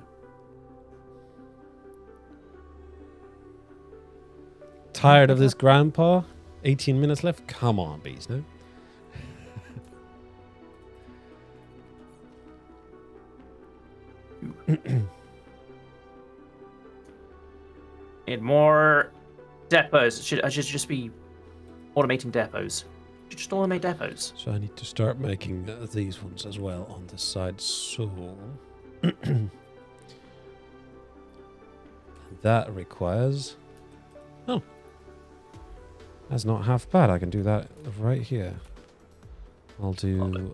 Tired of this, Grandpa? 18 minutes left? Come on, bees, no? Need more depots. I should just be automating depots. Should just automate depots. So I need to start making these ones as well on the side. So that requires. Oh, that's not half bad. I can do that right here. I'll do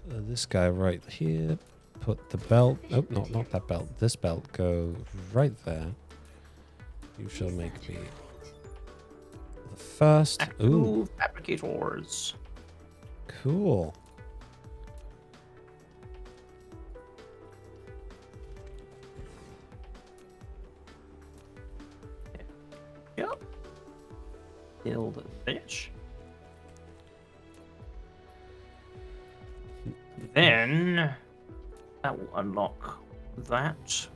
this guy right here. Put the belt. Oh, not that belt. This belt go right there. You shall make me the first. Ooh, fabricators. Cool. Yep. Build a fish. Then that will unlock that.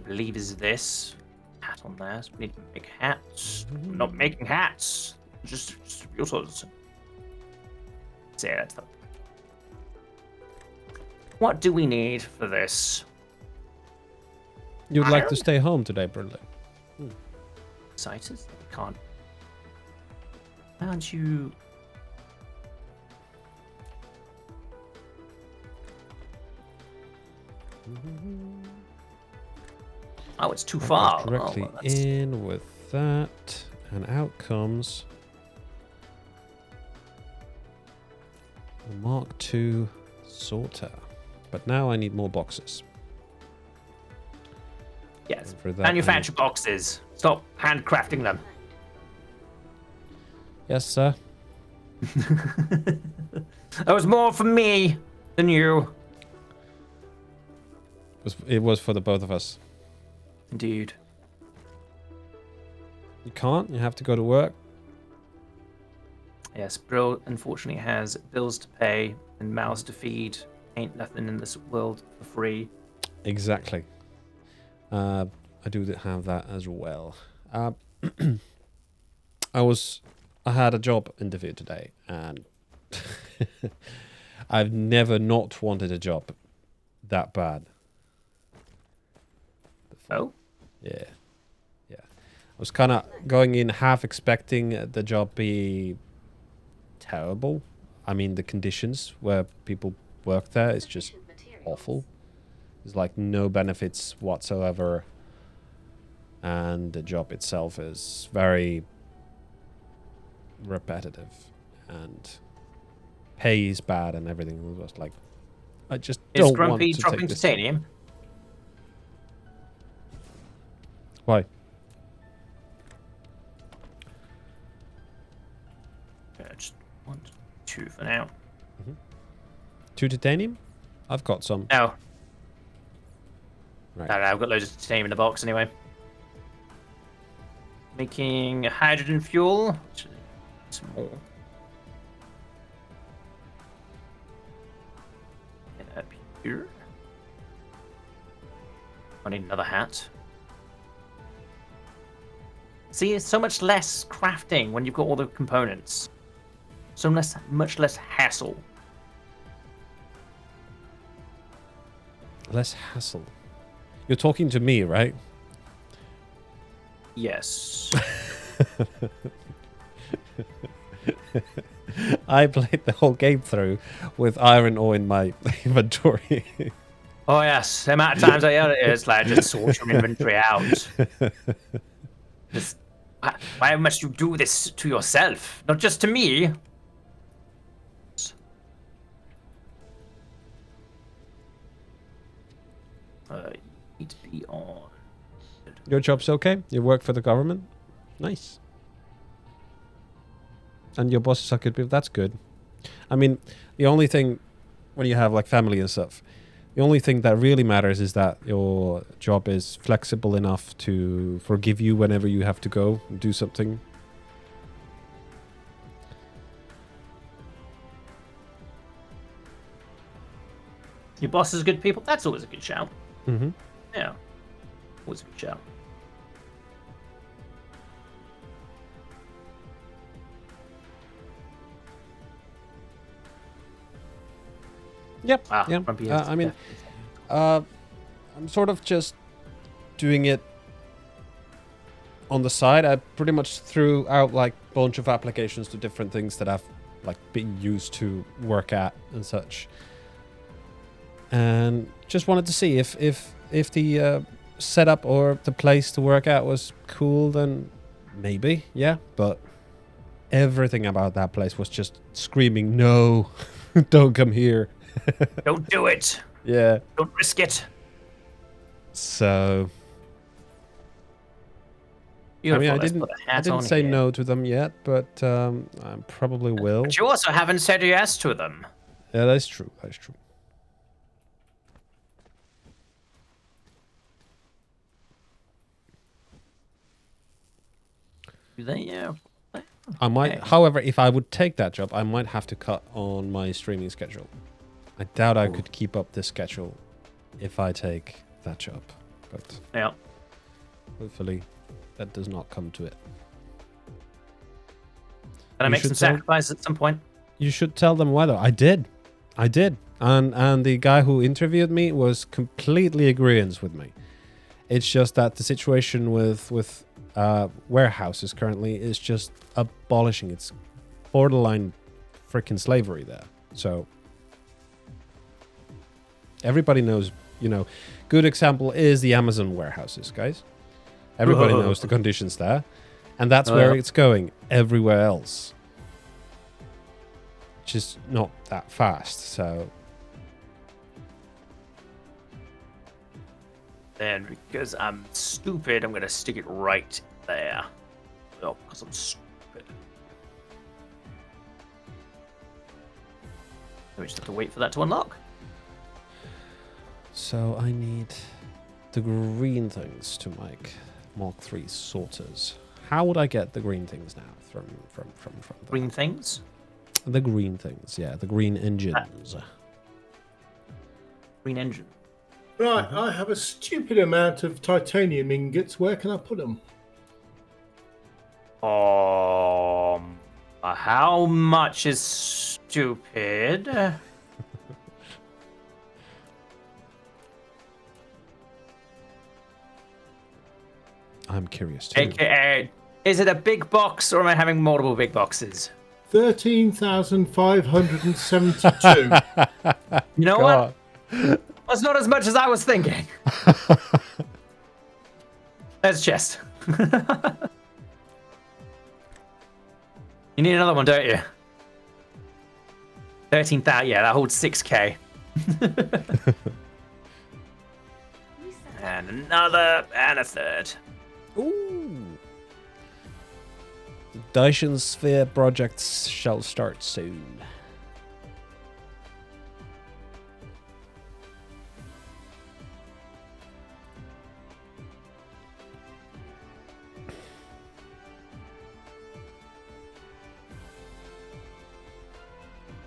I believe is this hat on there. So we need to make hats. We're not making hats. Just distributors. Say that's the. What do we need for this? You'd like to stay home today, Brindley? Excited? Can't. Why aren't you? Oh, it's too far. Directly Oh, well, that's- in with that, and out comes the Mark II sorter. But now I need more boxes. Yes. And for that, Manufacture boxes. Stop handcrafting them. Yes, sir. That was more for me than you. It was for the both of us. Indeed. You can't. You have to go to work. Yes, Brill unfortunately has bills to pay and mouths to feed. Ain't nothing in this world for free. Exactly. I do have that as well. I had a job interview today, and I've never not wanted a job that bad. Oh? Yeah. I was kind of going in half expecting the job be terrible. I mean, the conditions where people work there is just awful. There's like no benefits whatsoever, and the job itself is very repetitive, and pay is bad and everything. It was like, I just Is don't Grumpy want to dropping take this. titanium? Why? Just 1, 2 for now. 2 titanium? I've got some. No. Right. No, I've got loads of titanium in the box anyway. Making hydrogen fuel. Which is more. Get up here. I need another hat. See, it's so much less crafting when you've got all the components. So much less hassle. Less hassle. You're talking to me, right? Yes. I played the whole game through with iron ore in my inventory. Oh yes, the amount of times I yell at it, it's like just sort your inventory out. Just, why must you do this to yourself, not just to me? Need to be on. Your job's okay? You work for the government? Nice. And your bosses are good people? That's good. I mean, the only thing, when you have like family and stuff, the only thing that really matters is that your job is flexible enough to forgive you whenever you have to go and do something. Your boss is good people? That's always a good shout. Mm-hmm. Yeah. Always a good shout. Yep. Ah, yeah. grumpy is I mean, definitely- I'm sort of just doing it on the side. I pretty much threw out like a bunch of applications to different things that I've like been used to work at and such, and just wanted to see if the setup or the place to work at was cool. Then maybe, yeah. But everything about that place was just screaming, "No, don't come here." Don't do it. Yeah. Don't risk it. So Beautiful. I Let's didn't. put a I hat didn't on say here. no to them yet, but I probably will. But you also haven't said yes to them. Yeah, that's true. That's true. Do they? Yeah. I might, Okay. however, if I would take that job, I might have to cut on my streaming schedule. I doubt I could keep up this schedule if I take that job, but Yeah. hopefully that does not come to it. Can I You make some should tell- sacrifices at some point? You should tell them why though. I did, and the guy who interviewed me was completely agreeant with me. It's just that the situation with warehouses currently is just abolishing. It's borderline freaking slavery there. So everybody knows, you know, good example is the Amazon warehouses, guys. Everybody knows the conditions there, and that's where it's going everywhere else. Just not that fast. So And because I'm stupid, I'm gonna stick it right there. Oh, because I'm stupid. We just have to wait for that to unlock. So I need the green things to make Mark III sorters. How would I get the green things now from the Green things. The green things, yeah, the green engines. Green engine. Right, I have a stupid amount of titanium ingots. Where can I put them? How much is stupid? I'm curious too. AKA, is it a big box or am I having multiple big boxes? 13,572. You know God. what? That's not as much as I was thinking. There's a chest. You need another one, don't you? 13,000. Yeah, that holds 6k. And another, and a third. Ooh. The Dyson Sphere projects shall start soon.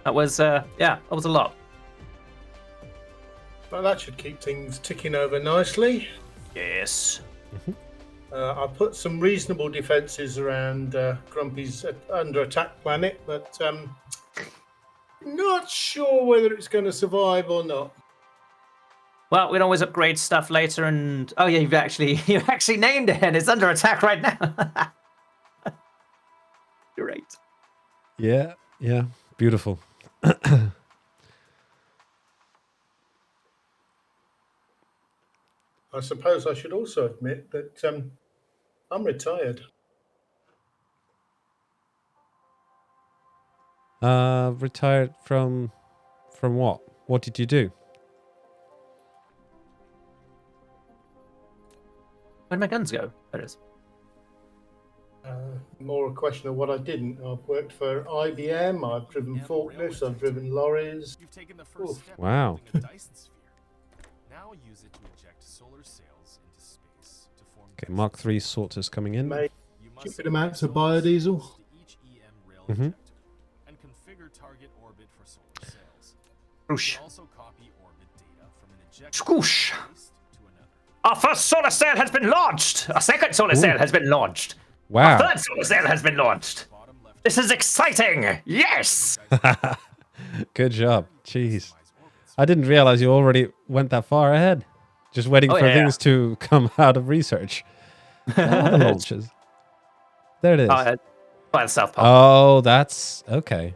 That was, yeah, that was a lot. Well, that should keep things ticking over nicely. Yes. I put some reasonable defences around Grumpy's under attack planet, but not sure whether it's going to survive or not. Well, we'd always upgrade stuff later, and oh yeah, you've actually named it, and it's under attack right now. Great. Yeah, yeah, beautiful. I suppose I should also admit that I'm retired. Retired from what? What did you do? Where'd my guns go? There it is. More a question of what I didn't. I've worked for IBM, I've driven forklifts, I've driven lorries. You've taken the first Oof. step in Wow. building a Dyson sphere. Now use it to eject solar sails into space to form Okay, Mark III sorters coming in. Made You must stupid amounts of apply solar biodiesel. sails to each EM rail Mhm. ejector and configure target orbit for solar sails. You Whoosh. can also copy orbit data from an ejector Squoosh. placed to another. Our first solar sail has been launched. Our second solar sail has been launched. Our Wow. third solar sail has been launched. Bottom left This is exciting. Yes. Good job. Jeez. I didn't realize you already went that far ahead. Just waiting for things to come out of research. Where are the launches? There it is. By the South Pole. Oh, that's okay.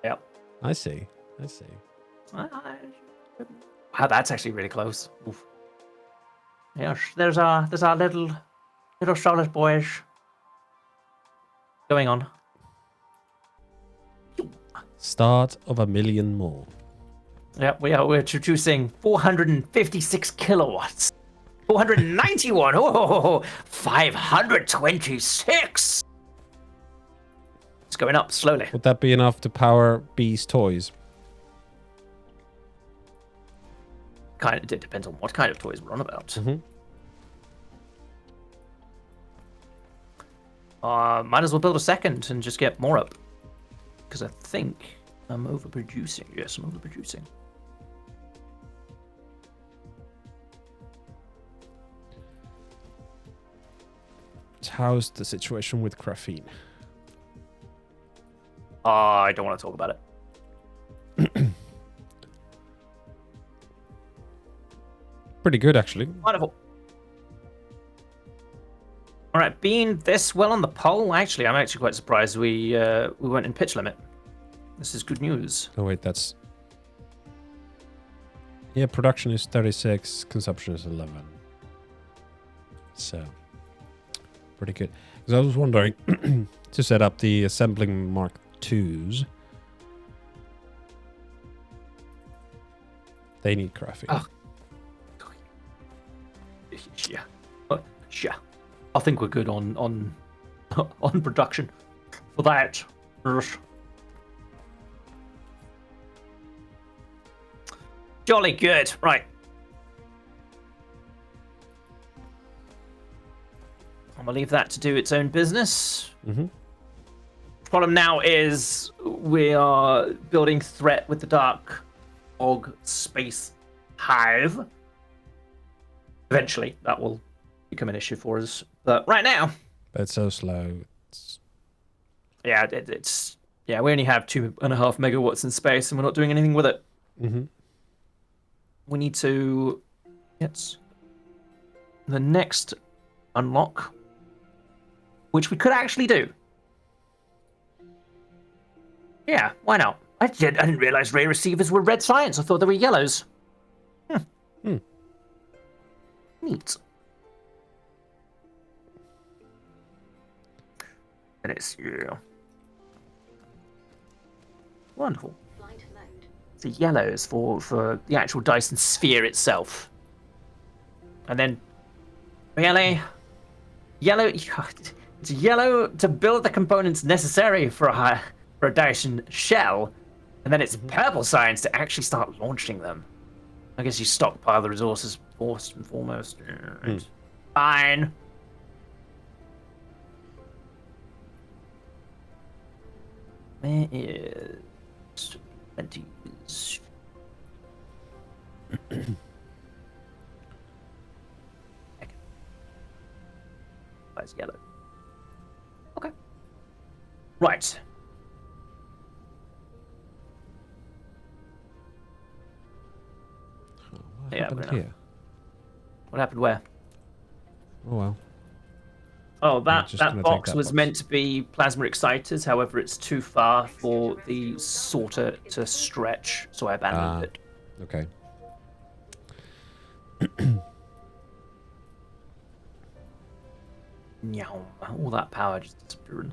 Yep. I see. Wow, that's actually really close. Oof. Yes, there's our little Charlotte boys going on. Start of a million more. Yeah, we're producing 456 kilowatts. 491. Oh, 526. It's going up slowly. Would that be enough to power Bee's toys? It depends on what kind of toys we're on about. Mm-hmm. Might as well build a second and just get more up. Because I think I'm overproducing. Yes, I'm overproducing. How's the situation with graphene? I don't want to talk about it. Pretty good, actually. Wonderful. All right, being this well on the pole, actually, I'm actually quite surprised we went in pitch limit. This is good news. Oh wait, that's... Yeah, production is 36, consumption is 11. So, pretty good. Because I was wondering to set up the assembling Mark IIs. They need graphene. Oh. Yeah. Yeah. I think we're good on on production for that. Jolly good. Right. I'm gonna leave that to do its own business. Mm-hmm. Problem now is we are building threat with the Dark Og Space Hive. Eventually, that will become an issue for us. But right now, But it's so slow. It's... yeah, it's we only have 2.5 megawatts in space, and we're not doing anything with it. Mm-hmm. We need to get the next unlock, which we could actually do. Yeah, why not? I didn't realize ray receivers were red science. I thought they were yellows. Neat. And it's wonderful. Flight mode. The yellows for the actual Dyson sphere itself. And then yellow, it's yellow to build the components necessary for a Dyson shell, and then it's purple science to actually start launching them. I guess you stockpile the resources first and foremost. Fine. Where is 20? Where's yellow? Okay. Right. What Yeah, happened but here? What happened where? Oh well. Oh, just that gonna take box that was box. meant to be plasma exciters. However, it's too far for the sorter to stretch, so I abandoned it. Okay. Meow. All that power just disappeared.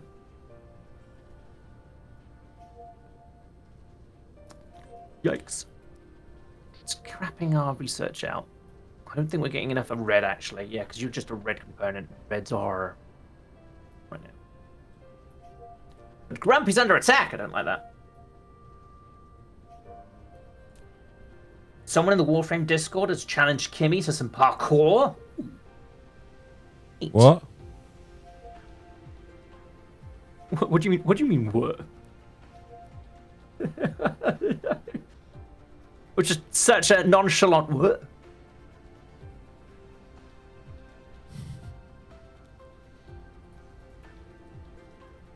Yikes. It's crapping our research out. I don't think we're getting enough of red, actually. Yeah, because you're just a red component. Reds are... right now. But Grumpy's under attack. I don't like that. Someone in the Warframe Discord has challenged Kimmy to some parkour. Neat. What? What do you mean? What do you mean? What? Which is such a nonchalant what?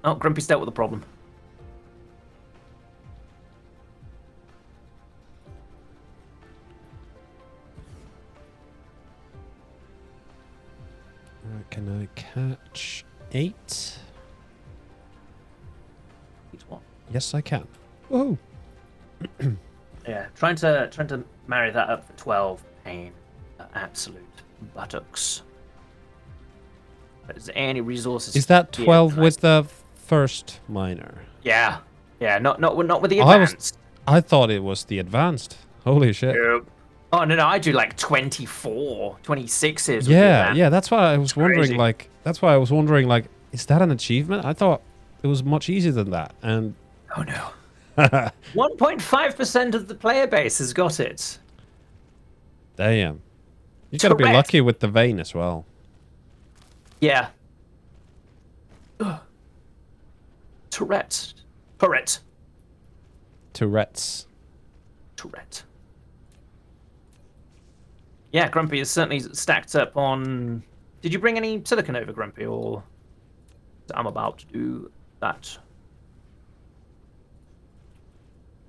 Oh, Grumpy's dealt with the problem. Can I catch 8? What? Yes, I can. Whoa! Yeah, trying to marry that up for 12. Pain, absolute buttocks. Is there any resources? Is that here 12 that I- with the first minor? Yeah, not with the I advanced. I thought it was the advanced. Holy shit. Yep. Oh no, I do like 24, 26s. with the Yeah, advanced. yeah, that's why I was wondering, crazy. like, is that an achievement? I thought it was much easier than that. And Oh no. 1.5% of the player base has got it. damn. You gotta be Tourette. lucky with the vein as well. Yeah. Ugh. Tourette. Tourette. Tourette's. Tourette. Yeah, Grumpy is certainly stacked up on... Did you bring any silicon over, Grumpy, or... I'm about to do that.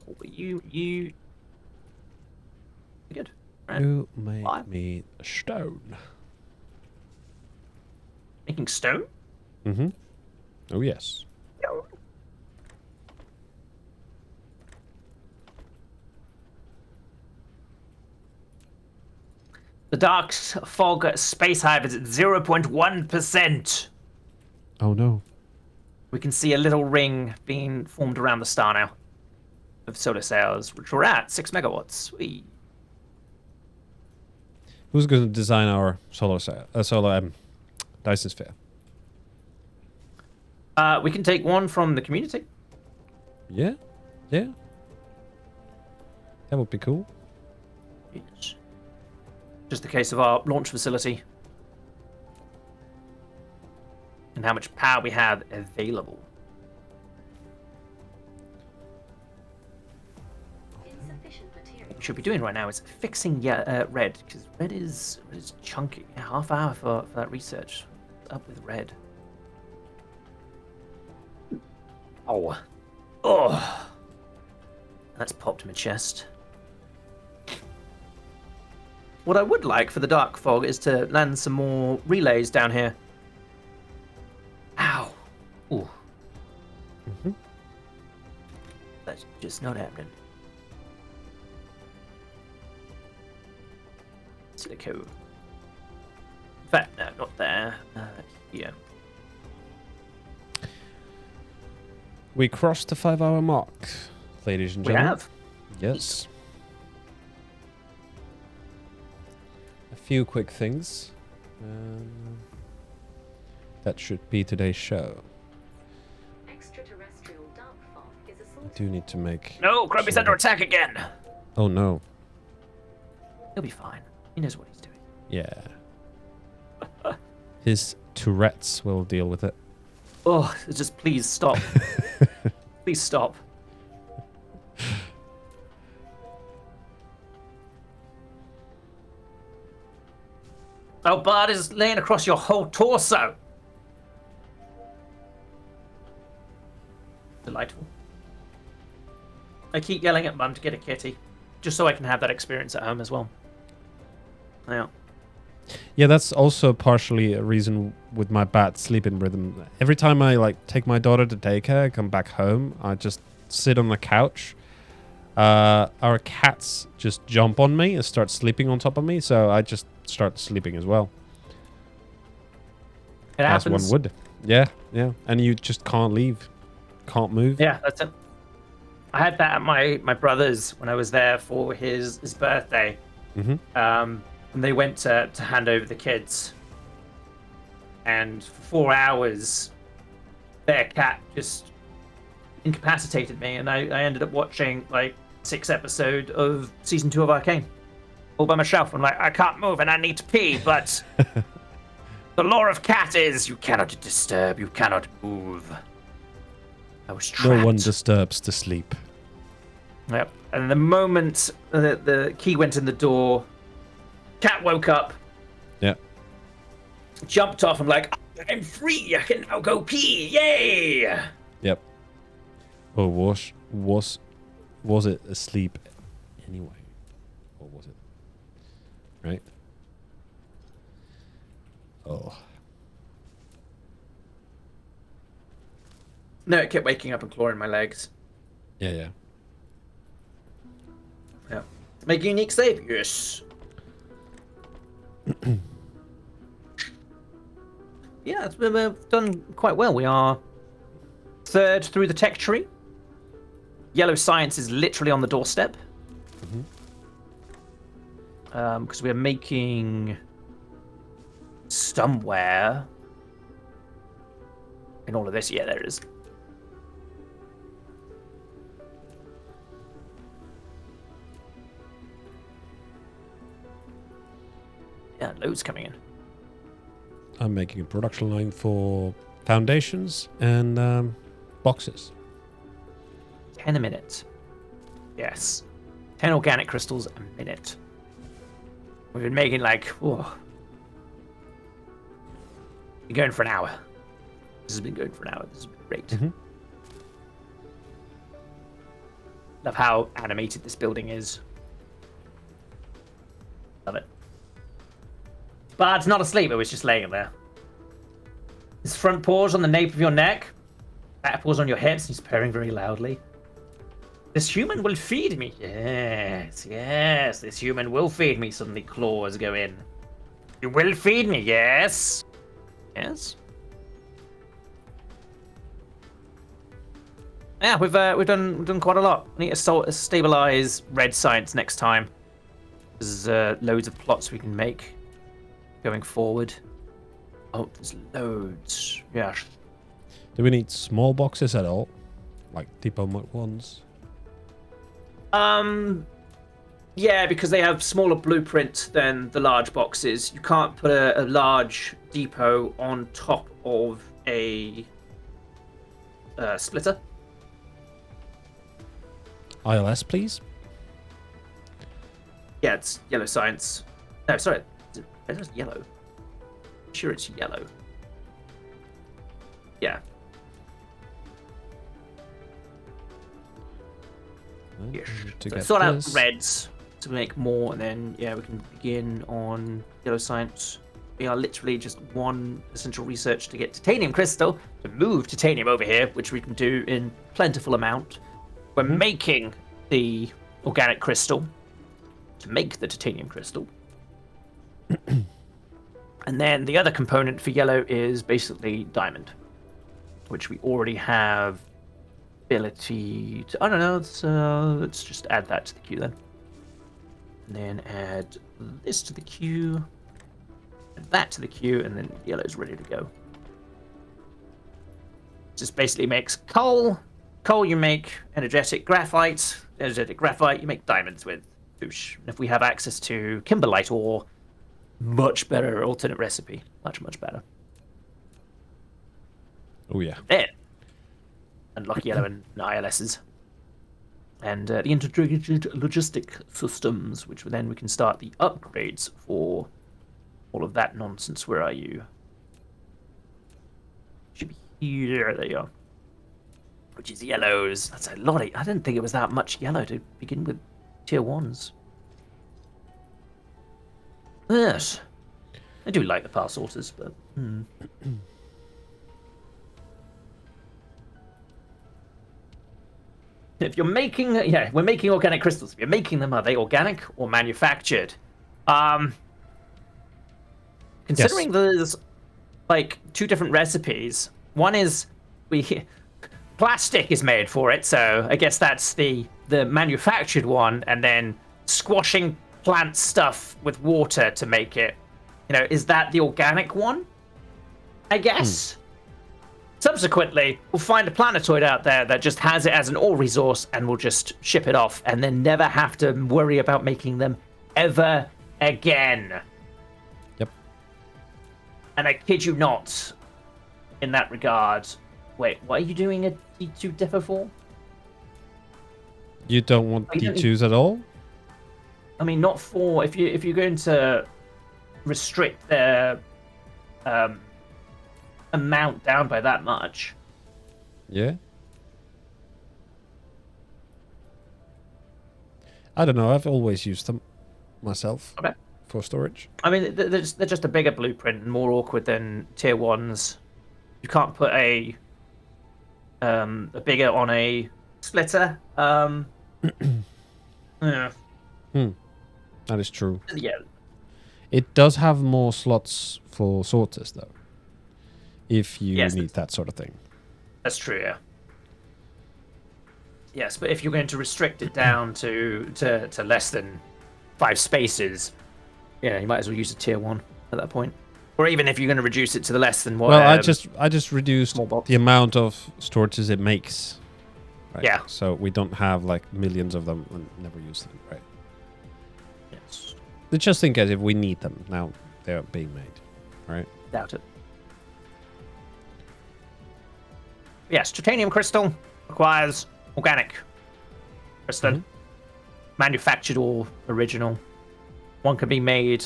Oh, but you... You're good. Right. You make Why? me a stone. Making stone? Mm-hmm. Oh, yes. The Dark Fog Space Hive is at 0.1%. Oh, no. We can see a little ring being formed around the star now of solar sails, which we're at 6 megawatts. Whee. Who's going to design our solar Dyson sphere? We can take one from the community. Yeah? Yeah? That would be cool. Yes. Just the case of our launch facility and how much power we have available. Insufficient material. What we should be doing right now is fixing red, because red is chunky. Half hour for that research. What's up with red? Oh. Oh. That's popped in my chest. What I would like for the Dark Fog is to land some more relays down here. Ow. Ooh. Mm-hmm. That's just not happening. Silico. In fact, no, not there. Here. We crossed the 5-hour mark, ladies and We gentlemen. have. Yes. A few quick things. That should be today's show. Extraterrestrial dark fog is a I sort do need to make... No, Grumpy's sure under that- attack again. Oh, no. He'll be fine. He knows what he's doing. Yeah. His Tourette's will deal with it. Oh, just please stop. Please stop. Oh, Bart is laying across your whole torso. Delightful. I keep yelling at Mum to get a kitty, just so I can have that experience at home as well. Yeah. Yeah, that's also partially a reason with my bad sleeping rhythm. Every time I take my daughter to daycare, come back home, I just sit on the couch. Our cats just jump on me and start sleeping on top of me, so I just start sleeping as well. It As happens. one would. Yeah, yeah. And you just can't leave. Can't move. Yeah, that's it. I had that at my brother's when I was there for his birthday. Mm-hmm. And they went to hand over the kids. And for 4 hours, their cat just incapacitated me. And I ended up watching 6 episodes of season 2 of Arcane. All by myself. I'm like, I can't move and I need to pee, but the law of cat is you cannot disturb, you cannot move. I was trapped. No one disturbs the sleep. Yep. And the moment the key went in the door, cat woke up, Yeah. jumped off. I'm like, I'm free. I can now go pee. Yay! Yep. Or was it asleep anyway? Or was it? Right? Oh. No, it kept waking up and clawing my legs. Yeah. Yeah. Make a unique save. Yes. Yeah, we've done quite well. We are third through the tech tree. Yellow science is literally on the doorstep. Because we're making somewhere in all of this. Yeah, there it is. Yeah, loads coming in. I'm making a production line for foundations and boxes. 10 a minute. Yes. 10 organic crystals a minute. We've been making like, whoa. Been going for an hour. This has been going for an hour. This has been great. Love how animated this building is. Love it. Bard's not asleep, it was just laying there. His front paws on the nape of your neck. Back paws on your hips. He's purring very loudly. This human will feed me. Yes, this human will feed me. Suddenly claws go in. You will feed me, yes. Yes. Yeah, we've done quite a lot. We need to stabilize red science next time. There's loads of plots we can make going forward. Oh, there's loads. Yeah. Do we need small boxes at all? Like depot ones? Yeah, because they have smaller blueprint than the large boxes. You can't put a large depot on top of a splitter. ILS, please? Yeah, it's yellow science. No, sorry. It's yellow. I'm sure it's yellow. Yeah. Yes. To So get sort out this. reds to make more, and then yeah, we can begin on yellow science. We are literally just one essential research to get titanium crystal to move titanium over here, which we can do in plentiful amount. We're making the organic crystal to make the titanium crystal. And then the other component for yellow is basically diamond, which we already have ability to. I don't know. Let's just add that to the queue then. And then add this to the queue, and that to the queue, and then yellow's ready to go. Just basically makes coal. Coal you make energetic graphite. Energetic graphite you make diamonds with. Boosh. And if we have access to kimberlite ore, much better alternate recipe. Much better. Oh yeah. There. Unlock yellow and ILSs. And the integrated logistic systems, which then we can start the upgrades for all of that nonsense. Where are you? Should be here. There you are. Which is yellows. That's a lot of. I didn't think it was that much yellow to begin with. Tier 1s. Yes. I do like the pass sorters, but. If you're making, yeah, we're making organic crystals. If you're making them, are they organic or manufactured? Considering there's like two different recipes. One is plastic is made for it, so I guess that's the manufactured one, and then squashing plant stuff with water to make it. You know, is that the organic one? I guess. Subsequently, we'll find a planetoid out there that just has it as an ore resource, and we'll just ship it off, and then never have to worry about making them ever again. Yep. And I kid you not, in that regard. Wait, what are you doing a D2 defo for? You don't want You don't D2s at all? I mean, not for if you're going to restrict their amount down by that much. Yeah. I don't know. I've always used them myself for storage. I mean, they're just a bigger blueprint and more awkward than tier 1s. You can't put a bigger on a splitter. Yeah. That is true. Yeah. It does have more slots for sorters, though. If you Yes, need that sort of thing. That's true, yeah. Yes, but if you're going to restrict it down to less than 5 spaces, yeah, you might as well use a tier 1 at that point. Or even if you're going to reduce it to the less than what. Well, I just reduced small box. the amount of storages it makes. Right? Yeah. So we don't have like millions of them and never use them, right? Yes. But just in case if we need them. Now they're being made, right? Doubt it. Yes, titanium crystal requires organic crystal. Manufactured or original. One can be made.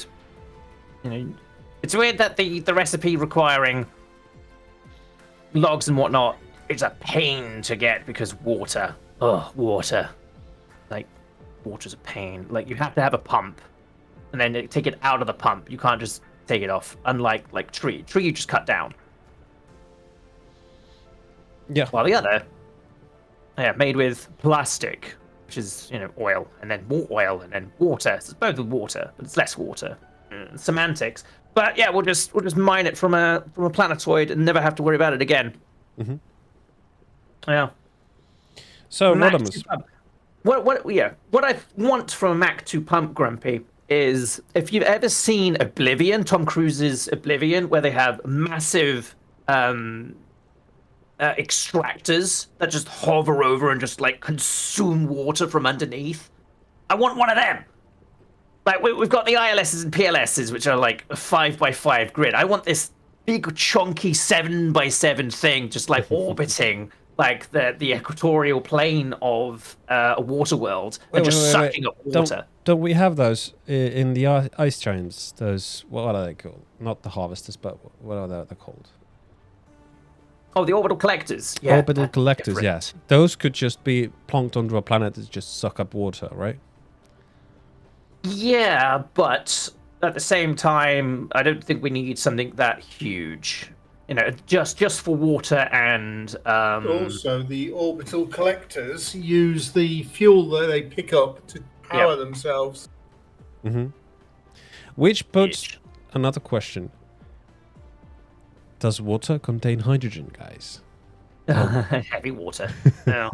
You know, it's weird that the recipe requiring logs and whatnot is a pain to get because water. Ugh, water. Like, water's a pain. Like, you have to have a pump and then take it out of the pump. You can't just take it off. Unlike, like, tree. Tree you just cut down. Yeah. While the other, yeah, made with plastic, which is, you know, oil, and then more oil, and then water. So it's both with water, but it's less water. Semantics. But yeah, we'll just mine it from a planetoid and never have to worry about it again. Yeah. So Mac Rodamus. 2 pump. What I want from a Mac 2 pump, Grumpy, is if you've ever seen Oblivion, Tom Cruise's Oblivion, where they have massive extractors that just hover over and just like consume water from underneath. I want one of them. Like we've got the ILSs and PLSs, which are like a 5x5 grid. I want this big chunky 7x7 thing just like orbiting like the equatorial plane of a water world and just sucking up water. Don't we have those in the ice giants? Those, what are they called? Not the harvesters, but what are they called? Oh, the orbital collectors. Yeah, Orbital collectors, different. yes. Those could just be plonked onto a planet that just suck up water, right? Yeah, but at the same time, I don't think we need something that huge. You know, just for water and Also, the orbital collectors use the fuel that they pick up to power themselves. Which puts another question. Does water contain hydrogen, guys? heavy water. No.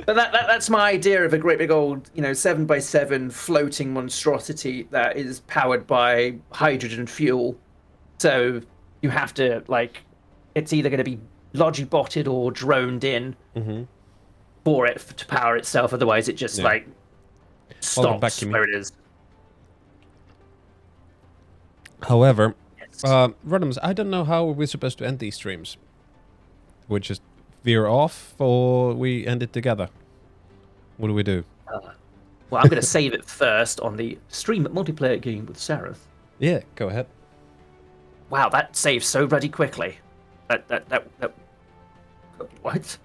But that's my idea of a great big old, 7x7 floating monstrosity that is powered by hydrogen fuel. So you have to, it's either going to be logi-botted or droned in for it to power itself. Otherwise, it just, stops where it is. However, Rodamus, I don't know how we're supposed to end these streams. We just veer off, or we end it together? What do we do? Well, I'm going to save it first on the stream multiplayer game with Sarah. Yeah, go ahead. Wow, that saves so bloody quickly. That what?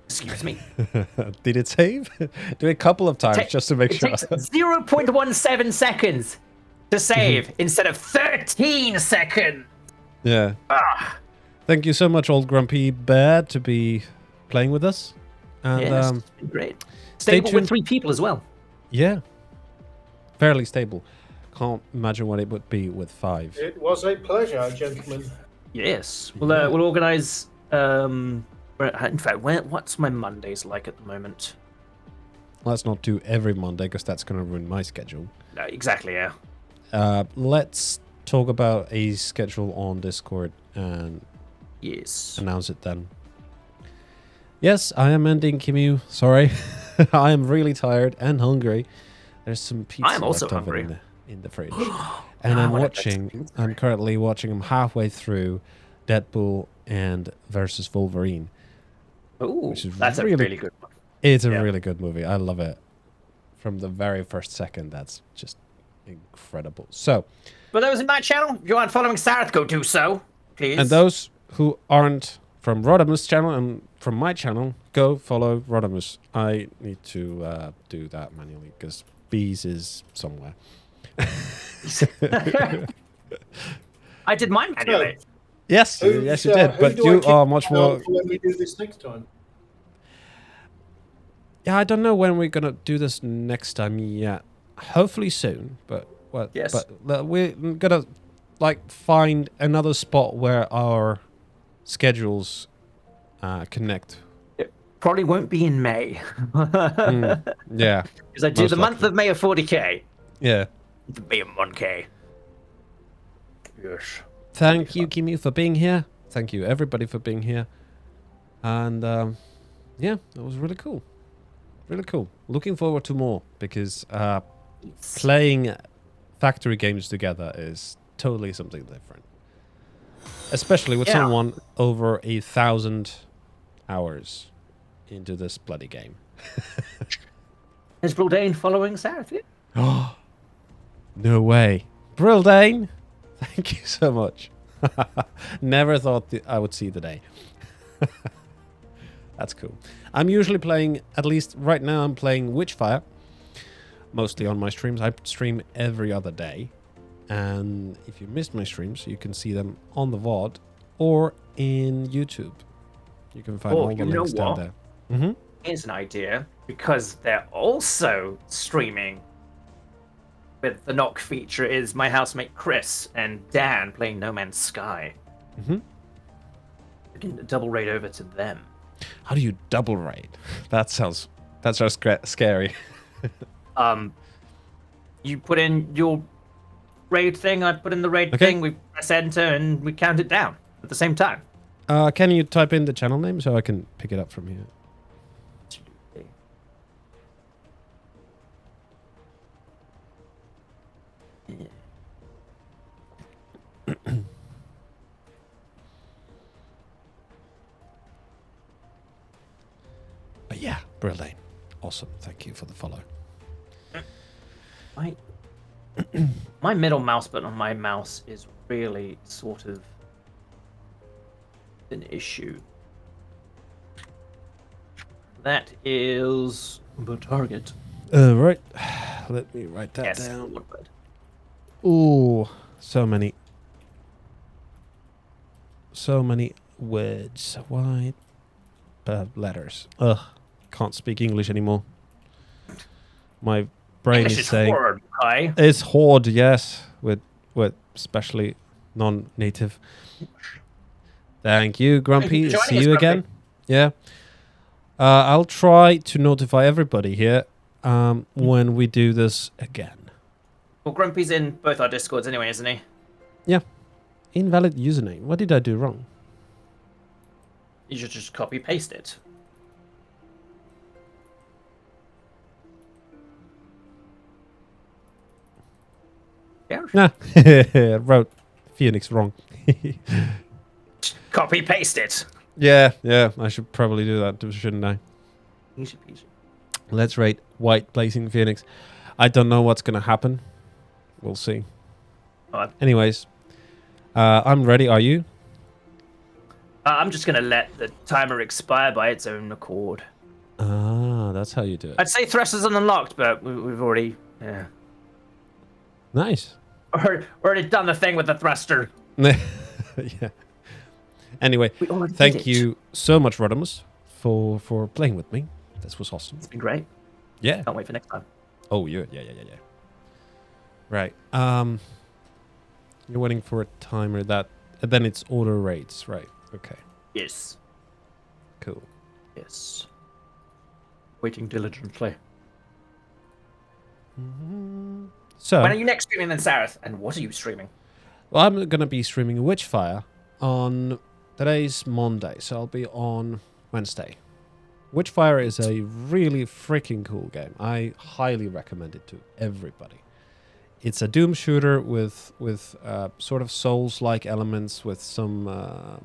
Excuse me. Did it save? Do it a couple of times just to make It sure. takes 0.17 seconds to save instead of 13 seconds. Yeah. Thank you so much, old grumpy bear, to be playing with us. And Yes, it's been great. stay Stable with tuned. 3 people as well. Yeah, fairly stable. Can't imagine what it would be with 5. It was a pleasure, gentlemen. Yes, we'll organise. In fact, what's my Mondays like at the moment? Let's not do every Monday because that's going to ruin my schedule. No, exactly. Yeah. Let's talk about a schedule on Discord and Yes. announce it then. Yes, I am ending Kimu. Sorry. I am really tired and hungry. There's some pizza I'm also left over hungry. in the fridge. And I'm Wow, what a I'm currently watching, I'm halfway through Deadpool and versus Wolverine. Ooh, Which is that's really- a really good one. It's a Yeah. really good movie. I love it. From the very first second, that's just incredible. So, For those in my channel, if you aren't following Sarah, go do so, please. and those who aren't from Rodamus channel and from my channel, go follow Rodamus. I need to do that manually because Bees is somewhere. I did mine manually. Yes, yes, you did. Who But do I you keep are much an eye on more. for when we do this next time? Yeah, I don't know when we're gonna do this next time yet. Hopefully soon. But what? Yes. But we're gonna like find another spot where our schedules connect. It probably won't be in May. Yeah. Because I do most the month likely. of May of 40k. Yeah. The May of 1k. Yes. Thank you, Kimi, for being here. Thank you, everybody, for being here. And yeah, that was really cool. Really cool. Looking forward to more because playing factory games together is totally something different. Especially with Yeah. someone over 1,000 hours into this bloody game. Is Brodane following Sarah? Oh, no way. Brildane, thank you so much. Never thought I would see the day. That's cool. I'm usually playing, at least right now, I'm playing Witchfire. Mostly on my streams. I stream every other day. And if you missed my streams, you can see them on the VOD or in YouTube. You can find all the links down there. Mm-hmm. Here's an idea, because they're also streaming with the knock feature is my housemate Chris and Dan playing No Man's Sky. Mm-hmm. We can double raid over to them. How do you double raid? That sounds scary. You put in your raid thing, I put in the raid Okay. thing, we press enter and we count it down at the same time. Can you type in the channel name so I can pick it up from here? But yeah, Brildane. Awesome. Thank you for the follow. My middle mouse button on my mouse is really sort of an issue. That is the target. Right. Let me write that Yes. down. one word. Ooh, so many words. Why? Letters. Ugh, can't speak English anymore. My brain English is is saying hard, Kai. it's hard. Yes, with especially non-native. Thank you, Grumpy. Thank you for See joining you us, again. Yeah. I'll try to notify everybody here when we do this again. Well, Grumpy's in both our Discords anyway, isn't he? Yeah. Invalid username. What did I do wrong? You should just copy paste it. Yeah. Nah, wrote Phoenix wrong. Copy paste it. Yeah, I should probably do that, shouldn't I? Easy peasy. Let's rate White placing Phoenix. I don't know what's gonna happen. We'll see. Anyways, I'm ready. Are you? I'm just gonna let the timer expire by its own accord. Ah, that's how you do it. I'd say thrusters unlocked, but we've already Nice. already done the thing with the thruster. Yeah. Anyway, We already did thank it. you so much, Rodamus, for playing with me. This was awesome. It's been great. Yeah. Can't wait for next time. Oh, yeah. Right. You're waiting for a timer that then it's auto rates, right? Okay. Yes. Cool. Yes. Waiting diligently. So, When are you next streaming then, Sareth? And what are you streaming? well, I'm gonna be streaming Witchfire on today's Monday, so I'll be on Wednesday. Witchfire is a really freaking cool game. I highly recommend it to everybody. It's a Doom shooter with sort of Souls-like elements, with some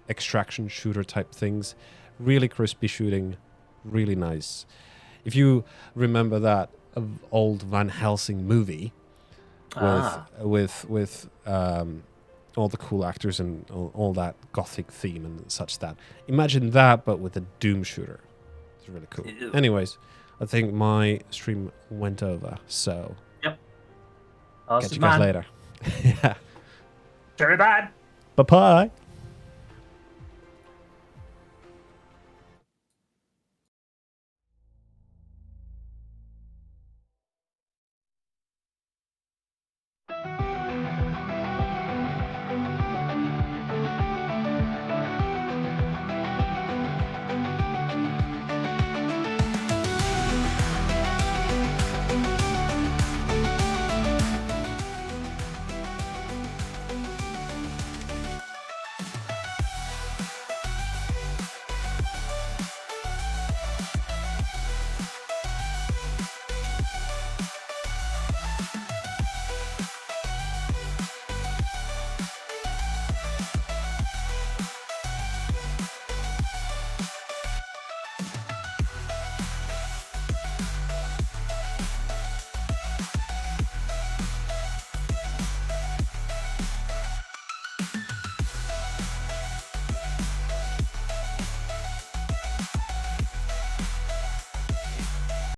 extraction shooter type things. Really crispy shooting, really nice. If you remember that old Van Helsing movie with all the cool actors and all that gothic theme and such, that imagine that but with a Doom shooter. It's really cool. Ew. Anyways, I think my stream went over, so catch you guys later. Yeah. Very bad. Bye-bye.